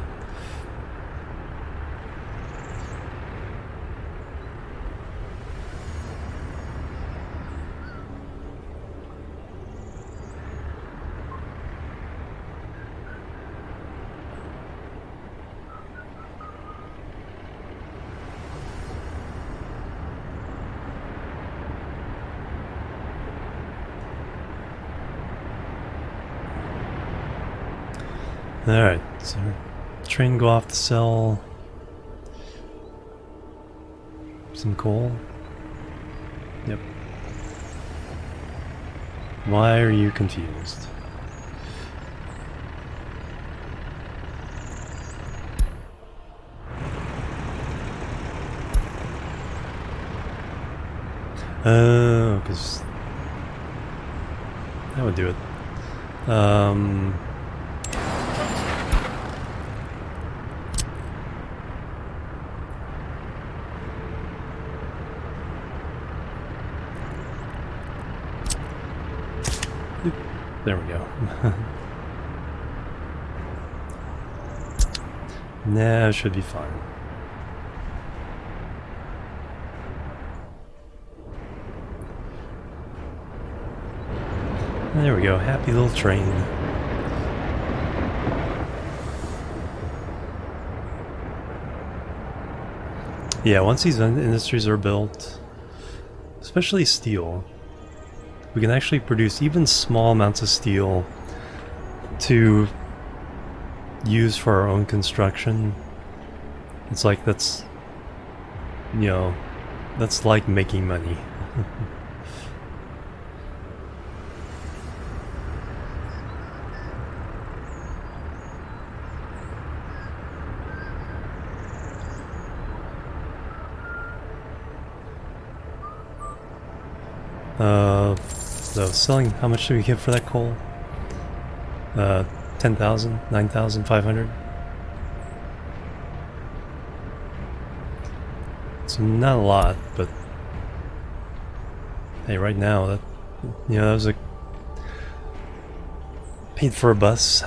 Alright, so train go off to sell some coal. Yep. Why are you confused? Oh, because that would do it. There we go. Nah, it should be fine. There we go, happy little train. Yeah, once these industries are built, especially steel, we can actually produce even small amounts of steel to use for our own construction. It's like that's, you know, that's like making money. So selling, how much do we get for that coal? 10,000, 9,500. So not a lot, but hey, right now that, you know, that was a paid for a bus.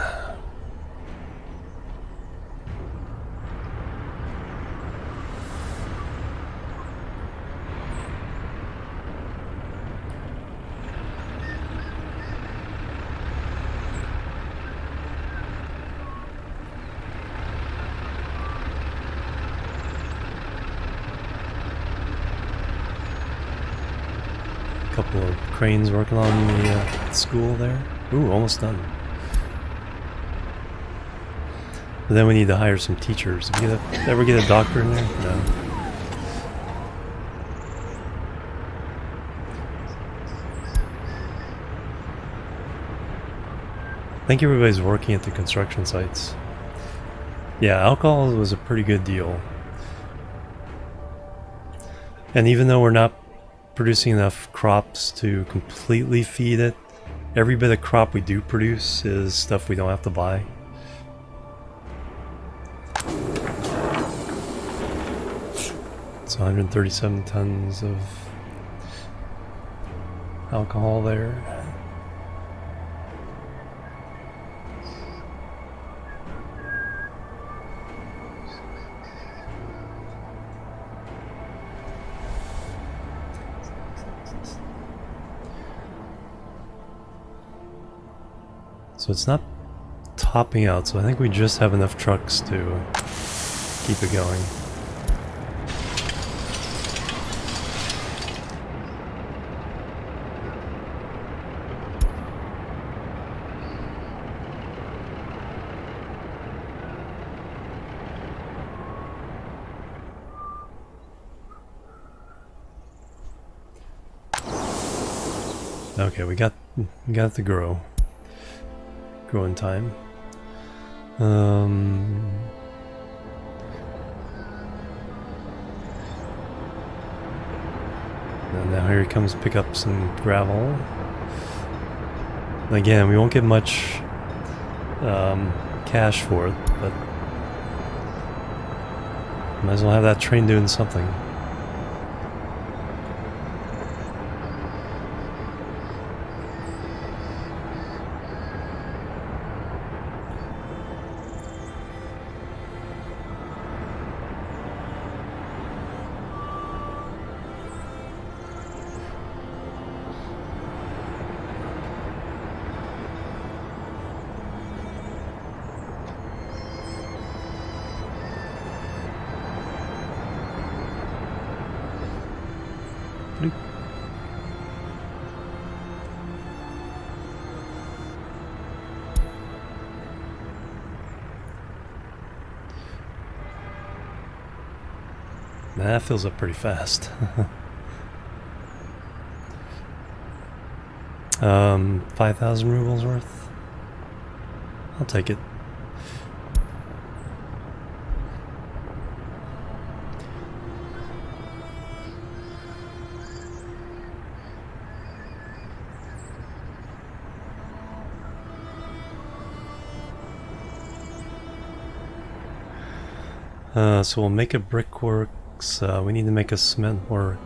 Couple of cranes working on the school there. Ooh, almost done. But then we need to hire some teachers. Did we ever get a doctor in there? No. I think everybody's working at the construction sites. Yeah, alcohol was a pretty good deal. And even though we're not producing enough crops to completely feed it, every bit of crop we do produce is stuff we don't have to buy. It's 137 tons of alcohol there. So it's not topping out, so I think we just have enough trucks to keep it going. Okay, we got it to grow. Growing time. And now here he comes to pick up some gravel. Again, we won't get much cash for it, but might as well have that train doing something. That fills up pretty fast. 5,000 rubles worth? I'll take it. So we'll make a brickworks. We need to make a cement work.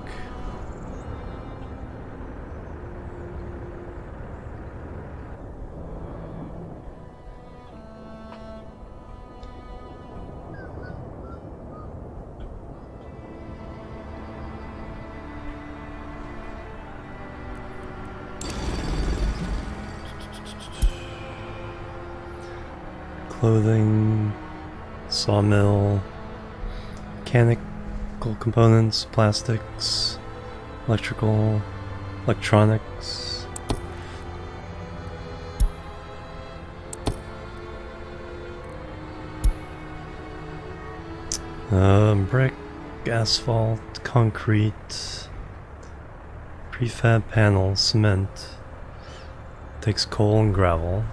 Clothing, sawmill, mechanical components, plastics, electrical, electronics. Brick, asphalt, concrete, prefab panels, cement. Takes coal and gravel.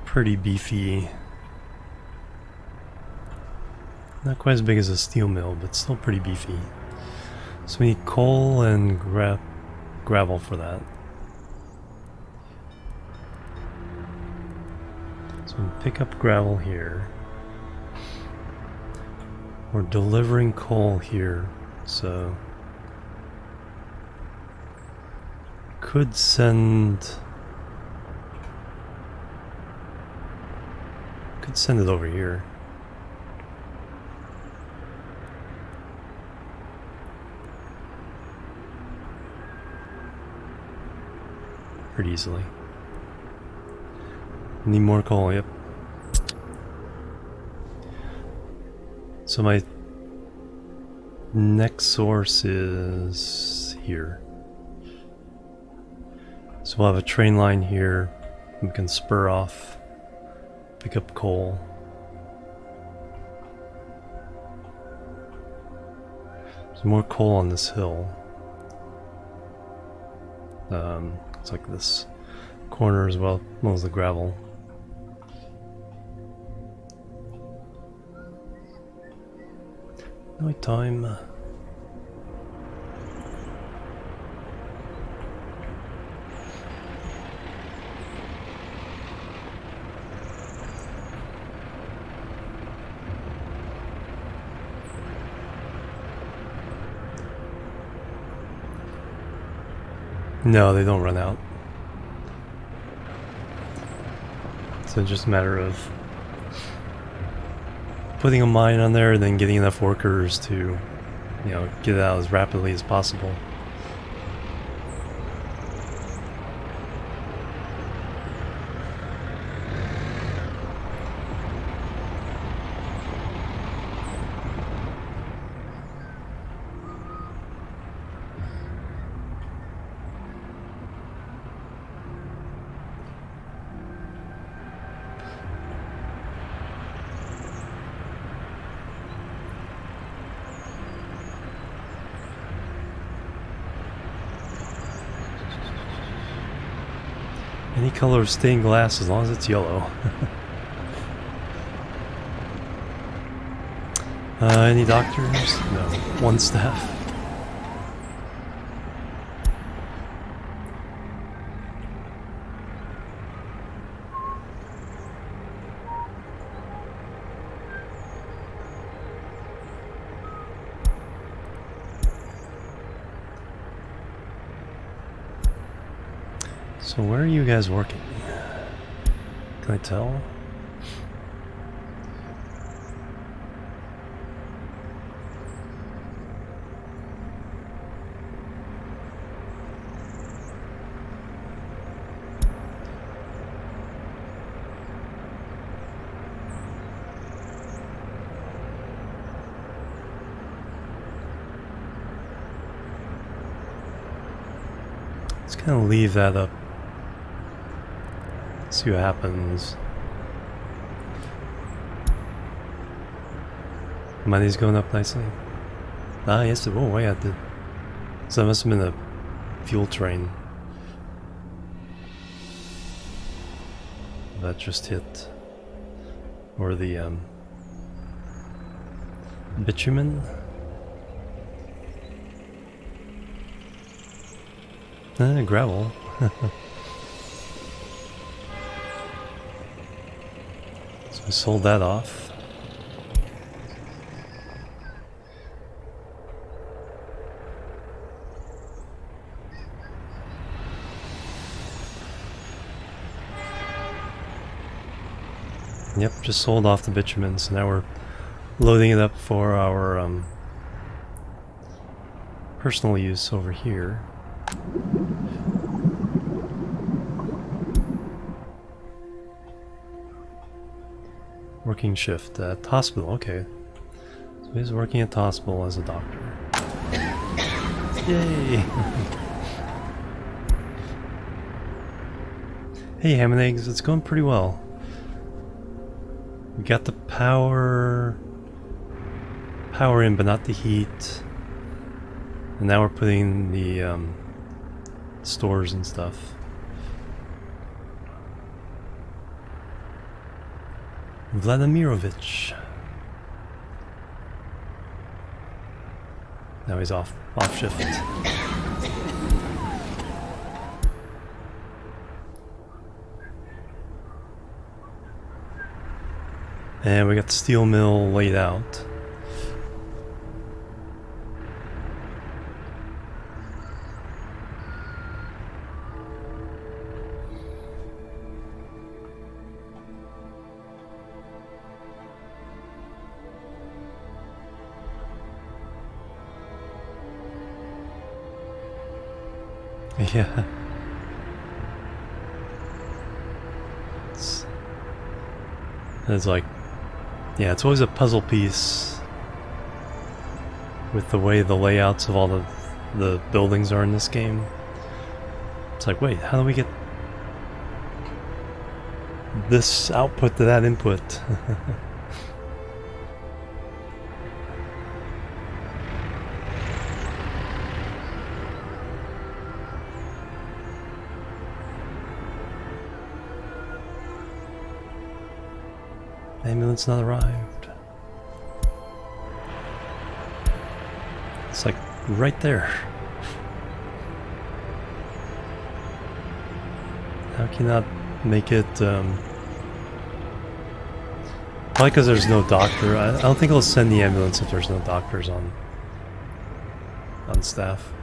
Pretty beefy. Not quite as big as a steel mill, but still pretty beefy. So we need coal and gravel for that. So we pick up gravel here. We're delivering coal here, so could send it over here. Pretty easily. Need more coal, yep. So my next source is here. So we'll have a train line here. We can spur off. Pick up coal. There's more coal on this hill. It's like this corner as well as the gravel. Night time. No, they don't run out. So it's just a matter of putting a mine on there and then getting enough workers to, get it out as rapidly as possible. color of stained glass as long as it's yellow. Any doctors? No. One staff. So where are you guys working? Can I tell? Let's kind of leave that up. See what happens. Money's going up nicely. Ah, yes. Oh, yeah. So that must have been a fuel train that just hit, or the bitumen. Gravel. So we sold that off. Yep, just sold off the bitumen, so now we're loading it up for our personal use over here. Working shift at hospital, okay. So he's working at the hospital as a doctor. Yay! Hey, ham and eggs, it's going pretty well. We got the power in, but not the heat. And now we're putting the stores and stuff. Vladimirovich. Now he's off shift. And we got the steel mill laid out. Yeah. It's like, yeah, it's always a puzzle piece with the way the layouts of all the buildings are in this game. It's like, wait, how do we get this output to that input? Ambulance not arrived. It's like right there. How can you not make it? Probably because there's no doctor. I don't think it'll send the ambulance if there's no doctors on staff.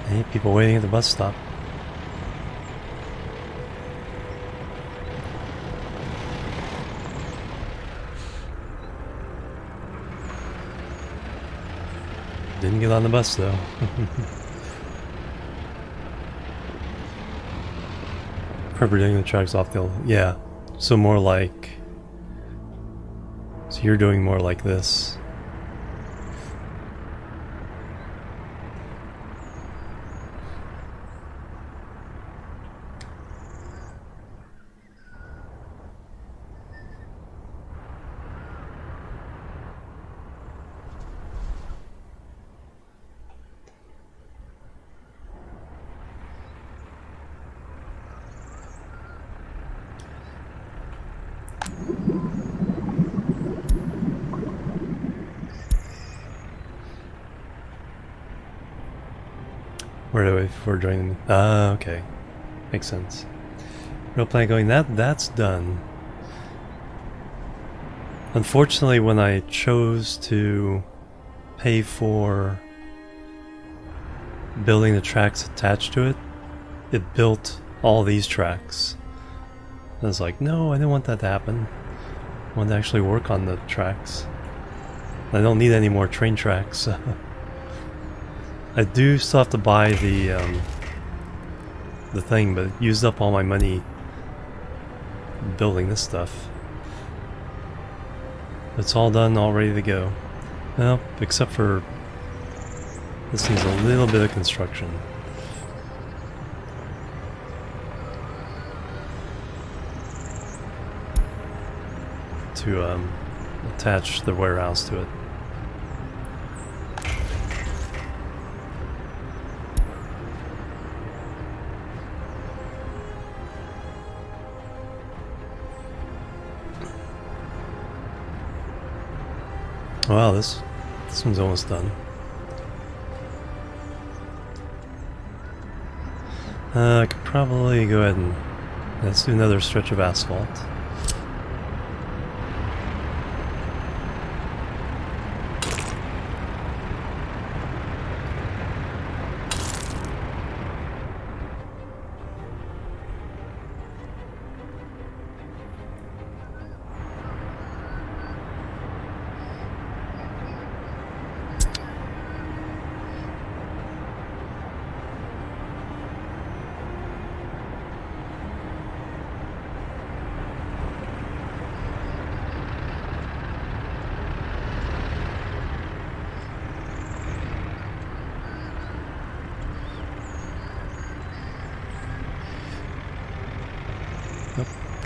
Hey, people waiting at the bus stop. Didn't get on the bus though. Preparing the tracks off the... Yeah. So more like... So you're doing more like this. Where do we before joining? Ah, okay, makes sense. Real plan going. That's done. Unfortunately, when I chose to pay for building the tracks attached to it, it built all these tracks. I was like, no, I didn't want that to happen. I want to actually work on the tracks. I don't need any more train tracks. I do still have to buy the thing, but it used up all my money building this stuff. It's all done, all ready to go. Well, except for this needs a little bit of construction. To attach the warehouse to it. Wow, this one's almost done. I could probably go ahead and let's do another stretch of asphalt.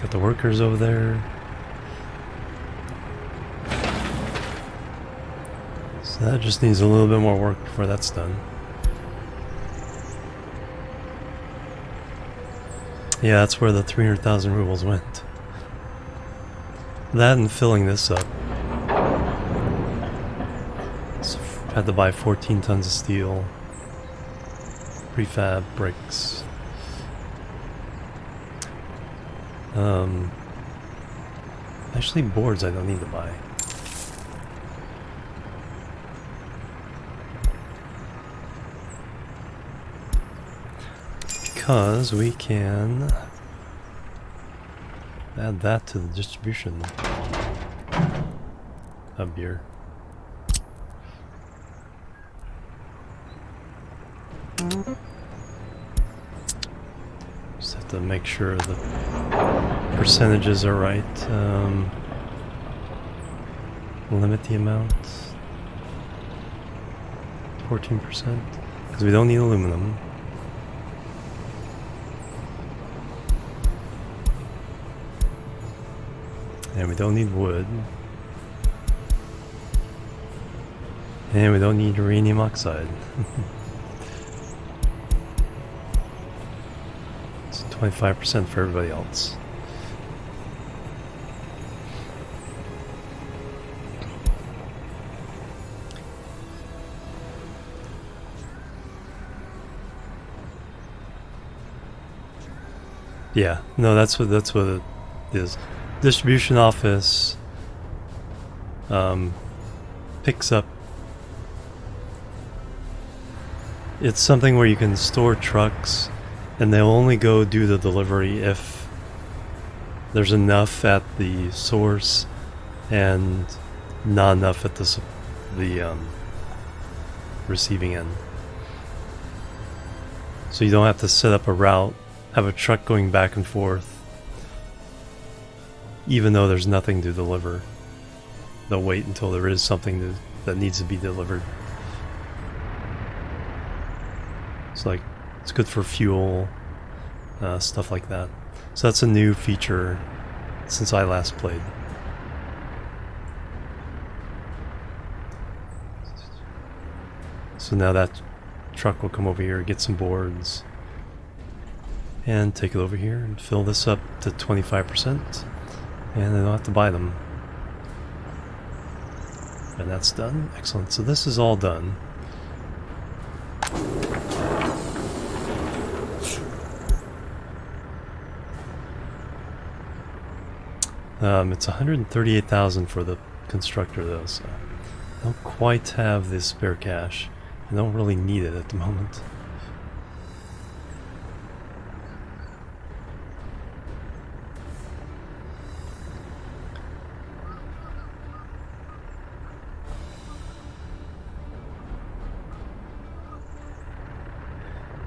Got the workers over there. So that just needs a little bit more work before that's done. Yeah, that's where the 300,000 rubles went. That and filling this up. So had to buy 14 tons of steel, prefab bricks. Actually boards I don't need to buy. Because we can add that to the distribution hub here. Just have to make sure the percentages are right. Limit the amount. 14%. Because we don't need aluminum. And we don't need wood. And we don't need uranium oxide. It's 25% for everybody else. Yeah, no, that's what it is. Distribution office picks up. It's something where you can store trucks, and they'll only go do the delivery if there's enough at the source and not enough at the receiving end. So you don't have to set up a route, have a truck going back and forth, even though there's nothing to deliver. They'll wait until there is something that needs to be delivered. It's like, it's good for fuel, stuff like that. So that's a new feature since I last played. So now that truck will come over here, get some boards, and take it over here and fill this up to 25%, and they don't have to buy them. And that's done. Excellent. So this is all done. It's 138,000 for the constructor though, so I don't quite have the spare cash. I don't really need it at the moment.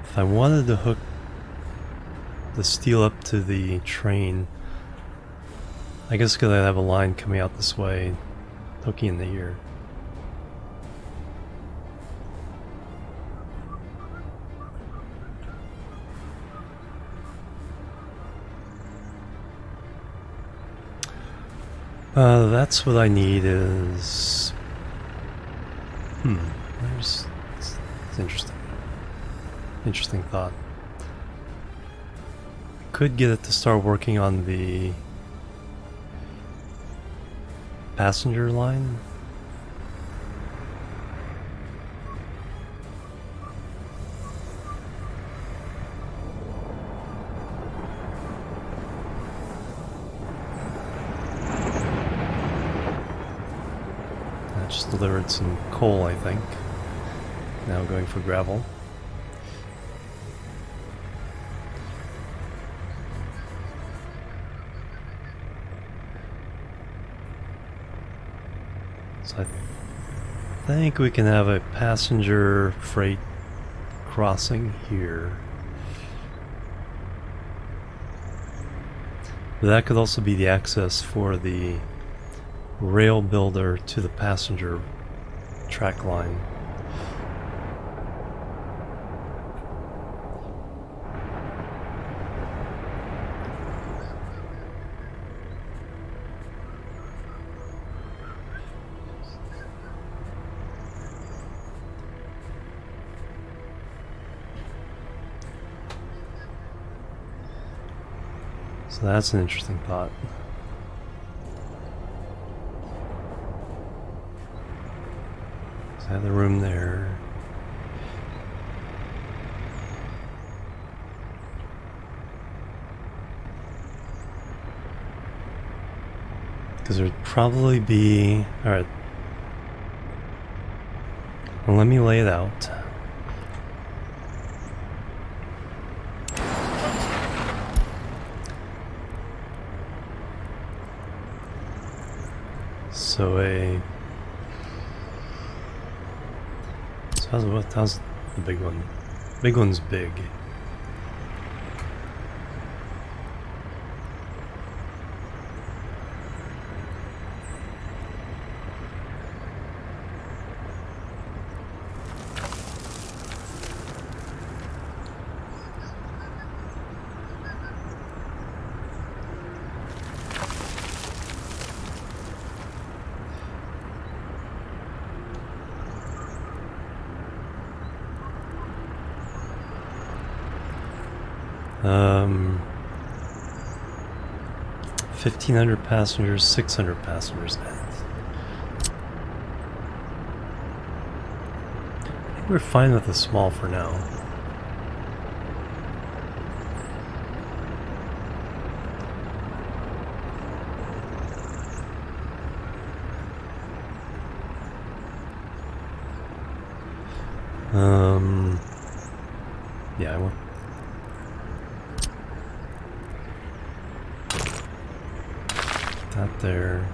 If I wanted to hook the steel up to the train, I guess because I have a line coming out this way, hooking into here. That's what I need is... it's interesting. Interesting thought. Could get it to start working on the passenger line. I just delivered some coal, I think. Now going for gravel. So I think we can have a passenger freight crossing here. But that could also be the access for the rail builder to the passenger track line. So that's an interesting thought. So I have the room there. Because there'd probably be... Alright. Well, let me lay it out. So how's the big one? Big one's big. Um, 1,500 passengers, 600 passengers. I think we're fine with the small for now. Yeah, I want that there.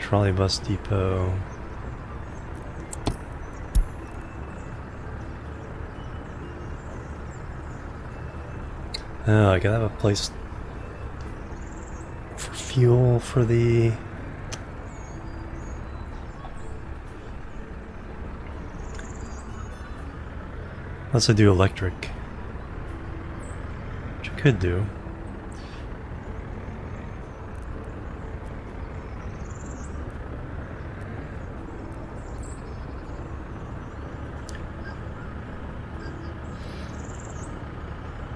trolley bus depot. Oh, I gotta have a place for fuel for the... Unless I do electric, which I could do.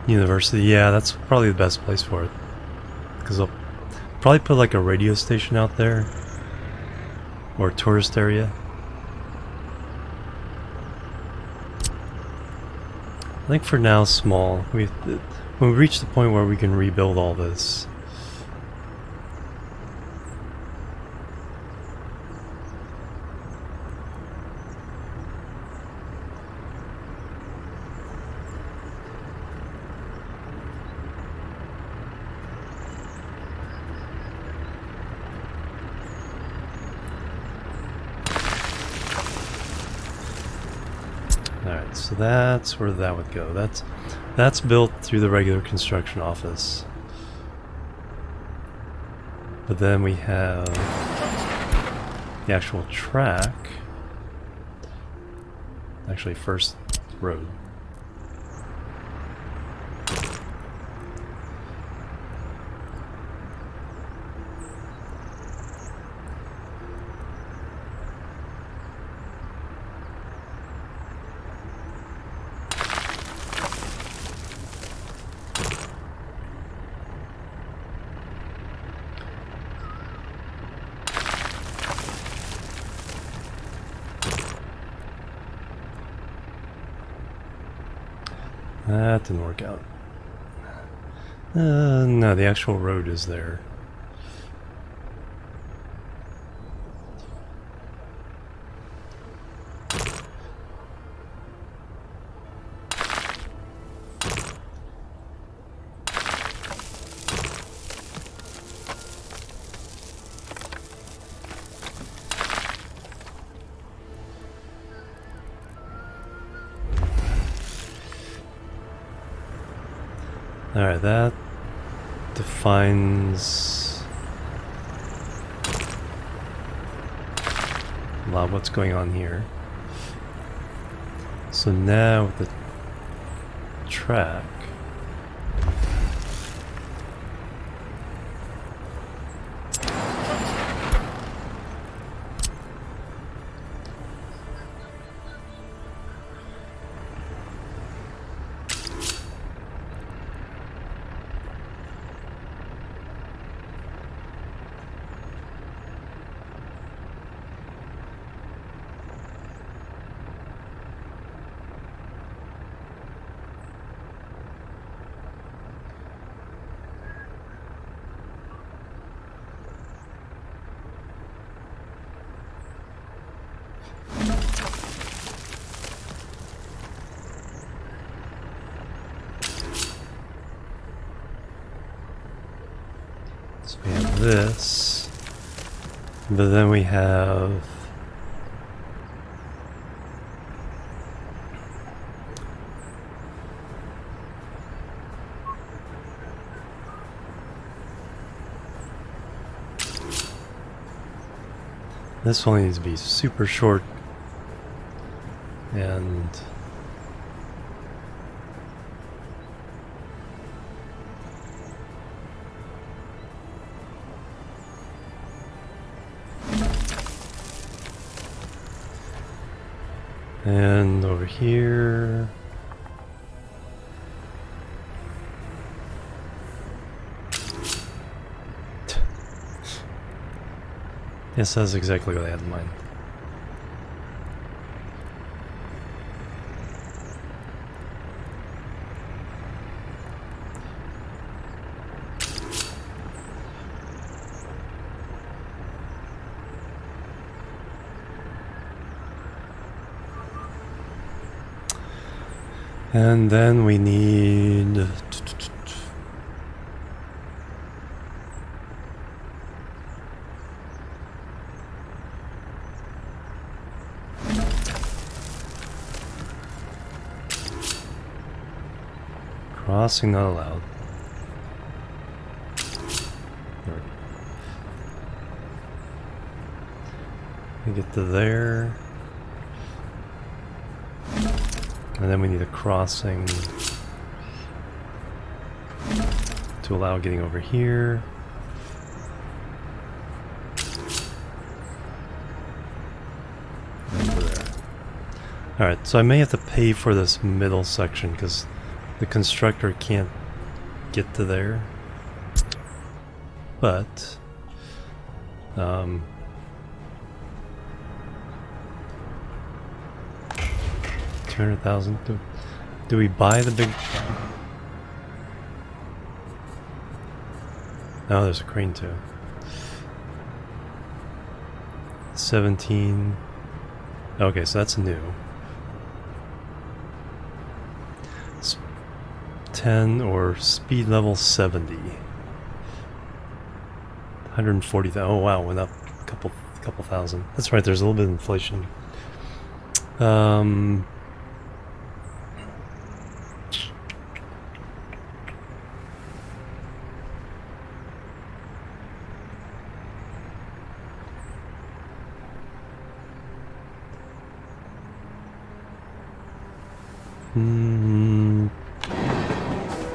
University, yeah, that's probably the best place for it. Because I'll probably put like a radio station out there. Or a tourist area. I think for now, small. When we reach the point where we can rebuild all this. Alright, so that's where that would go. That's built through the regular construction office. But then we have the actual track. Actually, first road. That didn't work out. No, the actual road is there. Alright, that defines a lot of what's going on here. So now with the track, so we have this, but then we have this one needs to be super short and over here. Yes, that's exactly what I had in mind. And then we need Crossing not allowed. Right. We get to there. And then we need a crossing to allow getting over here. And over there. Alright, so I may have to pay for this middle section because the constructor can't get to there. But 200,000. Do we buy the big? Oh, there's a crane too. 17. Okay, so that's new. It's 10 or speed level 70. 140,000. Oh wow, went up a couple thousand. That's right. There's a little bit of inflation.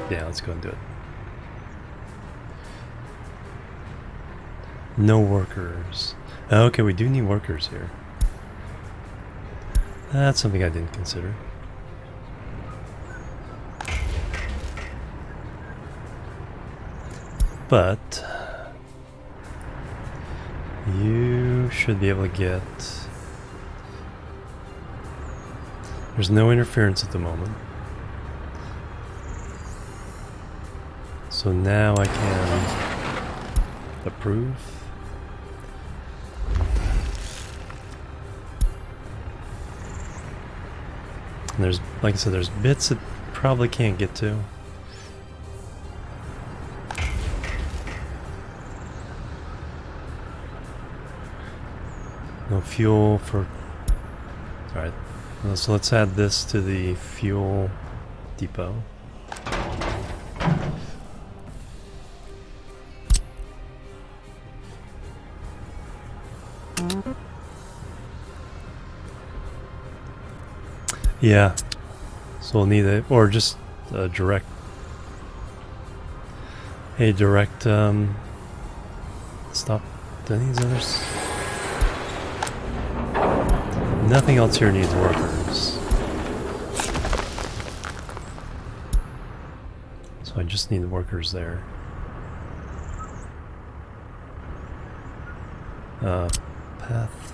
Yeah, let's go and do it. No workers. Okay, we do need workers here. That's something I didn't consider. But you should be able to get... There's no interference at the moment. So now I can approve. And there's, like I said, there's bits that probably can't get to. No fuel for... Alright, so let's add this to the fuel depot. Yeah, so we'll need it, or just a direct stop any of these others. Nothing else here needs workers. So I just need workers there. Path.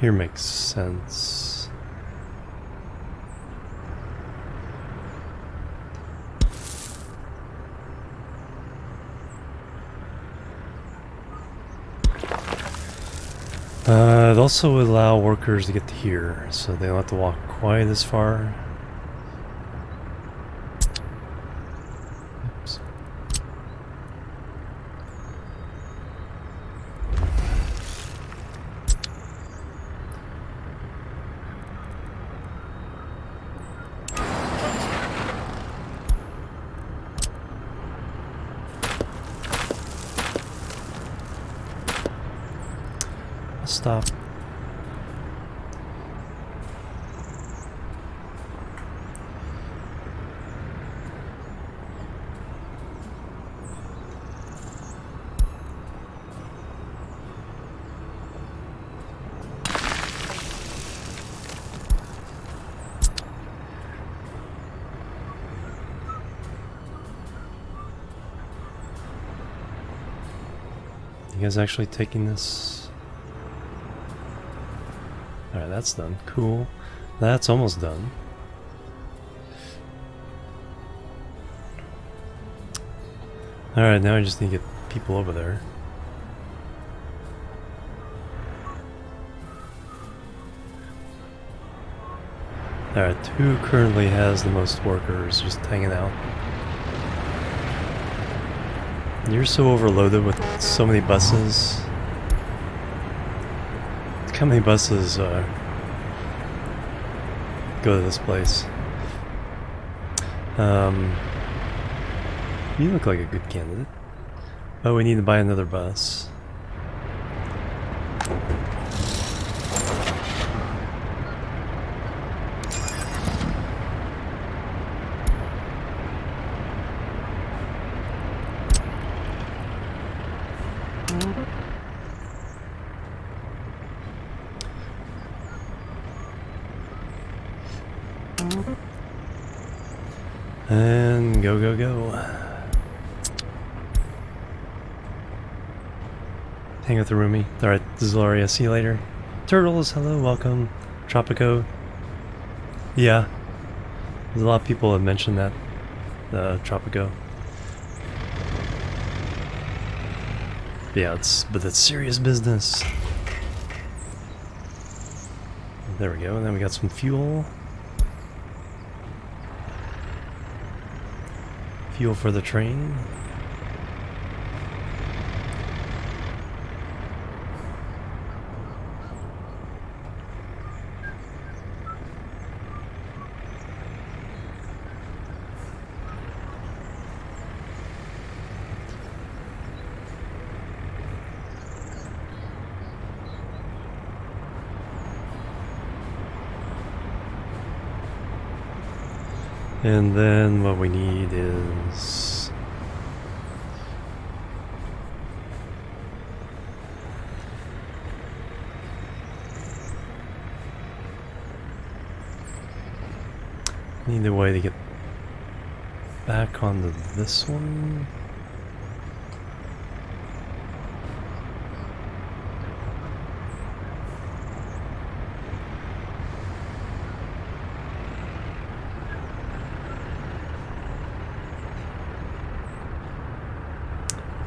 Here makes sense. It also would allow workers to get to here, so they don't have to walk quite as far. Oops. Stop. You guys actually taking this? Alright, that's done. Cool. That's almost done. Alright, now I just need to get people over there. Alright, who currently has the most workers just hanging out? You're so overloaded with so many buses. It's how many buses go to this place. You look like a good candidate. Oh, we need to buy another bus. And go, go, go. Hang with the roomie. Alright, this is Gloria. See you later. Turtles, hello, welcome. Tropico. Yeah. There's a lot of people have mentioned that. Tropico. Yeah, but it's serious business. There we go, and then we got some fuel. Fuel for the train. And then what we need is need a way to get back onto this one.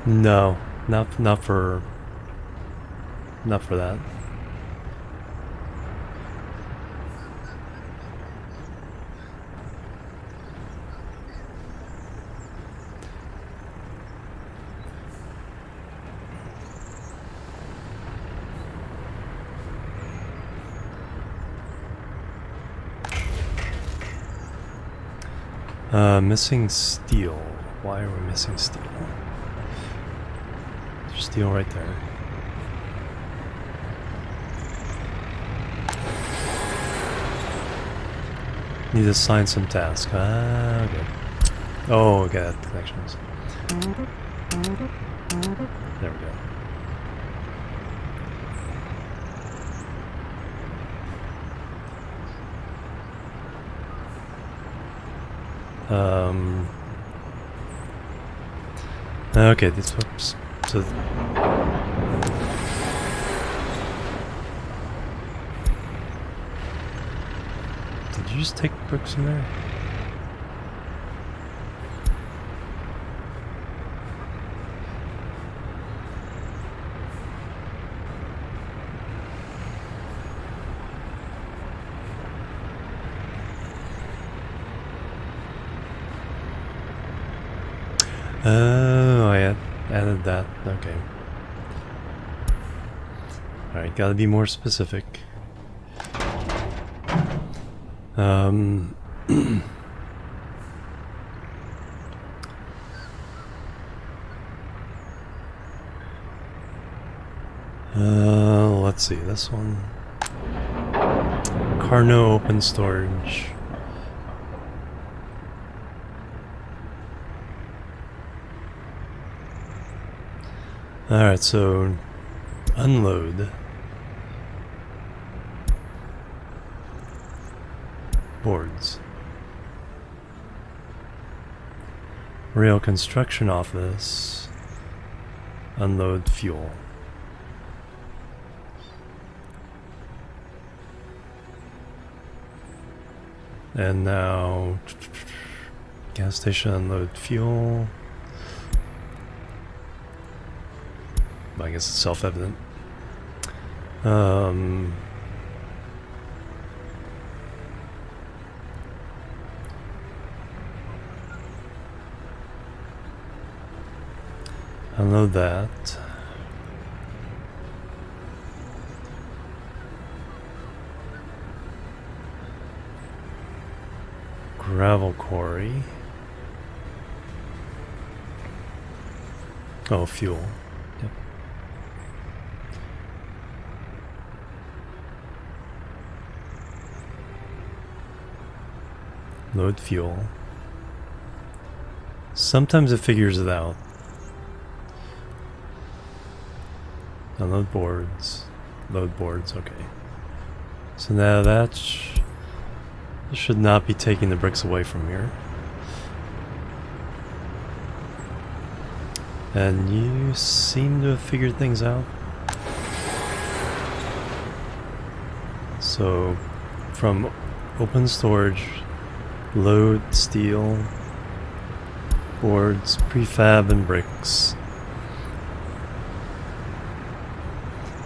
No, not for that. Missing steel. Why are we missing steel? There's steel right there. Need to assign some tasks. Ah, okay. Oh, okay, connections. There we go. Okay, this oops. So did you just take bricks in there? Oh, I added that. Okay. Alright, gotta be more specific. Let's see, this one. Carno open storage. Alright, so unload. Boards. Rail construction office. Unload fuel. And now gas station unload fuel. I guess it's self-evident. Unload that. gravel quarry. Oh, fuel. Yep. Load fuel. Sometimes it figures it out. Unload boards. Load boards, okay. So now that should not be taking the bricks away from here. And you seem to have figured things out. So, from open storage, load steel, boards, prefab, and bricks.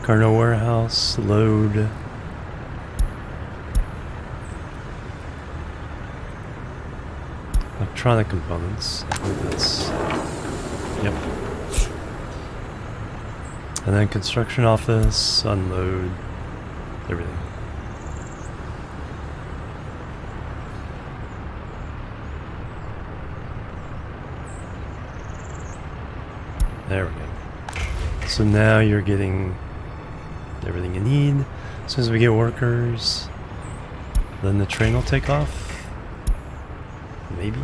Carno warehouse, load. Electronic components. That's, yep. And then construction office, unload, everything. There we go. So now you're getting everything you need. As soon as we get workers, then the train will take off. Maybe.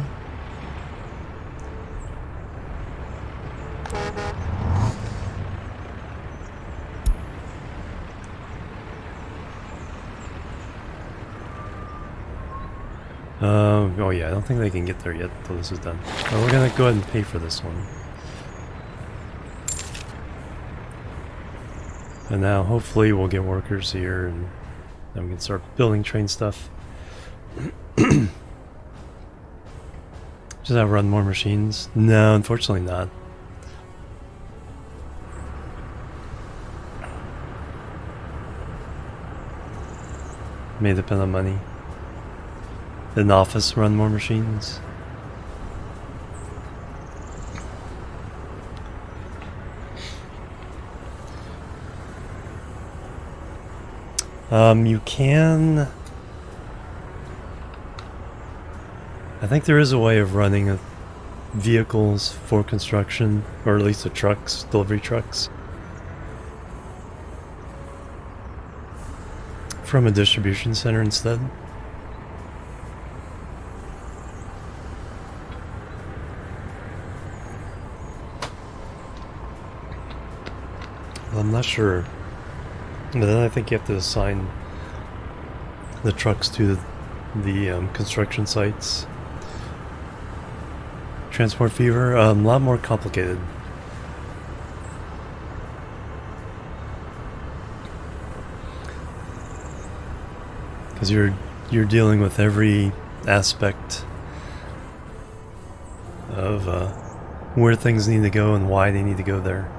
Oh yeah, I don't think they can get there yet until this is done. But we're gonna go ahead and pay for this one. And now hopefully we'll get workers here and then we can start building train stuff. Does that run more machines? No, unfortunately not. May depend on money. Did an office run more machines? You can... I think there is a way of running vehicles for construction, or at least the trucks, delivery trucks, from a distribution center instead. Well, I'm not sure. But then I think you have to assign the trucks to the construction sites. Transport fever, a lot more complicated. Because you're dealing with every aspect of where things need to go and why they need to go there.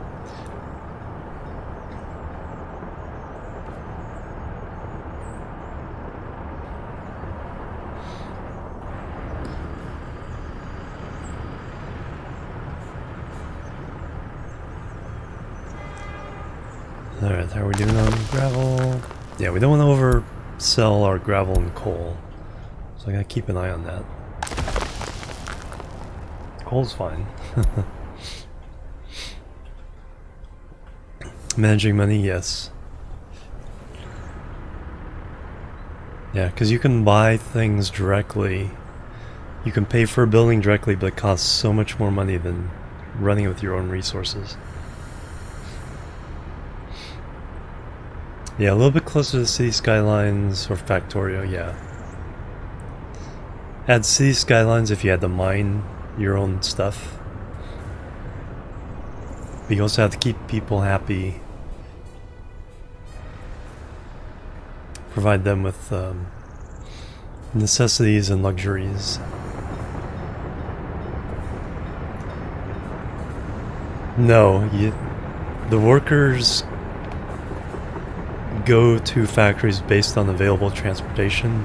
Alright, how are we doing on gravel? Yeah, we don't want to oversell our gravel and coal. So I gotta keep an eye on that. Coal's fine. Managing money, yes. Yeah, because you can buy things directly. You can pay for a building directly, but it costs so much more money than running it with your own resources. Yeah, a little bit closer to the city skylines or Factorio, yeah. Add city skylines if you had to mine your own stuff. But you also have to keep people happy. Provide them with necessities and luxuries. No, the workers go to factories based on available transportation.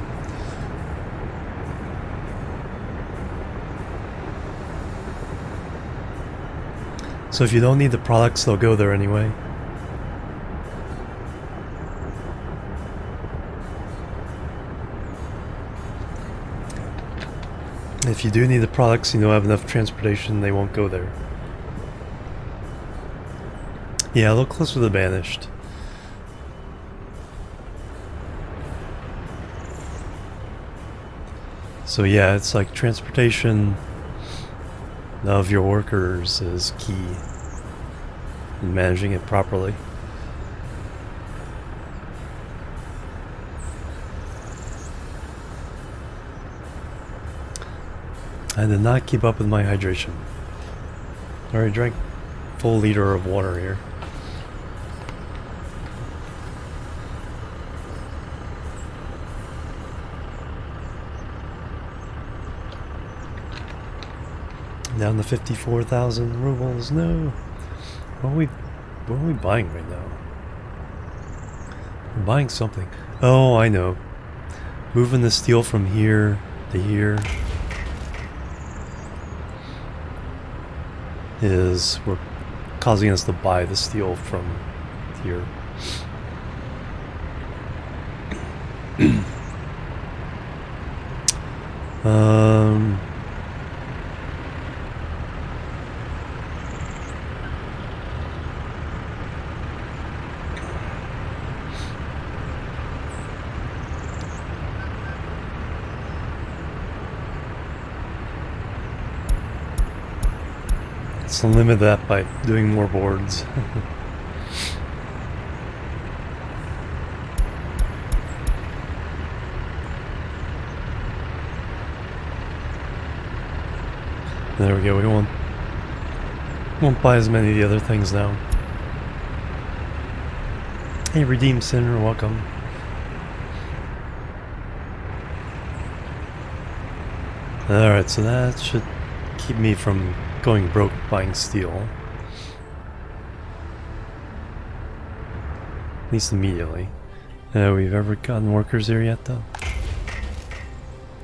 So if you don't need the products, they'll go there anyway. If you do need the products, you know, have enough transportation, they won't go there. Yeah, a little closer to the Banished. So yeah, it's like transportation of your workers is key in managing it properly. I did not keep up with my hydration. I already drank a full liter of water here. Down to 54,000 rubles. No. What are we buying right now? We're buying something. Oh, I know. Moving the steel from here to here is we're causing us to buy the steel from here. Let's limit that by doing more boards. There we go, we won't buy as many of the other things now. Hey, Redeemed Sinner, welcome. Alright, so that should keep me from going broke buying steel. At least immediately. We've ever gotten workers here yet, though?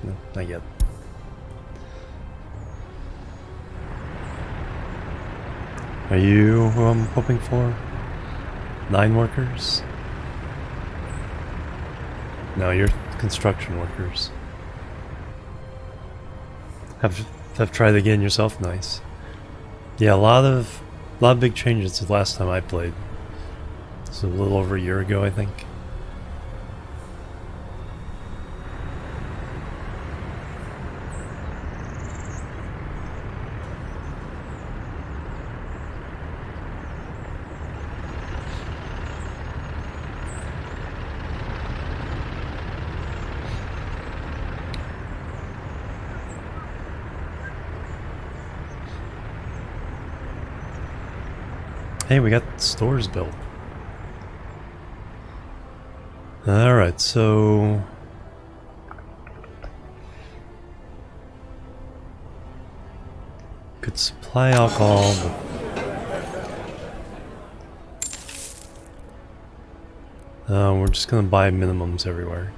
No, not yet. Are you who I'm hoping for? 9 workers? No, you're construction workers. Have tried again yourself? Nice. Yeah, a lot of big changes since the last time I played. So a little over a year ago, I think. Hey, we got stores built. Alright, so... could supply alcohol, but... we're just gonna buy minimums everywhere.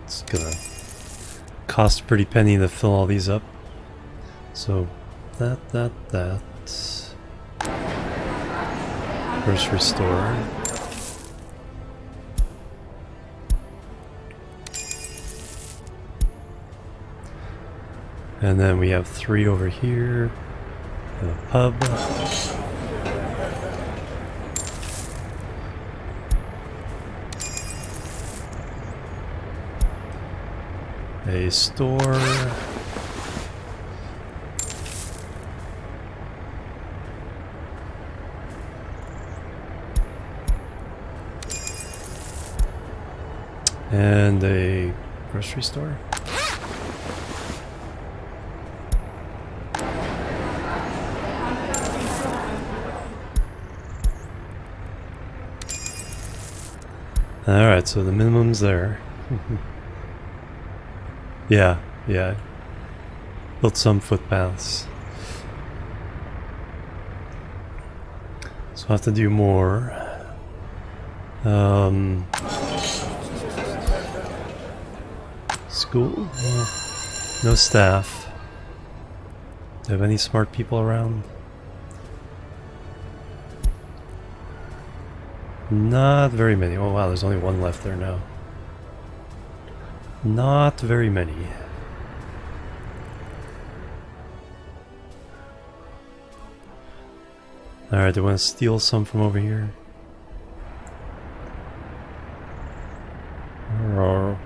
It's gonna cost a pretty penny to fill all these up. So that. Grocery store. And then we have 3 over here. And a pub. A store. And a grocery store. Alright, so the minimum's there. Yeah. Built some footpaths. So I'll have to do more. School? No staff. Do I have any smart people around? Not very many. Oh wow, there's only one left there now. Not very many. Alright, do I want to steal some from over here? Or...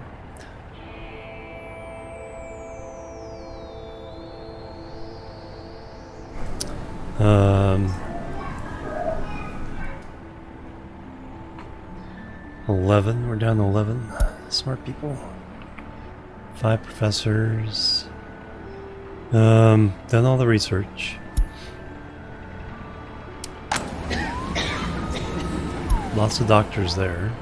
11, we're down to 11 smart people. 5 professors. Done all the research. Lots of doctors there.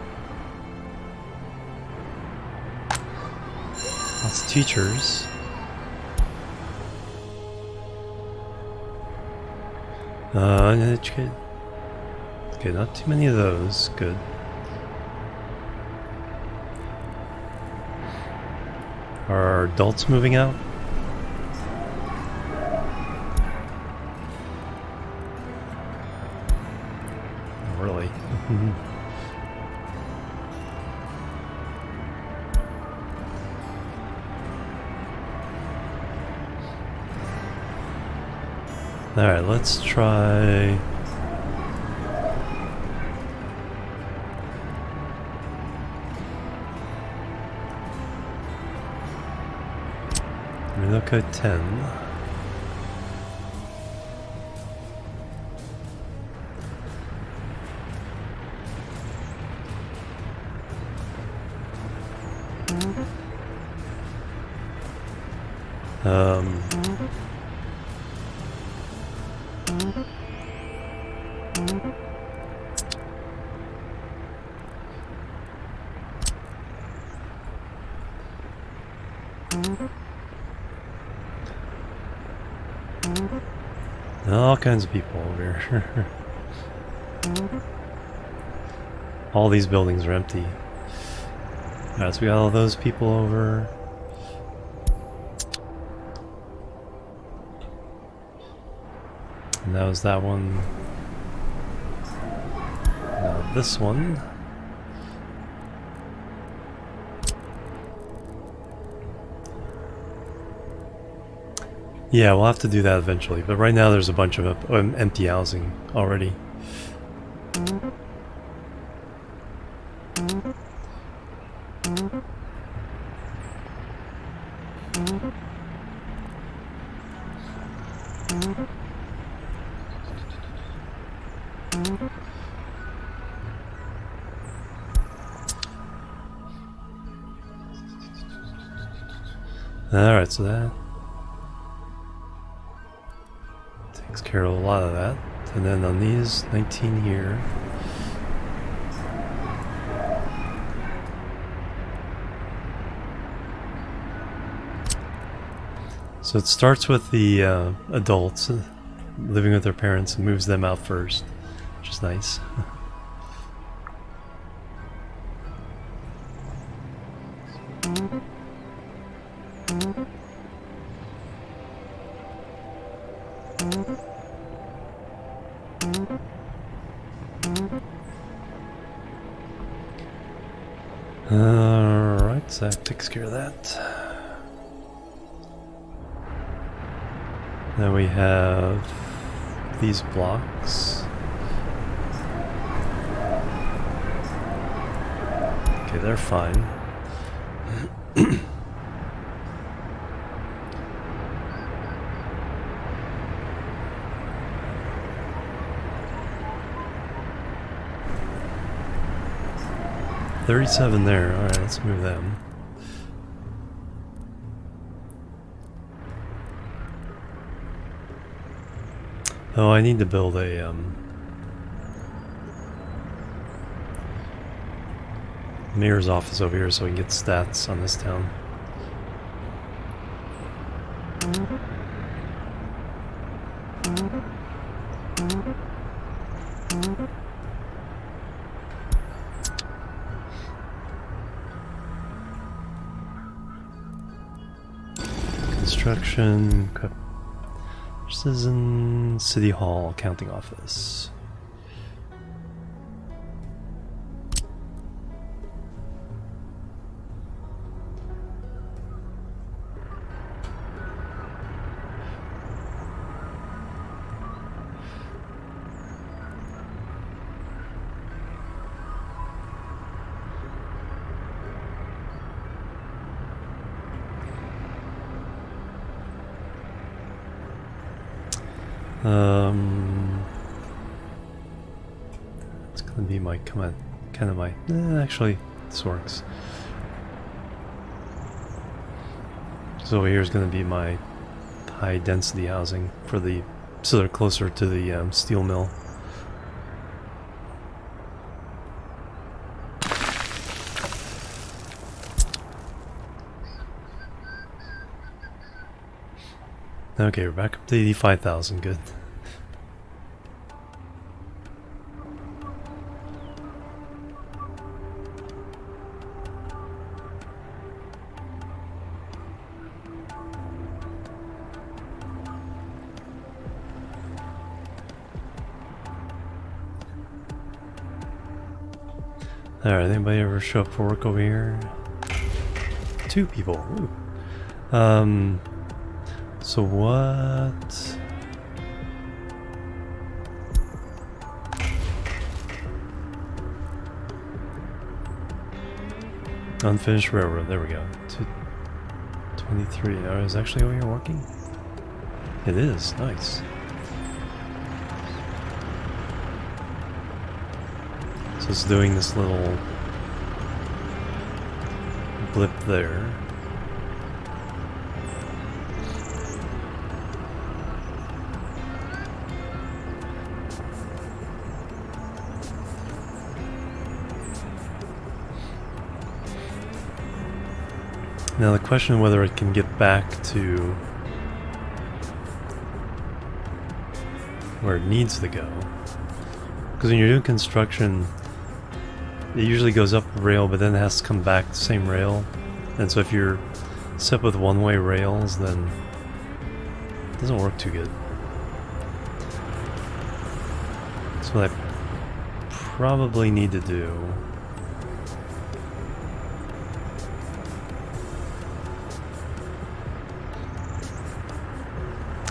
Lots of teachers. Uneducated. Okay, not too many of those. Good. Are adults moving out? Oh, really? Alright, let's try... Look at 10. All kinds of people over here. All these buildings are empty. Alright, so we got all those people over. And that was that one. Now this one. Yeah, we'll have to do that eventually, but right now there's a bunch of empty housing already. Alright, so that takes care of a lot of that. And then on these, 19 here. So it starts with the adults living with their parents and moves them out first, which is nice. Alright, so that takes care of that. Then we have these blocks. Okay, they're fine. $37 there. Alright, let's move them. Oh, I need to build a mayor's office over here so we can get stats on this town. Construction, Citizen City Hall Accounting Office. It's gonna be my actually this works. So here's gonna be my high density housing for the, so they're closer to the steel mill. Okay, we're back up to 85,000, good. Alright, anybody ever show up for work over here? 2 people. Ooh. So what? Unfinished railroad, there we go. 23. Oh, is actually over here working? It is, nice. So it's doing this little blip there. Now the question whether it can get back to where it needs to go. Because when you're doing construction, it usually goes up the rail, but then it has to come back the same rail. And so if you're set with one-way rails, then it doesn't work too good. So what I probably need to do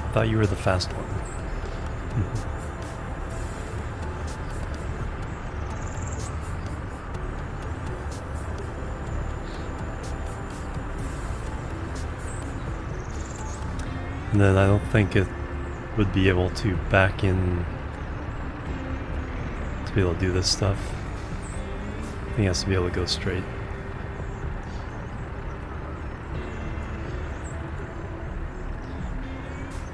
I thought you were the fast one. And then I don't think it would be able to back in to be able to do this stuff. I think it has to be able to go straight.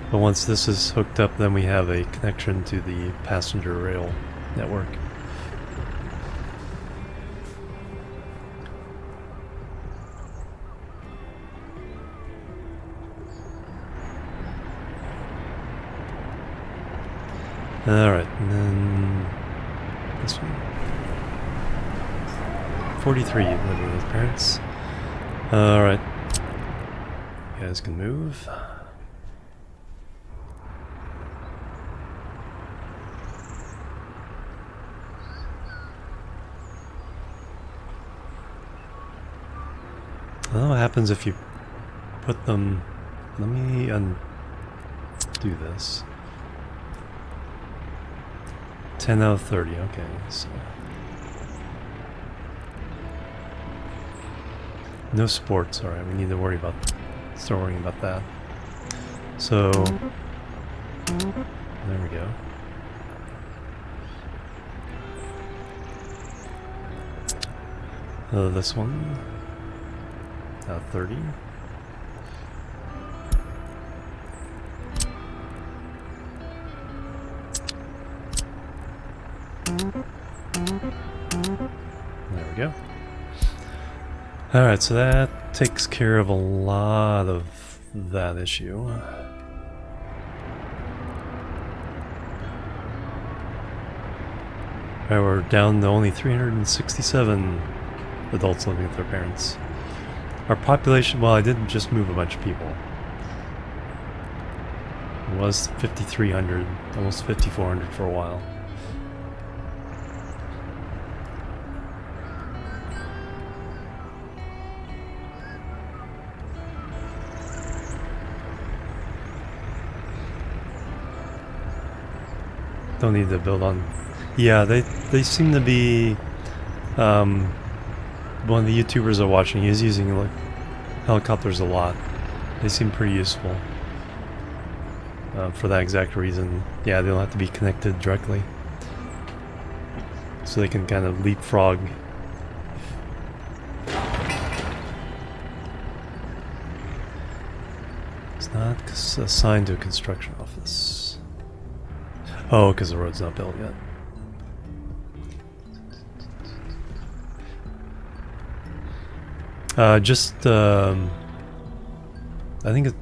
But once this is hooked up, then we have a connection to the passenger rail network. Alright, and then this one. 43, living with parents. Alright. You guys can move. I don't know what happens if you put them. Let me undo this. 10 out of 30, okay, so. No sports, alright, we need to start worrying about that. So, there we go. This one. 30. There we go. Alright, so that takes care of a lot of that issue. Alright, we're down to only 367 adults living with their parents. Our population, well, I didn't just move a bunch of people. was 5,300, almost 5,400 for a while. Don't need to build on. Yeah, they seem to be. One of the YouTubers I'm watching, he's using like helicopters a lot. They seem pretty useful for that exact reason. Yeah, they don't have to be connected directly, so they can kind of leapfrog. It's not assigned to a construction office. Oh, because the road's not built yet. I think it's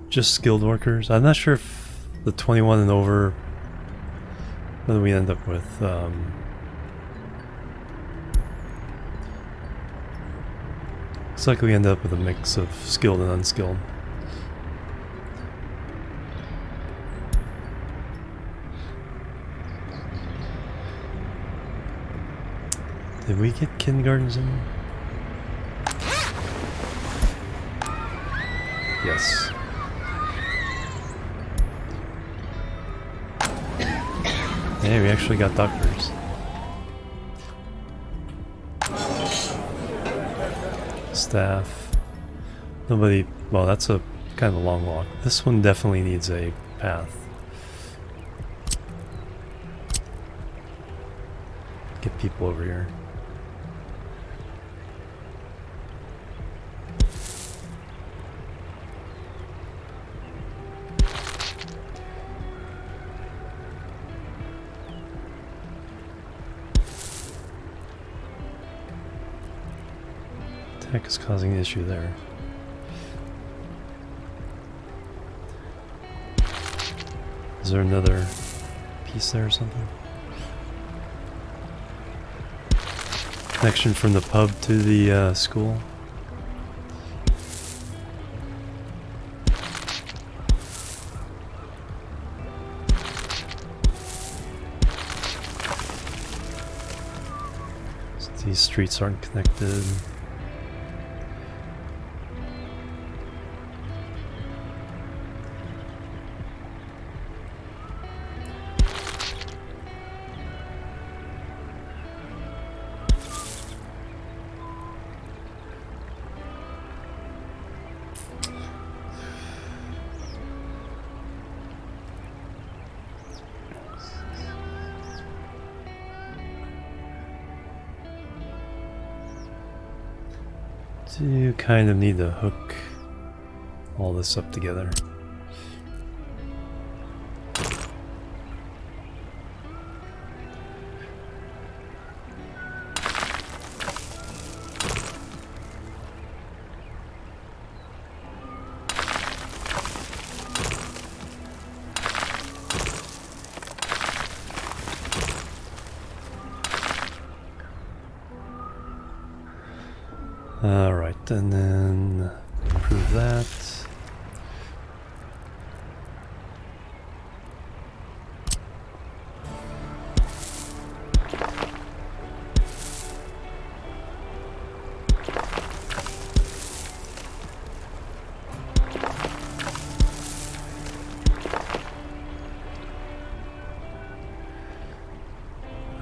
just skilled workers. I'm not sure if the 21 and over, what do we end up with? Looks like we end up with a mix of skilled and unskilled. Did we get kindergartens in? Yes. Hey, we actually got doctors. Staff. Nobody. Well, that's a kind of a long walk. This one definitely needs a path. Get people over here. Tech is causing an issue there. Is there another piece there or something? Connection from the pub to the school. So these streets aren't connected. You kind of need to hook all this up together. Alright, and then improve that.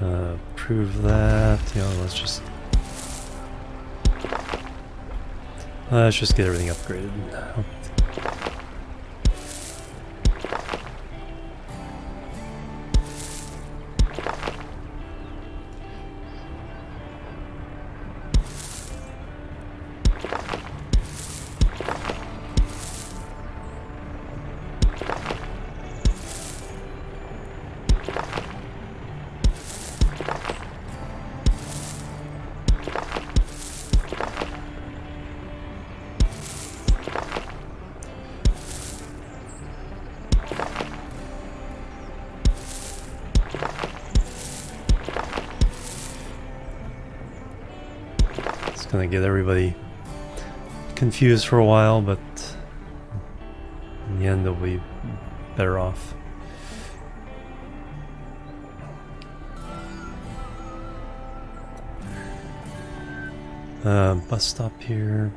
Improve that. Yeah, let's just get everything upgraded. Gonna get everybody confused for a while, but in the end probably better off. Bus stop here.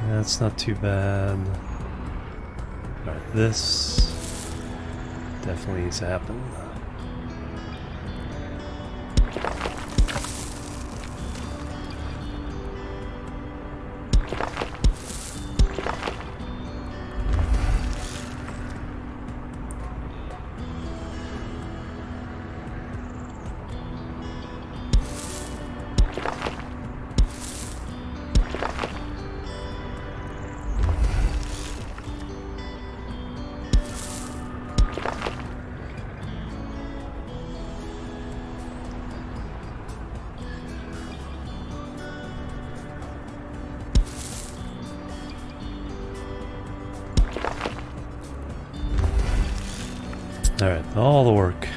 That's not too bad. Alright, this definitely needs to happen. Alright, all the work.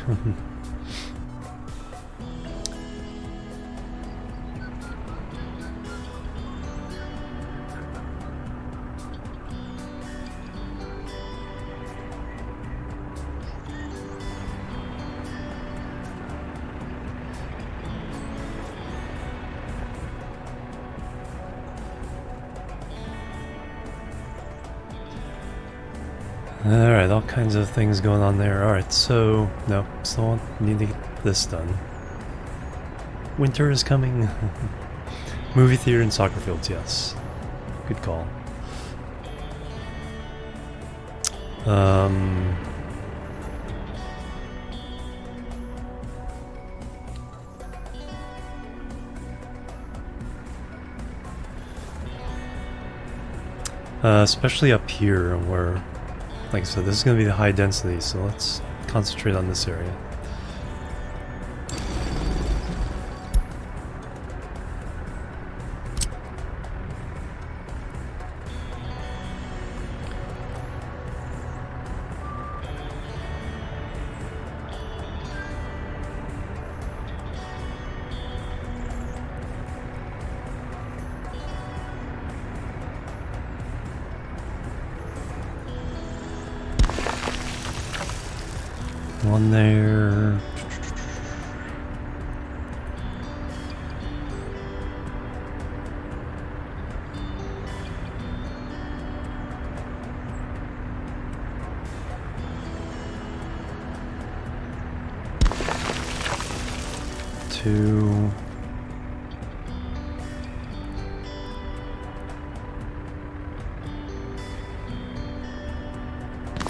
Alright, all kinds of things going on there. Alright, so, no, still need to get this done. Winter is coming. Movie theater and soccer fields, yes. Good call. Especially up here where, like I said, this is going to be the high density, so let's concentrate on this area. One there. Two.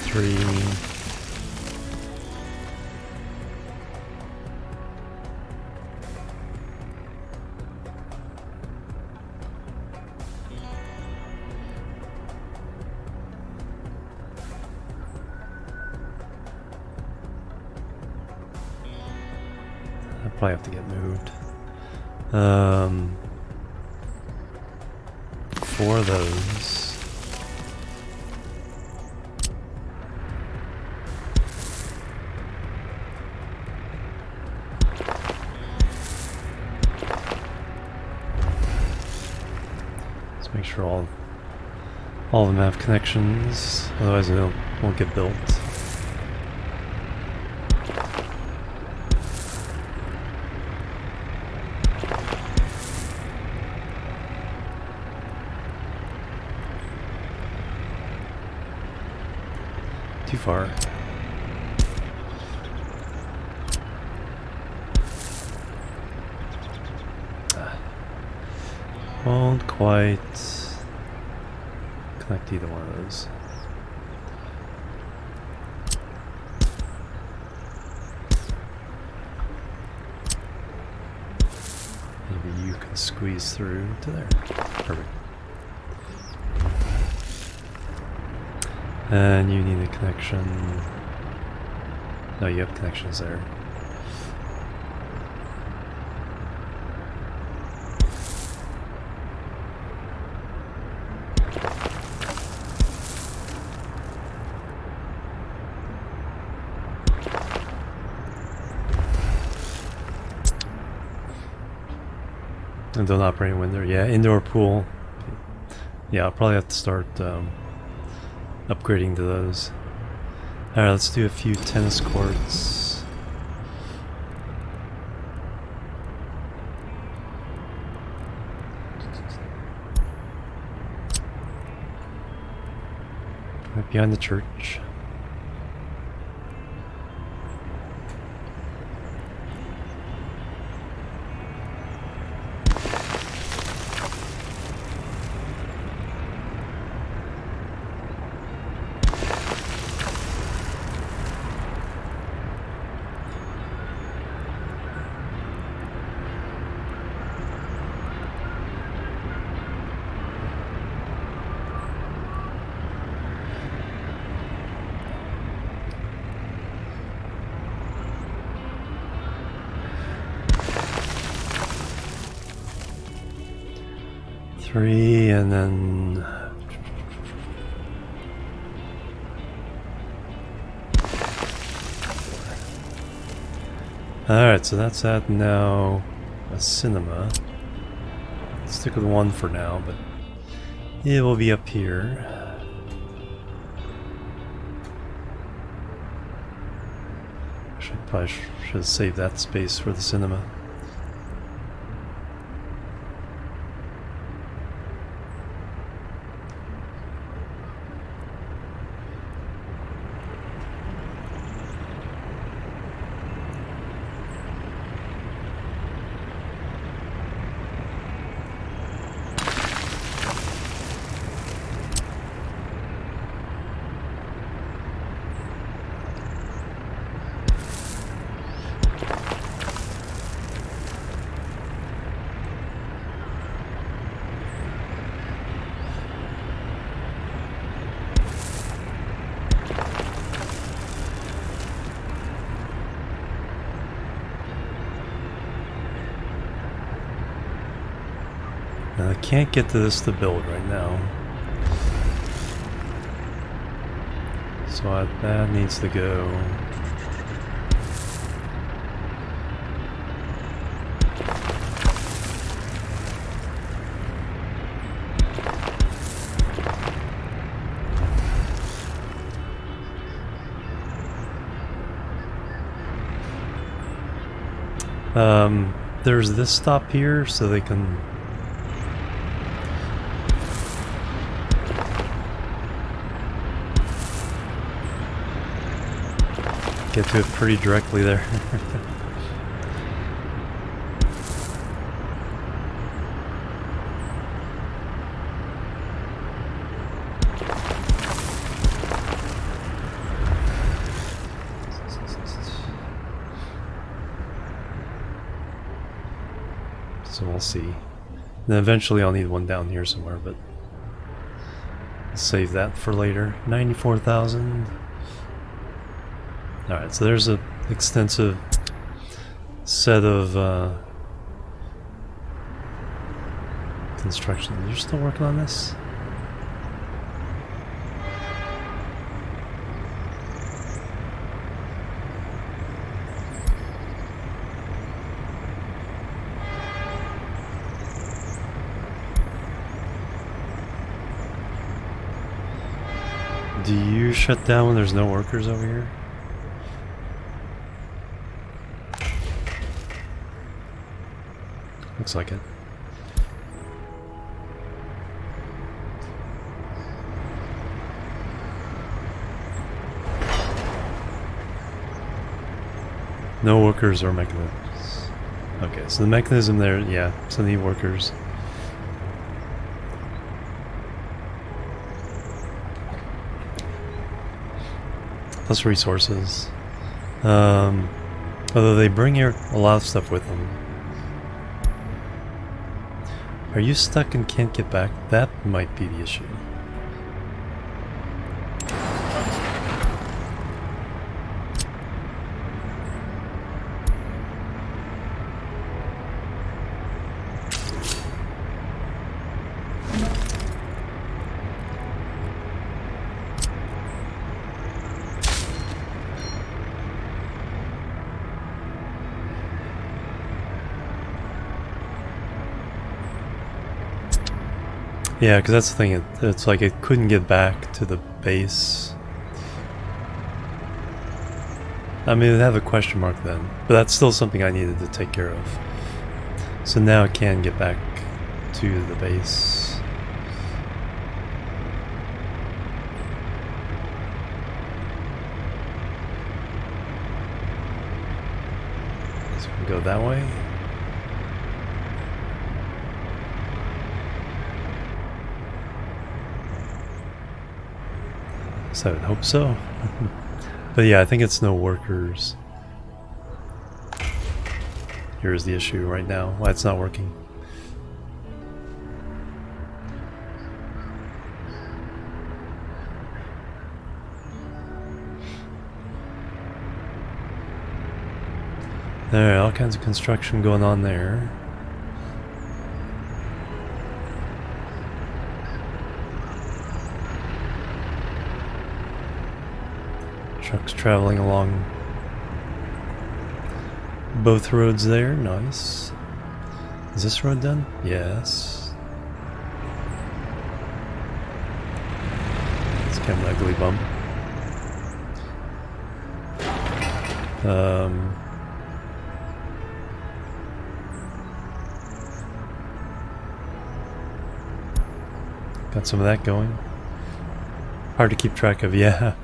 Three. Probably have to get moved. 4 of those. Let's make sure all of them have connections, otherwise they won't get built. far. Won't quite connect either one of those. Maybe you can squeeze through to there. Perfect. And you need a connection. No, you have connections there. And don't operate in window. Yeah, indoor pool. Yeah, I'll probably have to start upgrading to those. Alright, let's do a few tennis courts. Right behind the church. Three, and then alright, so that's at now a cinema. Let's stick with one for now, but it will be up here. Probably should have saved that space for the cinema. I can't get to this to build right now, so that needs to go. There's this stop here, so they can get to it pretty directly there. So we'll see. And then eventually I'll need one down here somewhere, but I'll save that for later. 94,000. Alright, so there's an extensive set of construction. You're still working on this? Do you shut down when there's no workers over here? Looks like it. No workers or mechanisms. Okay, so the mechanism there, yeah, so need workers. Plus resources. Although they bring here a lot of stuff with them. Are you stuck and can't get back? That might be the issue. Yeah, because that's the thing, it's like it couldn't get back to the base. I mean, it'd have a question mark then, but that's still something I needed to take care of. So now it can get back to the base. So we can go that way. So I would hope so. But yeah, I think it's no workers. Here's the issue right now, why it's not working. There, all kinds of construction going on there. Trucks traveling along both roads there, nice. Is this road done? Yes. It's kind of an ugly bump. Got some of that going. Hard to keep track of, yeah.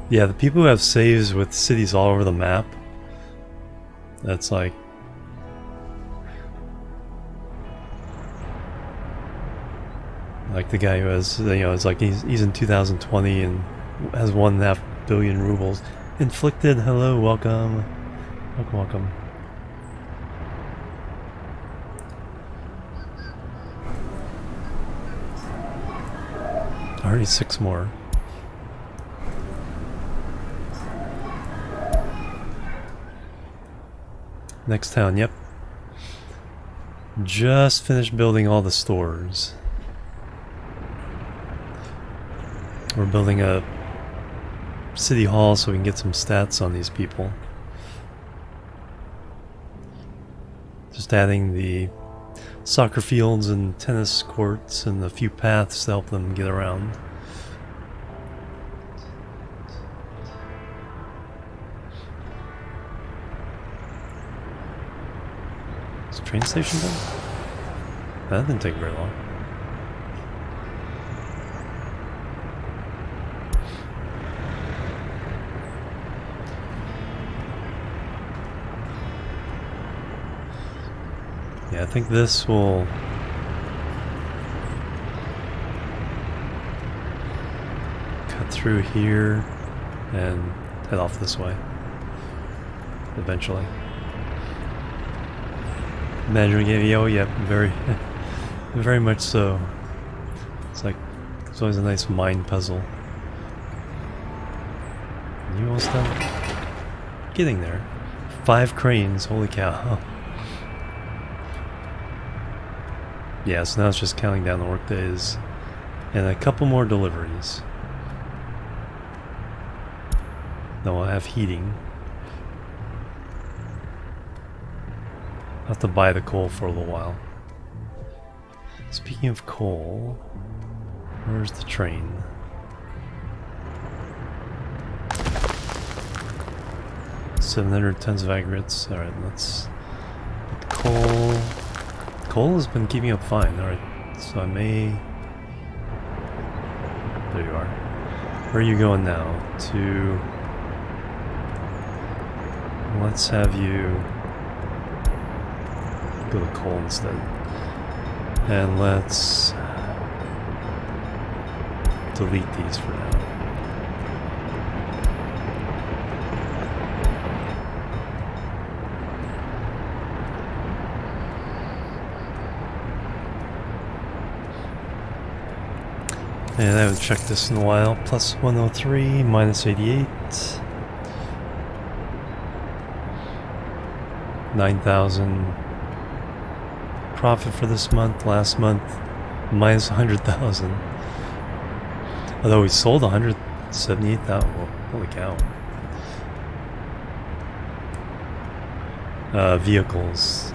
Yeah, the people who have saves with cities all over the map, that's like... Like the guy who has, you know, it's like he's in 2020 and has 1.5 billion rubles. Inflicted, hello, welcome. Welcome, welcome. Already 6 more. Next town, yep. Just finished building all the stores. We're building a city hall so we can get some stats on these people. Just adding the soccer fields and tennis courts and a few paths to help them get around. Is the train station done? That didn't take very long. Yeah, I think this will cut through here and head off this way eventually. Measuring it, oh yeah, very, very much so. It's like, it's always a nice mind puzzle. You almost done? Getting there. 5 cranes, holy cow. Yeah, so now it's just counting down the work days. And a couple more deliveries. Then we'll have heating. I'll have to buy the coal for a little while. Speaking of coal, where's the train? $700 tons of aggregates. Alright, let's put the coal. Coal has been keeping up fine. Alright, so I may... There you are. Where are you going now? To... let's have you go to coal instead. And let's delete these for now. And I haven't checked this in a while. Plus 103, minus 88. 9,000 profit for this month. Last month, minus 100,000. Although we sold 178,000. Well, holy cow. Vehicles.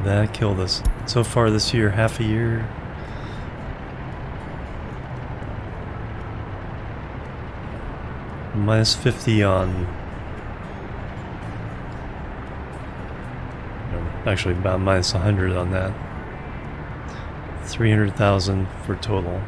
That killed us. So far this year, half a year. Minus 50 on... Actually, about minus 100 on that. 300,000 for total.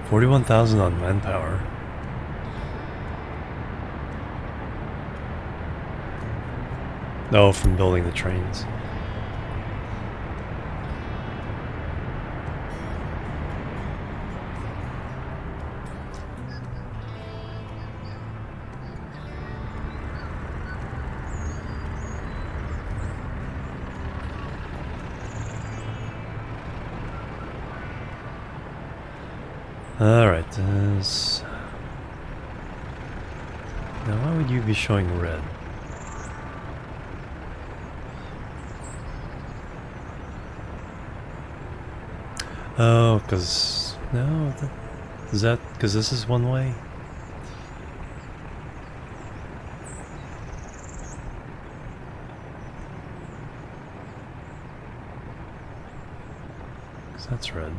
$41,000 on manpower. No, from building the trains. Alright, now why would you be showing red? Oh, because... No, is that because this is one way? Because that's red.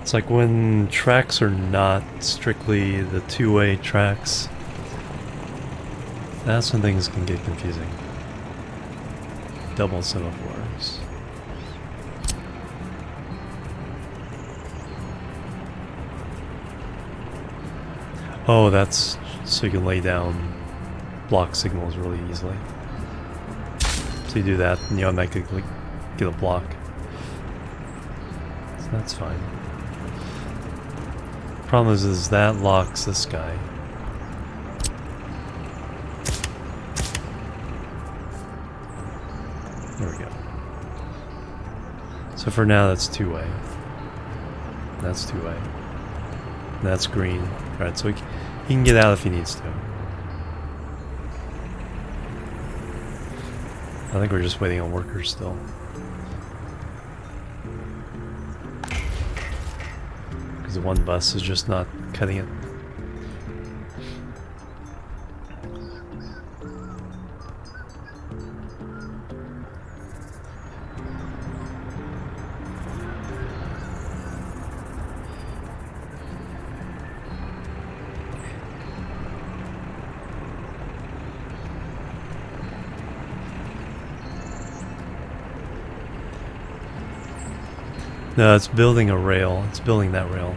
It's like when tracks are not strictly the two-way tracks, that's when things can get confusing. Double semaphores. Oh, that's so you can lay down block signals really easily. So you do that and you automatically get a block. So that's fine. Problem is that locks this guy. There we go. So for now that's two-way. That's two-way. That's green. Alright, so he can get out if he needs to. I think we're just waiting on workers still. The one bus is just not cutting it. No, it's building a rail. It's building that rail.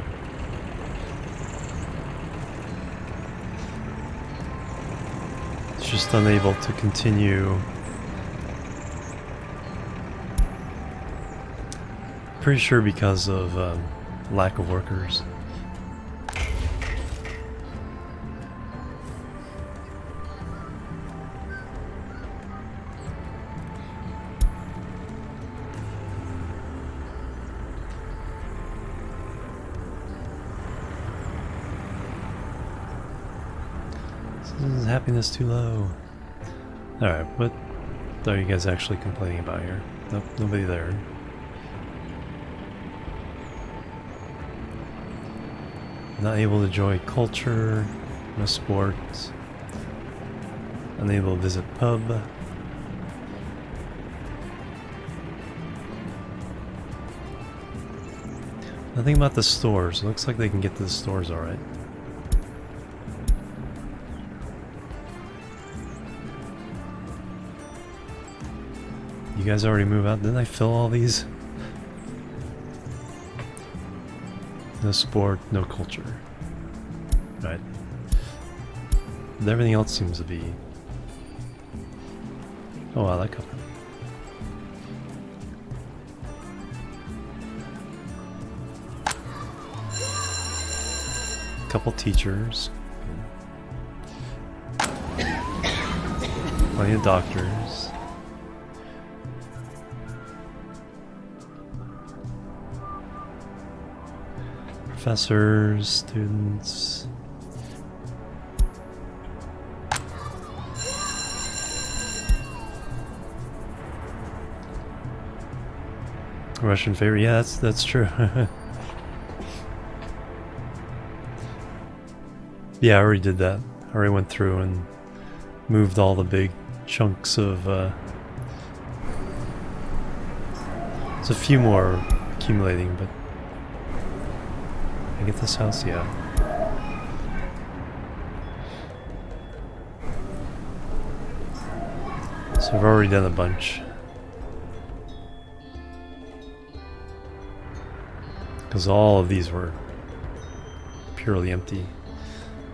It's just unable to continue. Pretty sure because of lack of workers. Is happiness too low? Alright, what are you guys actually complaining about here? Nope, nobody there. Not able to enjoy culture, no sports. Unable to visit pub. Nothing about the stores. It looks like they can get to the stores alright. You guys already move out? Didn't I fill all these? No sport, no culture. Right. But everything else seems to be... Oh wow, that couple. Couple teachers. Plenty of doctors. Professors, students. Russian favor, yeah, that's true. Yeah, I already did that. I already went through and moved all the big chunks of there's a few more accumulating, but I get this house, yeah. So I've already done a bunch. Because all of these were purely empty.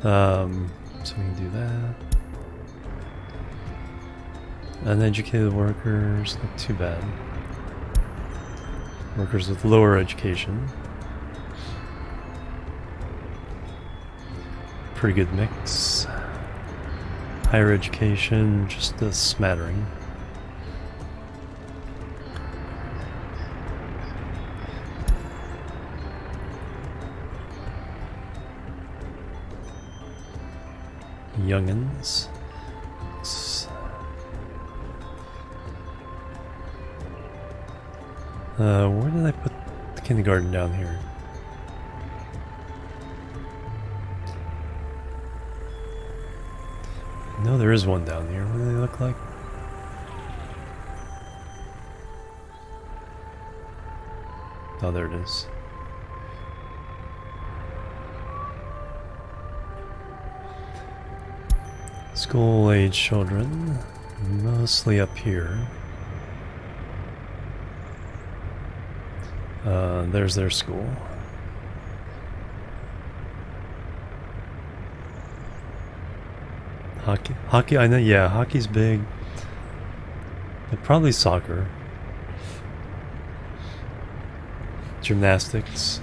So we can do that. Uneducated workers, not too bad. Workers with lower education. Pretty good mix. Higher education, just a smattering. Youngins. Where did I put the kindergarten down here? No, there is one down here. What do they look like? Oh, there it is. School-age children, mostly up here. There's their school. Hockey, I know, yeah, hockey's big. But probably soccer. Gymnastics.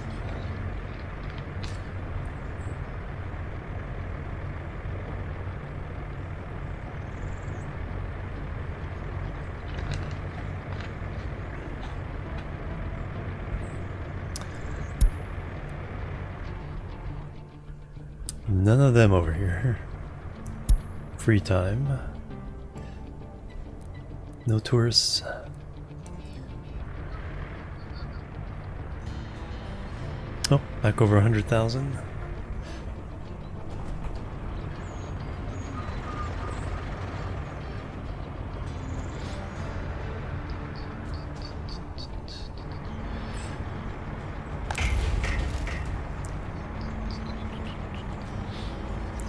None of them over here. Free time. No tourists. Oh, back over 100,000.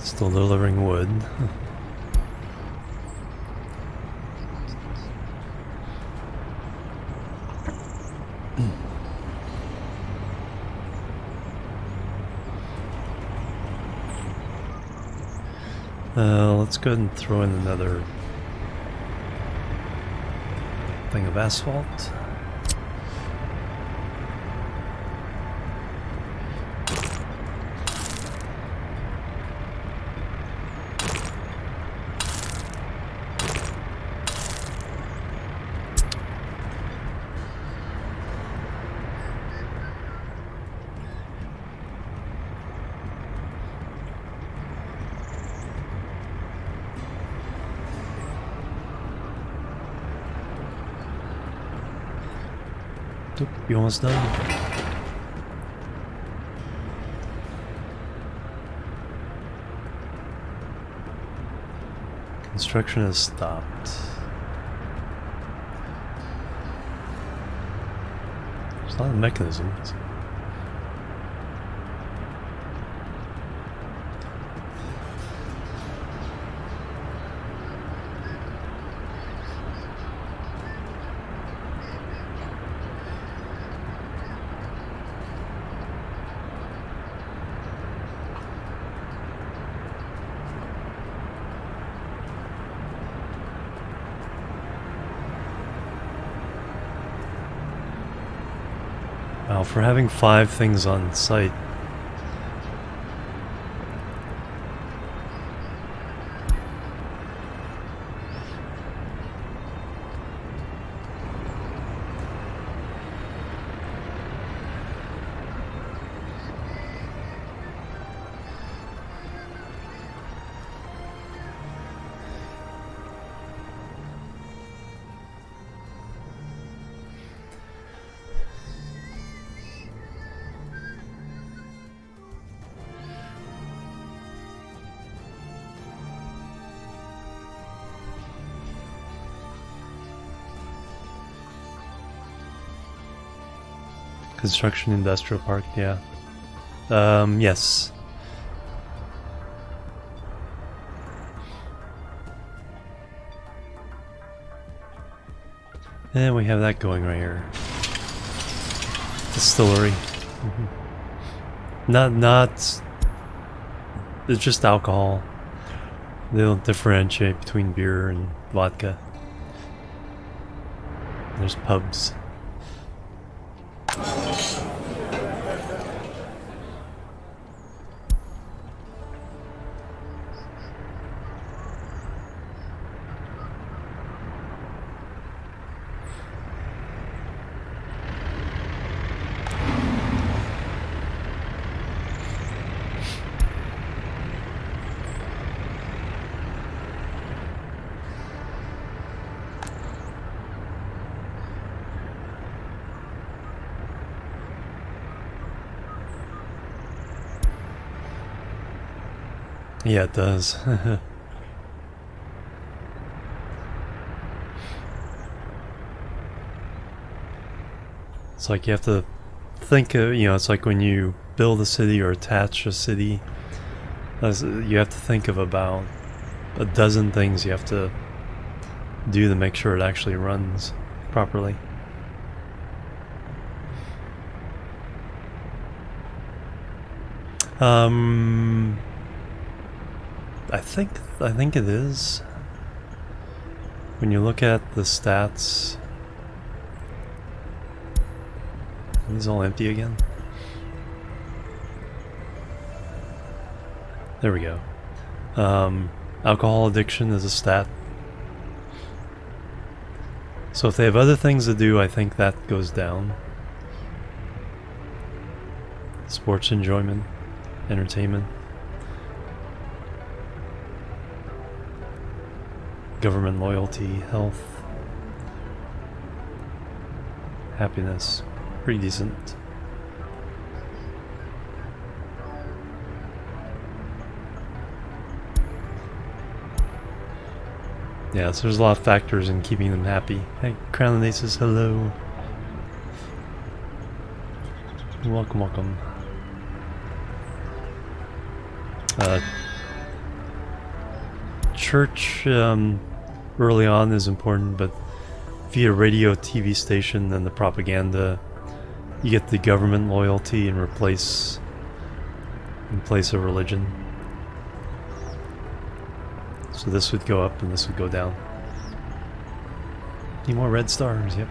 Still delivering wood. Let's go ahead and throw in another thing of asphalt. You almost done? Construction has stopped. There's a lot of mechanisms. Now, for having 5 things on site, construction industrial park, yeah. Yes. And we have that going right here. Distillery. Not. It's just alcohol. They don't differentiate between beer and vodka. There's pubs. Yeah, it does. It's like you have to think of, it's like when you build a city or attach a city, you have to think of about a dozen things you have to do to make sure it actually runs properly. I think it is. When you look at the stats, are these all empty again? There we go. Alcohol addiction is a stat. So if they have other things to do, I think that goes down. Sports enjoyment, entertainment. Government loyalty, health, happiness, pretty decent. Yeah, so there's a lot of factors in keeping them happy. Hey, Crown and Aces, hello. Welcome, welcome. Church early on is important, but via radio, TV station, and the propaganda, you get the government loyalty and in place of religion. So this would go up and this would go down. Need more red stars, yep.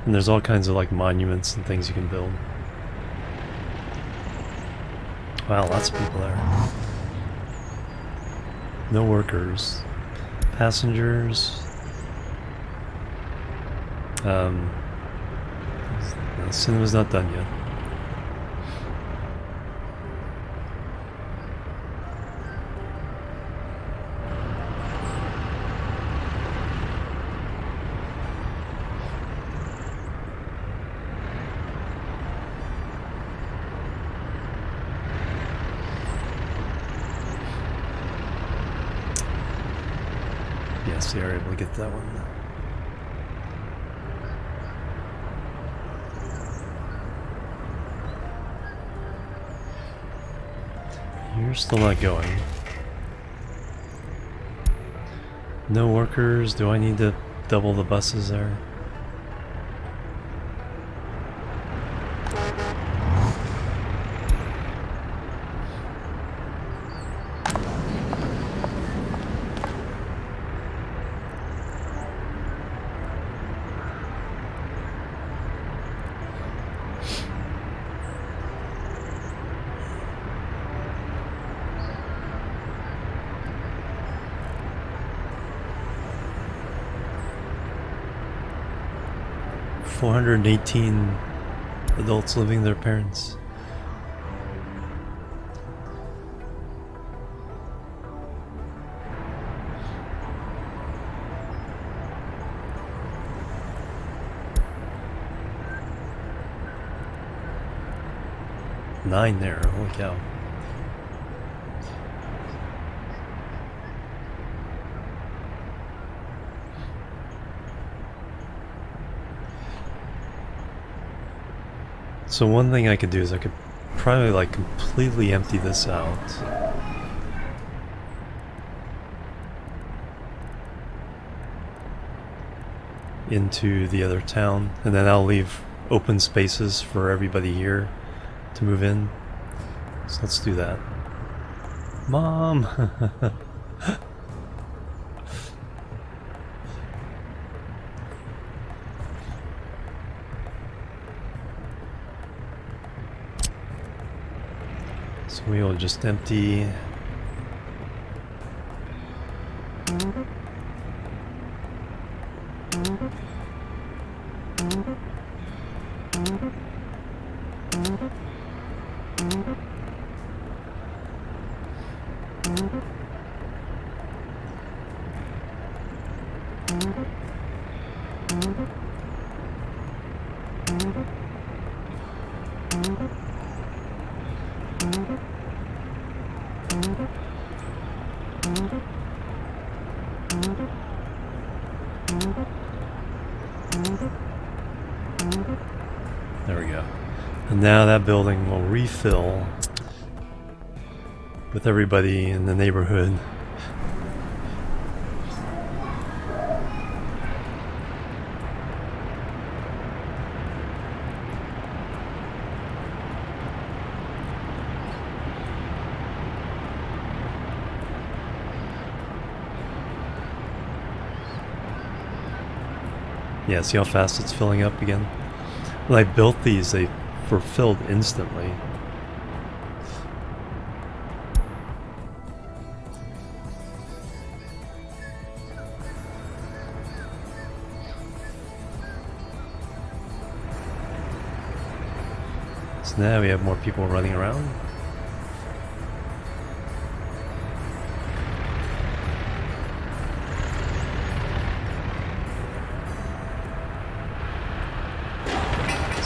And there's all kinds of like monuments and things you can build. Wow, lots of people there. No workers. Passengers. The cinema's not done yet. Yes, they are able to get that one. You're still not going. No workers. Do I need to double the buses there? 418 adults living with their parents. Nine there, holy cow. So one thing I could do is I could probably like completely empty this out. Into the other town, and then I'll leave open spaces for everybody here to move in. So let's do that. Mom! So we will just empty. There we go. And now that building will refill with everybody in the neighborhood. Yeah, see how fast it's filling up again? When I built these, they were filled instantly. So now we have more people running around.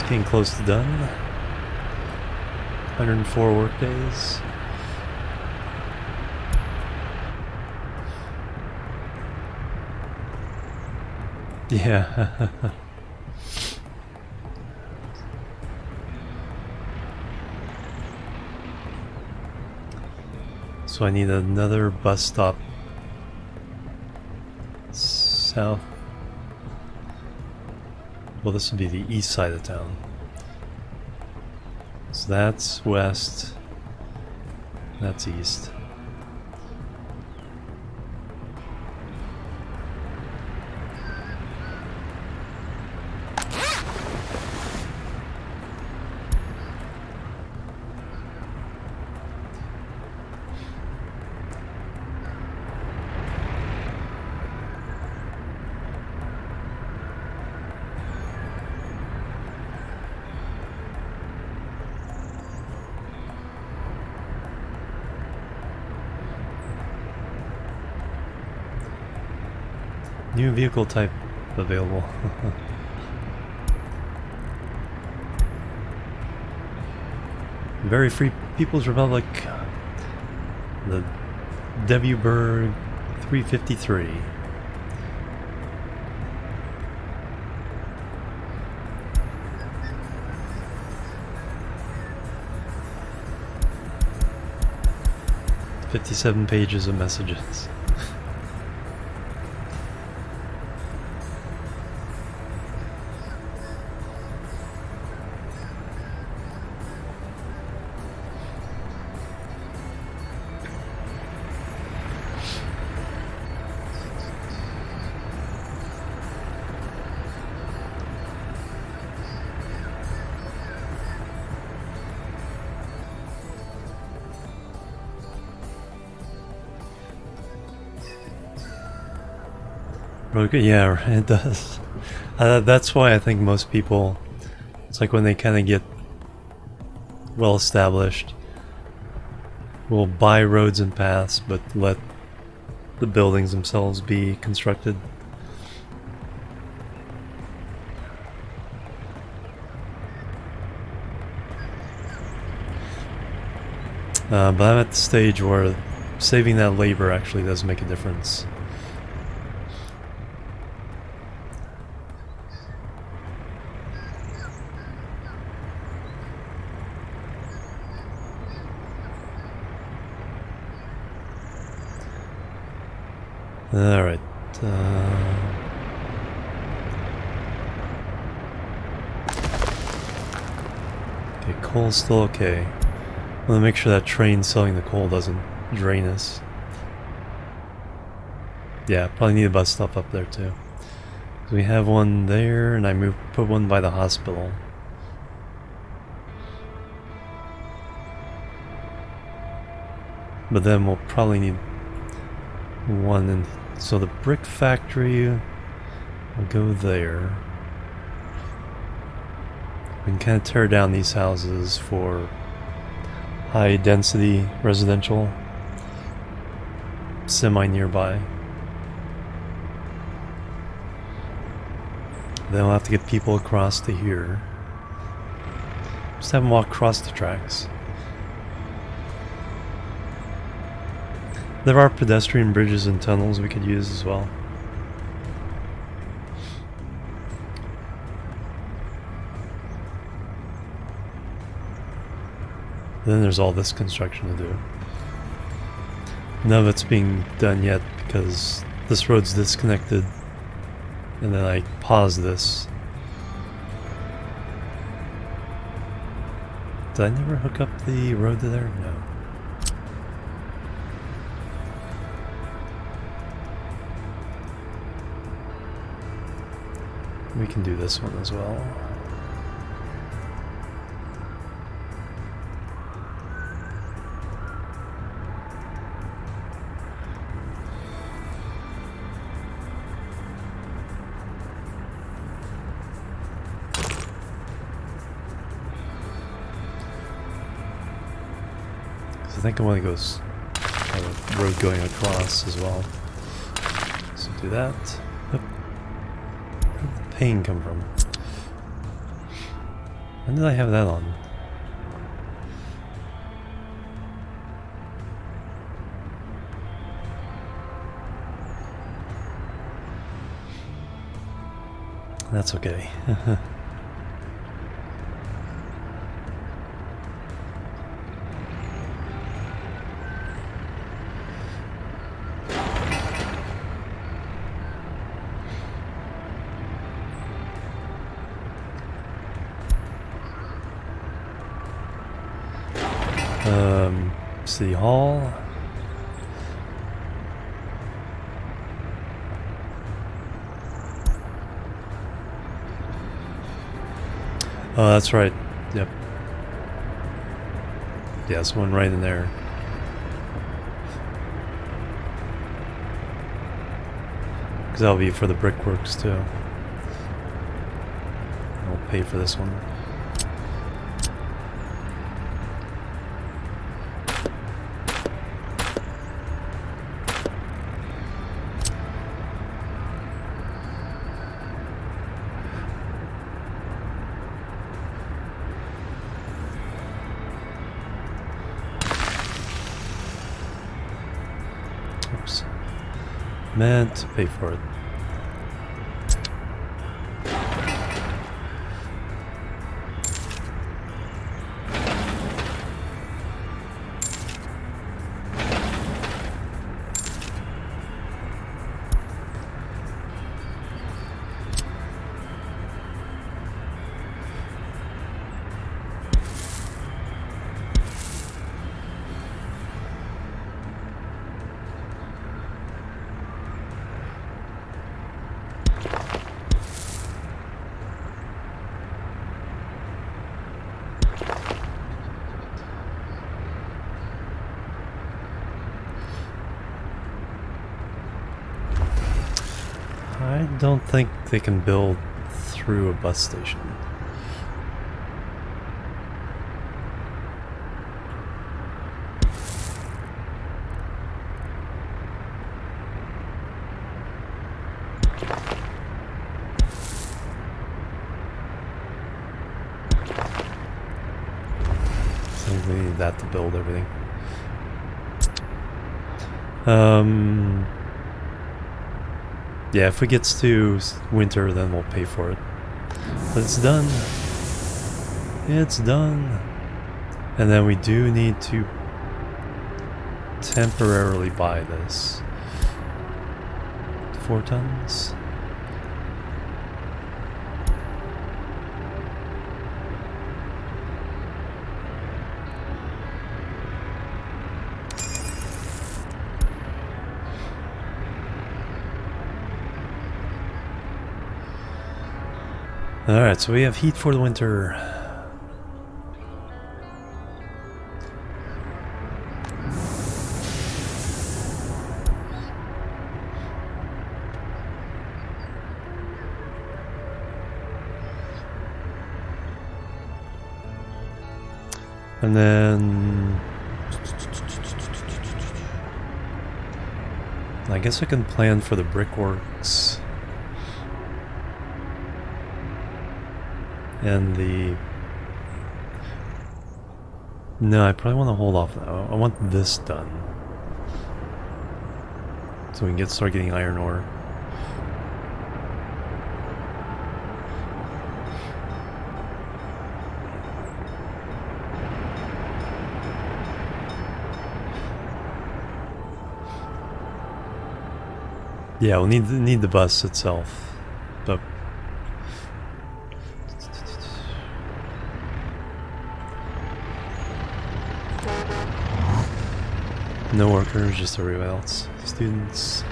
Getting close to done. 104 work days. Yeah. So I need another bus stop south. Well, this would be the east side of town. So that's west. That's east. New vehicle type available. Very Free People's Republic. The Wberg 353. "57 pages of messages." Okay, yeah, it does. That's why I think most people, it's like when they kind of get well established, will buy roads and paths, but let the buildings themselves be constructed. But I'm at the stage where saving that labor actually does make a difference. Alright. Okay, coal's still okay. I'm gonna make sure that train selling the coal doesn't drain us. Yeah, probably need a bus stop up there too. So we have one there, and I put one by the hospital. But then we'll probably need one in. So the brick factory will go there. We can kind of tear down these houses for high density residential, semi nearby. Then we'll have to get people across to here. Just have them walk across the tracks. There are pedestrian bridges and tunnels we could use as well. Then there's all this construction to do. None of it's being done yet because this road's disconnected. And then I pause this. Did I never hook up the road to there? No. We can do this one as well. I think I want to go have a road going across as well. So do that. Yep. Where did the pain come from? When did I have that on? That's okay. City Hall. Oh, that's right. Yep. Yeah, there's one right in there. Because that'll be for the brickworks too. I'll pay for this one. Meant to pay for it. I don't think they can build through a bus station. So we need that to build everything. Yeah, if it gets to winter, then we'll pay for it. But it's done. It's done. And then we do need to temporarily buy this. 4 tons. Alright, so we have heat for the winter. And then I guess I can plan for the brickworks. And the... No, I probably want to hold off now. I want this done. So we can start getting iron ore. Yeah, we'll need the bus itself. But no workers, just everyone else. Students.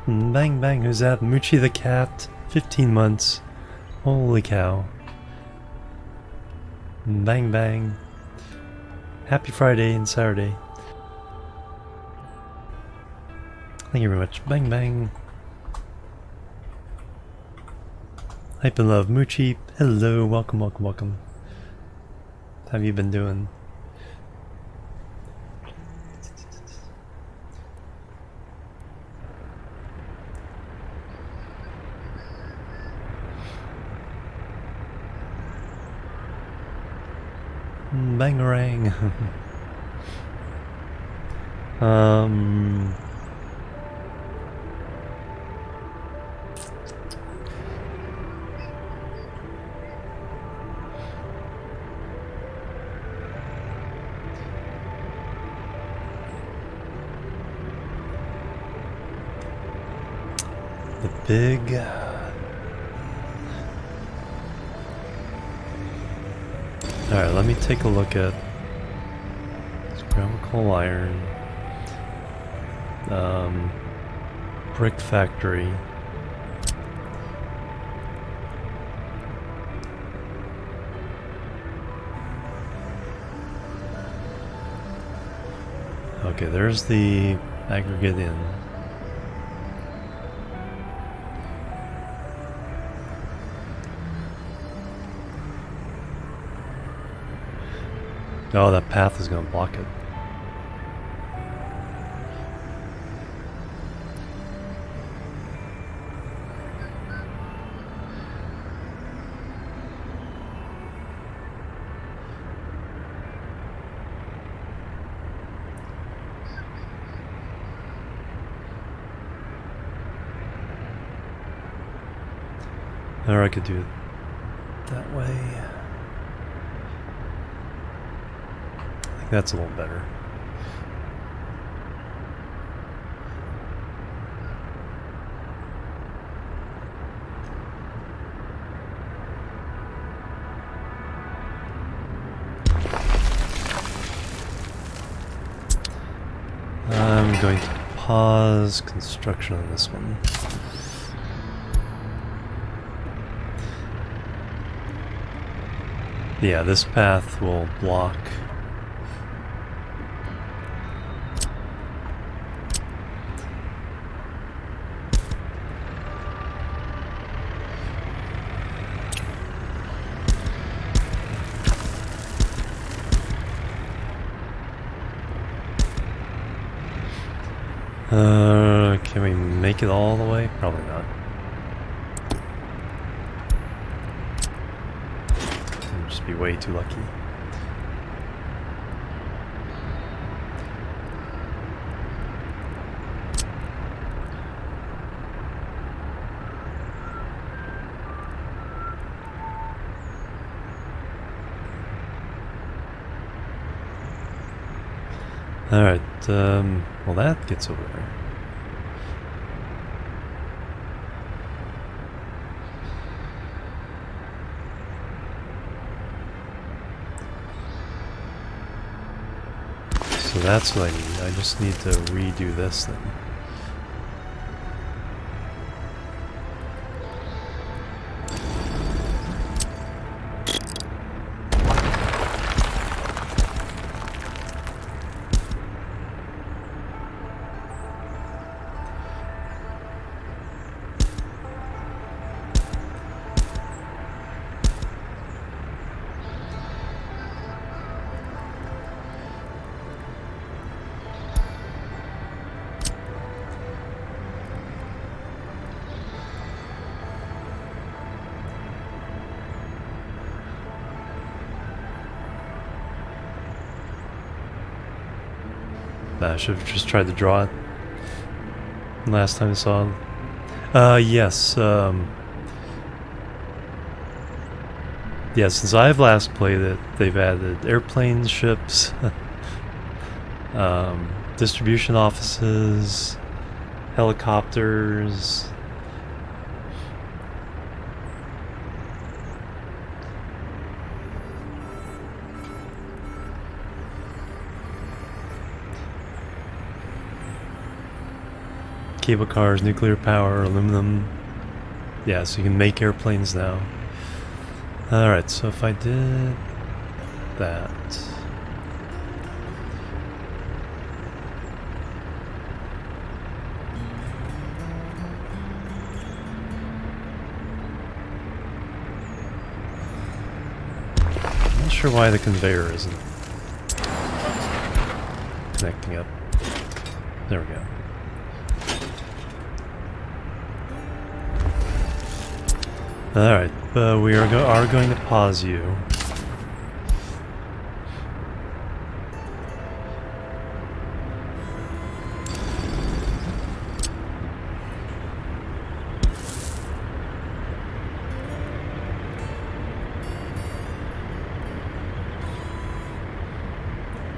Bang bang, who's that? Moochie the cat. 15 months. Holy cow. Bang bang. Happy Friday and Saturday. Thank you very much. Bang bang. Hype and love. Moochie. Hello. Welcome, welcome, welcome. How have you been doing? Bangarang. The big... Alright, let me take a look at scrap coal iron, brick factory, okay, there's the aggregate in. Oh, that path is going to block it. Or I could do it that way. That's a little better. I'm going to pause construction on this one. Yeah, this path will block. Can we make it all the way? Probably not. We'll just be way too lucky. Alright, well that gets over there. So that's what I need. I just need to redo this then. I should have just tried to draw it last time I saw it. Yes. Yeah, since I've last played it, they've added airplanes, ships, distribution offices, helicopters. Cable cars, nuclear power, aluminum. Yeah, so you can make airplanes now. Alright, so if I did that. I'm not sure why the conveyor isn't connecting up. There we go. Alright, we are going to pause you.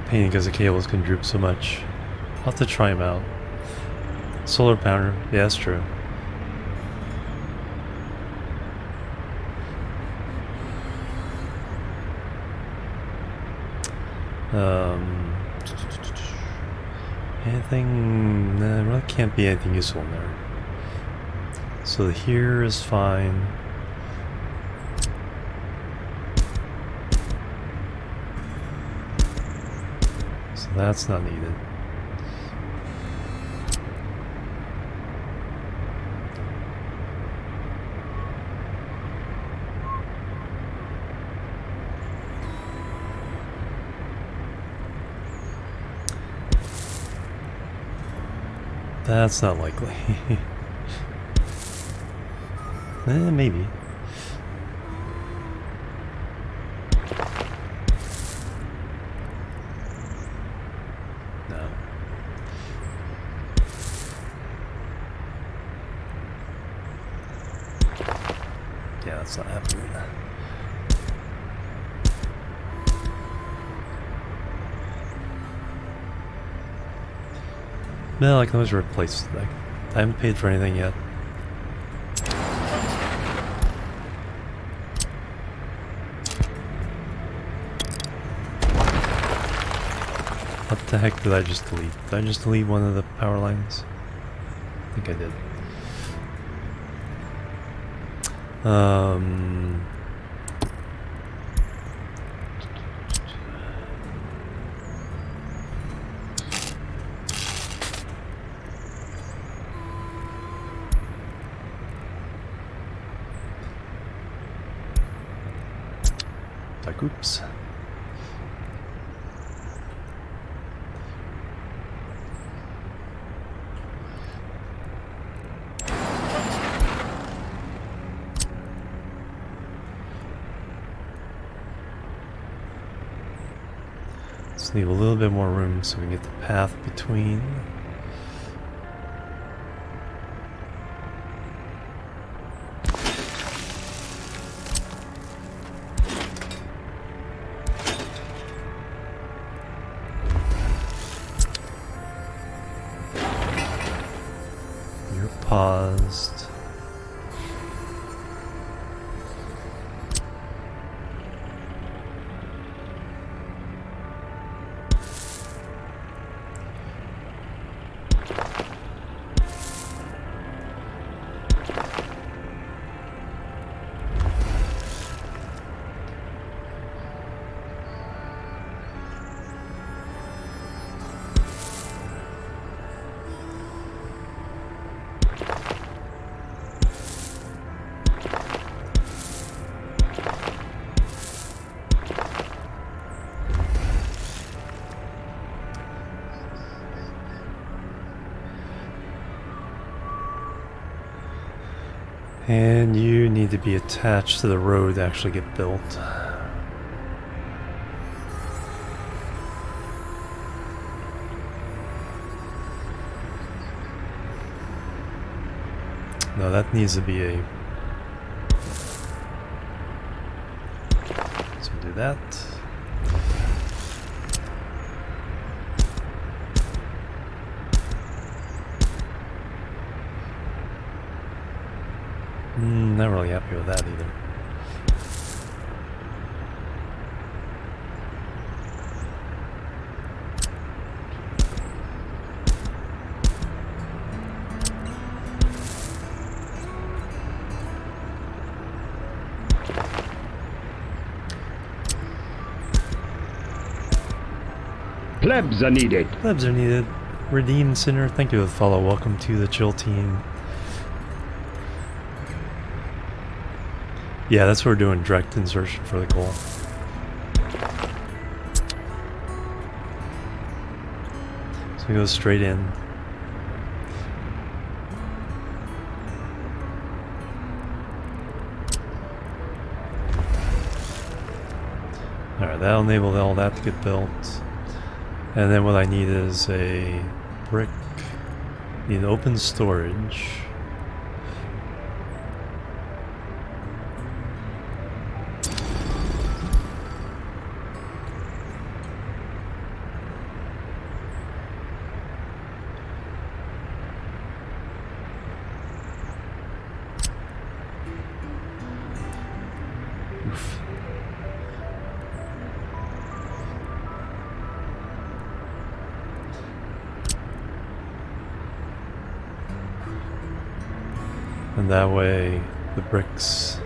Pain because the cables can droop so much. I'll have to try them out. Solar panel, yeah, that's true. Anything? Nah, really can't be anything useful in there. So here is fine. So that's not needed. That's not likely. Maybe. No. Yeah, that's not happening. No, I can always replace. Like, I haven't paid for anything yet. What the heck did I just delete? Did I just delete one of the power lines? I think I did. Like, oops. Let's leave a little bit more room so we can get the path between. You're paused. And you need to be attached to the road to actually get built. No, that needs to be a... So do that. Not really happy with that either. Plebs are needed. Plebs are needed. Redeemed Sinner, thank you for the follow. Welcome to the chill team. Yeah, that's what we're doing, direct insertion for the goal. So we go straight in. Alright, that'll enable all that to get built. And then what I need is a brick. Need open storage. And that way the bricks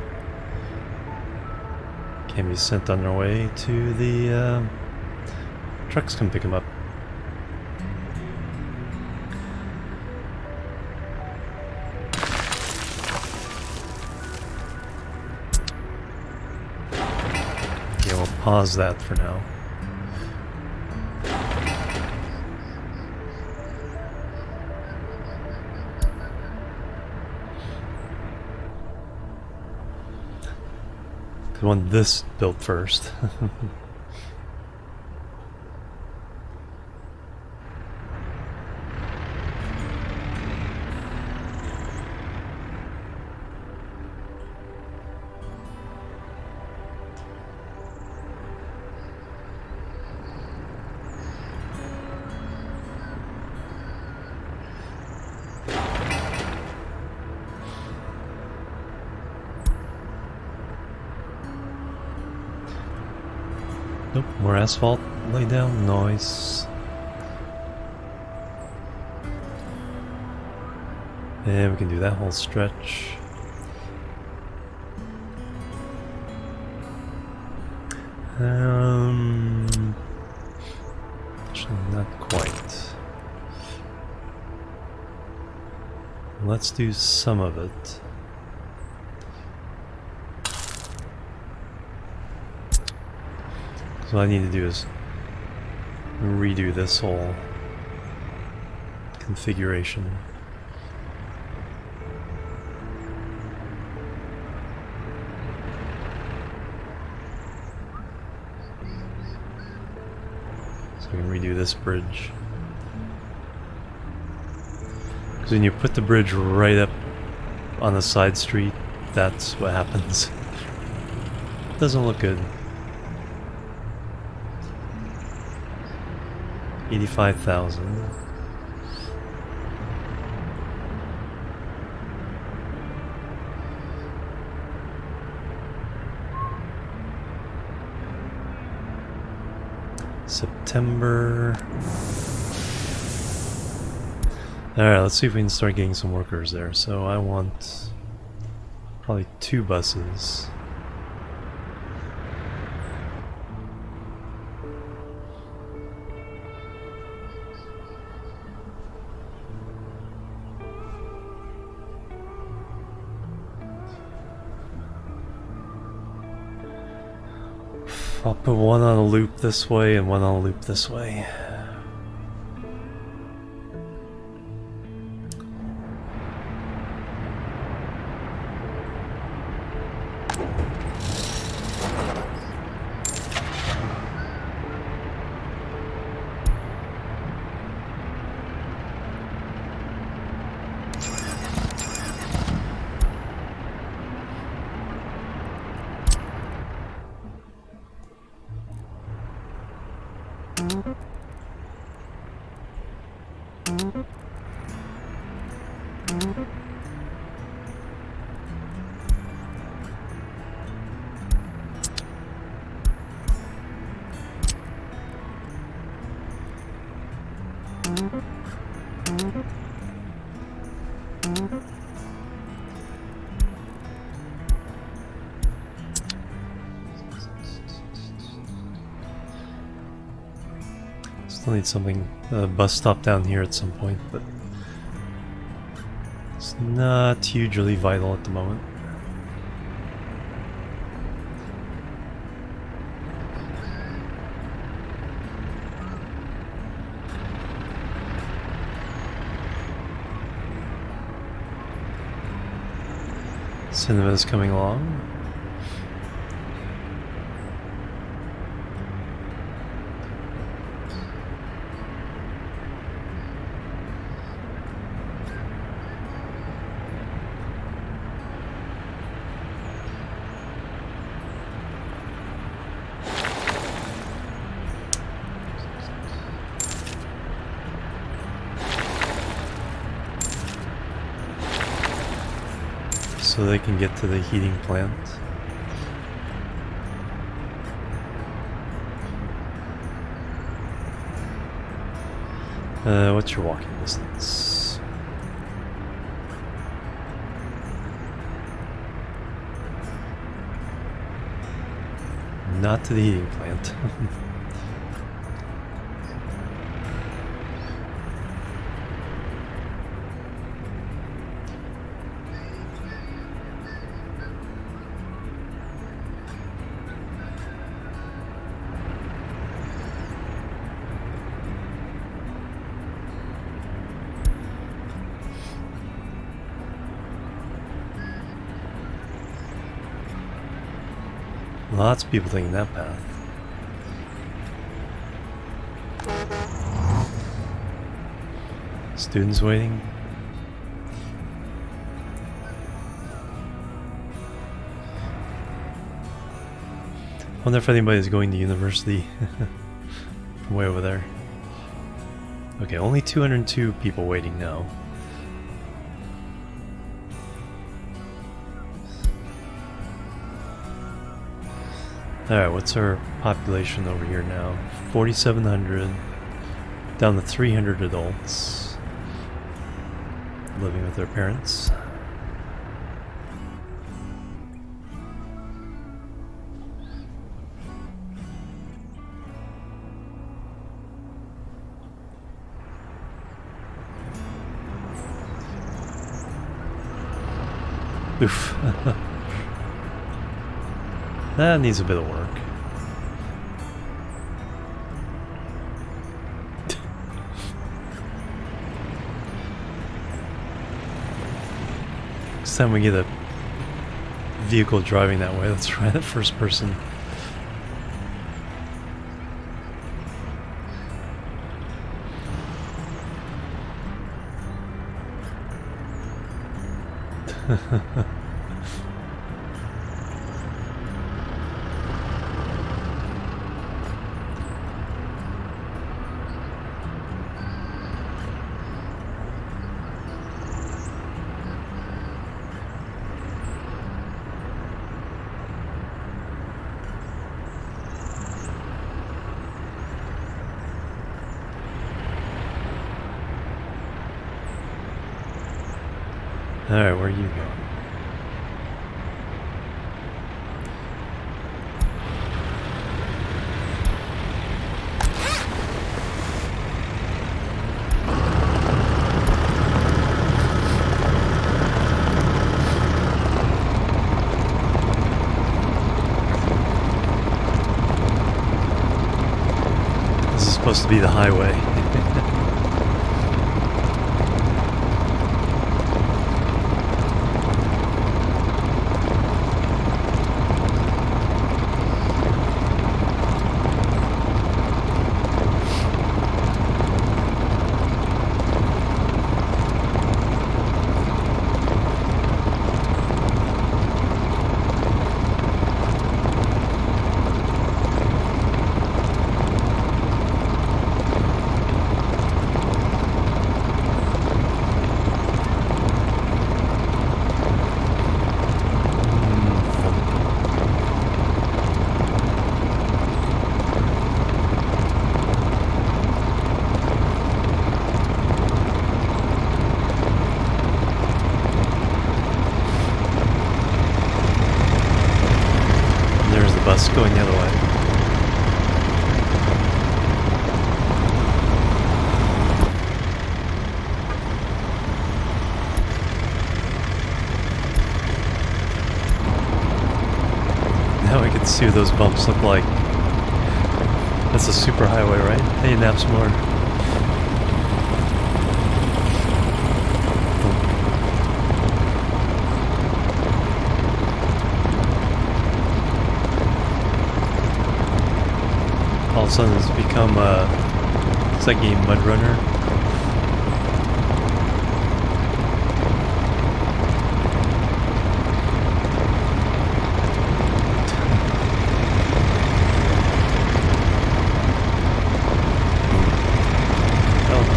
can be sent on their way to the trucks can pick them up. Okay, we'll pause that for now. I want this built first. Nope, more asphalt laid down. Nice. And we can do that whole stretch. Actually, not quite. Let's do some of it. So what I need to do is redo this whole configuration. So we can redo this bridge. Because when you put the bridge right up on the side street, that's what happens. Doesn't look good. 85,000. September. Alright, let's see if we can start getting some workers there. So I want probably 2 buses. I'll put one on a loop this way and one on a loop this way. Still need something, a bus stop down here at some point, but it's not hugely vital at the moment. Cinema's coming along. So they can get to the heating plant. What's your walking distance? Not to the heating plant. Lots of people taking that path. Students waiting. Wonder if anybody's going to university from way over there. Okay, only 202 people waiting now. Alright, what's our population over here now? 4,700, down to 300 adults. living with their parents. Oof. That needs a bit of work. Next time we get a vehicle driving that way, let's try it first person. Alright, where are you going? This is supposed to be the highway. Bus going the other way. Now we can see what those bumps look like. That's a super highway, right? Hey, naps more. All of a sudden it's become it's like a mud runner.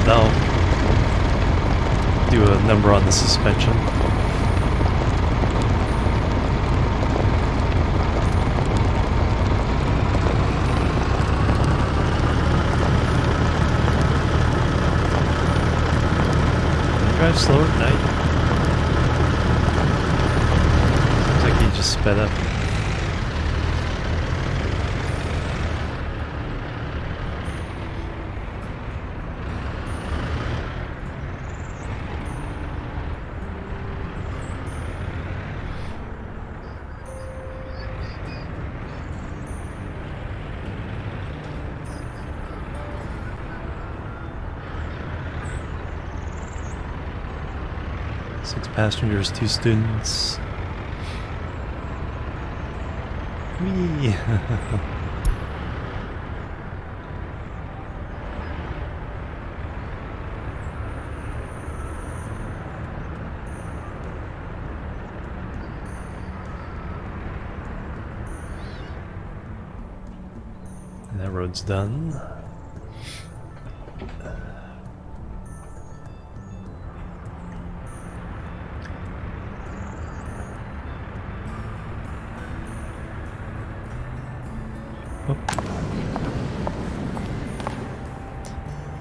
That'll do a number on the suspension. Drive slower at night. Seems like he just sped up. Six passengers, 2 students. Whee! And that road's done.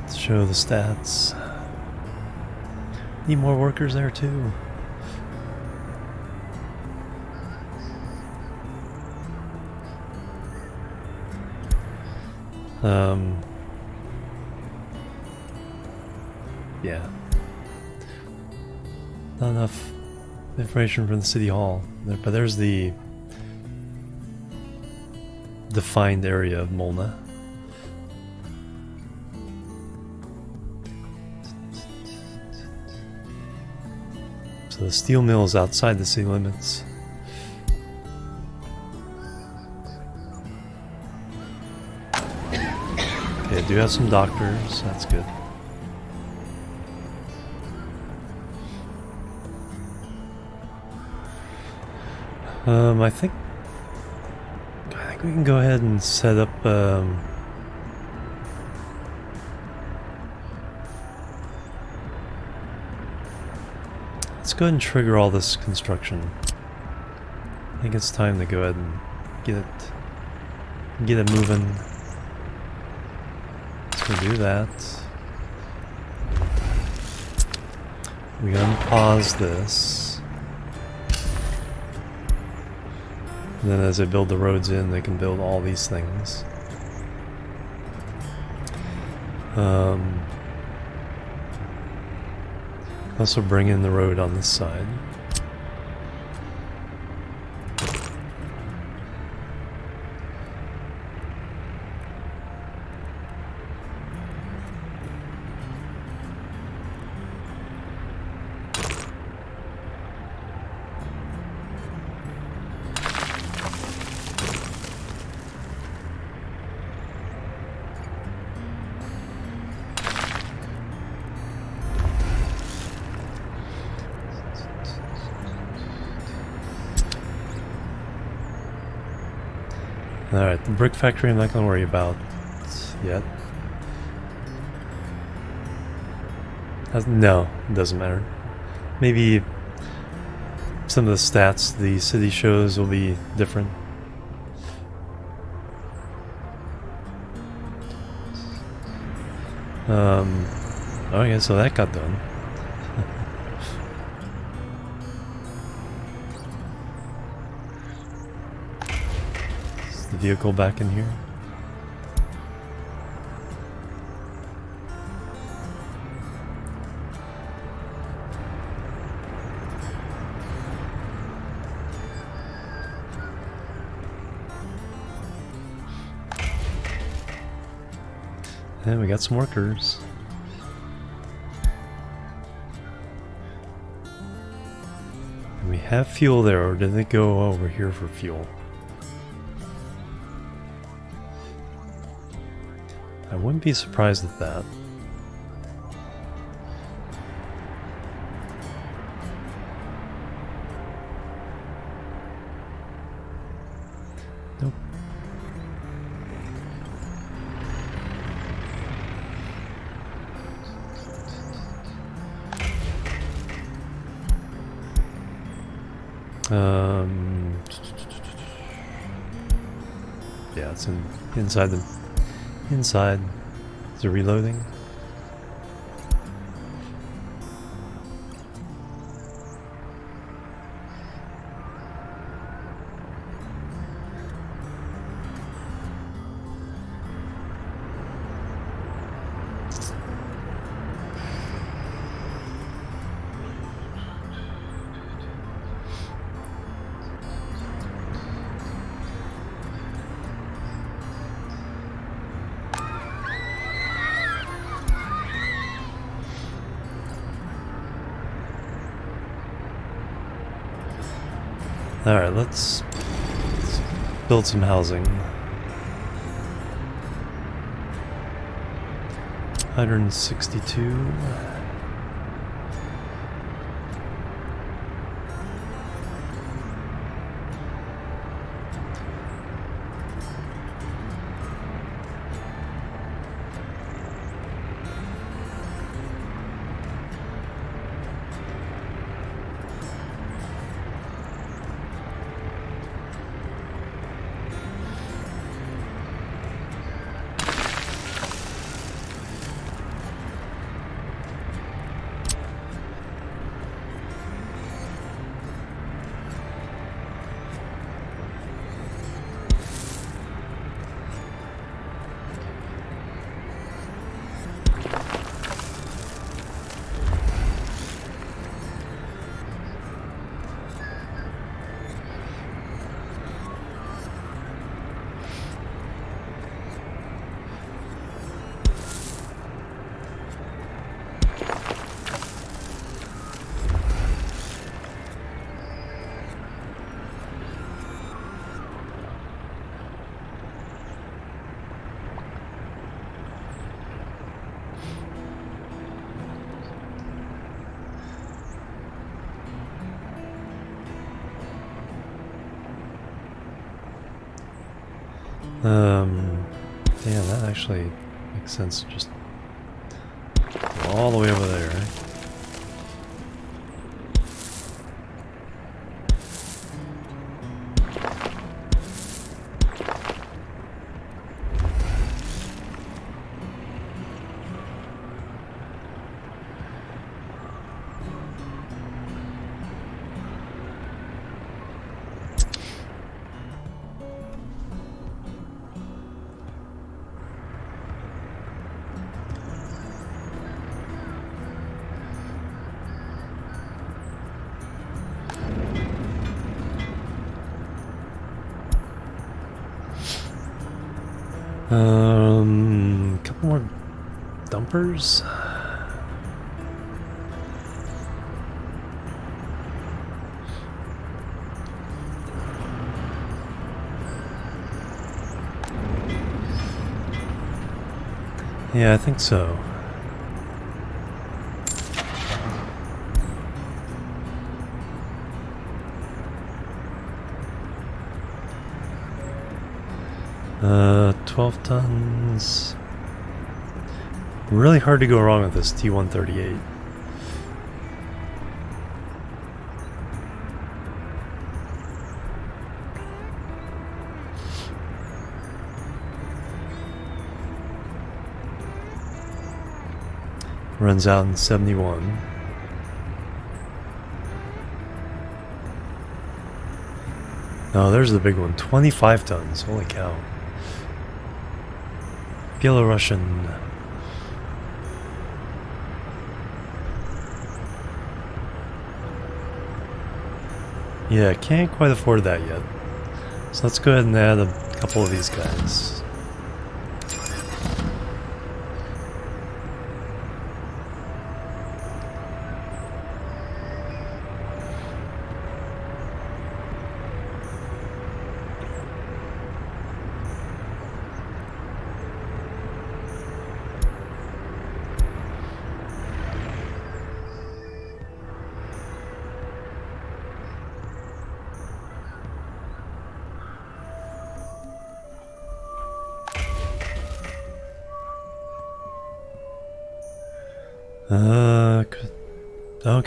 Let's show the stats. Need more workers there too. Yeah. Not enough information from the city hall. But there's the defined area of Molna. So the steel mill is outside the city limits. Okay, I do have some doctors, that's good. I think we can go ahead and set up let's go ahead and trigger all this construction. I think it's time to go ahead and get it moving. Let's go do that. We unpause this. And then as they build the roads in, they can build all these things. Also bring in the road on this side. Alright, the brick factory I'm not going to worry about yet. No, it doesn't matter. Maybe some of the stats the city shows will be different. Okay, so that got done. The vehicle back in here. And we got some workers. And we have fuel there, or did they go over here for fuel? I wouldn't be surprised at that. Nope. Yeah, it's inside the... Inside. Is it reloading? Alright, let's build some housing. 162. Damn, that actually makes sense. Just all the way over there, right? Couple more dumpers. Yeah, I think so. Uh, 12 tons. Really hard to go wrong with this T-138. Runs out in 71. Oh, there's the big one. 25 tons. Holy cow. Belarusian. Yeah, can't quite afford that yet. So let's go ahead and add a couple of these guys.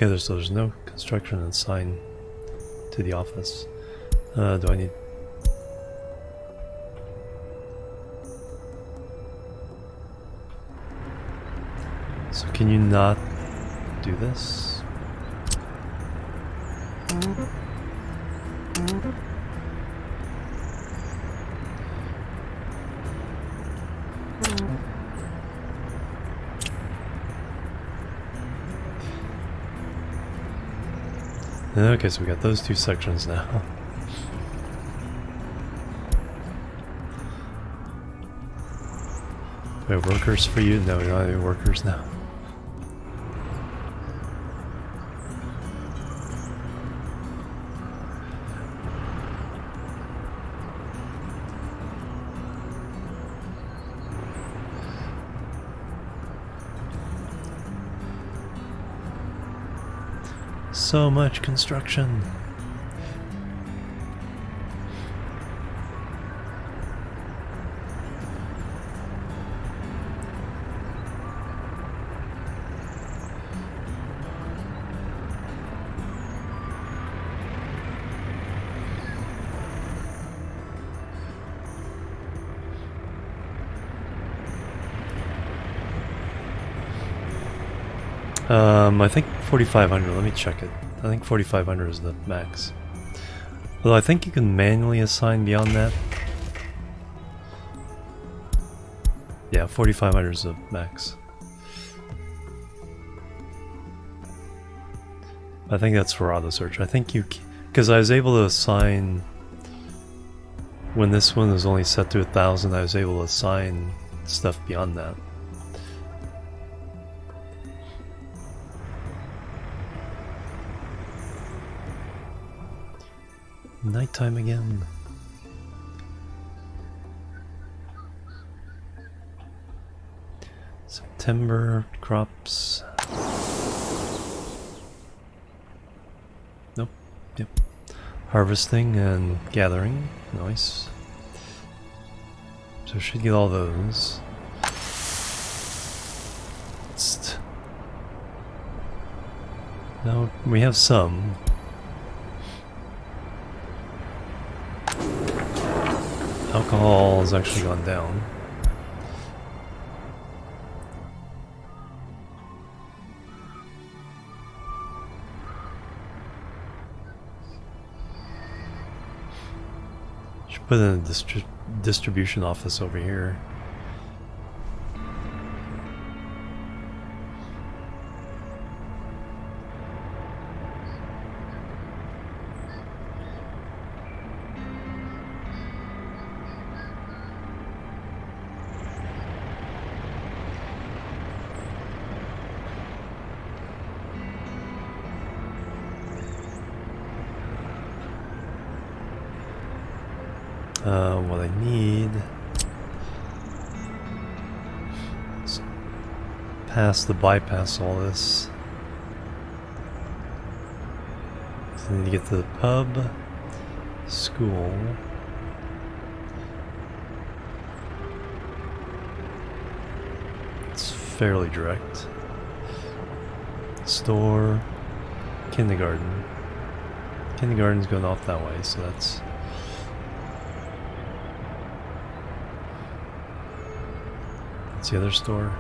Okay, there's no construction and sign to the office. Do I need... So can you not do this? Okay, so we got those two sections now. Do we have workers for you? No, we don't have any workers now. So much construction. I think 4,500. Let me check it. I think 4,500 is the max. Although I think you can manually assign beyond that. Yeah, 4,500 is the max. I think that's for auto search. I think you, because I was able to assign when this one was only set to 1,000. I was able to assign stuff beyond that. Nighttime again. September crops. Nope. Yep. Harvesting and gathering. Nice. So we should get all those. No, we have some. Alcohol has actually gone down. Should put in a distribution office over here. What I need is bypass all this. So I need to get to the pub, school. It's fairly direct. Store, kindergarten. Kindergarten's going off that way, so that's... the other store.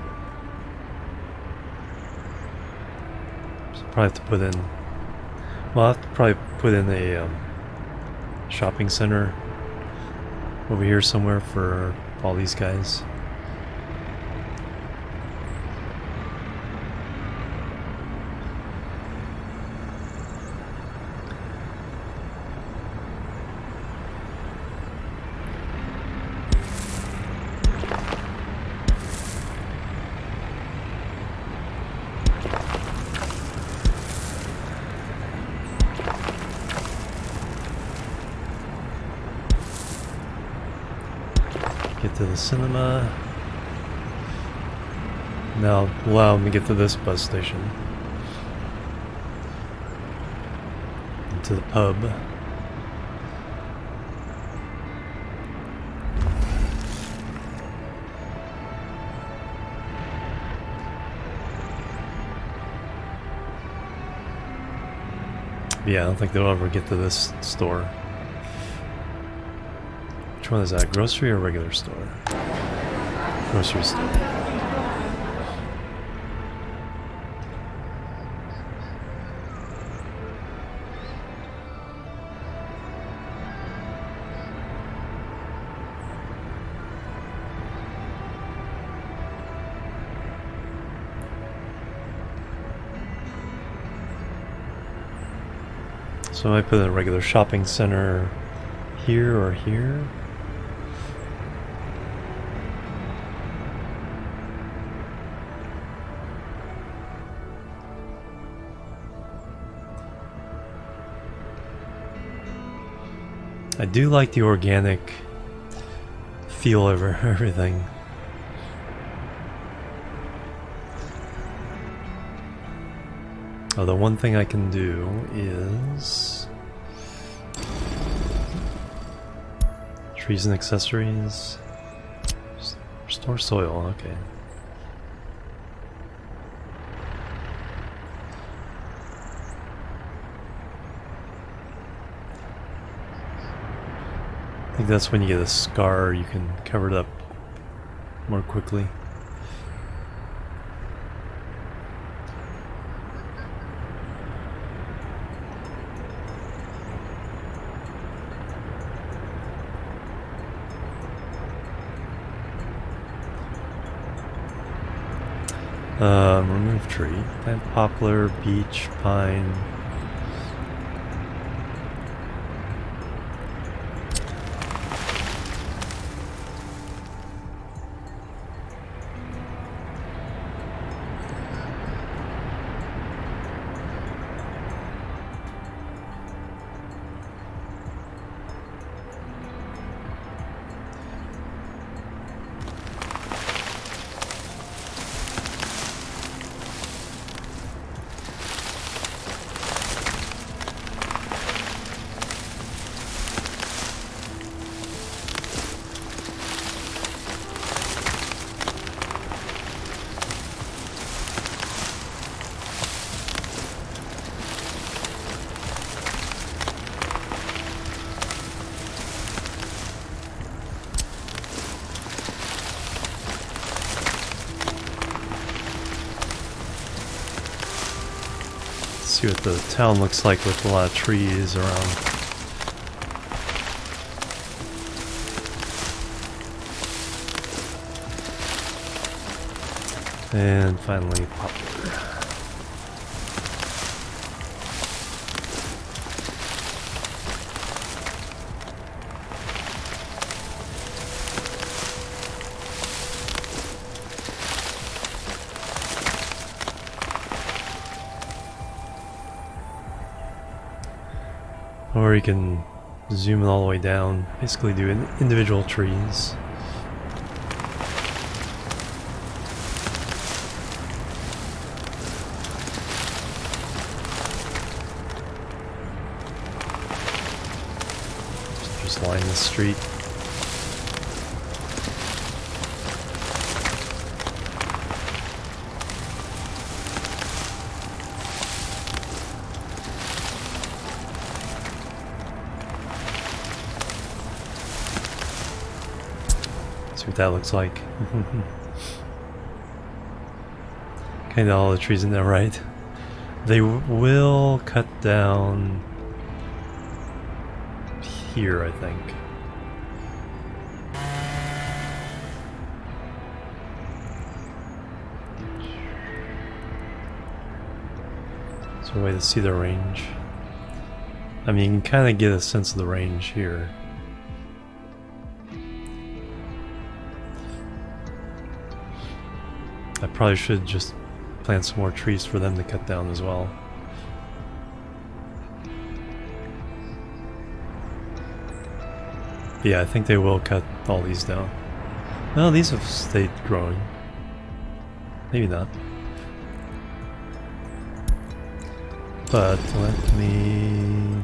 So probably have to put in. Well, I'll have to probably put in a shopping center over here somewhere for all these guys. Get to the cinema. Now allow me to get to this bus station. And to the pub. Yeah, I don't think they'll ever get to this store. Which one is that? Grocery or regular store? Grocery store. So I might put in a regular shopping center here or here. I do like the organic feel over everything. Oh, the one thing I can do is trees and accessories. Restore soil, okay. I think that's when you get a scar, you can cover it up more quickly. Remove tree. Plant poplar, beech, pine. See what the town looks like with a lot of trees around. And finally, poplar. Or you can zoom it all the way down, basically do individual trees. Just line the street. See what that looks like. Kind of all the trees in there, right? They will cut down here, I think. Is there a way to see the range? I mean, you can kind of get a sense of the range here. I probably should just plant some more trees for them to cut down as well. But yeah, I think they will cut all these down. No, these have stayed growing. Maybe not. But let me...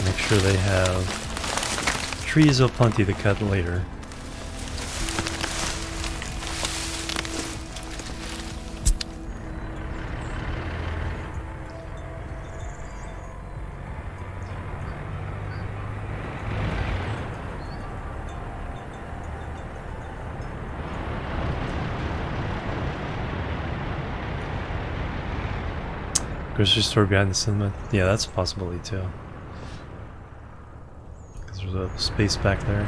make sure they have trees of plenty to cut later. Grocery store behind the cinema. Yeah, that's a possibility too. Because there's a space back there.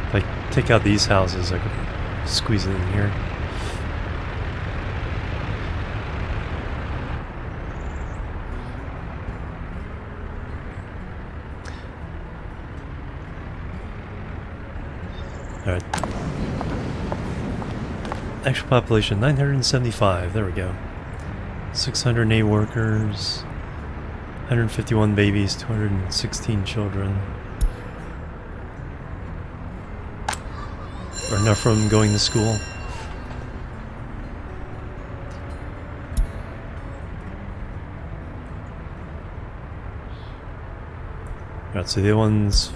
If I take out these houses, I could squeeze it in here. Alright. Actual population 975, there we go. 608 workers, 151 babies, 216 children. Or enough for them going to school. Alright, so the other one's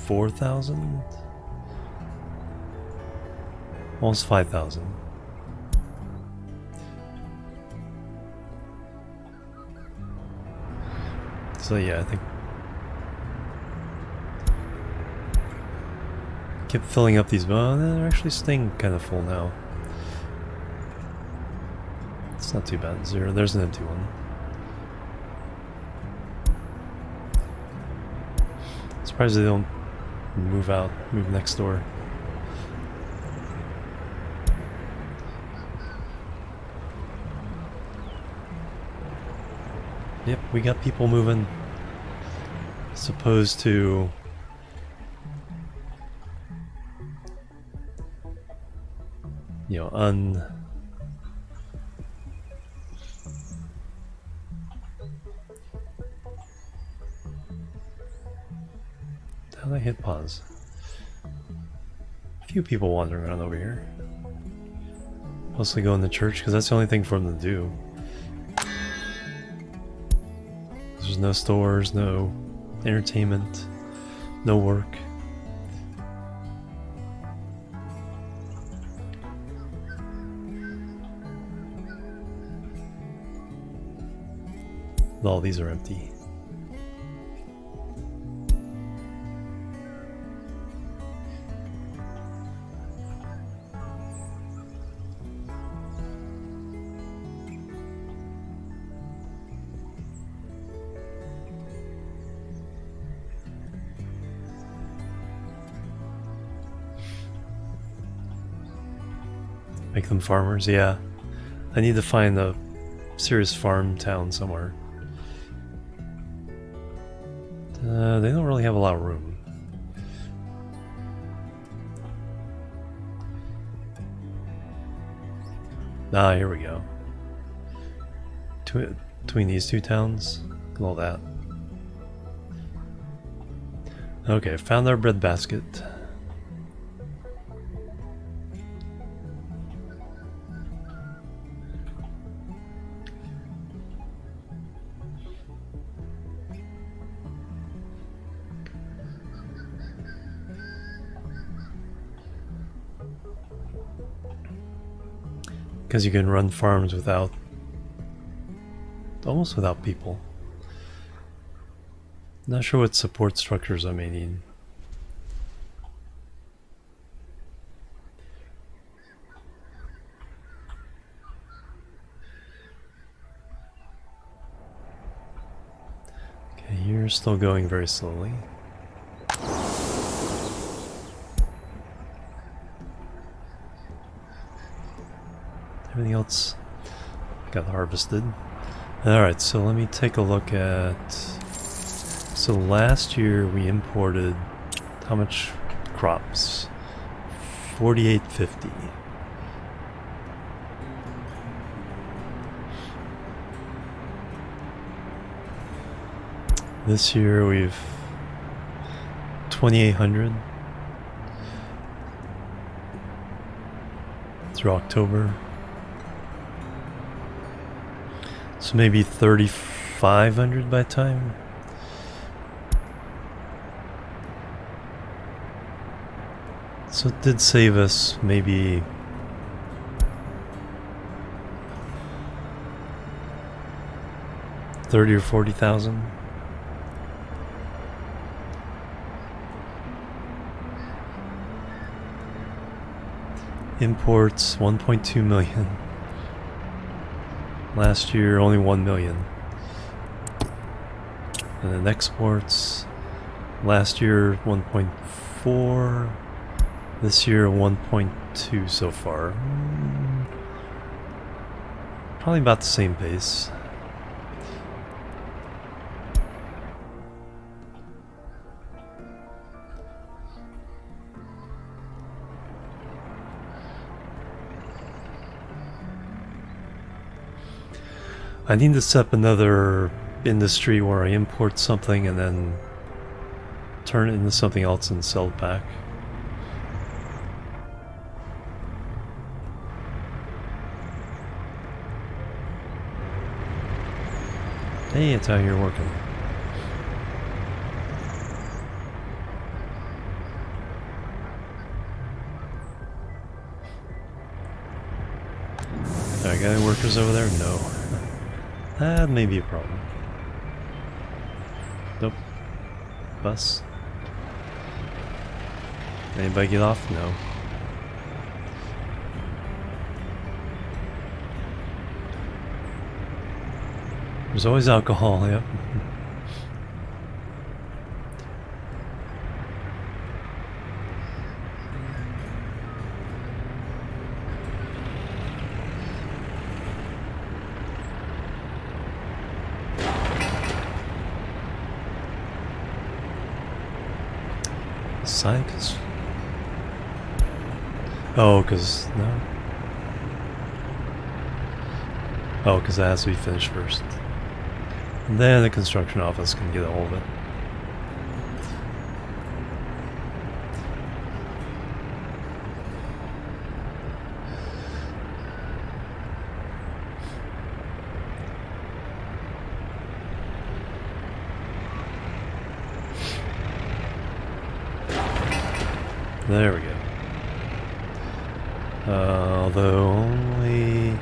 4,000? Almost 5,000. So yeah, I think kept filling up these, but they're actually staying kind of full now. It's not too bad. Zero. There's an empty one. Surprised they don't move next door. Yep, we got people moving. As opposed to... you know, how did I hit pause? A few people wandering around over here. Mostly going to church, because that's the only thing for them to do. There's no stores, no entertainment, no work. All these are empty. Make them farmers, yeah. I need to find a serious farm town somewhere. They don't really have a lot of room. Ah, here we go. Between these two towns, look at all that. Okay, found our breadbasket. Because you can run farms without, almost without people. Not sure what support structures I may need. Okay, you're still going very slowly. Everything else got harvested. Alright, so let me take a look at... So last year we imported how much crops? 4850. This year we've 2800 through October. So maybe 3,500 by time. So it did save us maybe $30,000 or $40,000. Imports 1.2 million. Last year only 1 million. And then exports last year 1.4, this year 1.2 so far. Probably about the same pace. I need to set up another industry where I import something and then turn it into something else and sell it back. Hey, it's out here working. I got any workers over there? No. That may be a problem. Nope. Bus. Anybody get off? No. There's always alcohol, yep. Science? Oh, because no. Oh, because that has to be finished first. And then the construction office can get a hold of it. There we go. Although only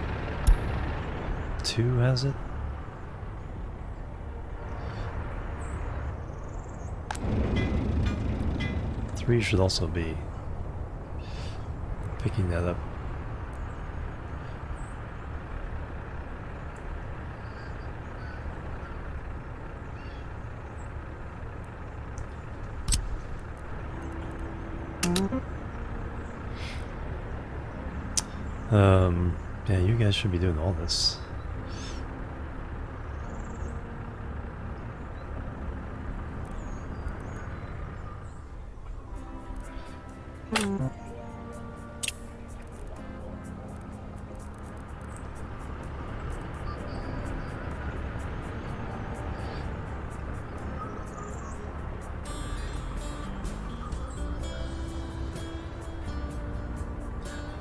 2 has it. Tree should also be picking that up. Yeah, you guys should be doing all this.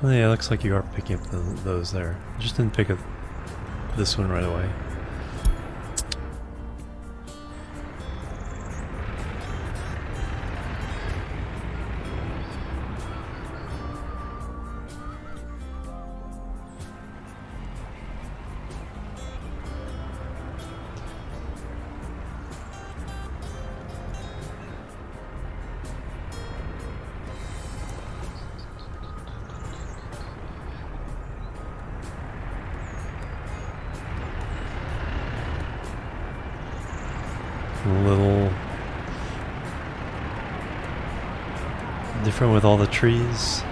Well, yeah, it looks like you are picking up those there. You just didn't pick up this one right away. A little different with all the trees.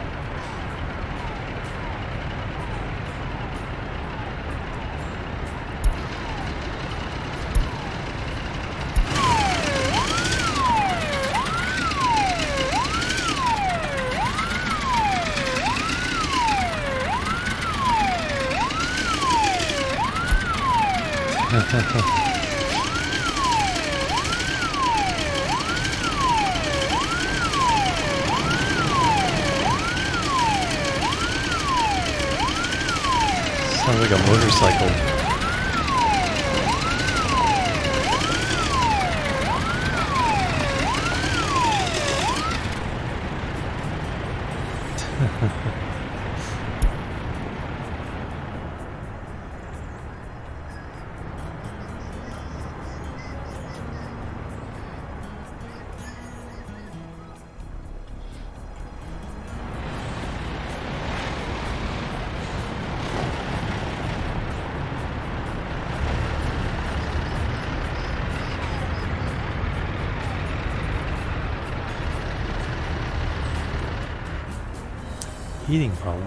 Sounds like a motorcycle. Heating problem.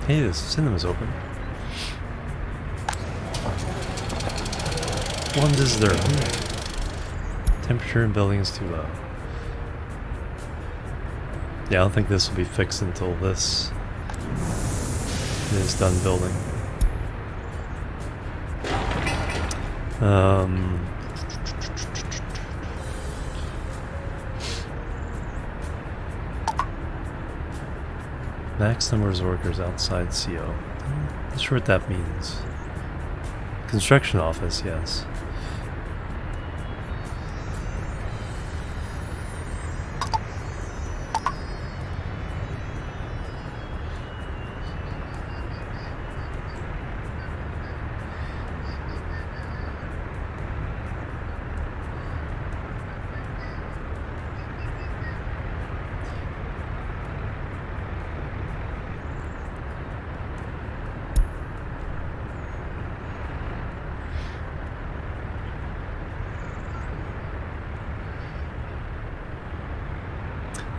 Hey, the cinema's open. One visitor. Temperature in building is too low. Yeah, I don't think this will be fixed until this is done building. Max number of workers outside CO. Not sure what that means. Construction office, yes.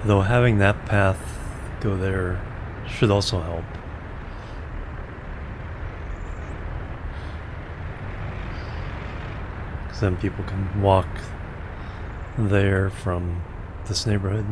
Though having that path go there should also help. Because then people can walk there from this neighborhood.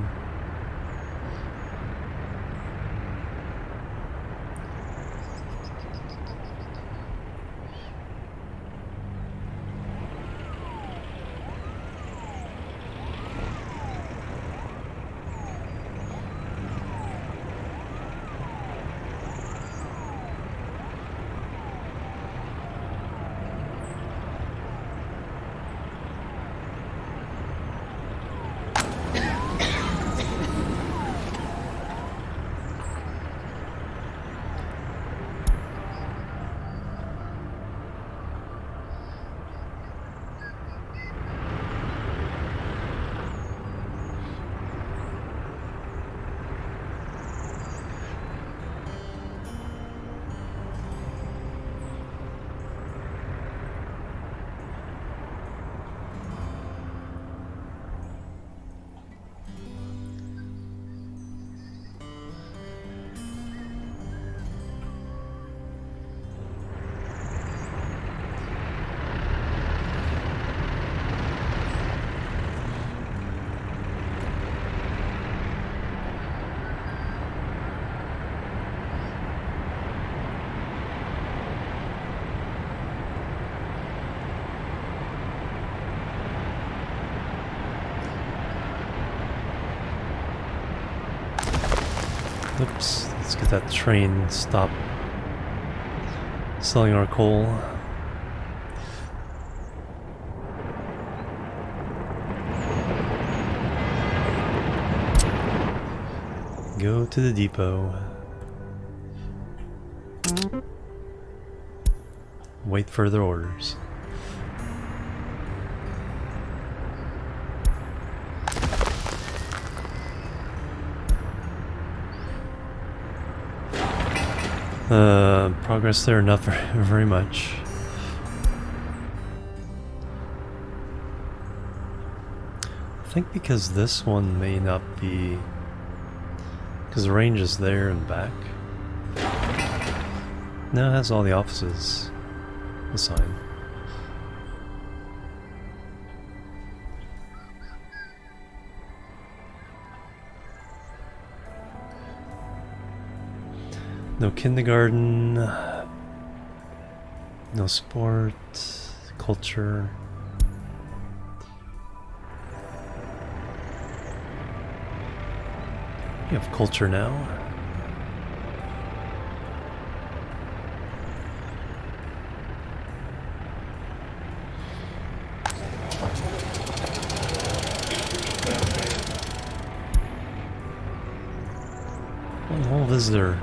Oops, let's get that train stop selling our coal. Go to the depot. Wait further orders. Progress there, not very much. I think because this one may not be... because the range is there and back. No, it has all the offices assigned. No kindergarten, no sport, culture. You have culture now. One whole visitor.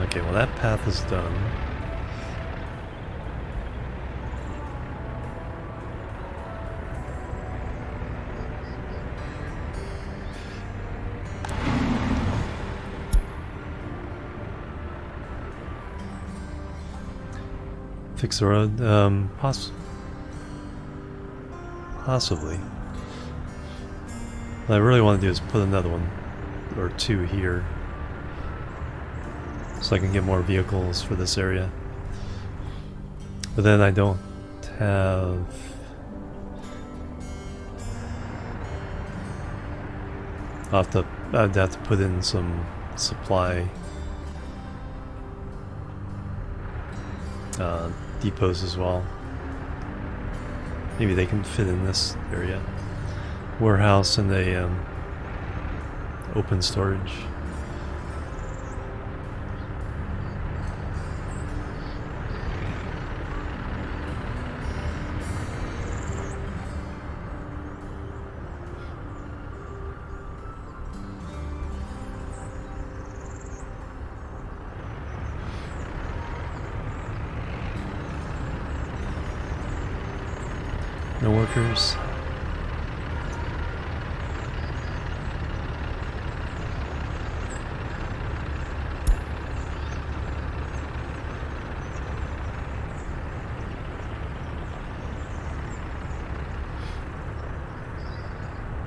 Okay, well that path is done. Fix the road? Possibly. What I really want to do is put another one or two here, so I can get more vehicles for this area. But then I don't have... I'd have to put in some supply depots as well. Maybe they can fit in this area. Warehouse and a open storage. No workers.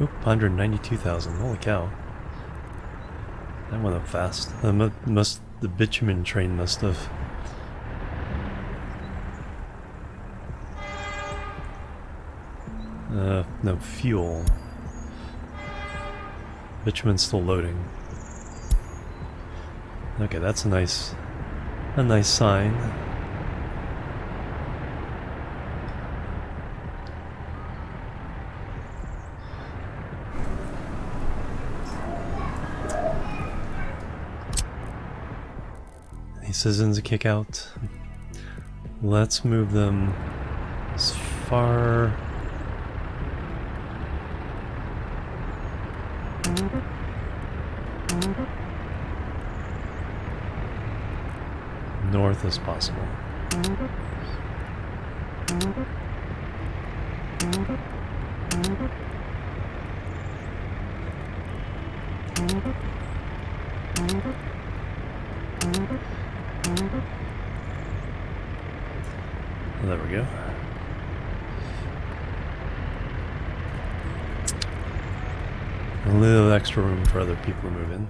Oop, 192,000. Holy cow. That went up fast. The bitumen train must have. No fuel. Bitumen's still loading. Okay, that's a nice sign. Any citizens to kick out? Let's move them as far north as possible. There we go. A little extra room for other people to move in.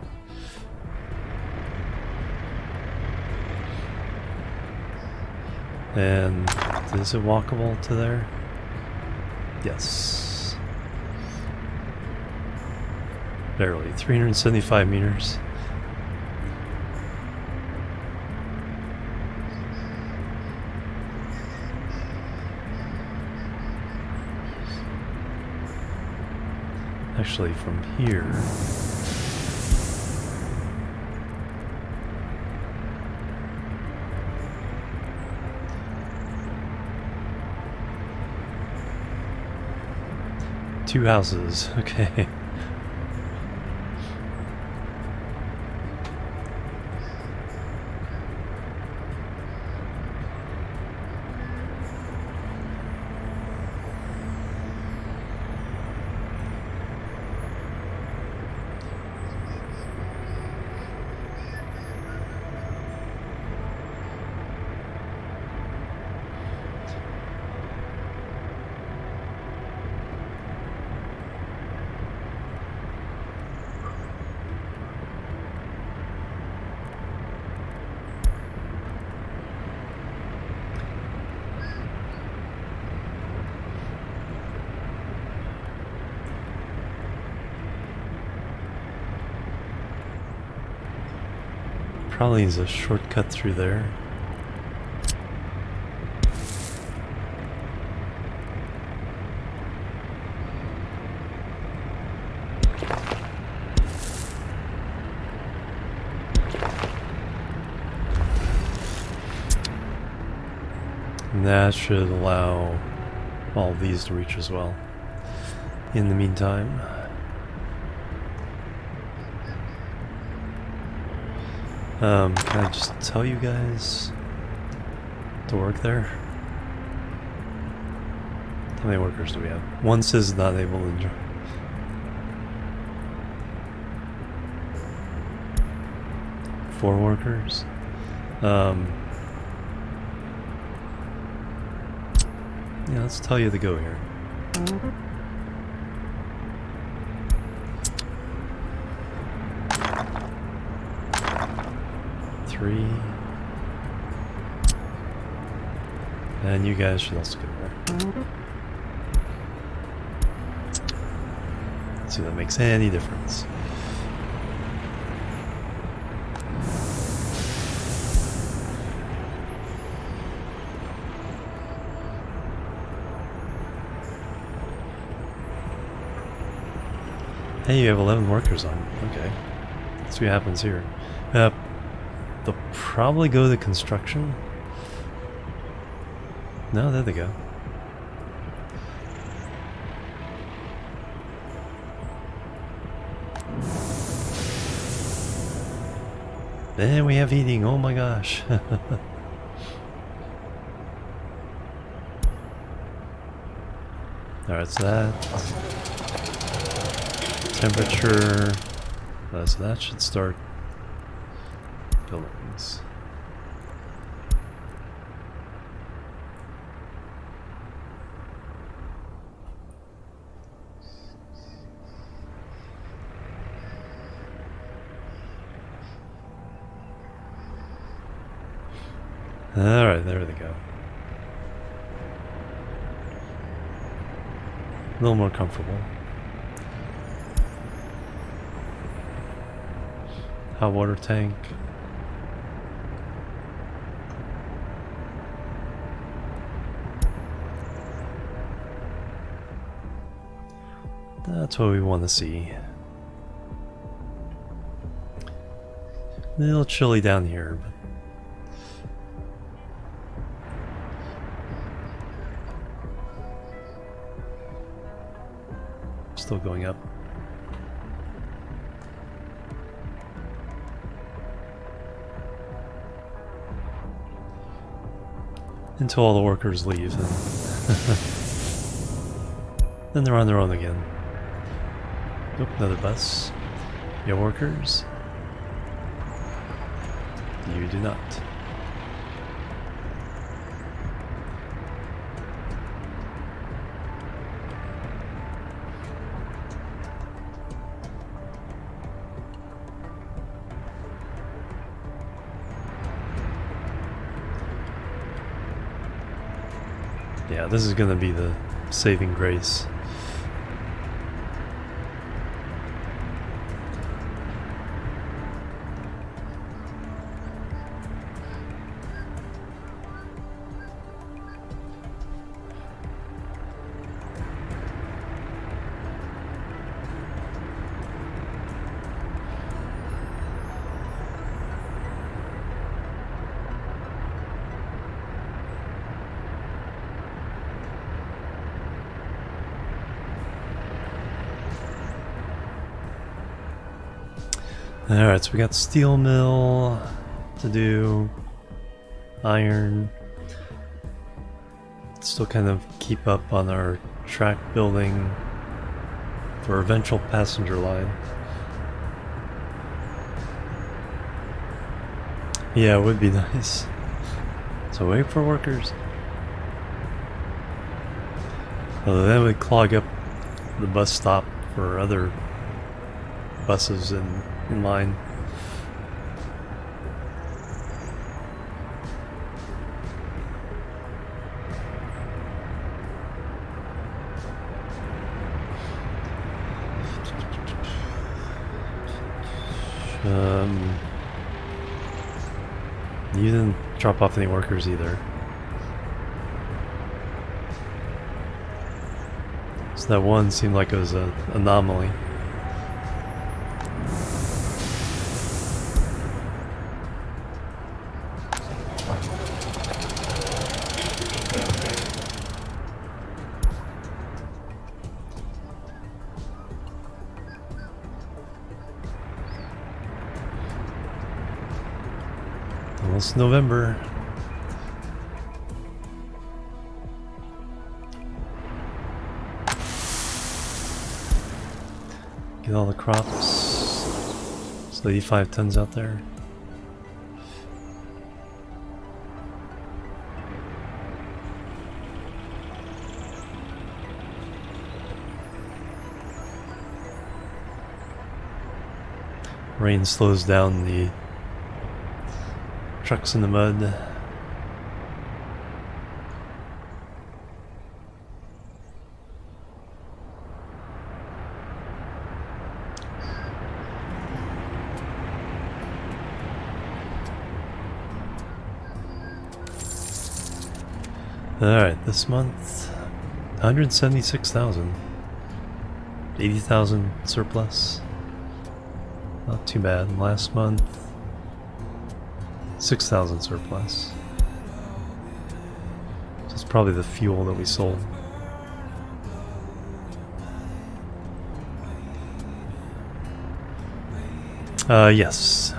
And is it walkable to there? Yes. Barely. 375 meters. Actually, from here. Two houses, okay. Probably is a shortcut through there. And that should allow all these to reach as well. In the meantime, can I just tell you guys to work there? How many workers do we have? One says not able to enjoy. Four workers. Yeah, let's tell you to go here. Three. And you guys should also go there. Let's see if that makes any difference. Hey, you have 11 workers on. Okay. Let's see what happens here. They'll probably go to construction. No, there they go. And we have heating. Oh my gosh. Alright, so that. Temperature. So that should start buildings. Alright, there they go. A little more comfortable. Hot water tank. That's what we want to see. A little chilly down here, but still going up. Until all the workers leave, then they're on their own again. Oop, another bus. Your workers? You do not. Yeah, this is gonna be the saving grace. Alright, so we got steel mill to do, iron. Still kind of keep up on our track building for eventual passenger line. Yeah, it would be nice. So wait for workers. Although that would clog up the bus stop for other buses in line. You didn't drop off any workers either. So that one seemed like it was an anomaly. Almost November. Get all the crops. It's 85 tons out there. Rain slows down the trucks in the mud. Alright, this month 176,000. 80,000 surplus. Not too bad. Last month 6,000 surplus. So it's probably the fuel that we sold. Yes.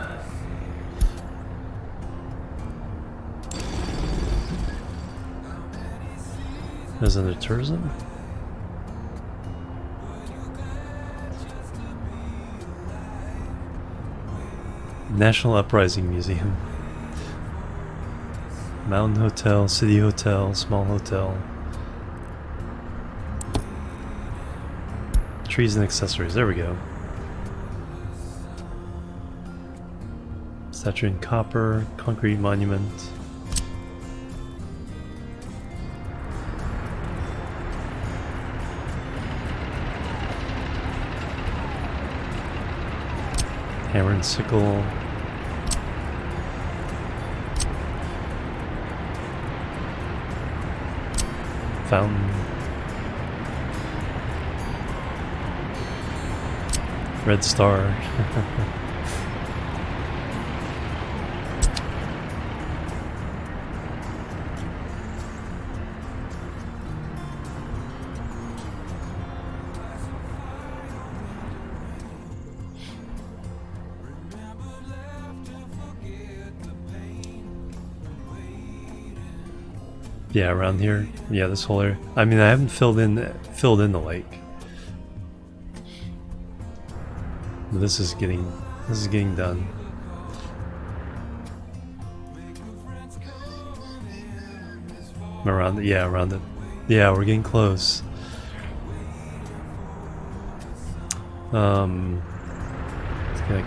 There's another tourism. National Uprising Museum. Mountain Hotel, City Hotel, Small Hotel. Trees and accessories, there we go. Statue in copper, concrete monument. Hammer and sickle. Fountain. Red Star. Yeah, around here. Yeah, this whole area. I mean, I haven't filled in the lake. But this is getting done. Around it, yeah, around it. Yeah, we're getting close. It's kinda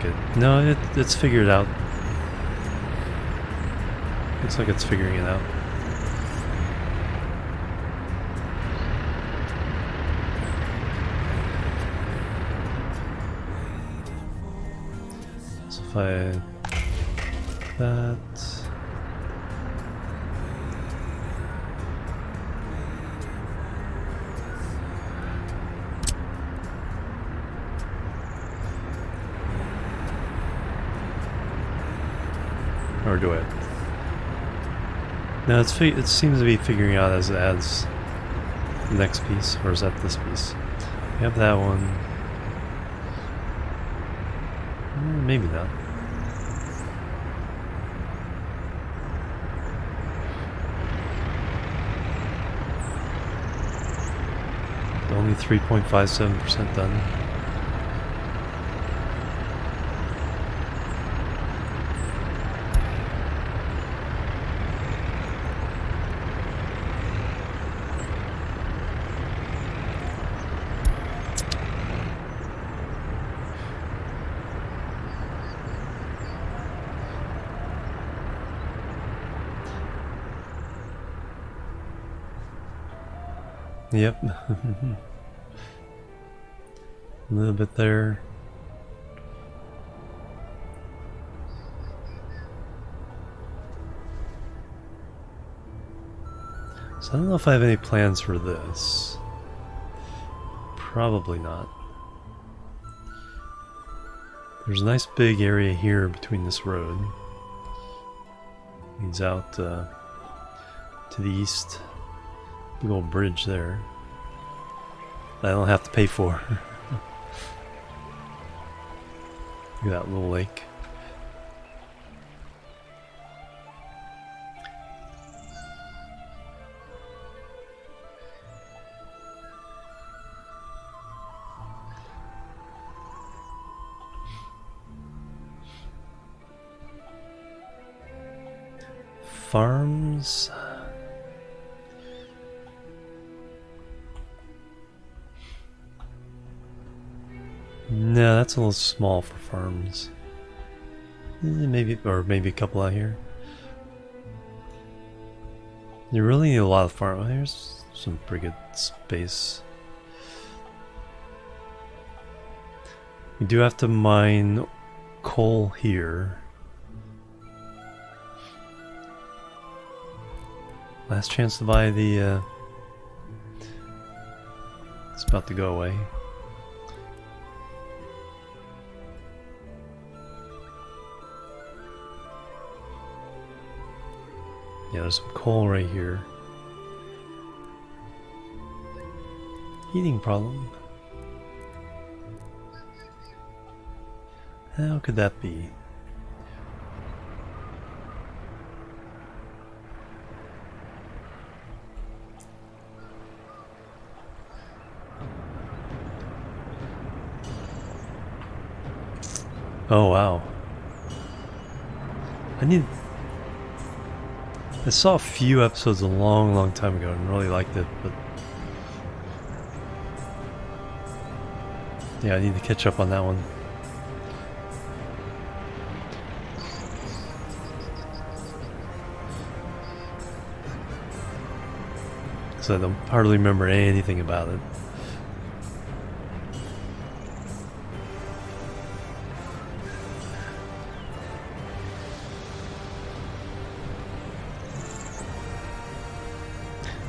good. No, it's figured out. Looks like it's figuring it out. That. Or do it? No, it seems to be figuring out as it adds the next piece, or is that this piece? We have that one. Maybe not. Only 3.57% done. Yep. A little bit there. So I don't know if I have any plans for this. Probably not. There's a nice big area here between this road. Leads out to the east. Big old bridge there. I don't have to pay for. Look at that little lake. Farms. No, that's a little small for farms. Maybe, or maybe a couple out here. You really need a lot of farm. There's some pretty good space. We do have to mine coal here. Last chance to buy the. It's about to go away. Yeah, there's some coal right here. Heating problem. How could that be? Oh wow. I saw a few episodes a long time ago and really liked it, but yeah, I need to catch up on that one. So I don't hardly remember anything about it.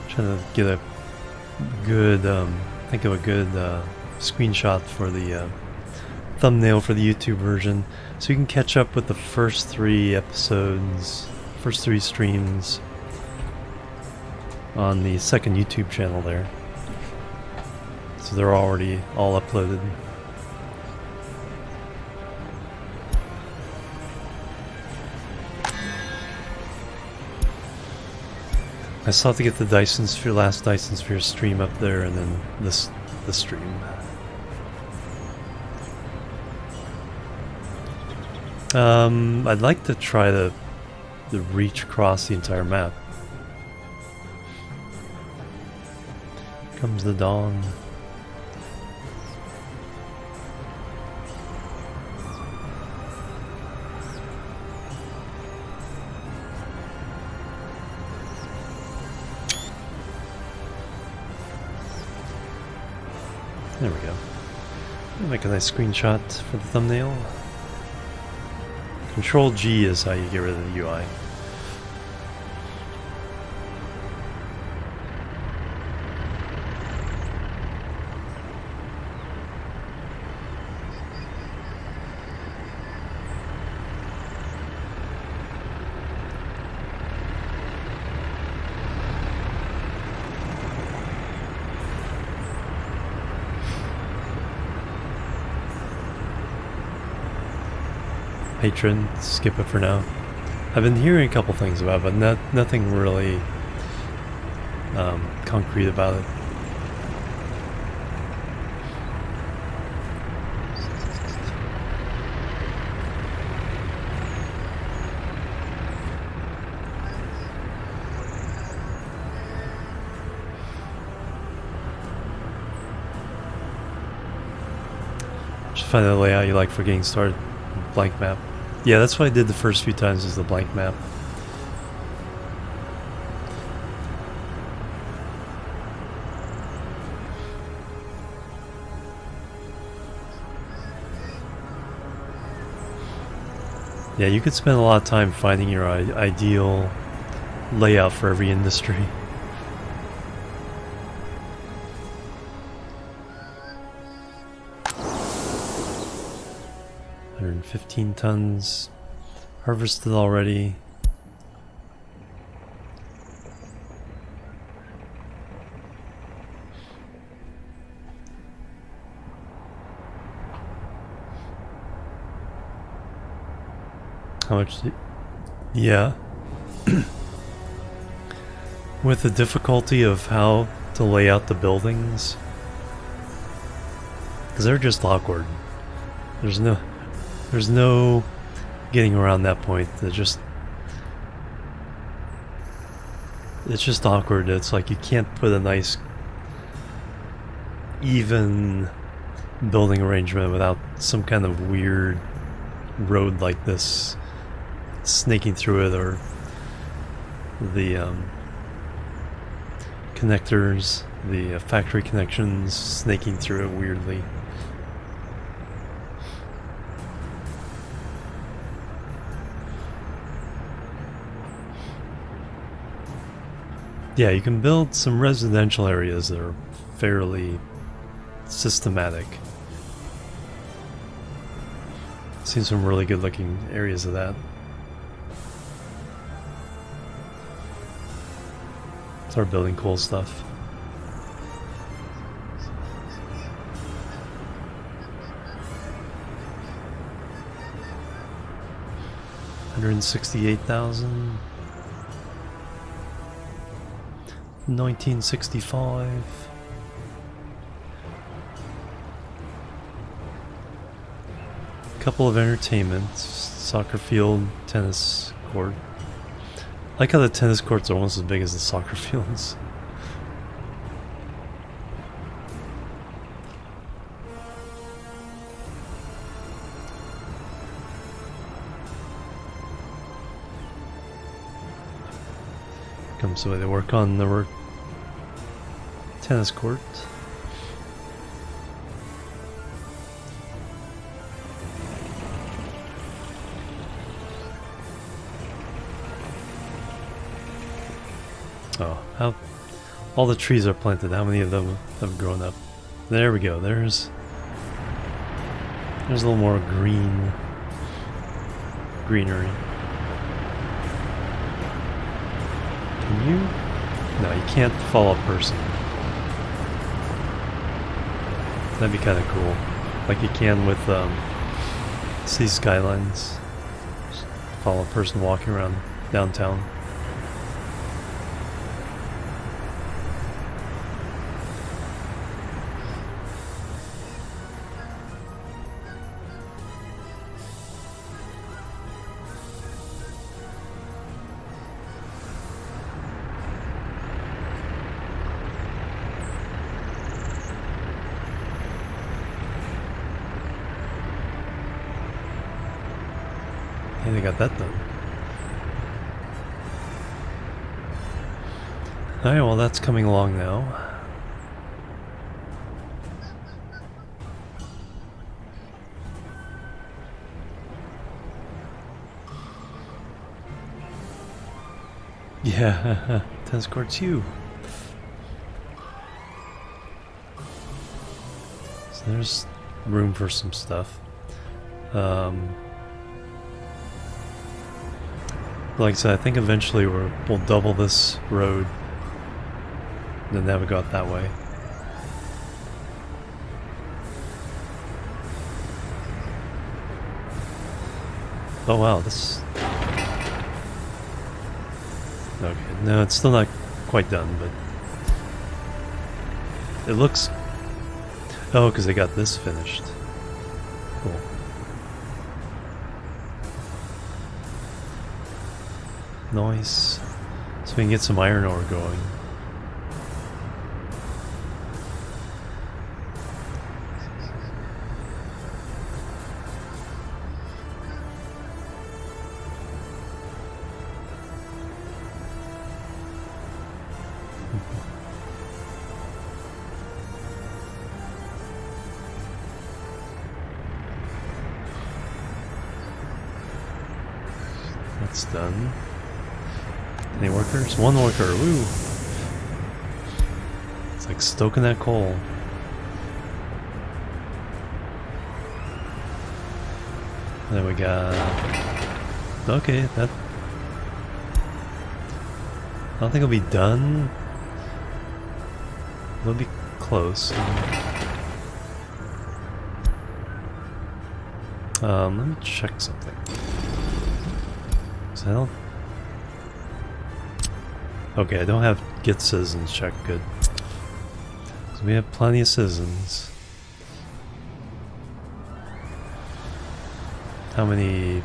Trying to get a good, think of a good screenshot for the thumbnail for the YouTube version, so you can catch up with the first 3 episodes, first 3 streams on the second YouTube channel there. So they're already all uploaded. I still have to get the Dyson Sphere, last Dyson Sphere stream up there, and then the stream. I'd like to try to reach across the entire map. Comes the dawn. There we go. I'll make a nice screenshot for the thumbnail. Control G is how you get rid of the UI. patron. Skip it for now. I've been hearing a couple things about it, but nothing really concrete about it. Find the layout you like for getting started. Blank map. Yeah, that's what I did the first few times, is the blank map. Yeah, you could spend a lot of time finding your ideal layout for every industry. 115 tons harvested already. How much? Yeah. With the difficulty of how to lay out the buildings, because they're just awkward. There's no getting around that point. It's just awkward. It's like you can't put a nice, even building arrangement without some kind of weird road like this snaking through it, or the connectors, the factory connections snaking through it weirdly. Yeah, you can build some residential areas that are fairly systematic. Seen some really good looking areas of that. Start building cool stuff. $168,000. 1965. Couple of entertainments, soccer field, tennis court. I like how the tennis courts are almost as big as the soccer fields. Comes the way they work on the tennis court. Oh, how all the trees are planted. How many of them have grown up? There we go. There's a little more greenery. Can you? No, you can't follow a person. That'd be kind of cool, like you can with Sea Skylines. Just follow a person walking around downtown. And they got that done. Alright, well that's coming along now. Yeah, tennis court's you. So there's room for some stuff. Like I said, I think eventually we'll double this road, then have it go out that way. Oh wow, this... Okay, no, it's still not quite done, but... It looks... Oh, because I got this finished. Cool. Nice. So we can get some iron ore going. That's done. Any workers? One worker, woo! It's like stoking that coal. Then we got... Okay, that... I don't think it'll be done. It'll be close. Let me check something. So I don't... Okay, I don't have get citizens check, good. So we have plenty of citizens. How many...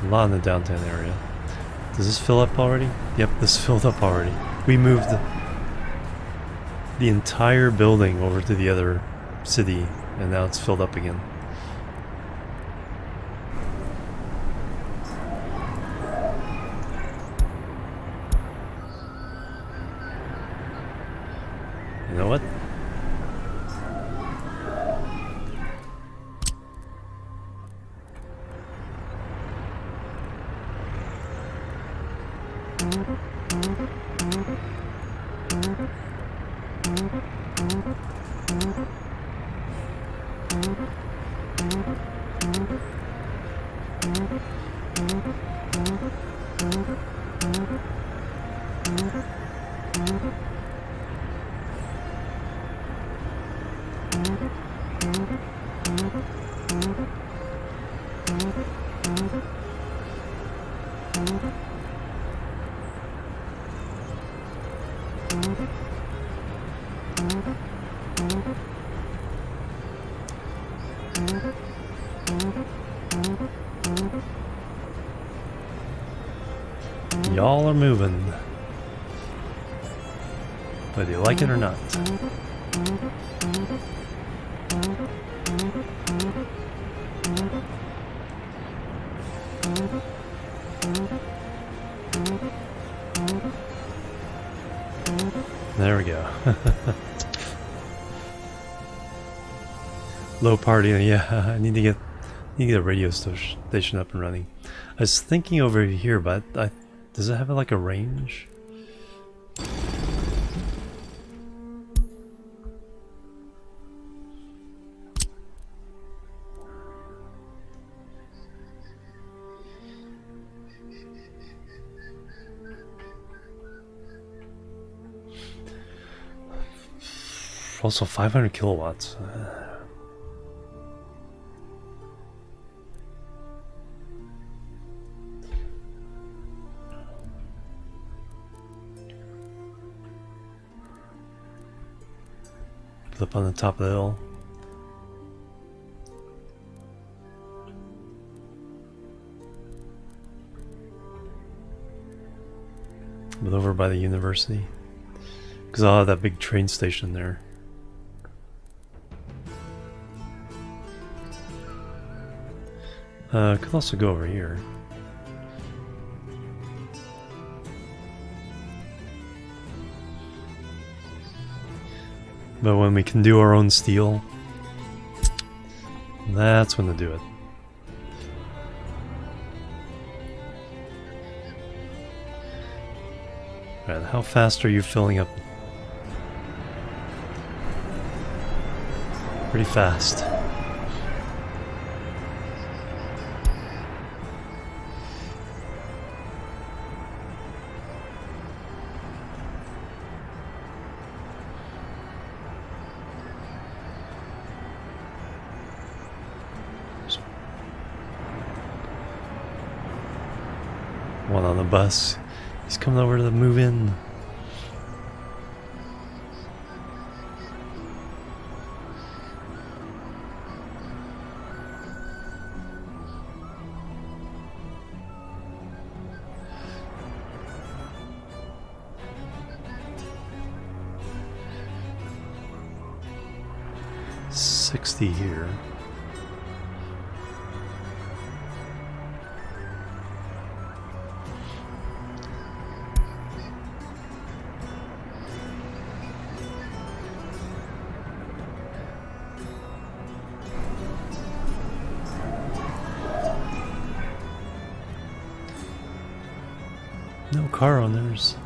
A lot in the downtown area. Does this fill up already? Yep, this filled up already. We moved the entire building over to the other city, and now it's filled up again. You know what? Y'all are moving. Whether you like it or not. There we go. Low party, yeah, I need to get a radio station up and running. I was thinking over here, but does it have like a range? Also 500 kilowatts. Up on the top of the hill. But over by the university. Because I'll have that big train station there. Could also go over here. But when we can do our own steel, that's when to do it. Alright, how fast are you filling up? Pretty fast. One on the bus. He's coming over to move in. $60 here. No car owners.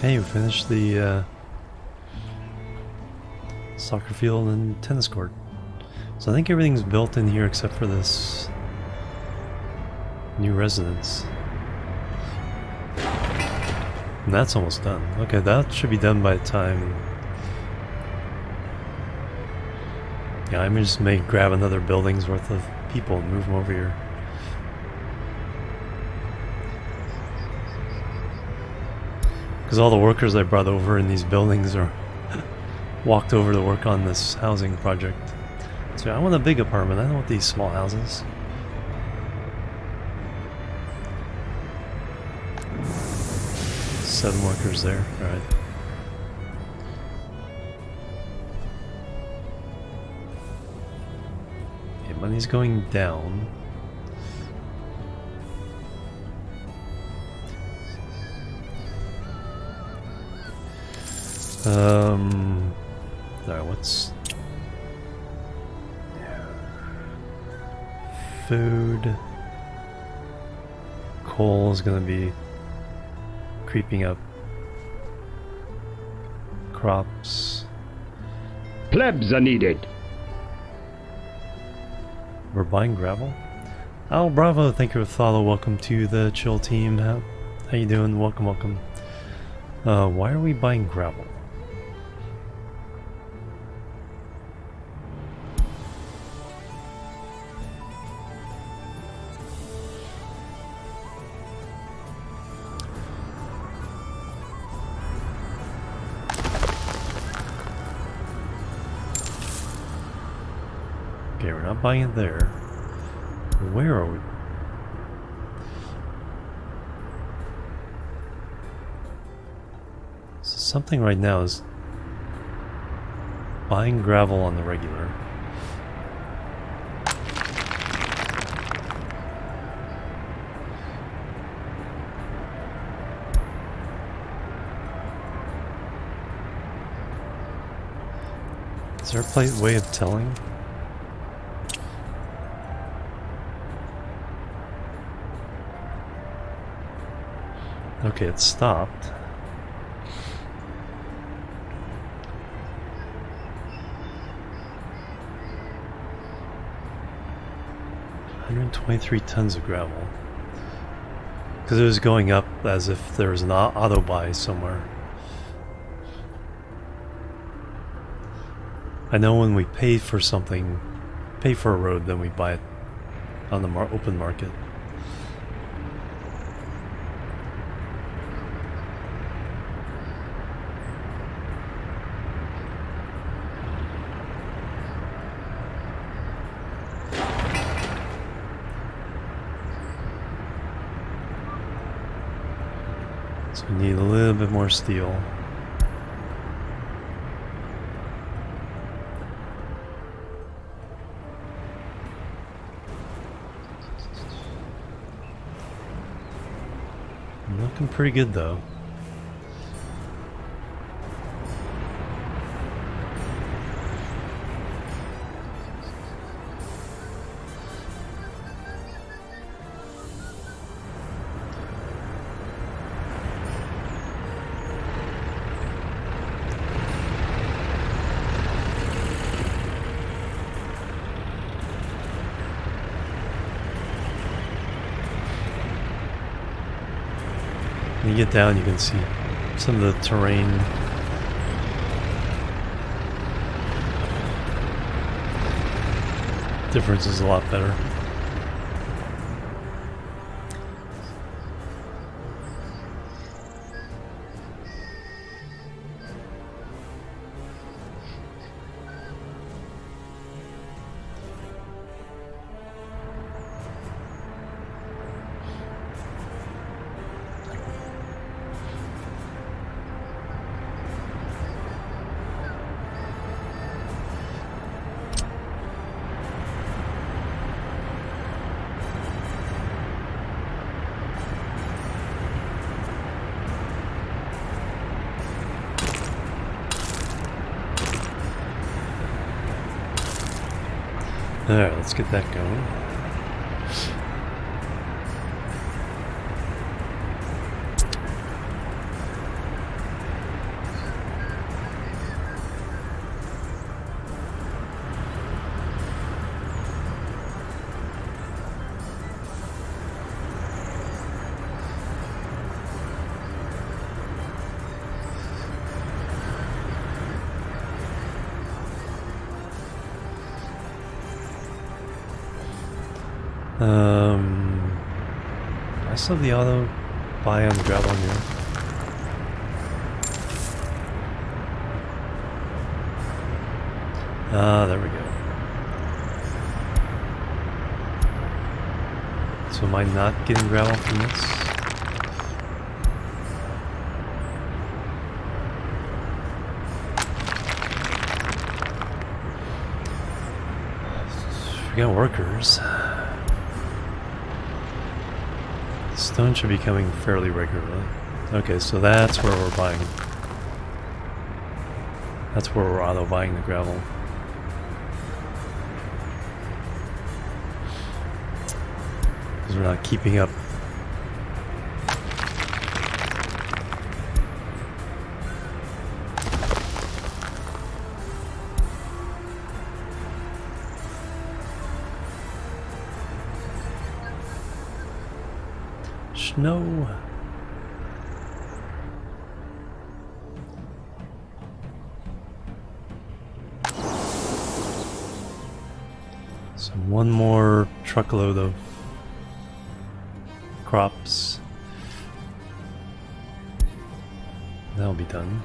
Hey, we finished the soccer field and tennis court. So I think everything's built in here except for this new residence. And that's almost done. Okay, that should be done by the time. Yeah, I just may grab another building's worth of people and move them over here. Because all the workers I brought over in these buildings are walked over to work on this housing project. So I want a big apartment. I don't want these small houses. Seven workers there. Alright. Okay, money's going down. Alright, what's food? Coal is gonna be creeping up. Crops. Plebs are needed. We're buying gravel. Oh, bravo! Thank you, Thalo. Welcome to the chill team. How you doing? Welcome, welcome. Why are we buying gravel? Okay, we're not buying it there. Where are we? So something right now is buying gravel on the regular. Is there a way of telling? Okay, it stopped. $123 tons of gravel. Because it was going up as if there was an auto buy somewhere. I know when we pay for something, pay for a road, then we buy it on the open market. So we need a little bit more steel. Looking pretty good though. When you get down, you can see some of the terrain. Difference is a lot better. Alright, let's get that going. I still have the auto buy on the gravel here. Ah, there we go. So am I not getting gravel from this? We got workers. Stone should be coming fairly regularly. Okay, so that's where we're buying. That's where we're auto buying the gravel. Because we're not keeping up. Snow. So one more truckload of crops. That'll be done.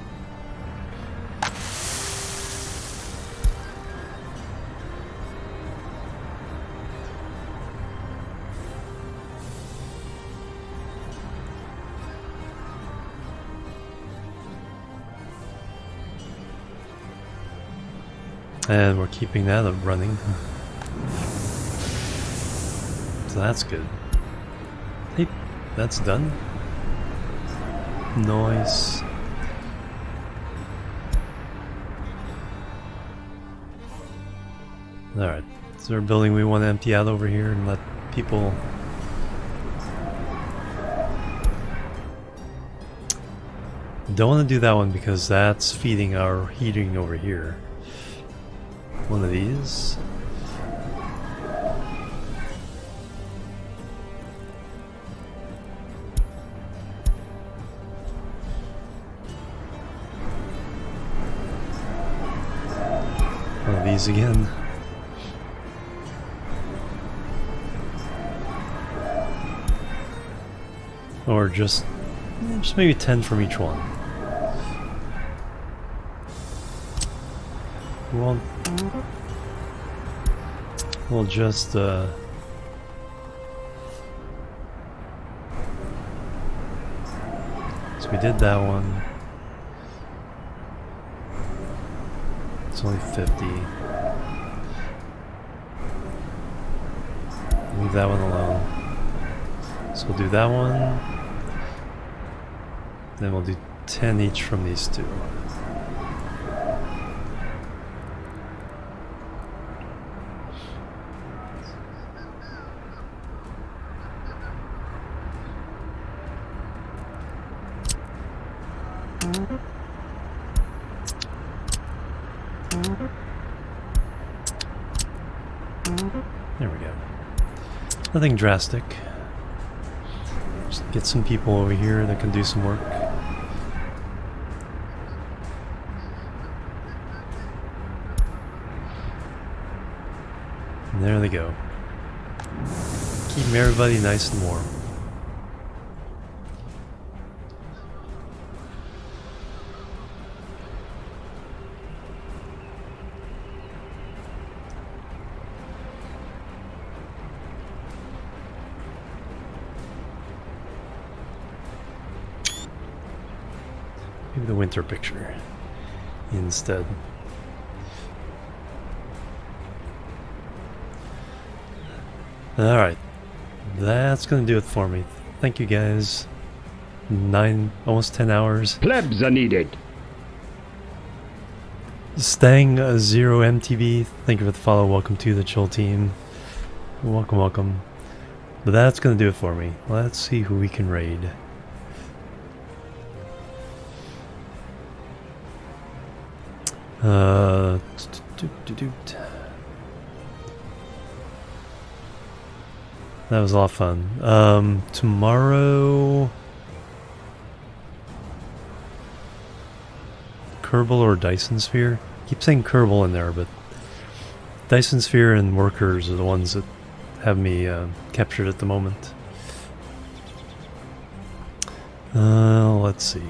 And we're keeping that up running. So that's good. Hey, that's done. Nice. Alright, is there a building we want to empty out over here and let people... Don't want to do that one because that's feeding our heating over here. One of these. One of these again. Or just maybe 10 from each one. We'll just so we did that one. It's only 50. Leave that one alone. So we'll do that one. Then we'll do 10 each from these two. There we go. Nothing drastic. Just get some people over here that can do some work. And there they go. Keeping everybody nice and warm. Maybe the winter picture instead. Alright, that's gonna do it for me. Thank you guys. 9, almost 10 hours. Plebs are needed. Stang 0 MTV, thank you for the follow. Welcome to the chill team. Welcome, welcome. But that's gonna do it for me. Let's see who we can raid. That was a lot of fun. Tomorrow, Kerbal or Dyson Sphere? I keep saying Kerbal in there, but Dyson Sphere and Workers are the ones that have me captured at the moment. Let's see.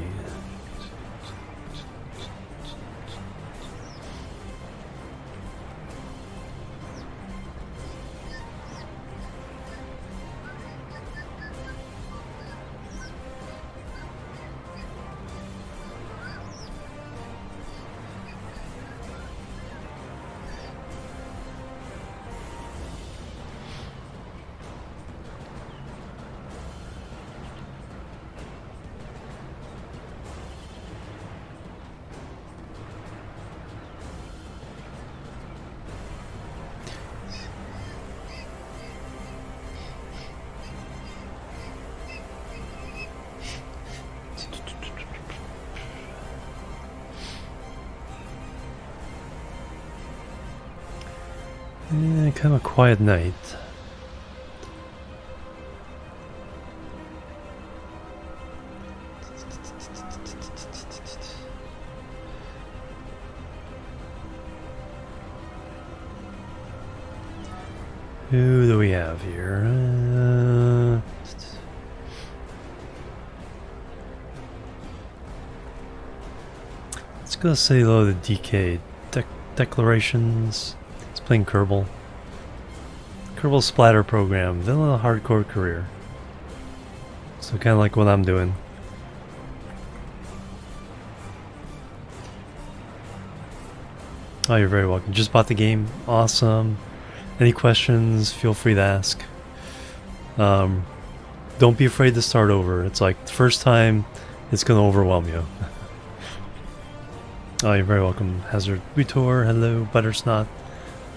Yeah, kind of a quiet night. Who do we have here? Let's go say hello to DK. Declarations. Playing Kerbal. Kerbal Splatter Program, Vanilla Hardcore Career. So kind of like what I'm doing. Oh, you're very welcome. Just bought the game. Awesome. Any questions, feel free to ask. Don't be afraid to start over. It's like the first time, it's going to overwhelm you. Oh, you're very welcome. Hazard Butor, hello, Buttersnot.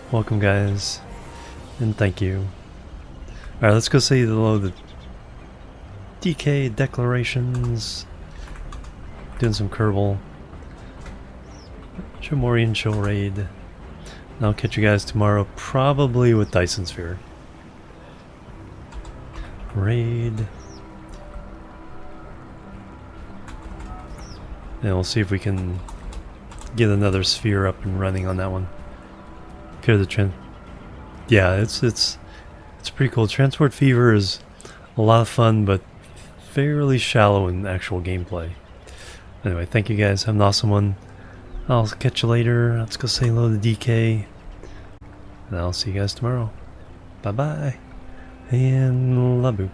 Welcome, guys, and thank you. Alright, let's go say hello to DK Declarations. Doing some Kerbal. Jimorian Chill Raid. And I'll catch you guys tomorrow, probably with Dyson Sphere. Raid. And we'll see if we can get another sphere up and running on that one. Yeah, it's pretty cool. Transport Fever is a lot of fun, but fairly shallow in actual gameplay. Anyway, thank you guys. Have an awesome one. I'll catch you later. Let's go say hello to DK. And I'll see you guys tomorrow. Bye bye. And labu.